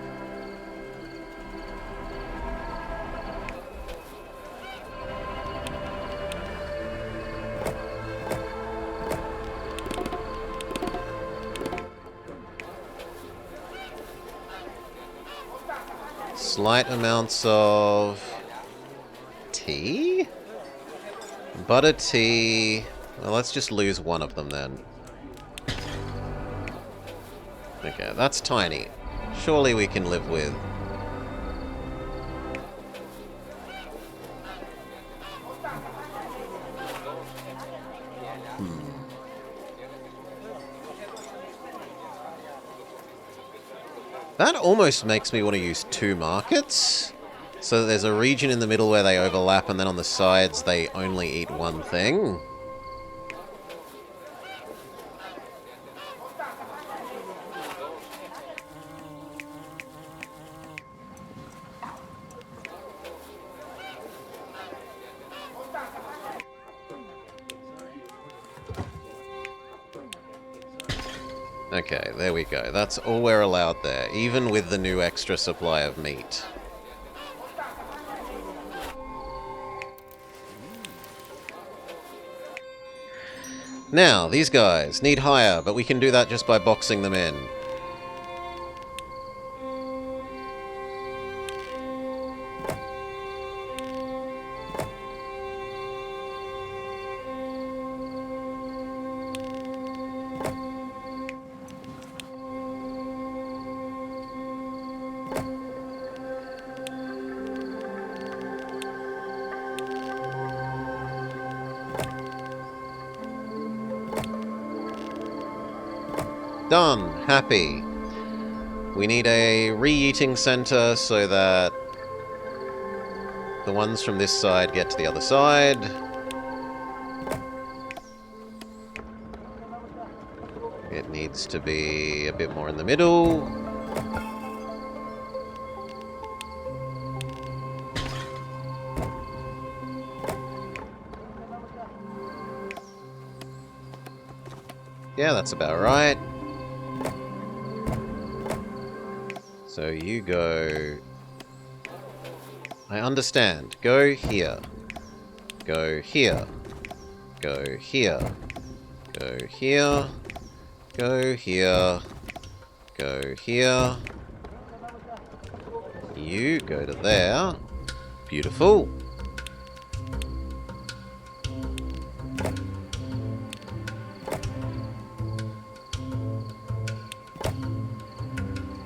slight amounts of tea? Butter tea. Well, let's just lose one of them then. Okay, that's tiny. Surely we can live with. That almost makes me want to use 2 markets. So that there's a region in the middle where they overlap, and then on the sides they only eat one thing. Okay, there we go. That's all we're allowed there, even with the new extra supply of meat. Now, these guys need hire, but we can do that just by boxing them in. Done. Happy. We need a re-eating center so that the ones from this side get to the other side. It needs to be a bit more in the middle. Yeah, that's about right. So you go... I understand. Go here. Go here. Go here. Go here. Go here. Go here. You go to there. Beautiful.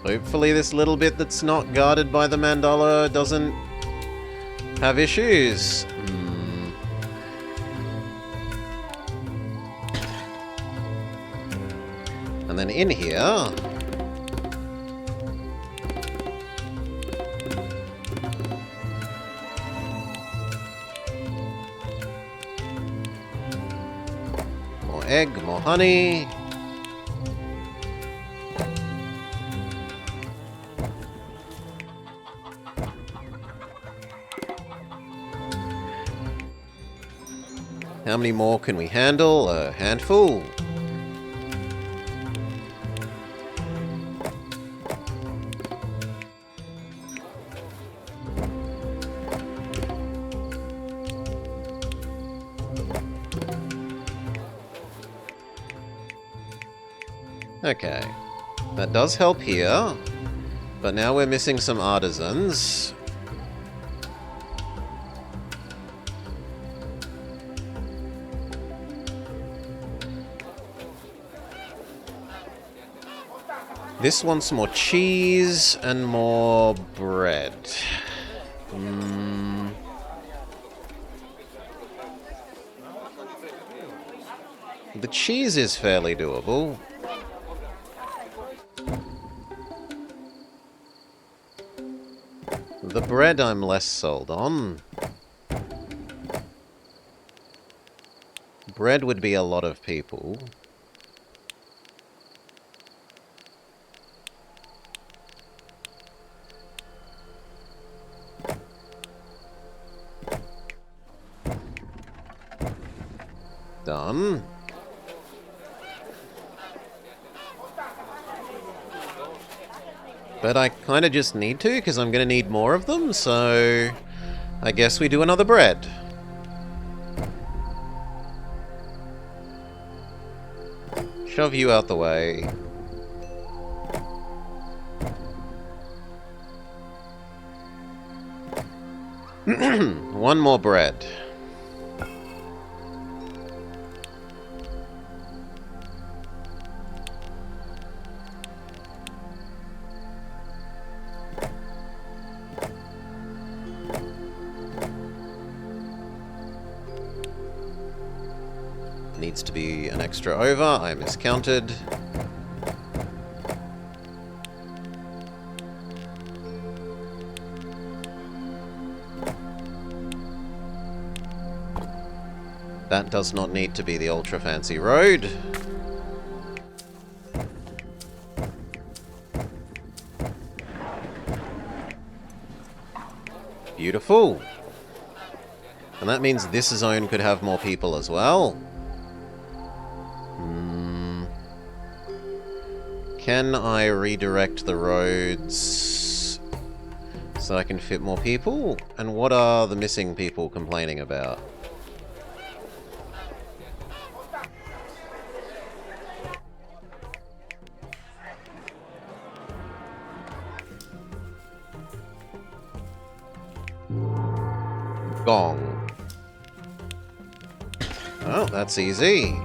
Hopefully this little bit that's not guarded by the mandala doesn't have issues. And then in here... more egg, more honey... How many more can we handle? A handful. Okay. That does help here. But now we're missing some artisans. This wants more cheese and more bread. The cheese is fairly doable. The bread I'm less sold on. Bread would be a lot of people. Done. But I kind of just need to, because I'm going to need more of them, so I guess we do another bread. Shove you out the way. One more bread. Needs to be an extra over. I miscounted. That does not need to be the ultra fancy road. Beautiful. And that means this zone could have more people as well. Can I redirect the roads so I can fit more people? And what are the missing people complaining about? Gong. Oh, that's easy.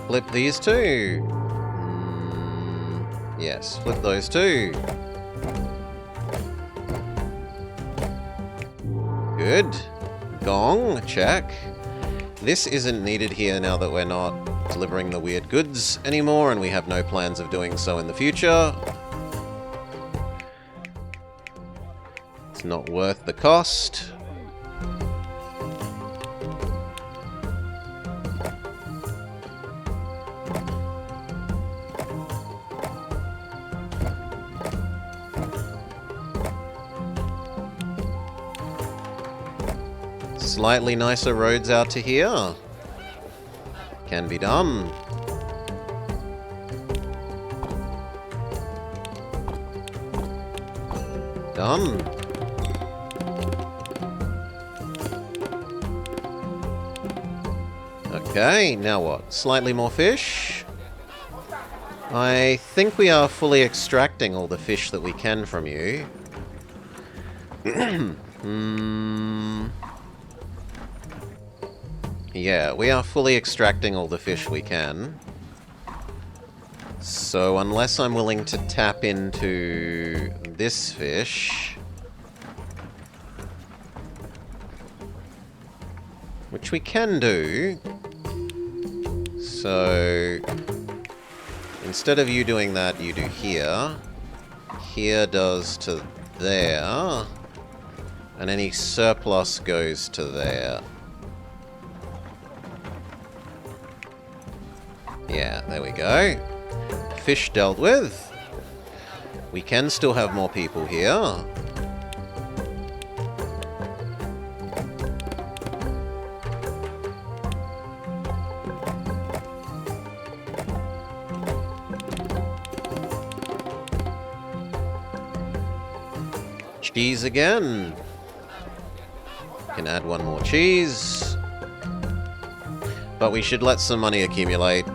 Flip these two. Yes, flip those two. Good. Gong, check. This isn't needed here now that we're not delivering the weird goods anymore, and we have no plans of doing so in the future. It's not worth the cost. Slightly nicer roads out to here. Can be done. Done. Okay, now what? Slightly more fish? I think we are fully extracting all the fish that we can from you. Yeah, we are fully extracting all the fish we can. So unless I'm willing to tap into this fish, which we can do. So instead of you doing that, you do here. Here does to there. And any surplus goes to there. Yeah, there we go. Fish dealt with. We can still have more people here. Cheese again. Can add one more cheese. But we should let some money accumulate.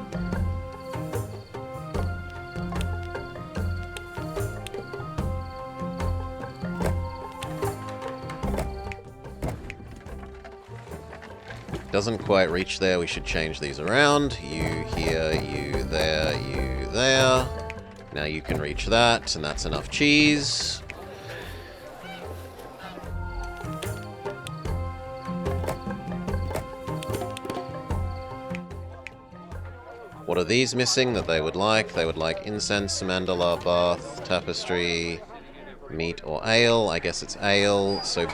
Doesn't quite reach there, we should change these around. You here, you there, you there. Now you can reach that, and that's enough cheese. What are these missing that they would like? They would like incense, mandala, bath, tapestry, meat or ale. I guess it's ale, so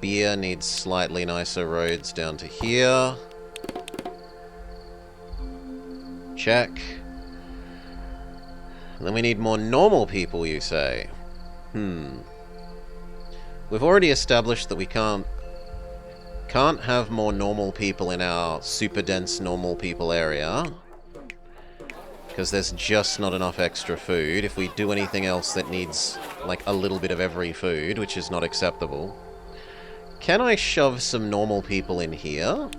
beer needs slightly nicer roads down to here. Check. And then we need more normal people, you say? We've already established that we can't have more normal people in our super dense normal people area. Because there's just not enough extra food. If we do anything else that needs, like, a little bit of every food, which is not acceptable. Can I shove some normal people in here?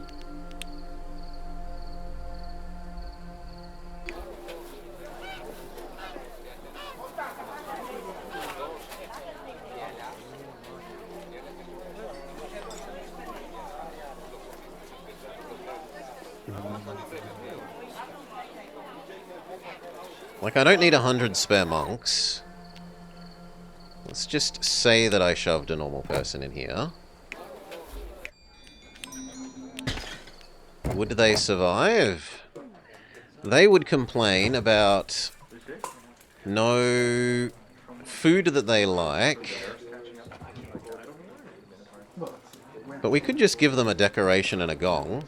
Like, I don't need 100 spare monks. Let's just say that I shoved a normal person in here. Would they survive? They would complain about no food that they like. But we could just give them a decoration and a gong.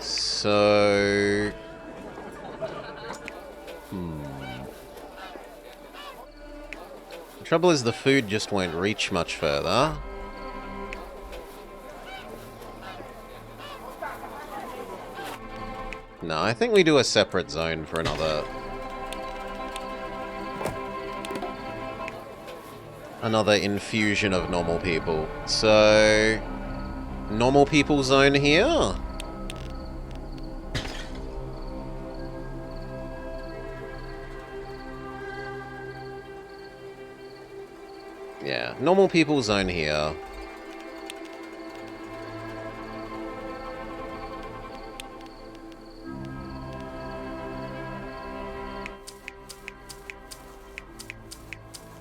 So... The trouble is the food just won't reach much further. No, I think we do a separate zone for another infusion of normal people. So, normal people zone here. Yeah, normal people zone here.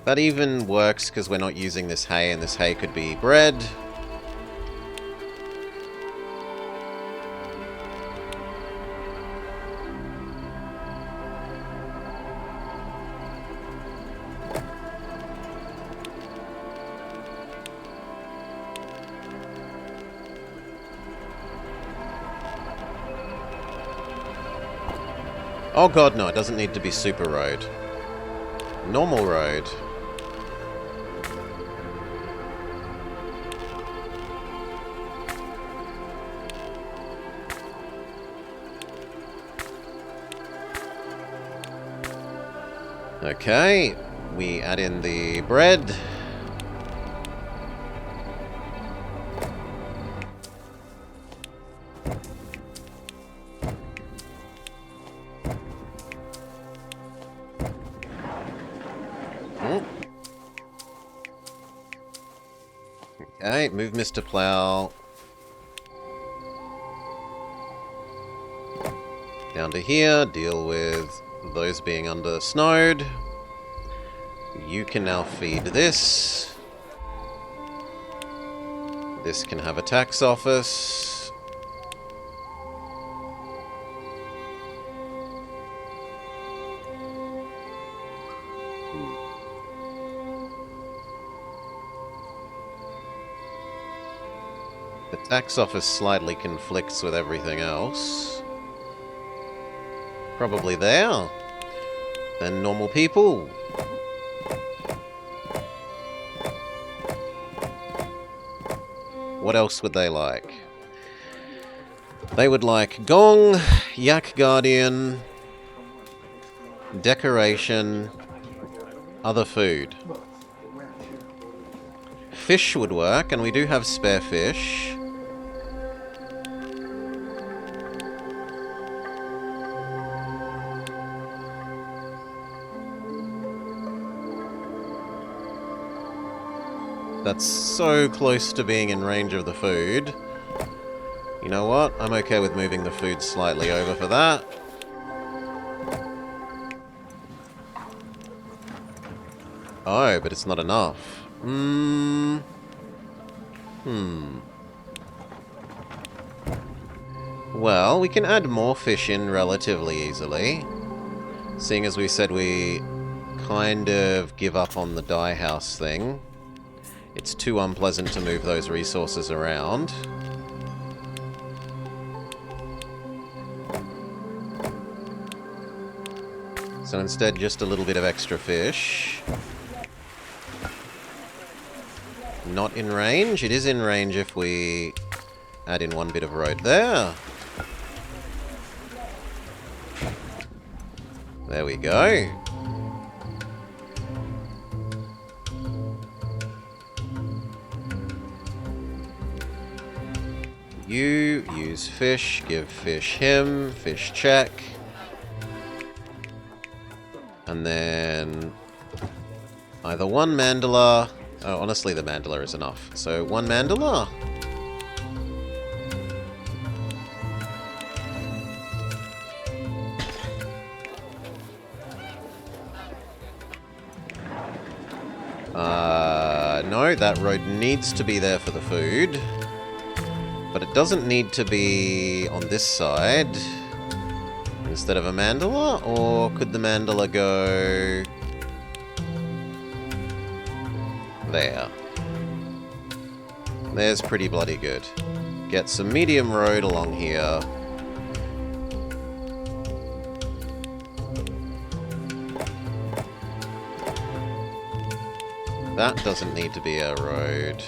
That even works because we're not using this hay, and this hay could be bread. Oh god, no, it doesn't need to be super road. Normal road. Okay, we add in the bread. Okay, move Mr. Plow down to here, deal with those being under snowed. You can now feed this. This can have a tax office. The tax office slightly conflicts with everything else. Probably there. Then normal people. What else would they like? They would like gong, yak guardian, decoration, other food. Fish would work, and we do have spare fish. That's so close to being in range of the food. You know what? I'm okay with moving the food slightly over for that. Oh, but it's not enough. Well, we can add more fish in relatively easily. Seeing as we said we kind of give up on the dye house thing. It's too unpleasant to move those resources around. So instead, just a little bit of extra fish. Not in range. It is in range if we add in one bit of road there. There we go. You use fish, give fish him, fish check. And then either one mandala Oh, honestly, the mandala is enough. So, 1 mandala. No, that road needs to be there for the food. But it doesn't need to be on this side instead of a mandala, or could the mandala go there? There's pretty bloody good. Get some medium road along here. That doesn't need to be a road.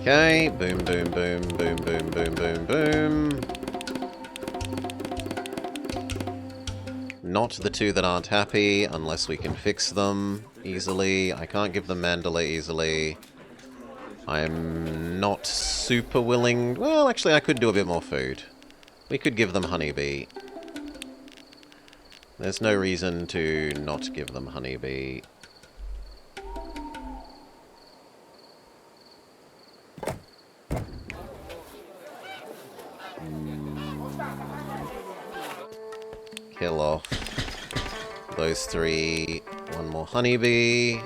Okay, boom, boom, boom, boom, boom, boom, boom, boom. Not the two that aren't happy, unless we can fix them easily. I can't give them mandala easily. I'm not super willing... Well, actually, I could do a bit more food. We could give them honeybee. There's no reason to not give them honeybee. Kill off those 3. 1 more honeybee.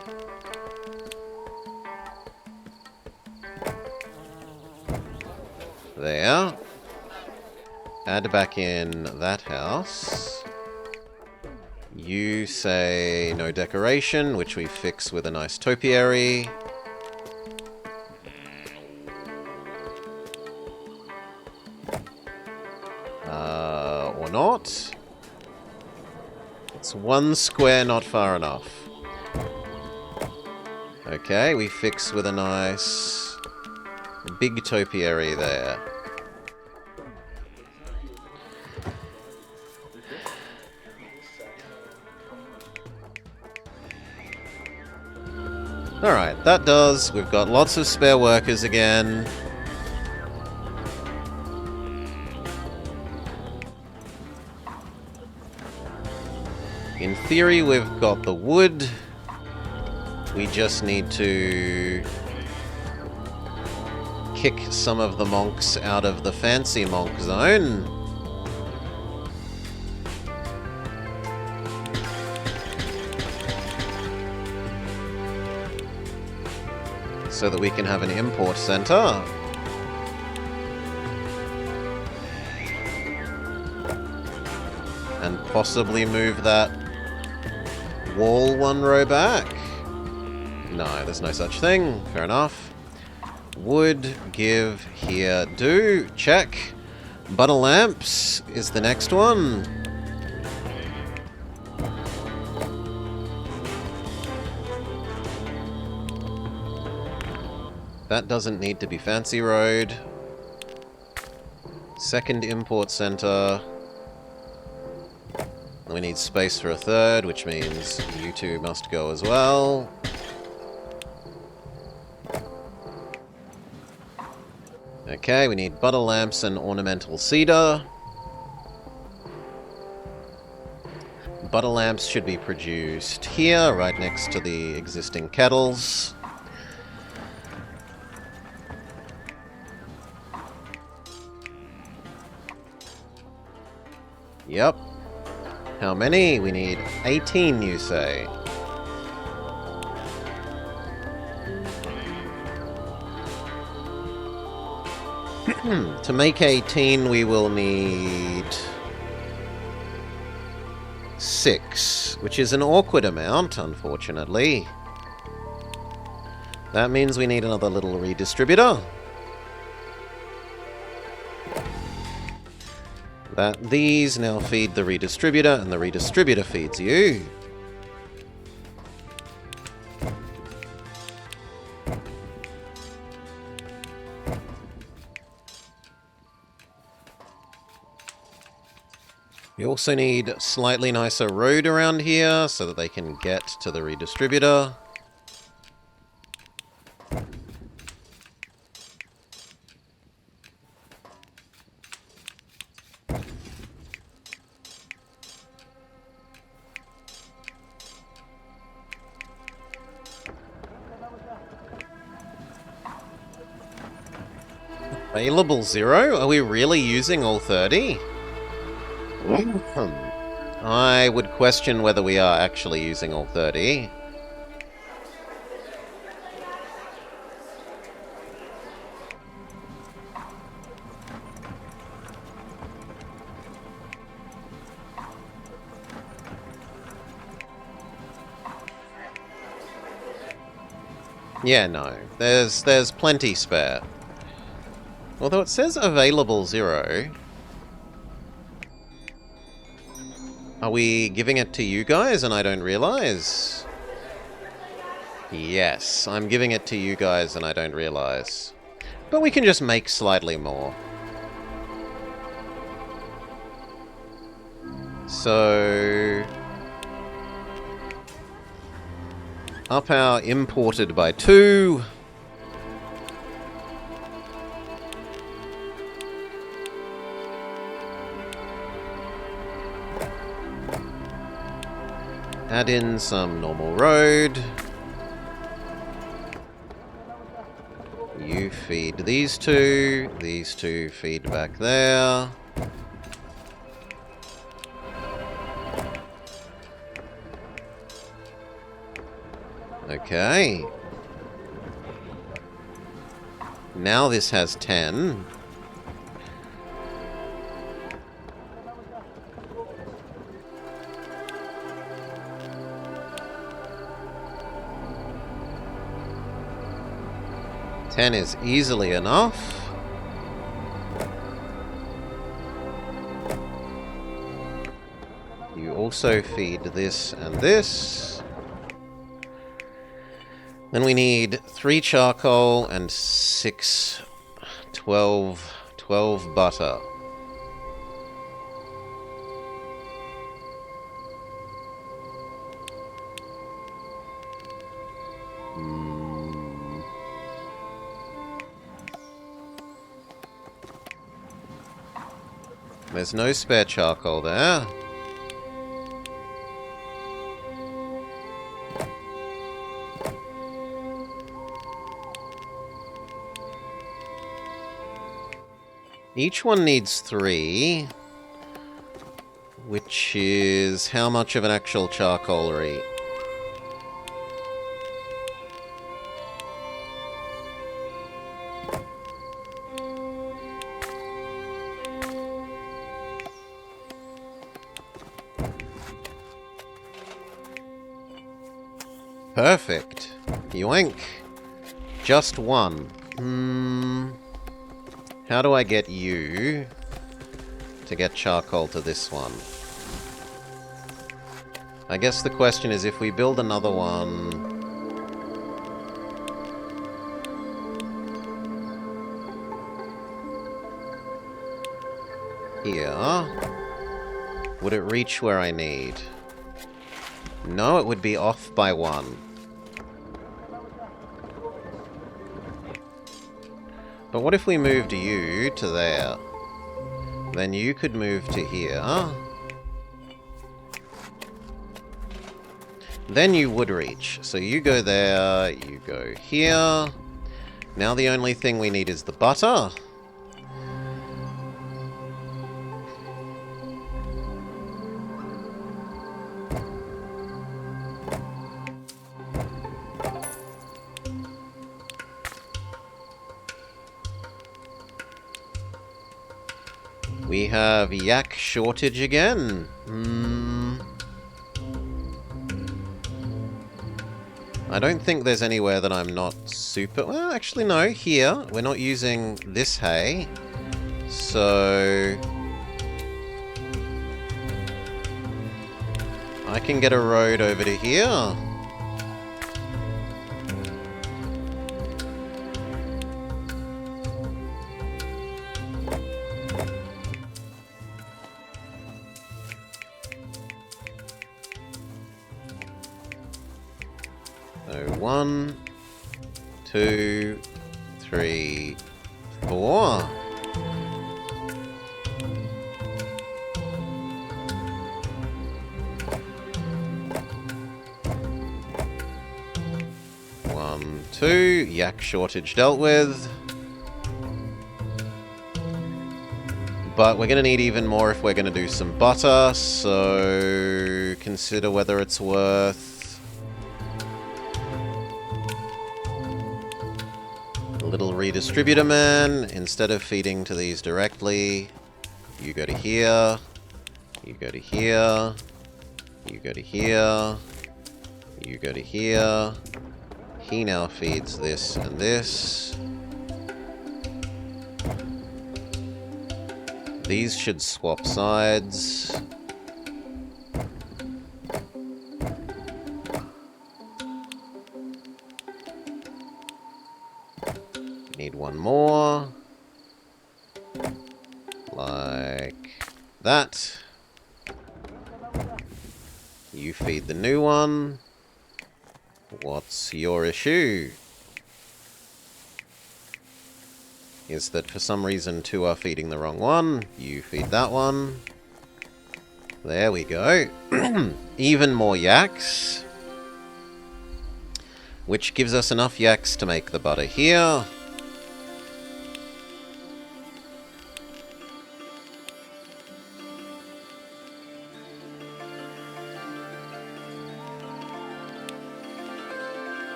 There. Add back in that house. You say no decoration, which we fix with a nice topiary. Or not. It's 1 square not far enough. Okay, we fix with a nice big topiary there. Alright, that does. We've got lots of spare workers again. In theory, we've got the wood. We just need to kick some of the monks out of the fancy monk zone. So that we can have an import center. And possibly move that wall 1 row back. No, there's no such thing. Fair enough. Wood, give, here, do. Check. Butter lamps is the next one. That doesn't need to be fancy road. Second import center. We need space for a 3rd, which means you 2 must go as well. Okay, we need butter lamps and ornamental cedar. Butter lamps should be produced here, right next to the existing kettles. Yep. How many? We need 18, you say. To make 18, we will need 6, which is an awkward amount, unfortunately. That means we need another little redistributor. These now feed the redistributor, and the redistributor feeds you. We also need slightly nicer road around here so that they can get to the redistributor. Available 0? Are we really using all 30? I would question whether we are actually using all 30. Yeah, no. There's plenty spare. Although it says available 0. Are we giving it to you guys and I don't realize? Yes, I'm giving it to you guys and I don't realize. But we can just make slightly more. So... up our imported by 2. Add in some normal road. You feed these two feed back there. Okay. Now this has 10. Ten is easily enough. You also feed this and this. Then we need 3 charcoal and 12 butter. There's no spare charcoal there. Each one needs 3, which is how much of an actual charcoalery? Perfect. Yoink. Just 1. How do I get you to get charcoal to this one? I guess the question is if we build another one... here... would it reach where I need? No, it would be off by 1. But what if we moved you to there? Then you could move to here. Then you would reach. So you go there, you go here. Now the only thing we need is the butter. We have yak shortage again. I don't think there's anywhere that I'm not super... well, actually no, here. We're not using this hay. So... I can get a road over to here. So 1, 2, 3, 4. One, 2. Yak shortage dealt with. But we're going to need even more if we're going to do some butter, so consider whether it's worth a little redistributor man. Instead of feeding to these directly, you go to here, you go to here, you go to here, you go to here. He now feeds this and this. These should swap sides. Need one more. Like that. You feed the new one. What's your issue? Is that for some reason two are feeding the wrong one. You feed that one. There we go. Even more yaks. Which gives us enough yaks to make the butter here.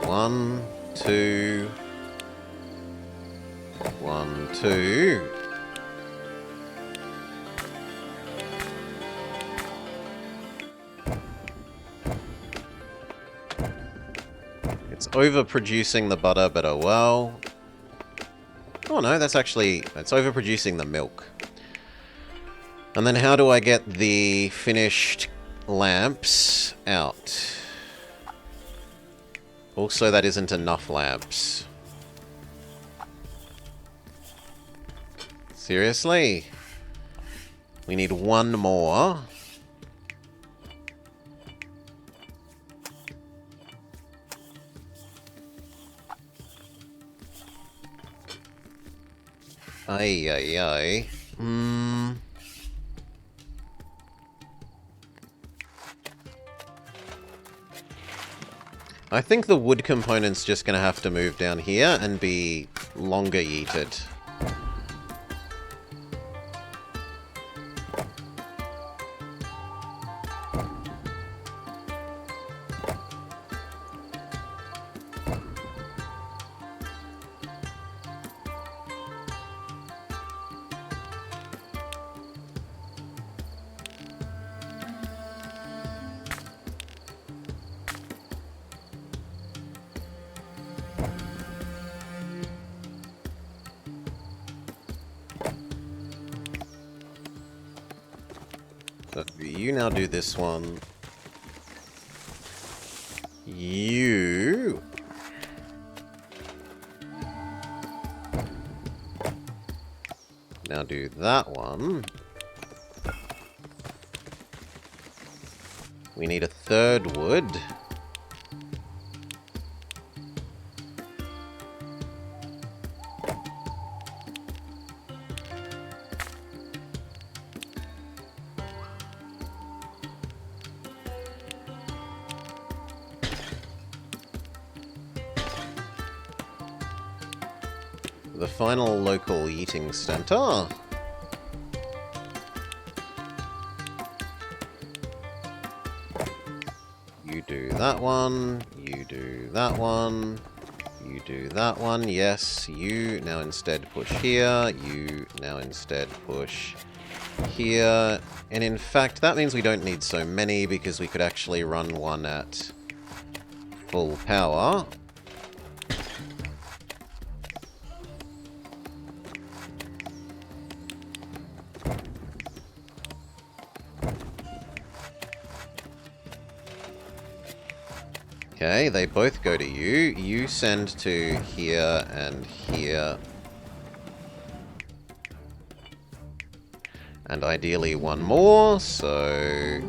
One, two. 1, 2. It's overproducing the butter, but oh well. Oh no, it's overproducing the milk. And then how do I get the finished lamps out? Also, that isn't enough lamps. Seriously? We need one more. Ay, ay, ay. I think the wood component's just going to have to move down here and be longer yeeted. You now do this one. You... now do that one. We need a third wood. The final local eating center. You do that one, you do that one, you do that one, yes, you now instead push here, you now instead push here, and in fact that means we don't need so many because we could actually run one at full power. Okay, they both go to you. You send to here and here. And ideally one more, so...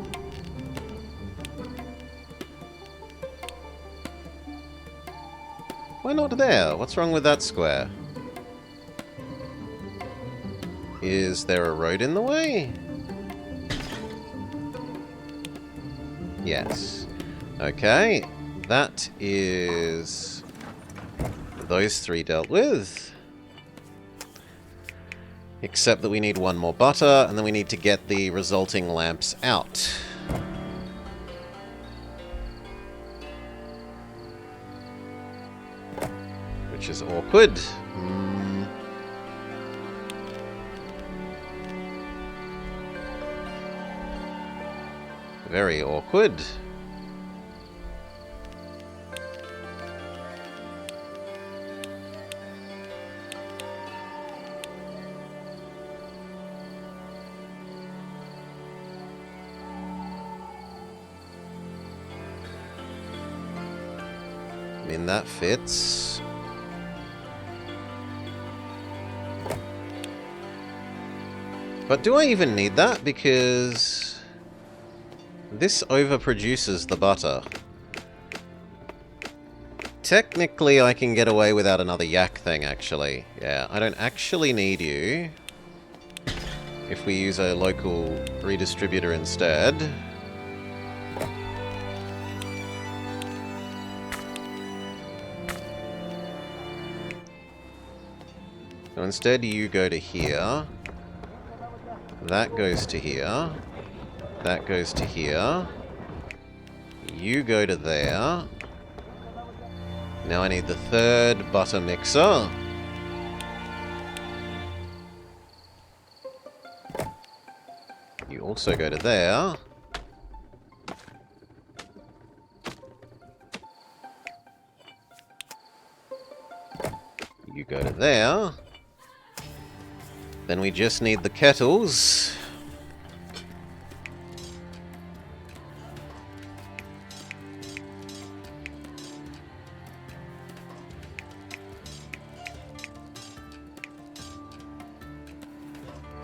why not there? What's wrong with that square? Is there a road in the way? Yes. Okay. That is those three dealt with. Except that we need one more butter, and then we need to get the resulting lamps out. Which is awkward. Very awkward. I mean, that fits. But do I even need that? Because this overproduces the butter. Technically, I can get away without another yak thing, actually. Yeah, I don't actually need you. If we use a local redistributor instead. So instead, you go to here. That goes to here. That goes to here. You go to there. Now I need the third butter mixer. You also go to there. You go to there. Then we just need the kettles.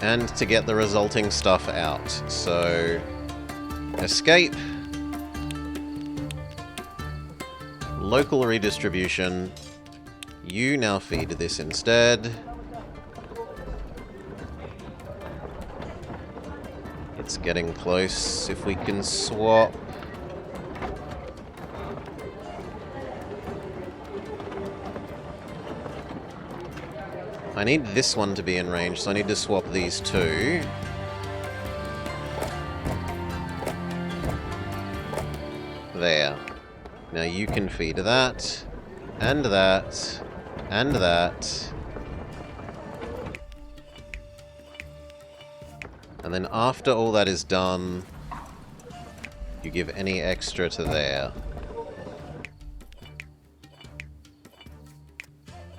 And to get the resulting stuff out. So, escape. Local redistribution. You now feed this instead. It's getting close. If we can swap. I need this one to be in range, so I need to swap these two. There. Now you can feed that, and that, and that. And then after all that is done, you give any extra to there.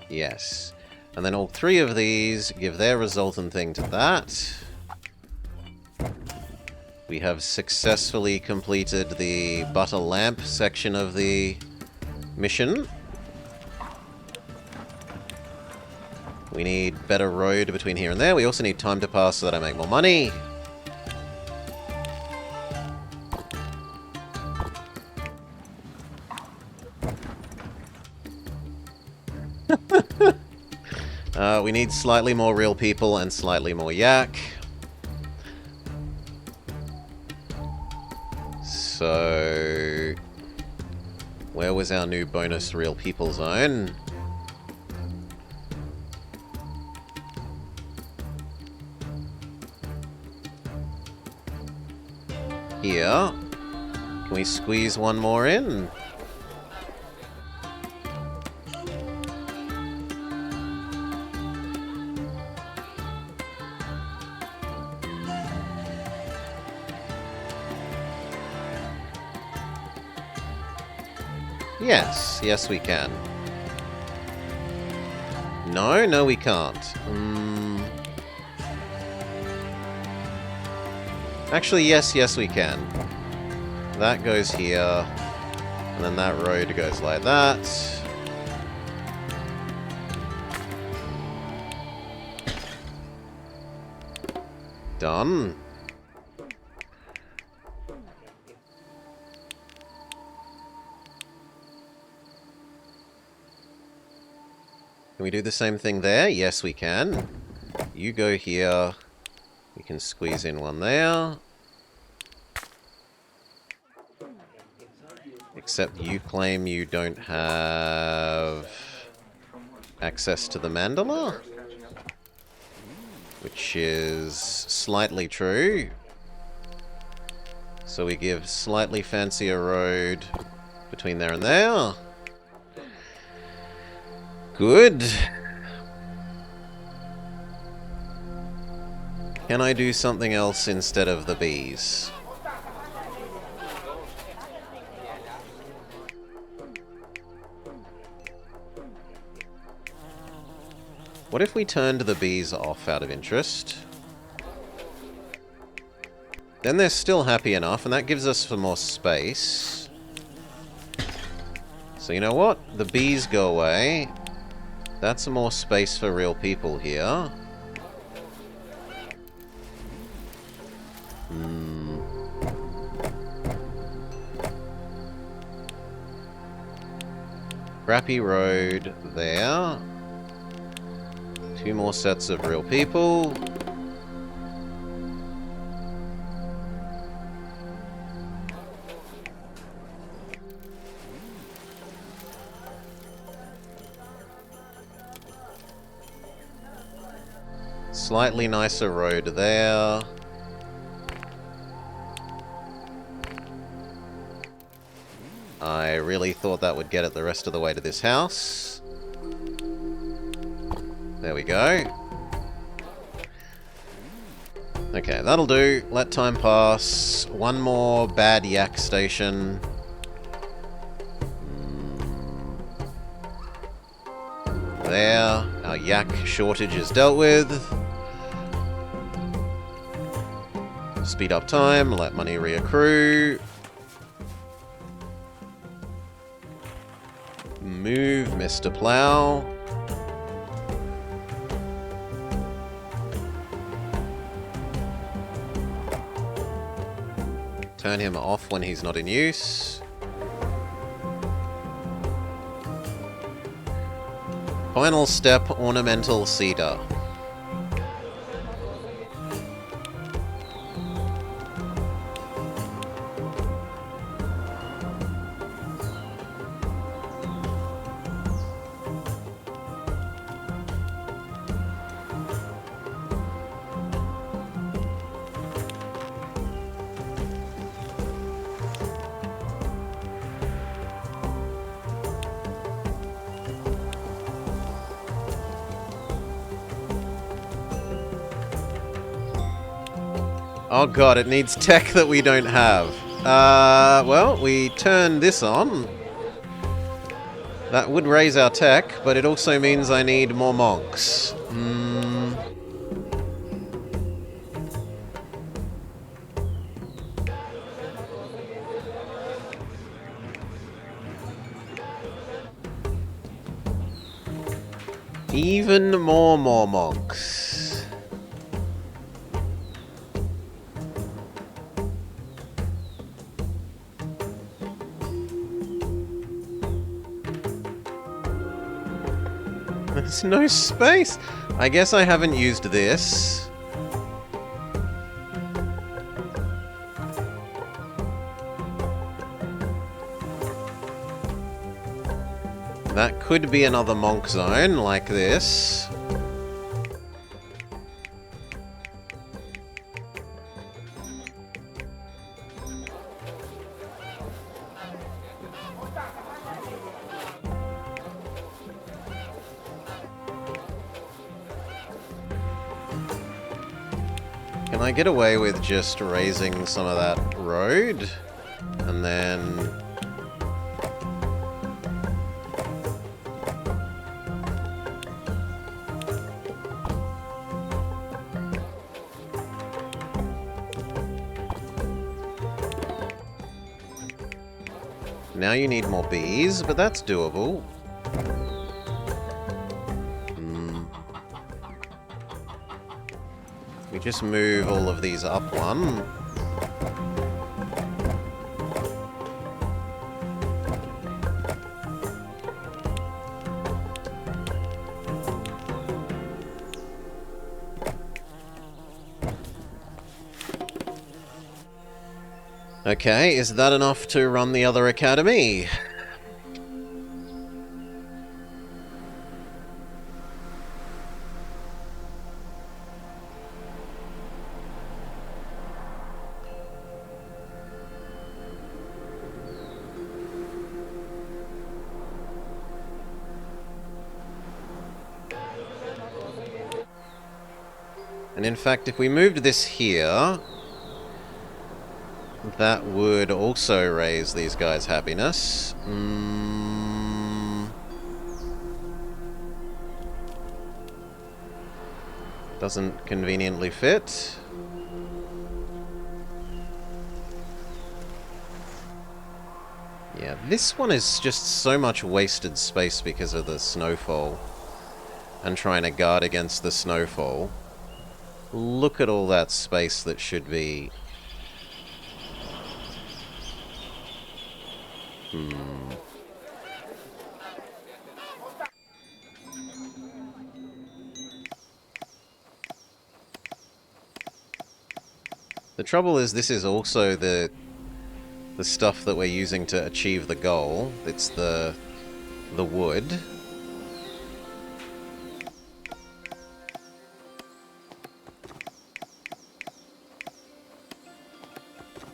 Yes. And then all three of these give their resultant thing to that. We have successfully completed the butter lamp section of the mission. We need better road between here and there. We also need time to pass so that I make more money. We need slightly more real people and slightly more yak. So, where was our new bonus real people zone? Here. Can we squeeze one more in? Yes, yes we can. No, no we can't. Actually, yes, yes we can. That goes here, and then that road goes like that. Done. Can we do the same thing there? Yes, we can. You go here. We can squeeze in one there. Except you claim you don't have access to the mandala, which is slightly true. So we give slightly fancier road between there and there. Good. Can I do something else instead of the bees? What if we turned the bees off out of interest? Then they're still happy enough, and that gives us some more space. So you know what? The bees go away. That's some more space for real people here. Crappy road there. 2 more sets of real people. Slightly nicer road there. I really thought that would get it the rest of the way to this house. There we go. Okay, that'll do. Let time pass. 1 more bad yak station. There. Our yak shortage is dealt with. Speed up time. Let money reaccrue. Move, Mr. Plow. Turn him off when he's not in use. Final step, ornamental cedar. Oh god, it needs tech that we don't have. Well, we turn this on. That would raise our tech, but it also means I need more monks. Even more monks. There's no space. I guess I haven't used this. That could be another monk zone like this. Can I get away with just raising some of that road? And then... Now you need more bees, but that's doable. We just move all of these up 1. Okay, is that enough to run the other academy? And in fact, if we moved this here, that would also raise these guys' happiness. Doesn't conveniently fit. Yeah, this one is just so much wasted space because of the snowfall. And trying to guard against the snowfall. Look at all that space that should be... The trouble is, this is also the stuff that we're using to achieve the goal. It's the wood.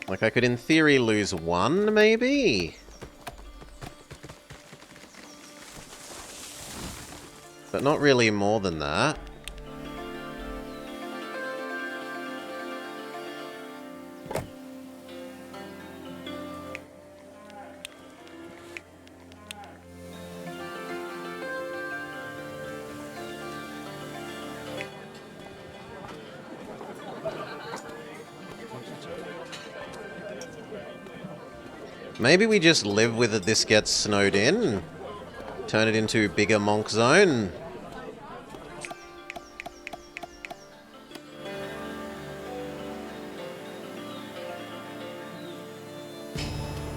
Like, I could in theory lose one, maybe? But not really more than that. Maybe we just live with it, this gets snowed in. Turn it into bigger Monk Zone.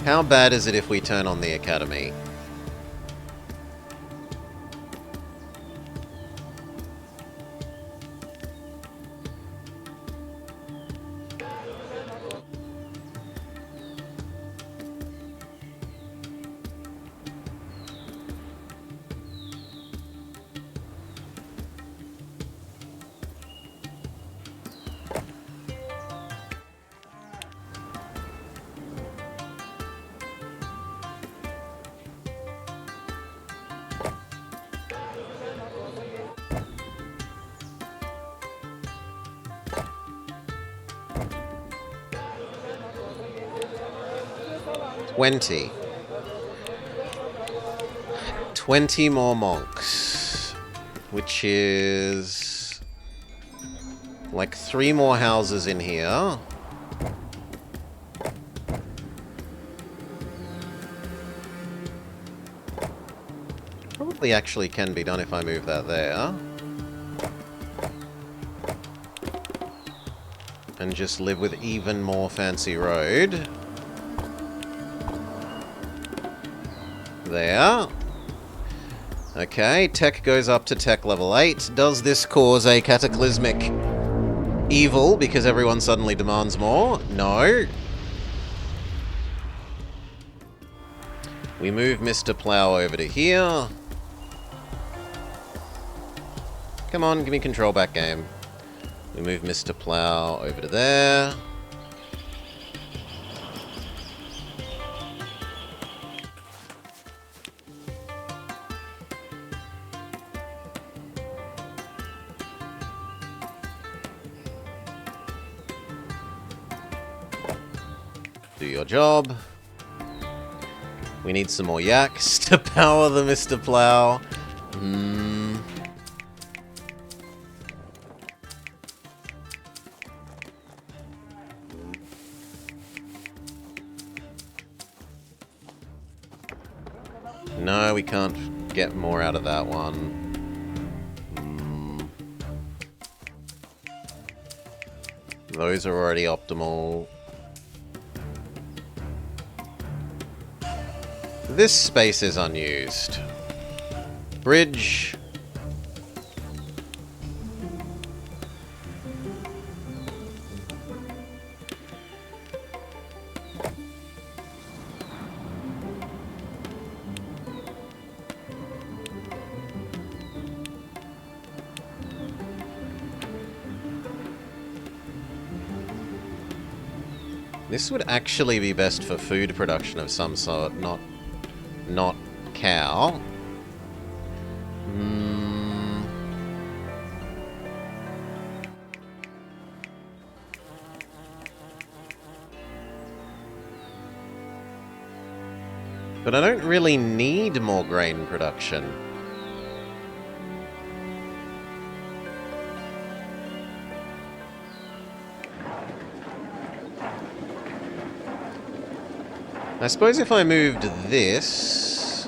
How bad is it if we turn on the Academy? $20. 20 more monks. Which is... like 3 more houses in here. Probably actually can be done if I move that there. And just live with even more fancy road. There. Okay, tech goes up to tech level 8. Does this cause a cataclysmic evil because everyone suddenly demands more? No. We move Mr. Plow over to here. Come on, give me control back, game. We move Mr. Plow over to there. Do your job. We need some more yaks to power the Mr. Plow. No, we can't get more out of that one. Those are already optimal. This space is unused. Bridge. This would actually be best for food production of some sort, not cow. But I don't really need more grain production. I suppose if I moved this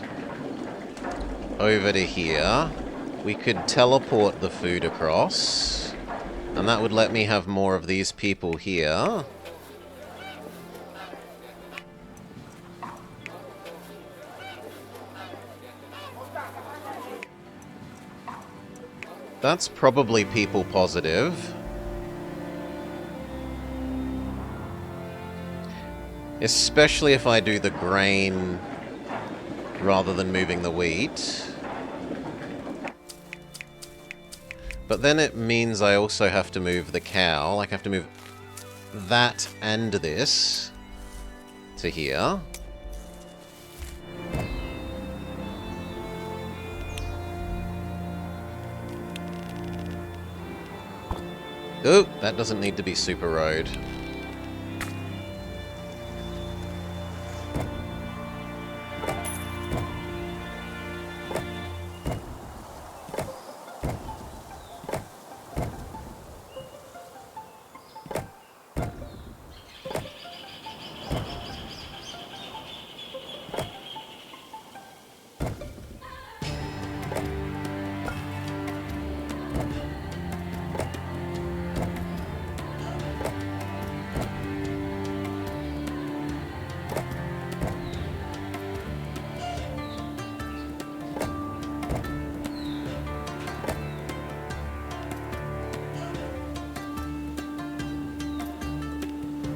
over to here, we could teleport the food across, and that would let me have more of these people here. That's probably people positive. Especially if I do the grain rather than moving the wheat. But then it means I also have to move the cow. Like, I have to move that and this to here. Oh, that doesn't need to be super road.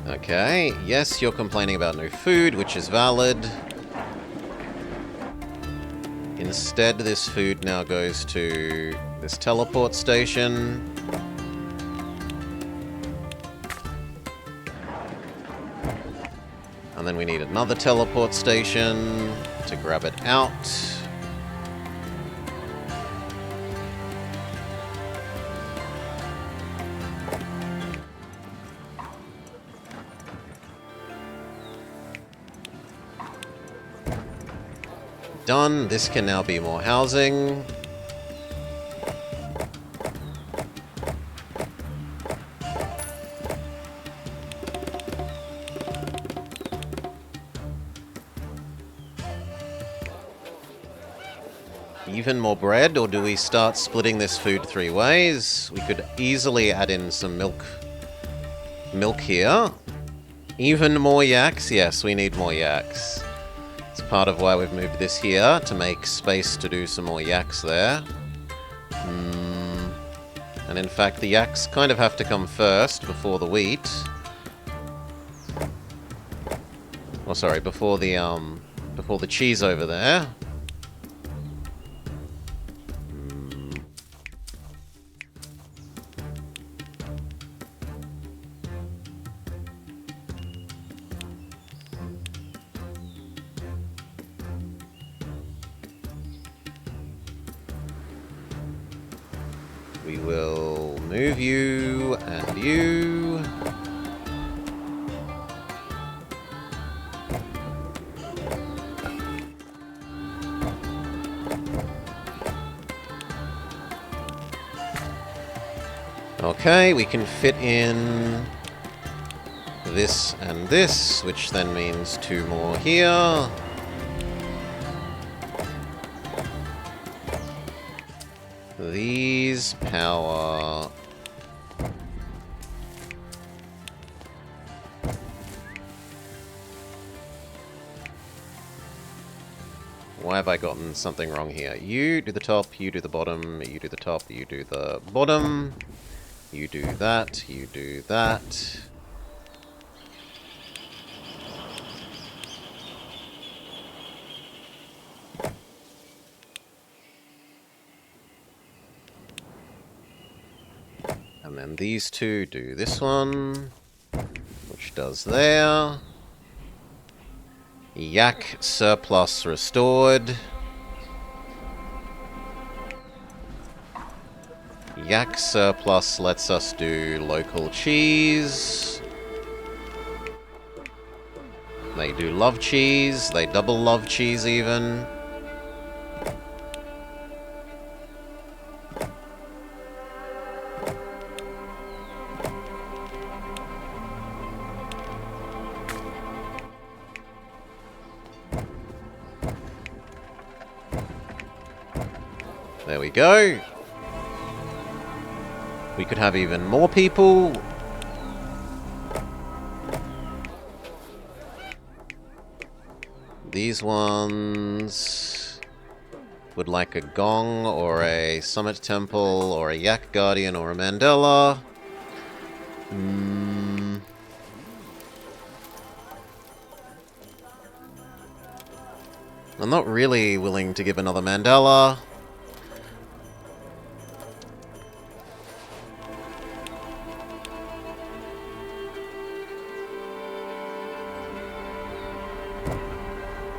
Okay, yes, you're complaining about no food, which is valid. Instead, this food now goes to this teleport station. And then we need another teleport station to grab it out. Done. This can now be more housing. Even more bread, or do we start splitting this food 3 ways? We could easily add in some milk here. Even more yaks? Yes, we need more yaks. It's part of why we've moved this here, to make space to do some more yaks there. And in fact, the yaks kind of have to come first, before the wheat. Oh, sorry, before the cheese over there. We will move you and you. Okay, we can fit in this and this, which then means 2 more here. These power... Why have I gotten something wrong here? You do the top, you do the bottom, you do the top, you do the bottom. You do that, you do that. And then these 2 do this one, which does there. Yak surplus restored. Yak surplus lets us do local cheese. They do love cheese. They double love cheese even. There we go. We could have even more people. These ones would like a gong or a summit temple or a yak guardian or a mandala. I'm not really willing to give another mandala.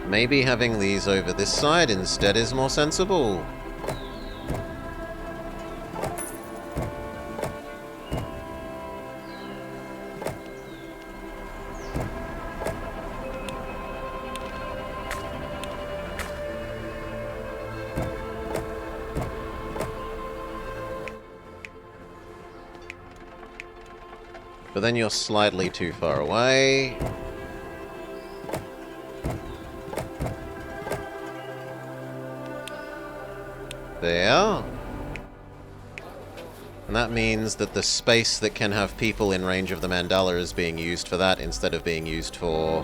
Maybe having these over this side instead is more sensible. But then you're slightly too far away. There. And that means that the space that can have people in range of the mandala is being used for that instead of being used for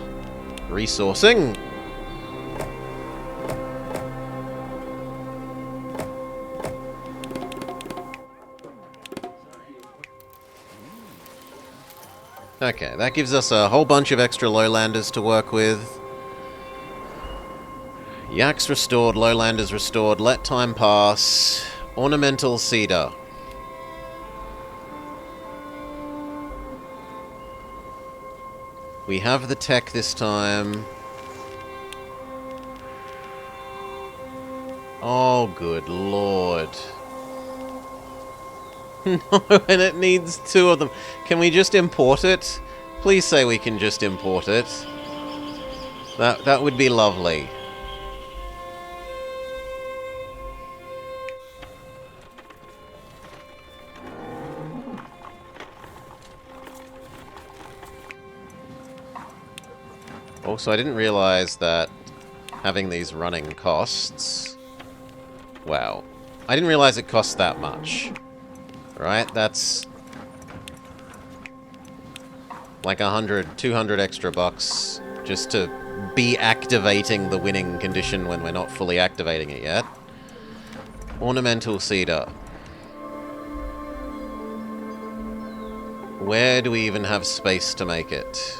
resourcing. Okay, that gives us a whole bunch of extra lowlanders to work with. Yaks restored, lowlanders restored, let time pass. Ornamental cedar. We have the tech this time. Oh, good lord. No, and it needs 2 of them. Can we just import it? Please say we can just import it. That would be lovely. Also, I didn't realize that having these running costs... Wow. I didn't realize it costs that much. Right? That's... like 100, 200 extra bucks just to be activating the winning condition when we're not fully activating it yet. Ornamental cedar. Where do we even have space to make it?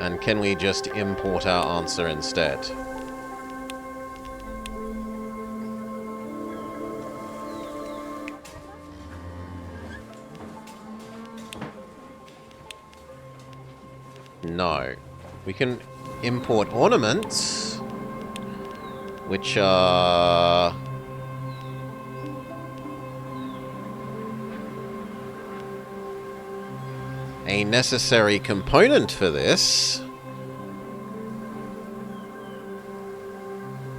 And can we just import our answer instead? No. We can import ornaments, which are... a necessary component for this.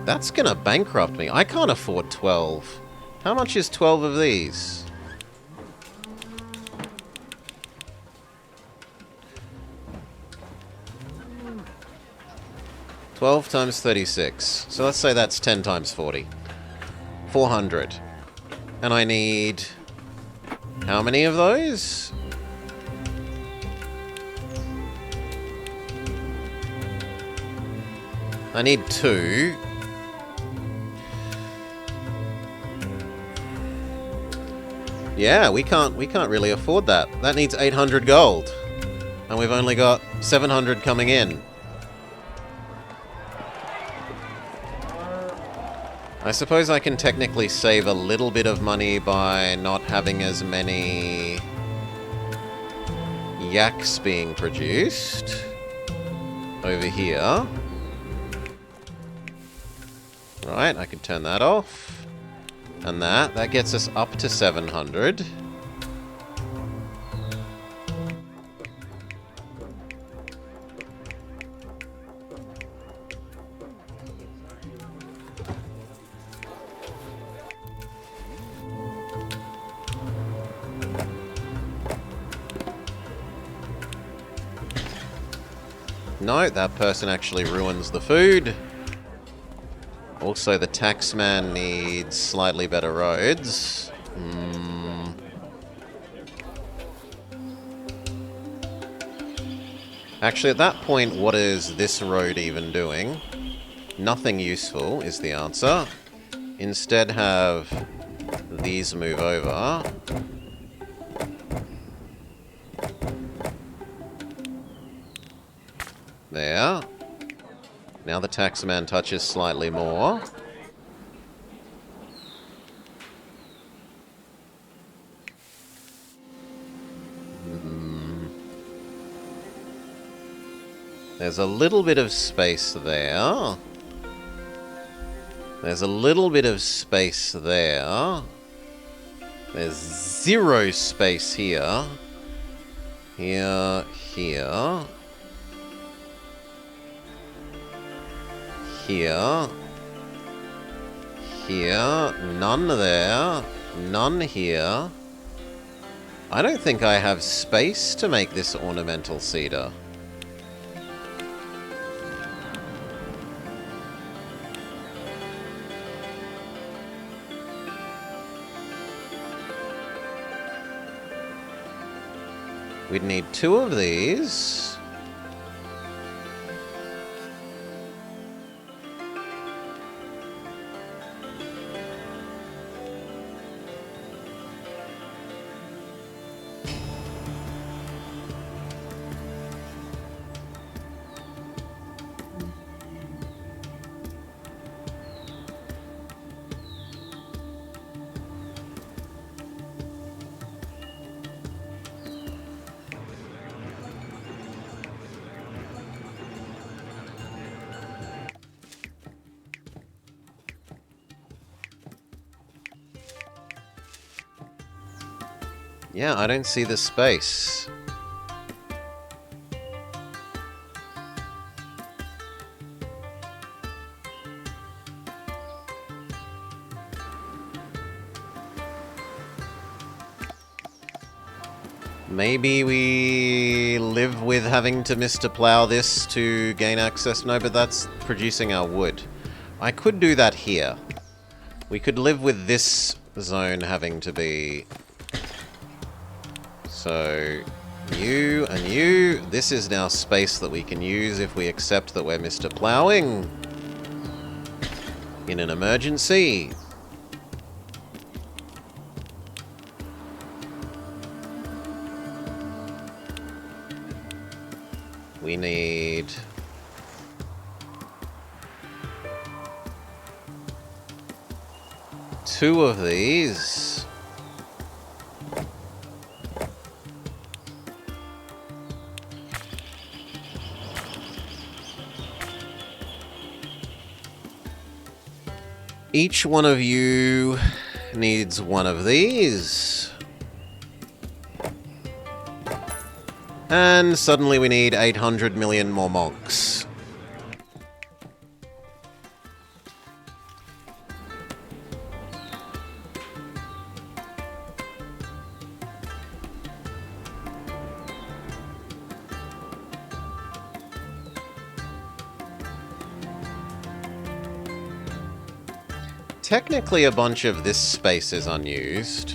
That's gonna bankrupt me. I can't afford 12. How much is 12 of these? $12 times 36. So let's say that's 10 times 40. 400. And I need... how many of those? I need 2. Yeah, we can't really afford that. That needs 800 gold. And we've only got 700 coming in. I suppose I can technically save a little bit of money by not having as many yaks being produced over here. Right, I could turn that off. And that gets us up to 700. No, that person actually ruins the food. Also, the taxman needs slightly better roads. Actually, at that point, what is this road even doing? Nothing useful is the answer. Instead, have these move over. There. Now the taxman touches slightly more. There's a little bit of space there. There's a little bit of space there. There's zero space here. Here. Here. Here. Here. None there. None here. I don't think I have space to make this ornamental cedar. We'd need 2 of these. Yeah, I don't see the space. Maybe we live with having to Mr. Plow this to gain access. No, but that's producing our wood. I could do that here. We could live with this zone having to be... So, you and you, this is now space that we can use if we accept that we're Mr. Plowing in an emergency. We need... two of these. Each one of you needs one of these. And suddenly we need 800 million more monks. Technically, a bunch of this space is unused.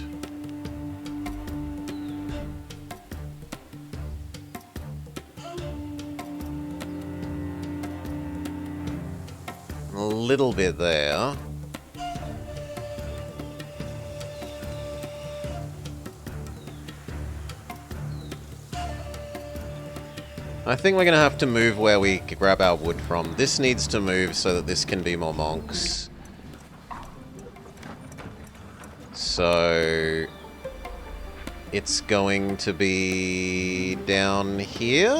A little bit there. I think we're going to have to move where we grab our wood from. This needs to move so that this can be more monks. So, it's going to be down here?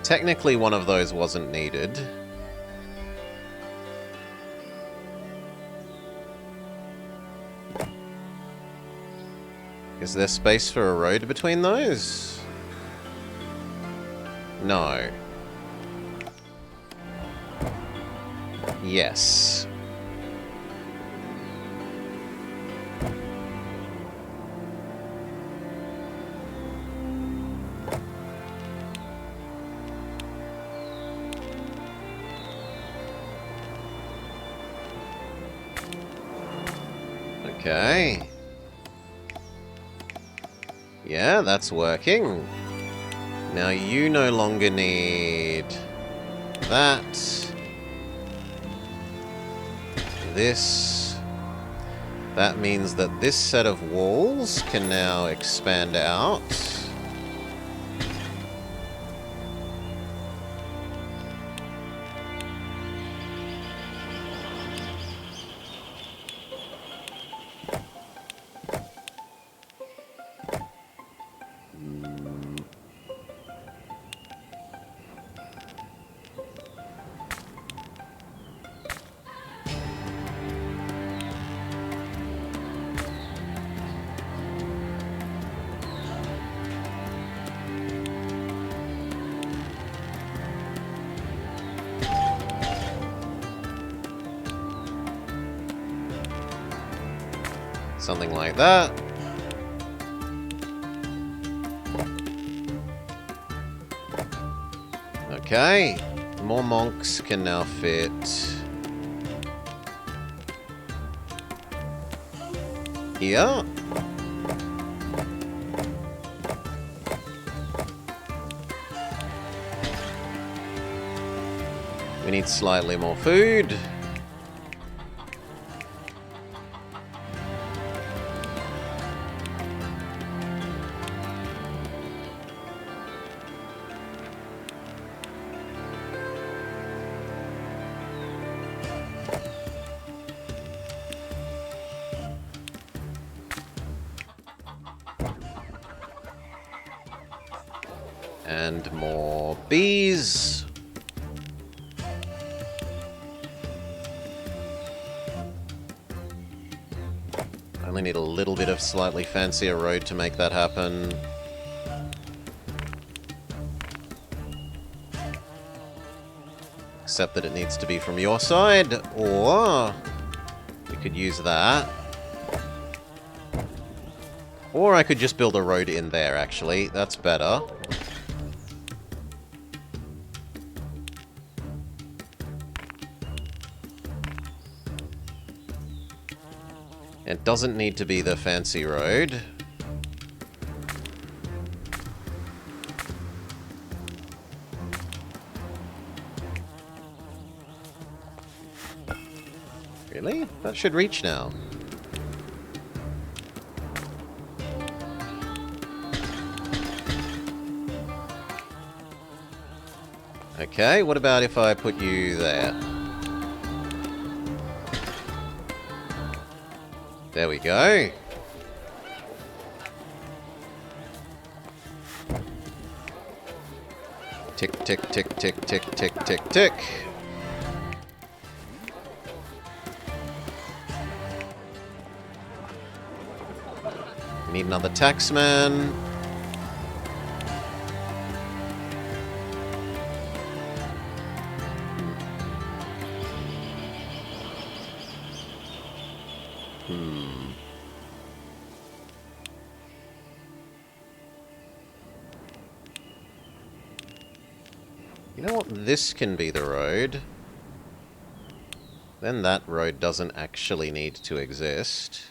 Technically, one of those wasn't needed. Is there space for a road between those? No. Yes. Okay. Yeah, that's working. Now you no longer need that. This. That means that this set of walls can now expand out. Something like that. Okay. More monks can now fit here. We need slightly more food. And more bees. I only need a little bit of slightly fancier road to make that happen. Except that it needs to be from your side, or we could use that. Or I could just build a road in there, actually. That's better. It doesn't need to be the fancy road. Really? That should reach now. Okay, what about if I put you there? There we go. Tick, tick, tick, tick, tick, tick, tick, tick. We need another taxman. You know what? This can be the road. Then that road doesn't actually need to exist.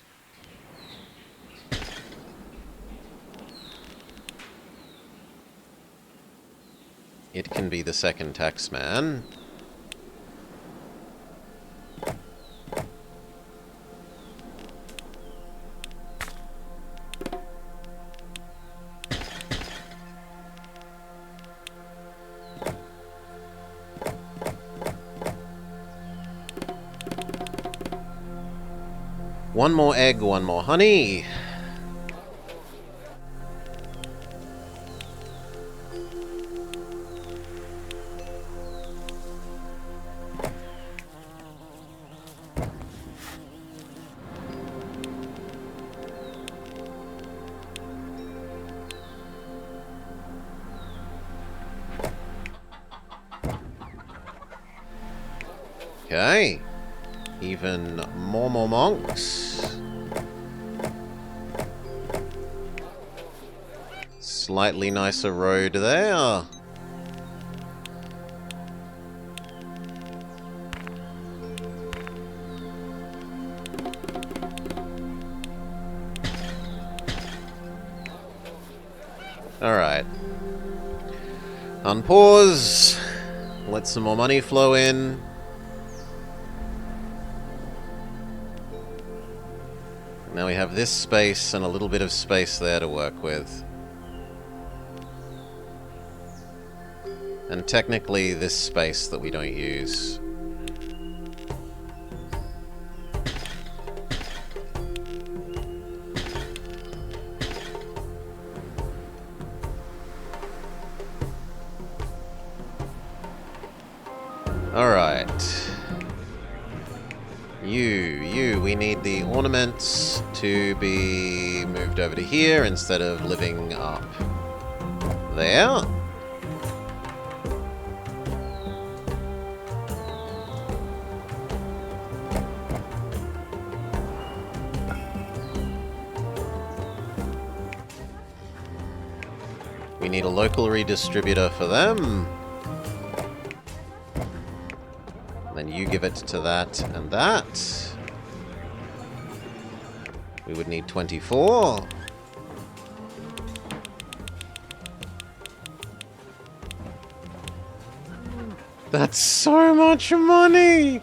It can be the second taxman. One more egg, one more honey. Okay. Even more monks. Slightly nicer road there. Alright. Unpause. Let some more money flow in. Now we have this space and a little bit of space there to work with. And technically this space that we don't use. Alright. We need the ornaments to be moved over to here instead of living up there. We need a local redistributor for them. Then you give it to that and that. We would need 24. That's so much money!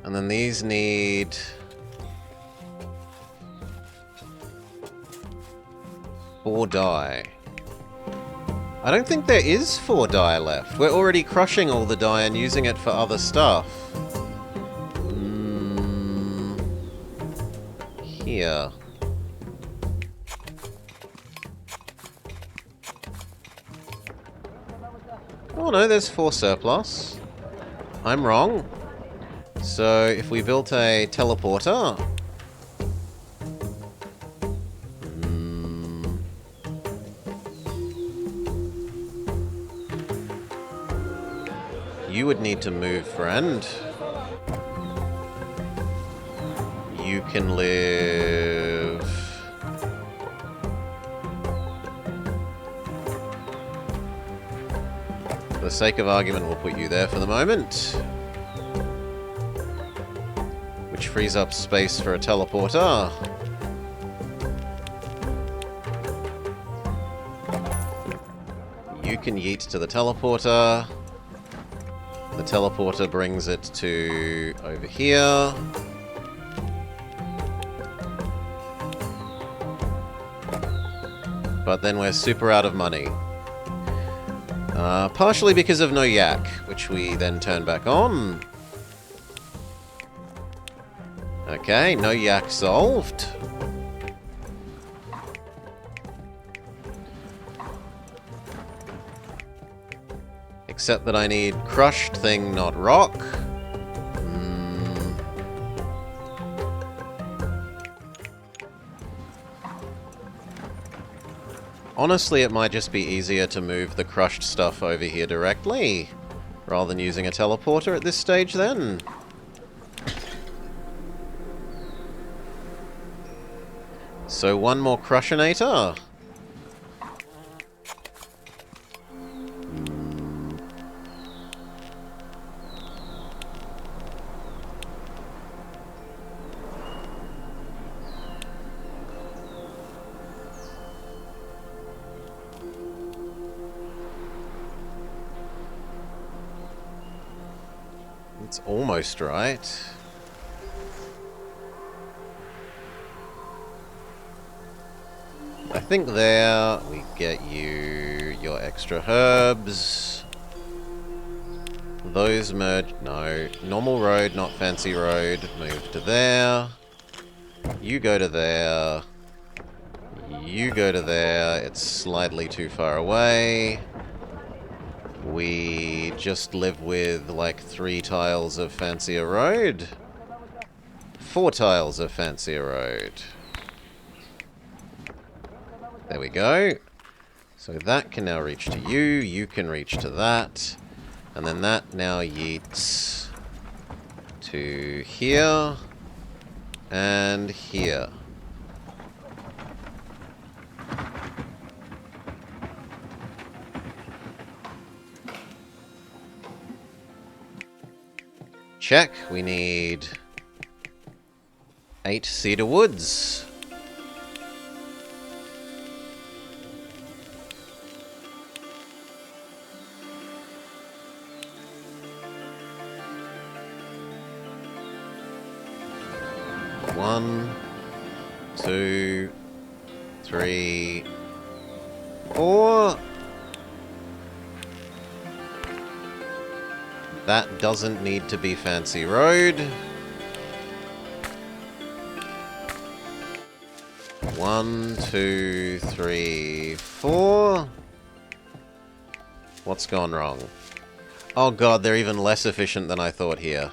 And then these need... 4 die. I don't think there is 4 die left. We're already crushing all the die and using it for other stuff. Here. Oh no, there's 4 surplus. I'm wrong. So if we built a teleporter... You would need to move, friend. You can live... For the sake of argument, we'll put you there for the moment. Which frees up space for a teleporter. You can yeet to the teleporter. The teleporter brings it to over here. But then we're super out of money. Partially because of no yak, which we then turn back on. Okay, no yak solved. Except that I need crushed thing, not rock. Honestly, it might just be easier to move the crushed stuff over here directly, rather than using a teleporter at this stage then. So one more crushinator. It's almost right. I think there we get you your extra herbs. Those merge. No. Normal road, not fancy road. Move to there. You go to there. You go to there. It's slightly too far away. we just live with like 3 tiles of fancier road? 4 tiles of fancier road. There we go. So that can now reach to you, you can reach to that, and then that now yeets to here, and here. Check, we need 8 cedar woods. One, 2, 3, 4. That doesn't need to be fancy road. 1, 2, 3, 4. What's gone wrong? Oh god, they're even less efficient than I thought here.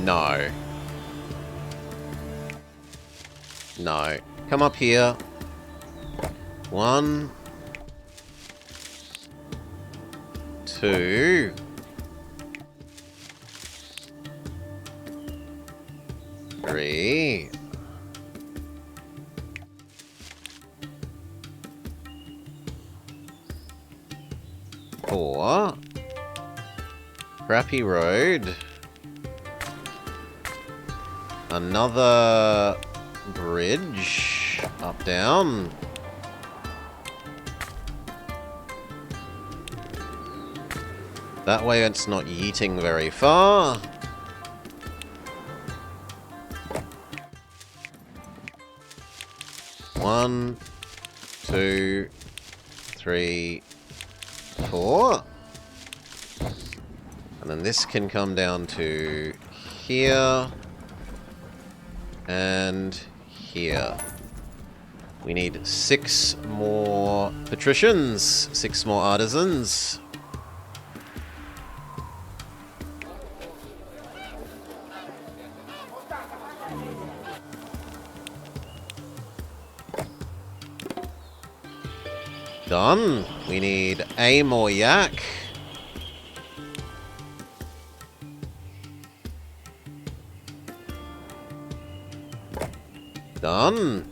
No. No. Come up here. 1, 2. 3. 4. Crappy road. Another bridge. Up, down. That way it's not yeeting very far. One, 2, 3, 4. And then this can come down to here. And here. We need 6 more patricians. 6 more artisans. Done. We need a more yak. Done.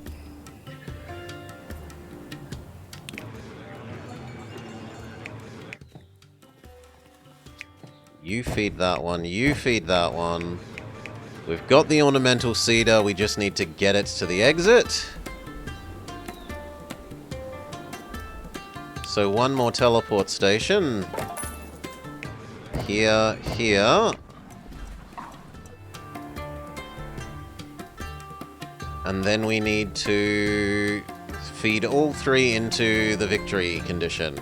You feed that one, you feed that one. We've got the ornamental cedar, we just need to get it to the exit. So 1 more teleport station. Here, here. And then we need to feed all 3 into the victory condition.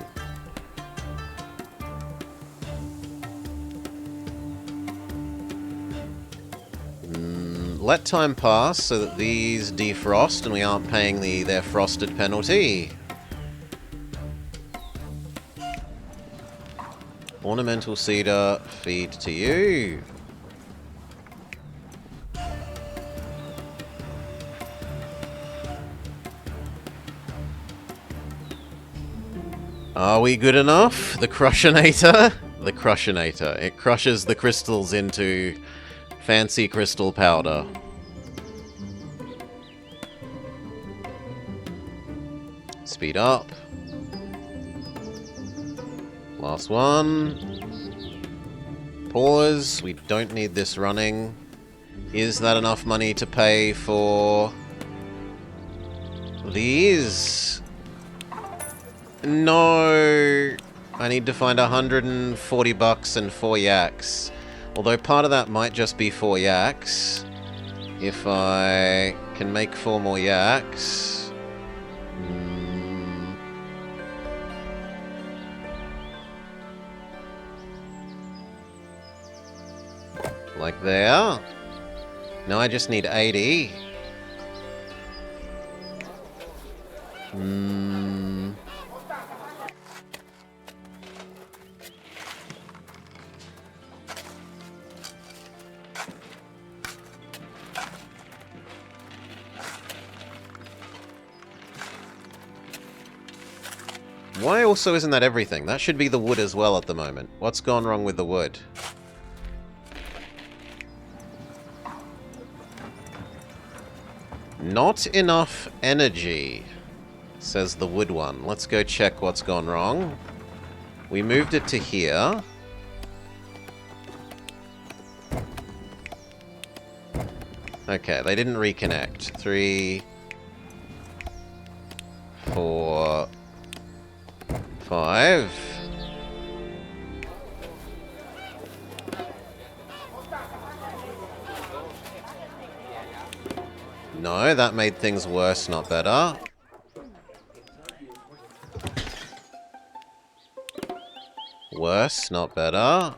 Let time pass so that these defrost and we aren't paying their frosted penalty. Ornamental cedar, feed to you. Are we good enough? The Crushinator? The Crushinator. It crushes the crystals into fancy crystal powder. Speed up. Last one. Pause. We don't need this running. Is that enough money to pay for these? No. I need to find 140 bucks and 4 yaks. Although part of that might just be 4 yaks. If I can make 4 more yaks. Like there. Now I just need 80. Hmm. Why also isn't that everything? That should be the wood as well at the moment. What's gone wrong with the wood? Not enough energy, says the wood one. Let's go check what's gone wrong. We moved it to here. Okay, they didn't reconnect. 3, 4, 5. No, that made things worse, not better. Worse, not better.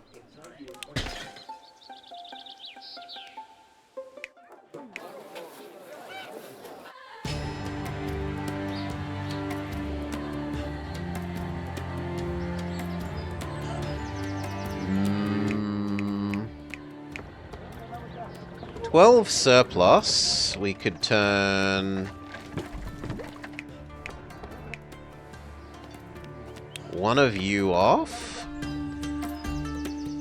Mm. 12 surplus. We could turn one of you off.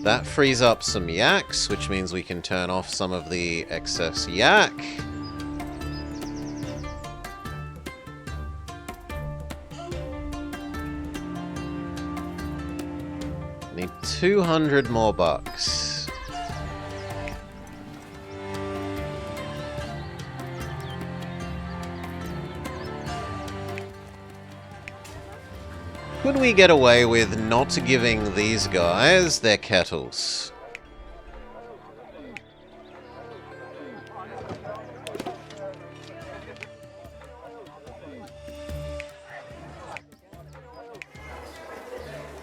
That frees up some yaks, which means we can turn off some of the excess yak. Need 200 more bucks. Could we get away with not giving these guys their kettles?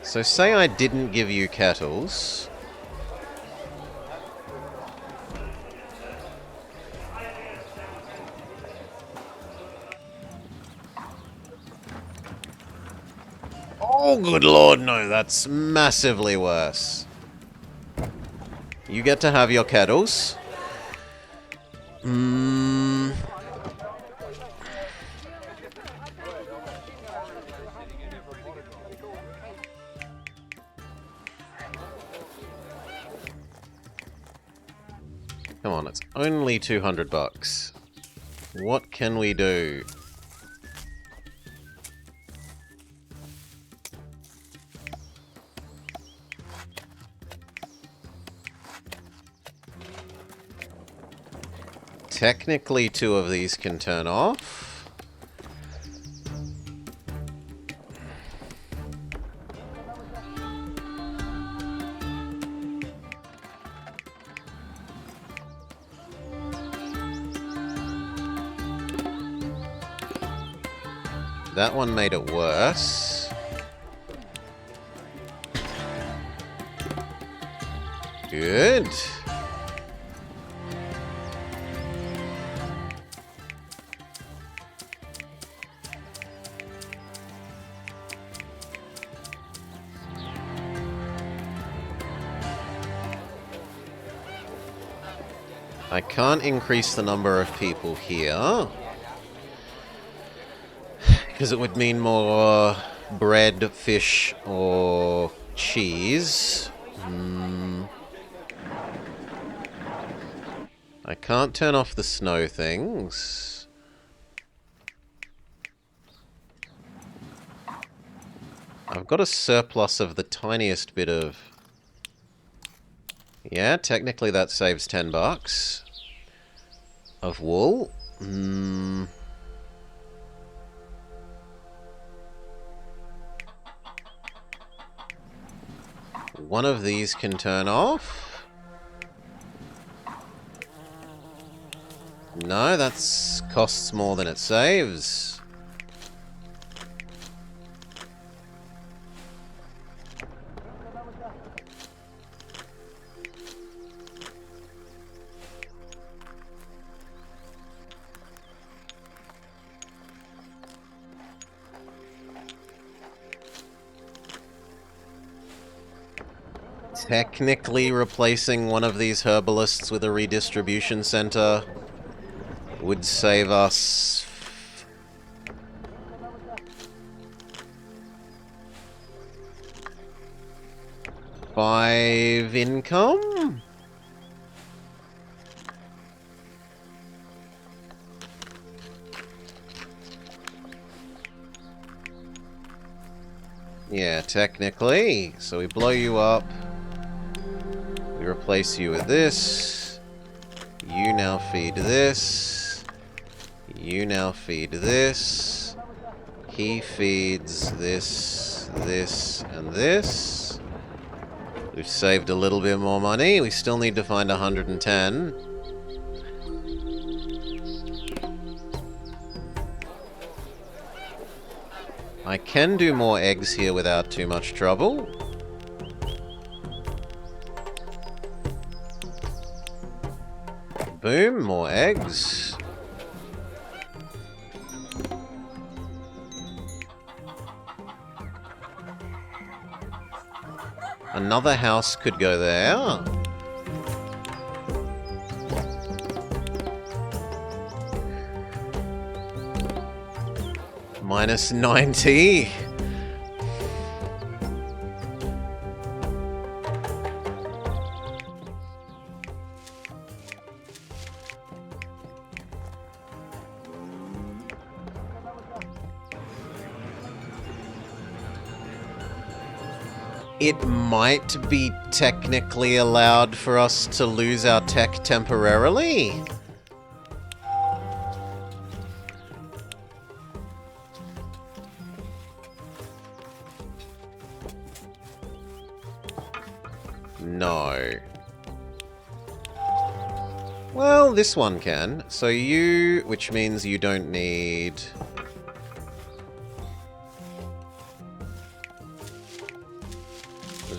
So say I didn't give you kettles. Oh, good lord, no, that's massively worse. You get to have your kettles. Come on, it's only 200 bucks. What can we do? Technically, 2 of these can turn off. That one made it worse. Good. I can't increase the number of people here, because it would mean more bread, fish, or cheese. I can't turn off the snow things. I've got a surplus of the tiniest bit of... Yeah, technically that saves 10 bucks. Of wool. One of these can turn off. No, that's costs more than it saves. Technically replacing one of these herbalists with a redistribution center would save us 5 income? Yeah, technically. So we blow you up. We replace you with this. You now feed this. You now feed this. He feeds this, this, and this. We've saved a little bit more money. We still need to find 110. I can do more eggs here without too much trouble. Boom, more eggs. Another house could go there. Minus 90. It might be technically allowed for us to lose our tech temporarily. No. Well, this one can. So you, which means you don't need...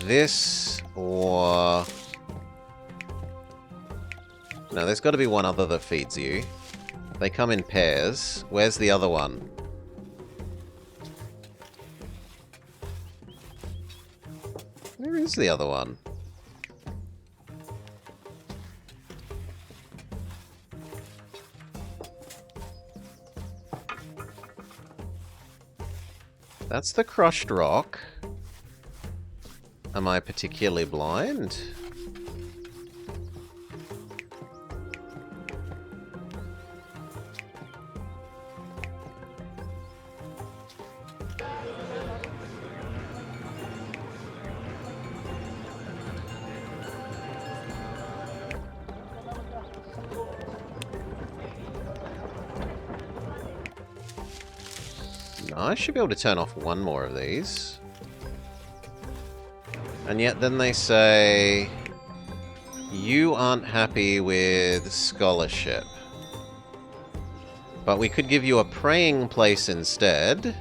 this, or... No, there's got to be one other that feeds you. They come in pairs. Where's the other one? Where is the other one? That's the crushed rock. Am I particularly blind? No, I should be able to turn off one more of these. And yet then they say, you aren't happy with scholarship. But we could give you a praying place instead.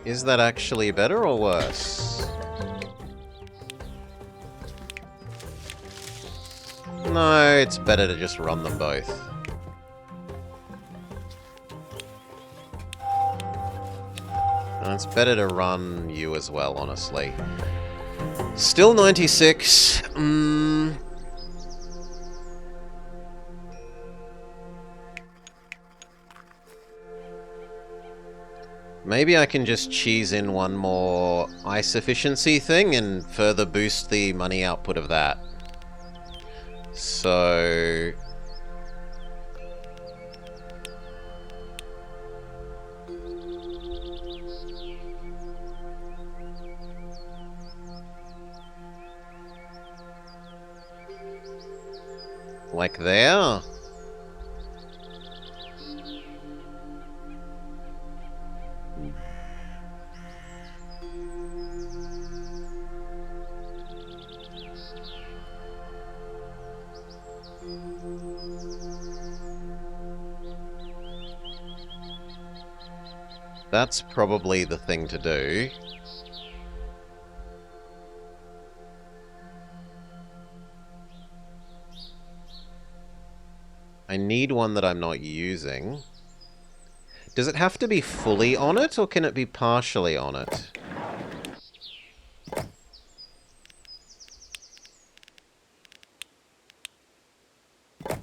Is that actually better or worse? No, it's better to just run them both. And it's better to run you as well, honestly. Still 96. Maybe I can just cheese in one more ice efficiency thing and further boost the money output of that. So... like there? That's probably the thing to do. I need one that I'm not using. Does it have to be fully on it, or can it be partially on it?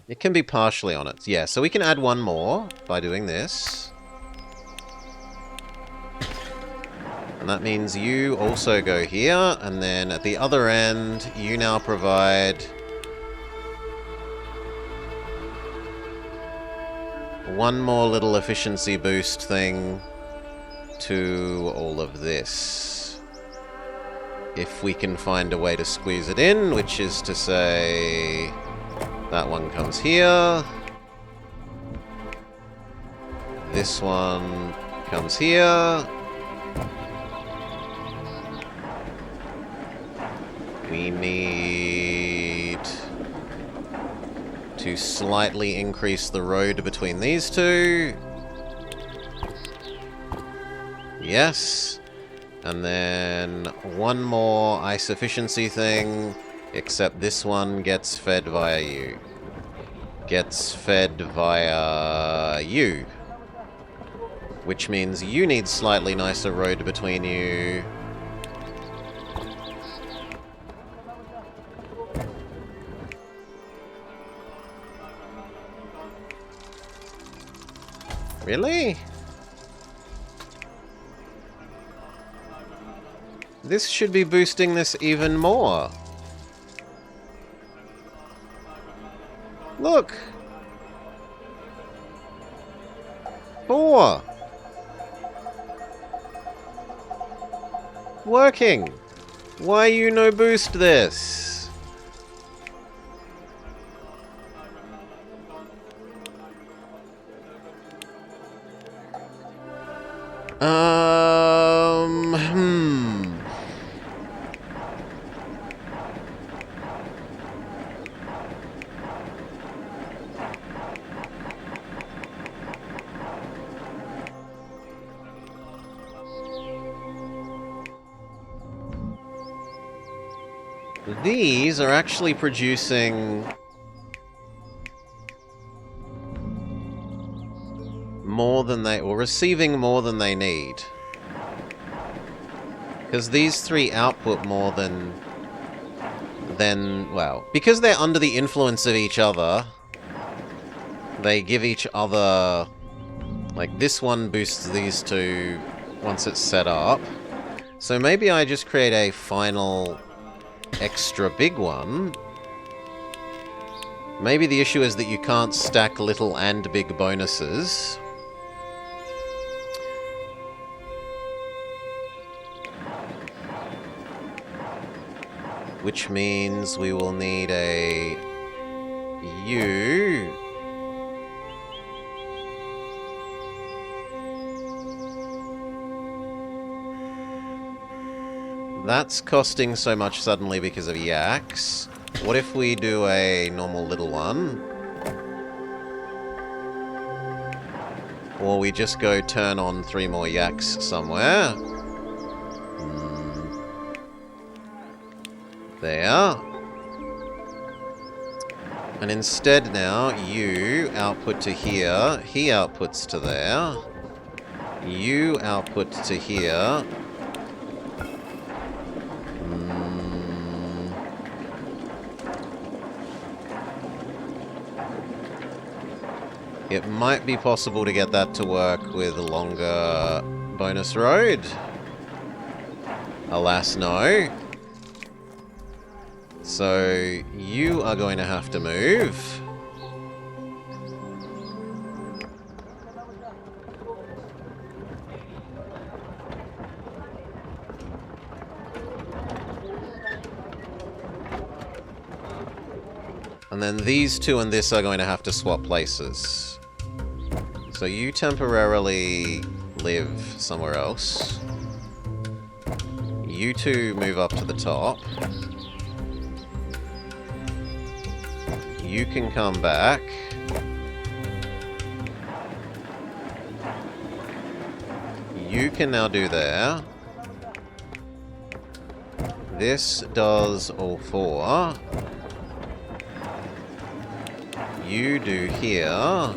It can be partially on it. Yeah, so we can add one more by doing this. And that means you also go here, and then at the other end, you now provide one more little efficiency boost thing to all of this. If we can find a way to squeeze it in, which is to say that one comes here. This one comes here. We need to slightly increase the road between these two. Yes. And then one more ice efficiency thing, except this one gets fed via you. Gets fed via you. Which means you need slightly nicer road between you. Really? This should be boosting this even more. Look! 4! Working! Why you no boost this? These are actually producing more than they, or receiving more than they need. Because these three output more than, well, because they're under the influence of each other, they give each other, like this one boosts these two once it's set up. So maybe I just create a final extra big one. Maybe the issue is that you can't stack little and big bonuses. Which means we will need a U. That's costing so much suddenly because of yaks. What if we do a normal little one? Or we just go turn on 3 more yaks somewhere. There. And instead now, you output to here, he outputs to there. You output to here. It might be possible to get that to work with a longer bonus road. Alas, no. So, you are going to have to move. And then these two and this are going to have to swap places. So you temporarily live somewhere else. You two move up to the top. You can come back. you can now do there. This does all four. You do here.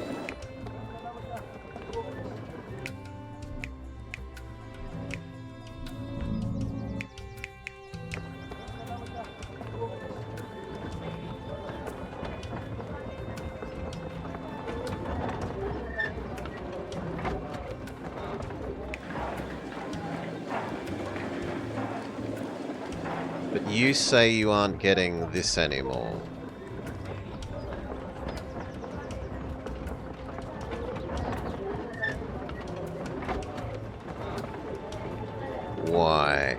But you say you aren't getting this anymore. Why?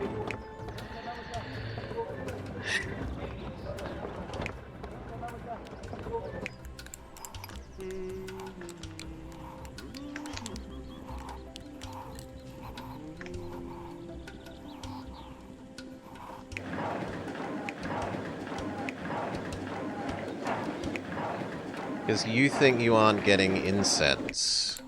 Because you think you aren't getting incense.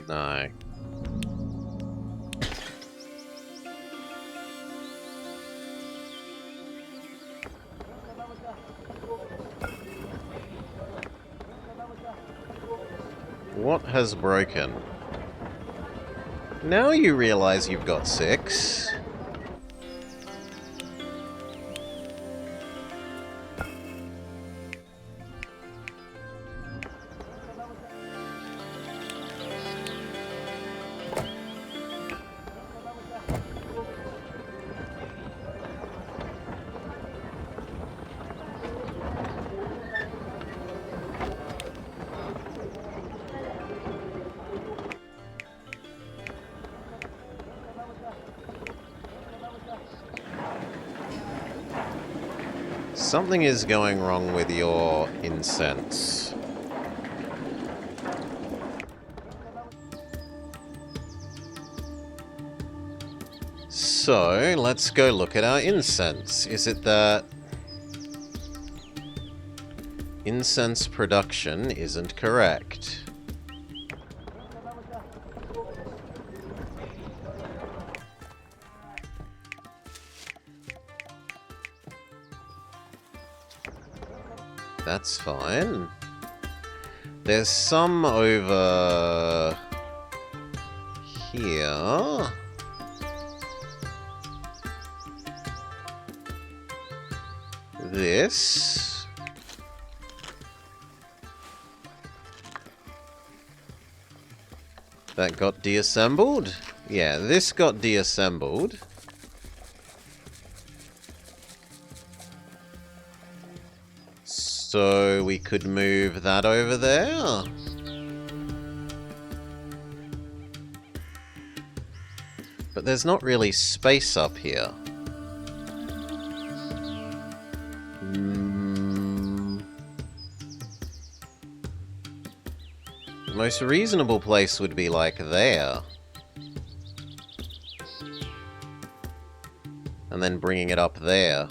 No. What has broken? Now you realize you've got 6. Something is going wrong with your incense. So, let's go look at our incense. Is it that incense production isn't correct? That's fine. There's some over here. This. That got deassembled? Yeah, this got deassembled. So we could move that over there. But there's not really space up here. The most reasonable place would be like there. And then bringing it up there.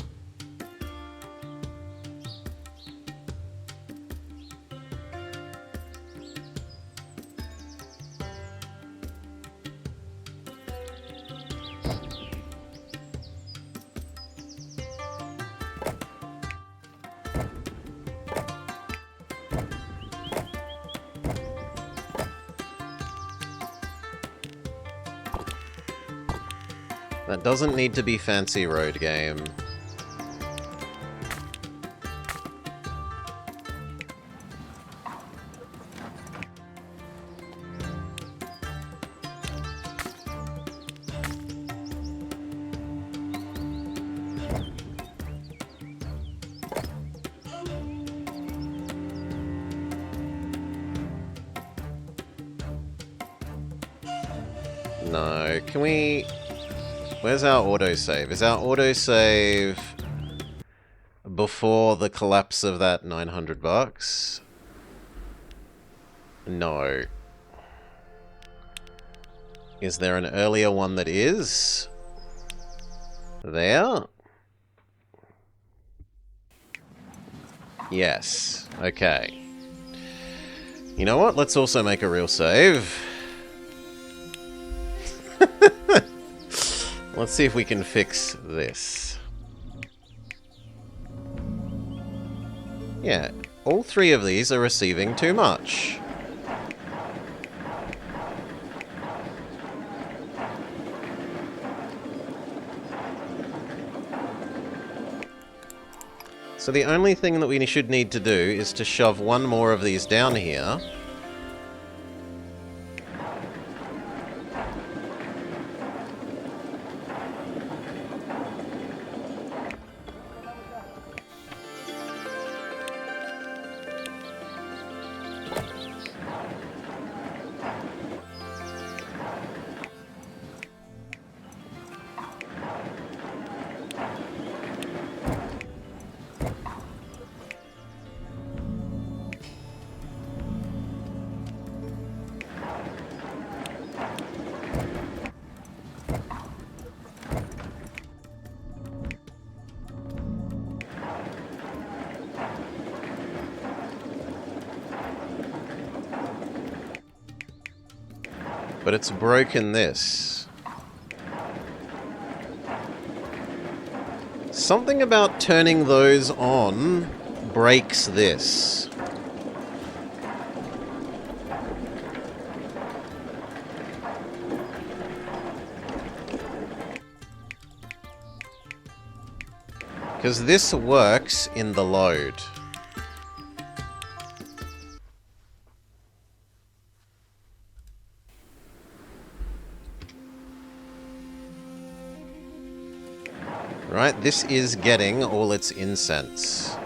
That doesn't need to be fancy road game. No, can we... Where's our autosave? Is our autosave before the collapse of that 900 bucks? No. Is there an earlier one that is? There? Yes. Okay. You know what? Let's also make a real save. Let's see if we can fix this. Yeah, all three of these are receiving too much. So the only thing that we should need to do is to shove one more of these down here. But it's broken this. Something about turning those on breaks this. Because this works in the load. Right, this is getting all its incense.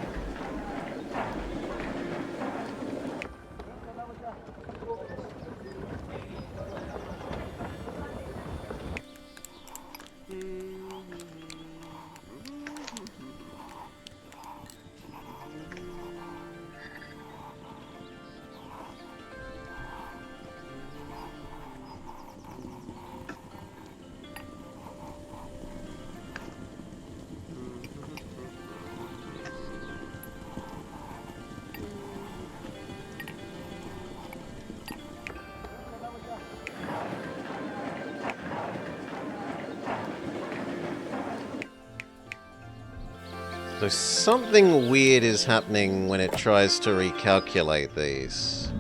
So something weird is happening when it tries to recalculate these.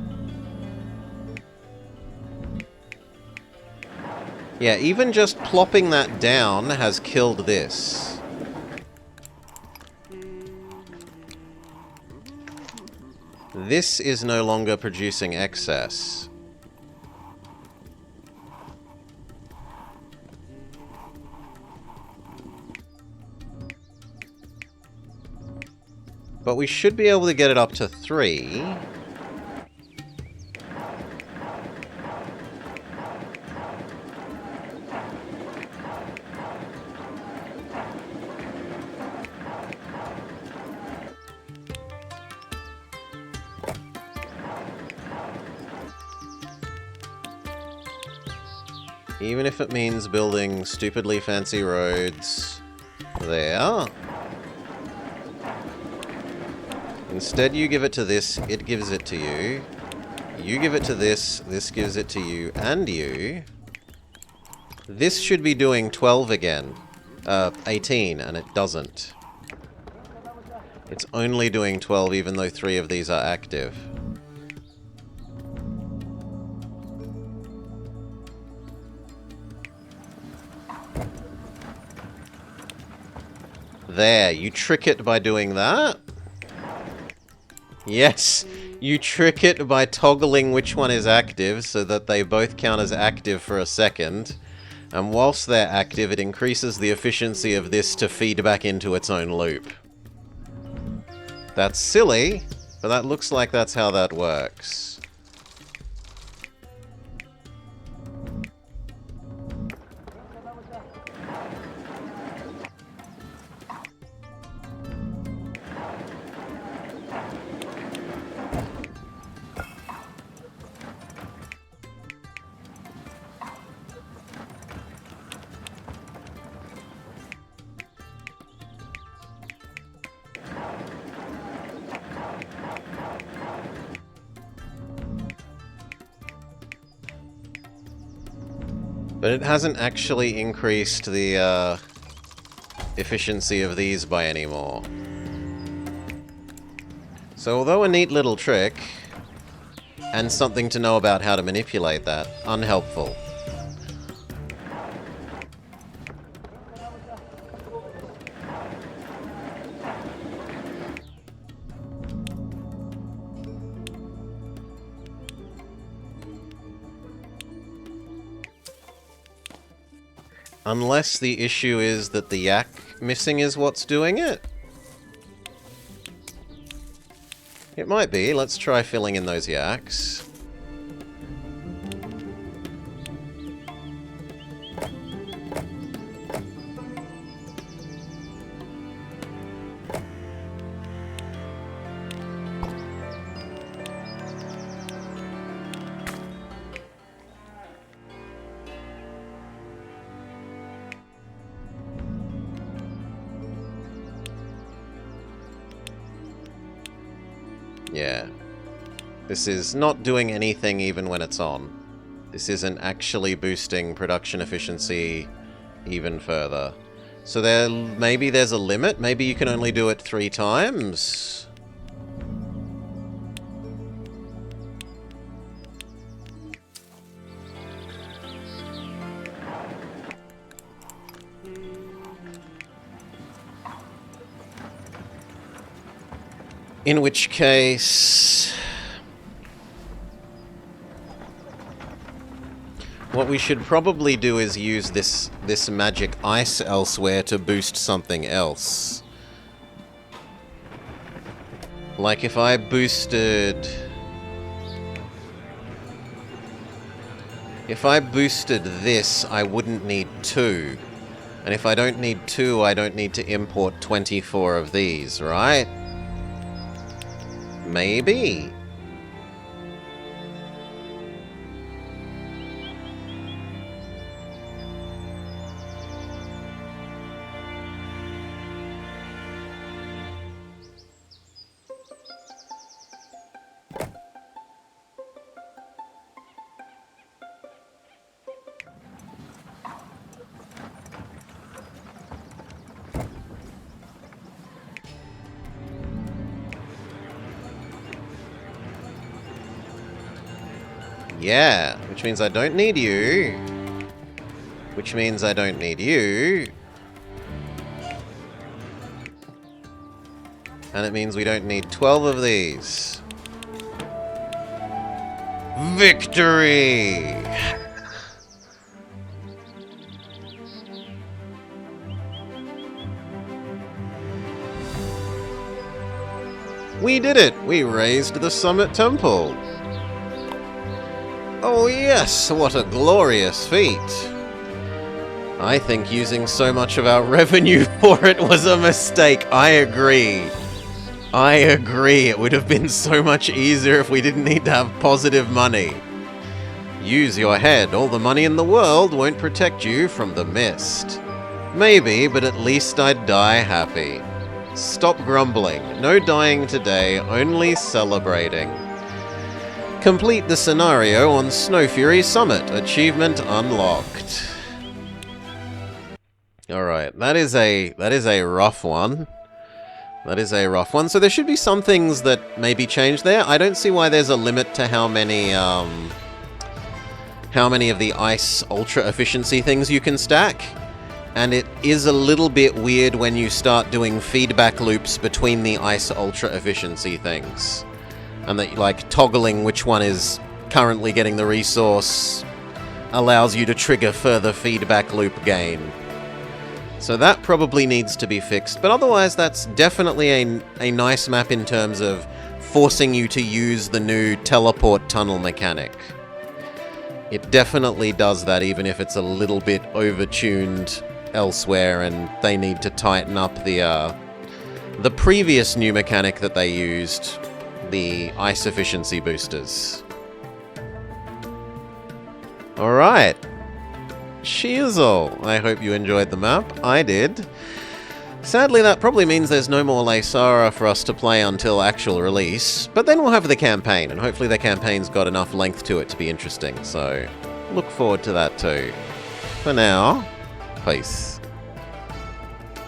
Yeah, even just plopping that down has killed this. This is no longer producing excess. But we should be able to get it up to 3. Even if it means building stupidly fancy roads there. Instead, you give it to this, it gives it to you. You give it to this, this gives it to you and you. This should be doing 12 again. 18, and it doesn't. It's only doing 12 even though 3 of these are active. There, you trick it by doing that. Yes, you trick it by toggling which one is active so that they both count as active for a second. And whilst they're active, it increases the efficiency of this to feed back into its own loop. That's silly, but that looks like that's how that works. But it hasn't actually increased the efficiency of these by any more. So although a neat little trick, and something to know about how to manipulate that, unhelpful. Unless the issue is that the yak missing is what's doing it. It might be. Let's try filling in those yaks. Yeah. This is not doing anything even when it's on. This isn't actually boosting production efficiency even further. So maybe there's a limit? Maybe you can only do it 3 times? In which case, what we should probably do is use this magic ice elsewhere to boost something else. Like if I boosted... If I boosted this, I wouldn't need 2. And if I don't need 2, I don't need to import 24 of these, right? Maybe. Yeah, which means I don't need you. Which means I don't need you. And it means we don't need 12 of these. Victory! We did it! We raised the Summit Temple! Oh yes, what a glorious feat. I think using so much of our revenue for it was a mistake. I agree. I agree. It would have been so much easier if we didn't need to have positive money. Use your head. All the money in the world won't protect you from the mist. Maybe, but at least I'd die happy. Stop grumbling. No dying today, only celebrating. Complete the scenario on Snowfury Summit. Achievement unlocked. Alright, that is a rough one. That is a rough one. So there should be some things that maybe change there. I don't see why there's a limit to how many of the ice ultra efficiency things you can stack. And it is a little bit weird when you start doing feedback loops between the ice ultra efficiency things. And that, like, toggling which one is currently getting the resource allows you to trigger further feedback loop gain. So that probably needs to be fixed. But otherwise, that's definitely a nice map in terms of forcing you to use the new teleport tunnel mechanic. It definitely does that, even if it's a little bit overtuned elsewhere and they need to tighten up the previous new mechanic that they used. The ice efficiency boosters. Alright. Shizzle. I hope you enjoyed the map. I did. Sadly, that probably means there's no more Laysara for us to play until actual release, but then we'll have the campaign, and hopefully the campaign's got enough length to it to be interesting, so look forward to that too. for now, peace.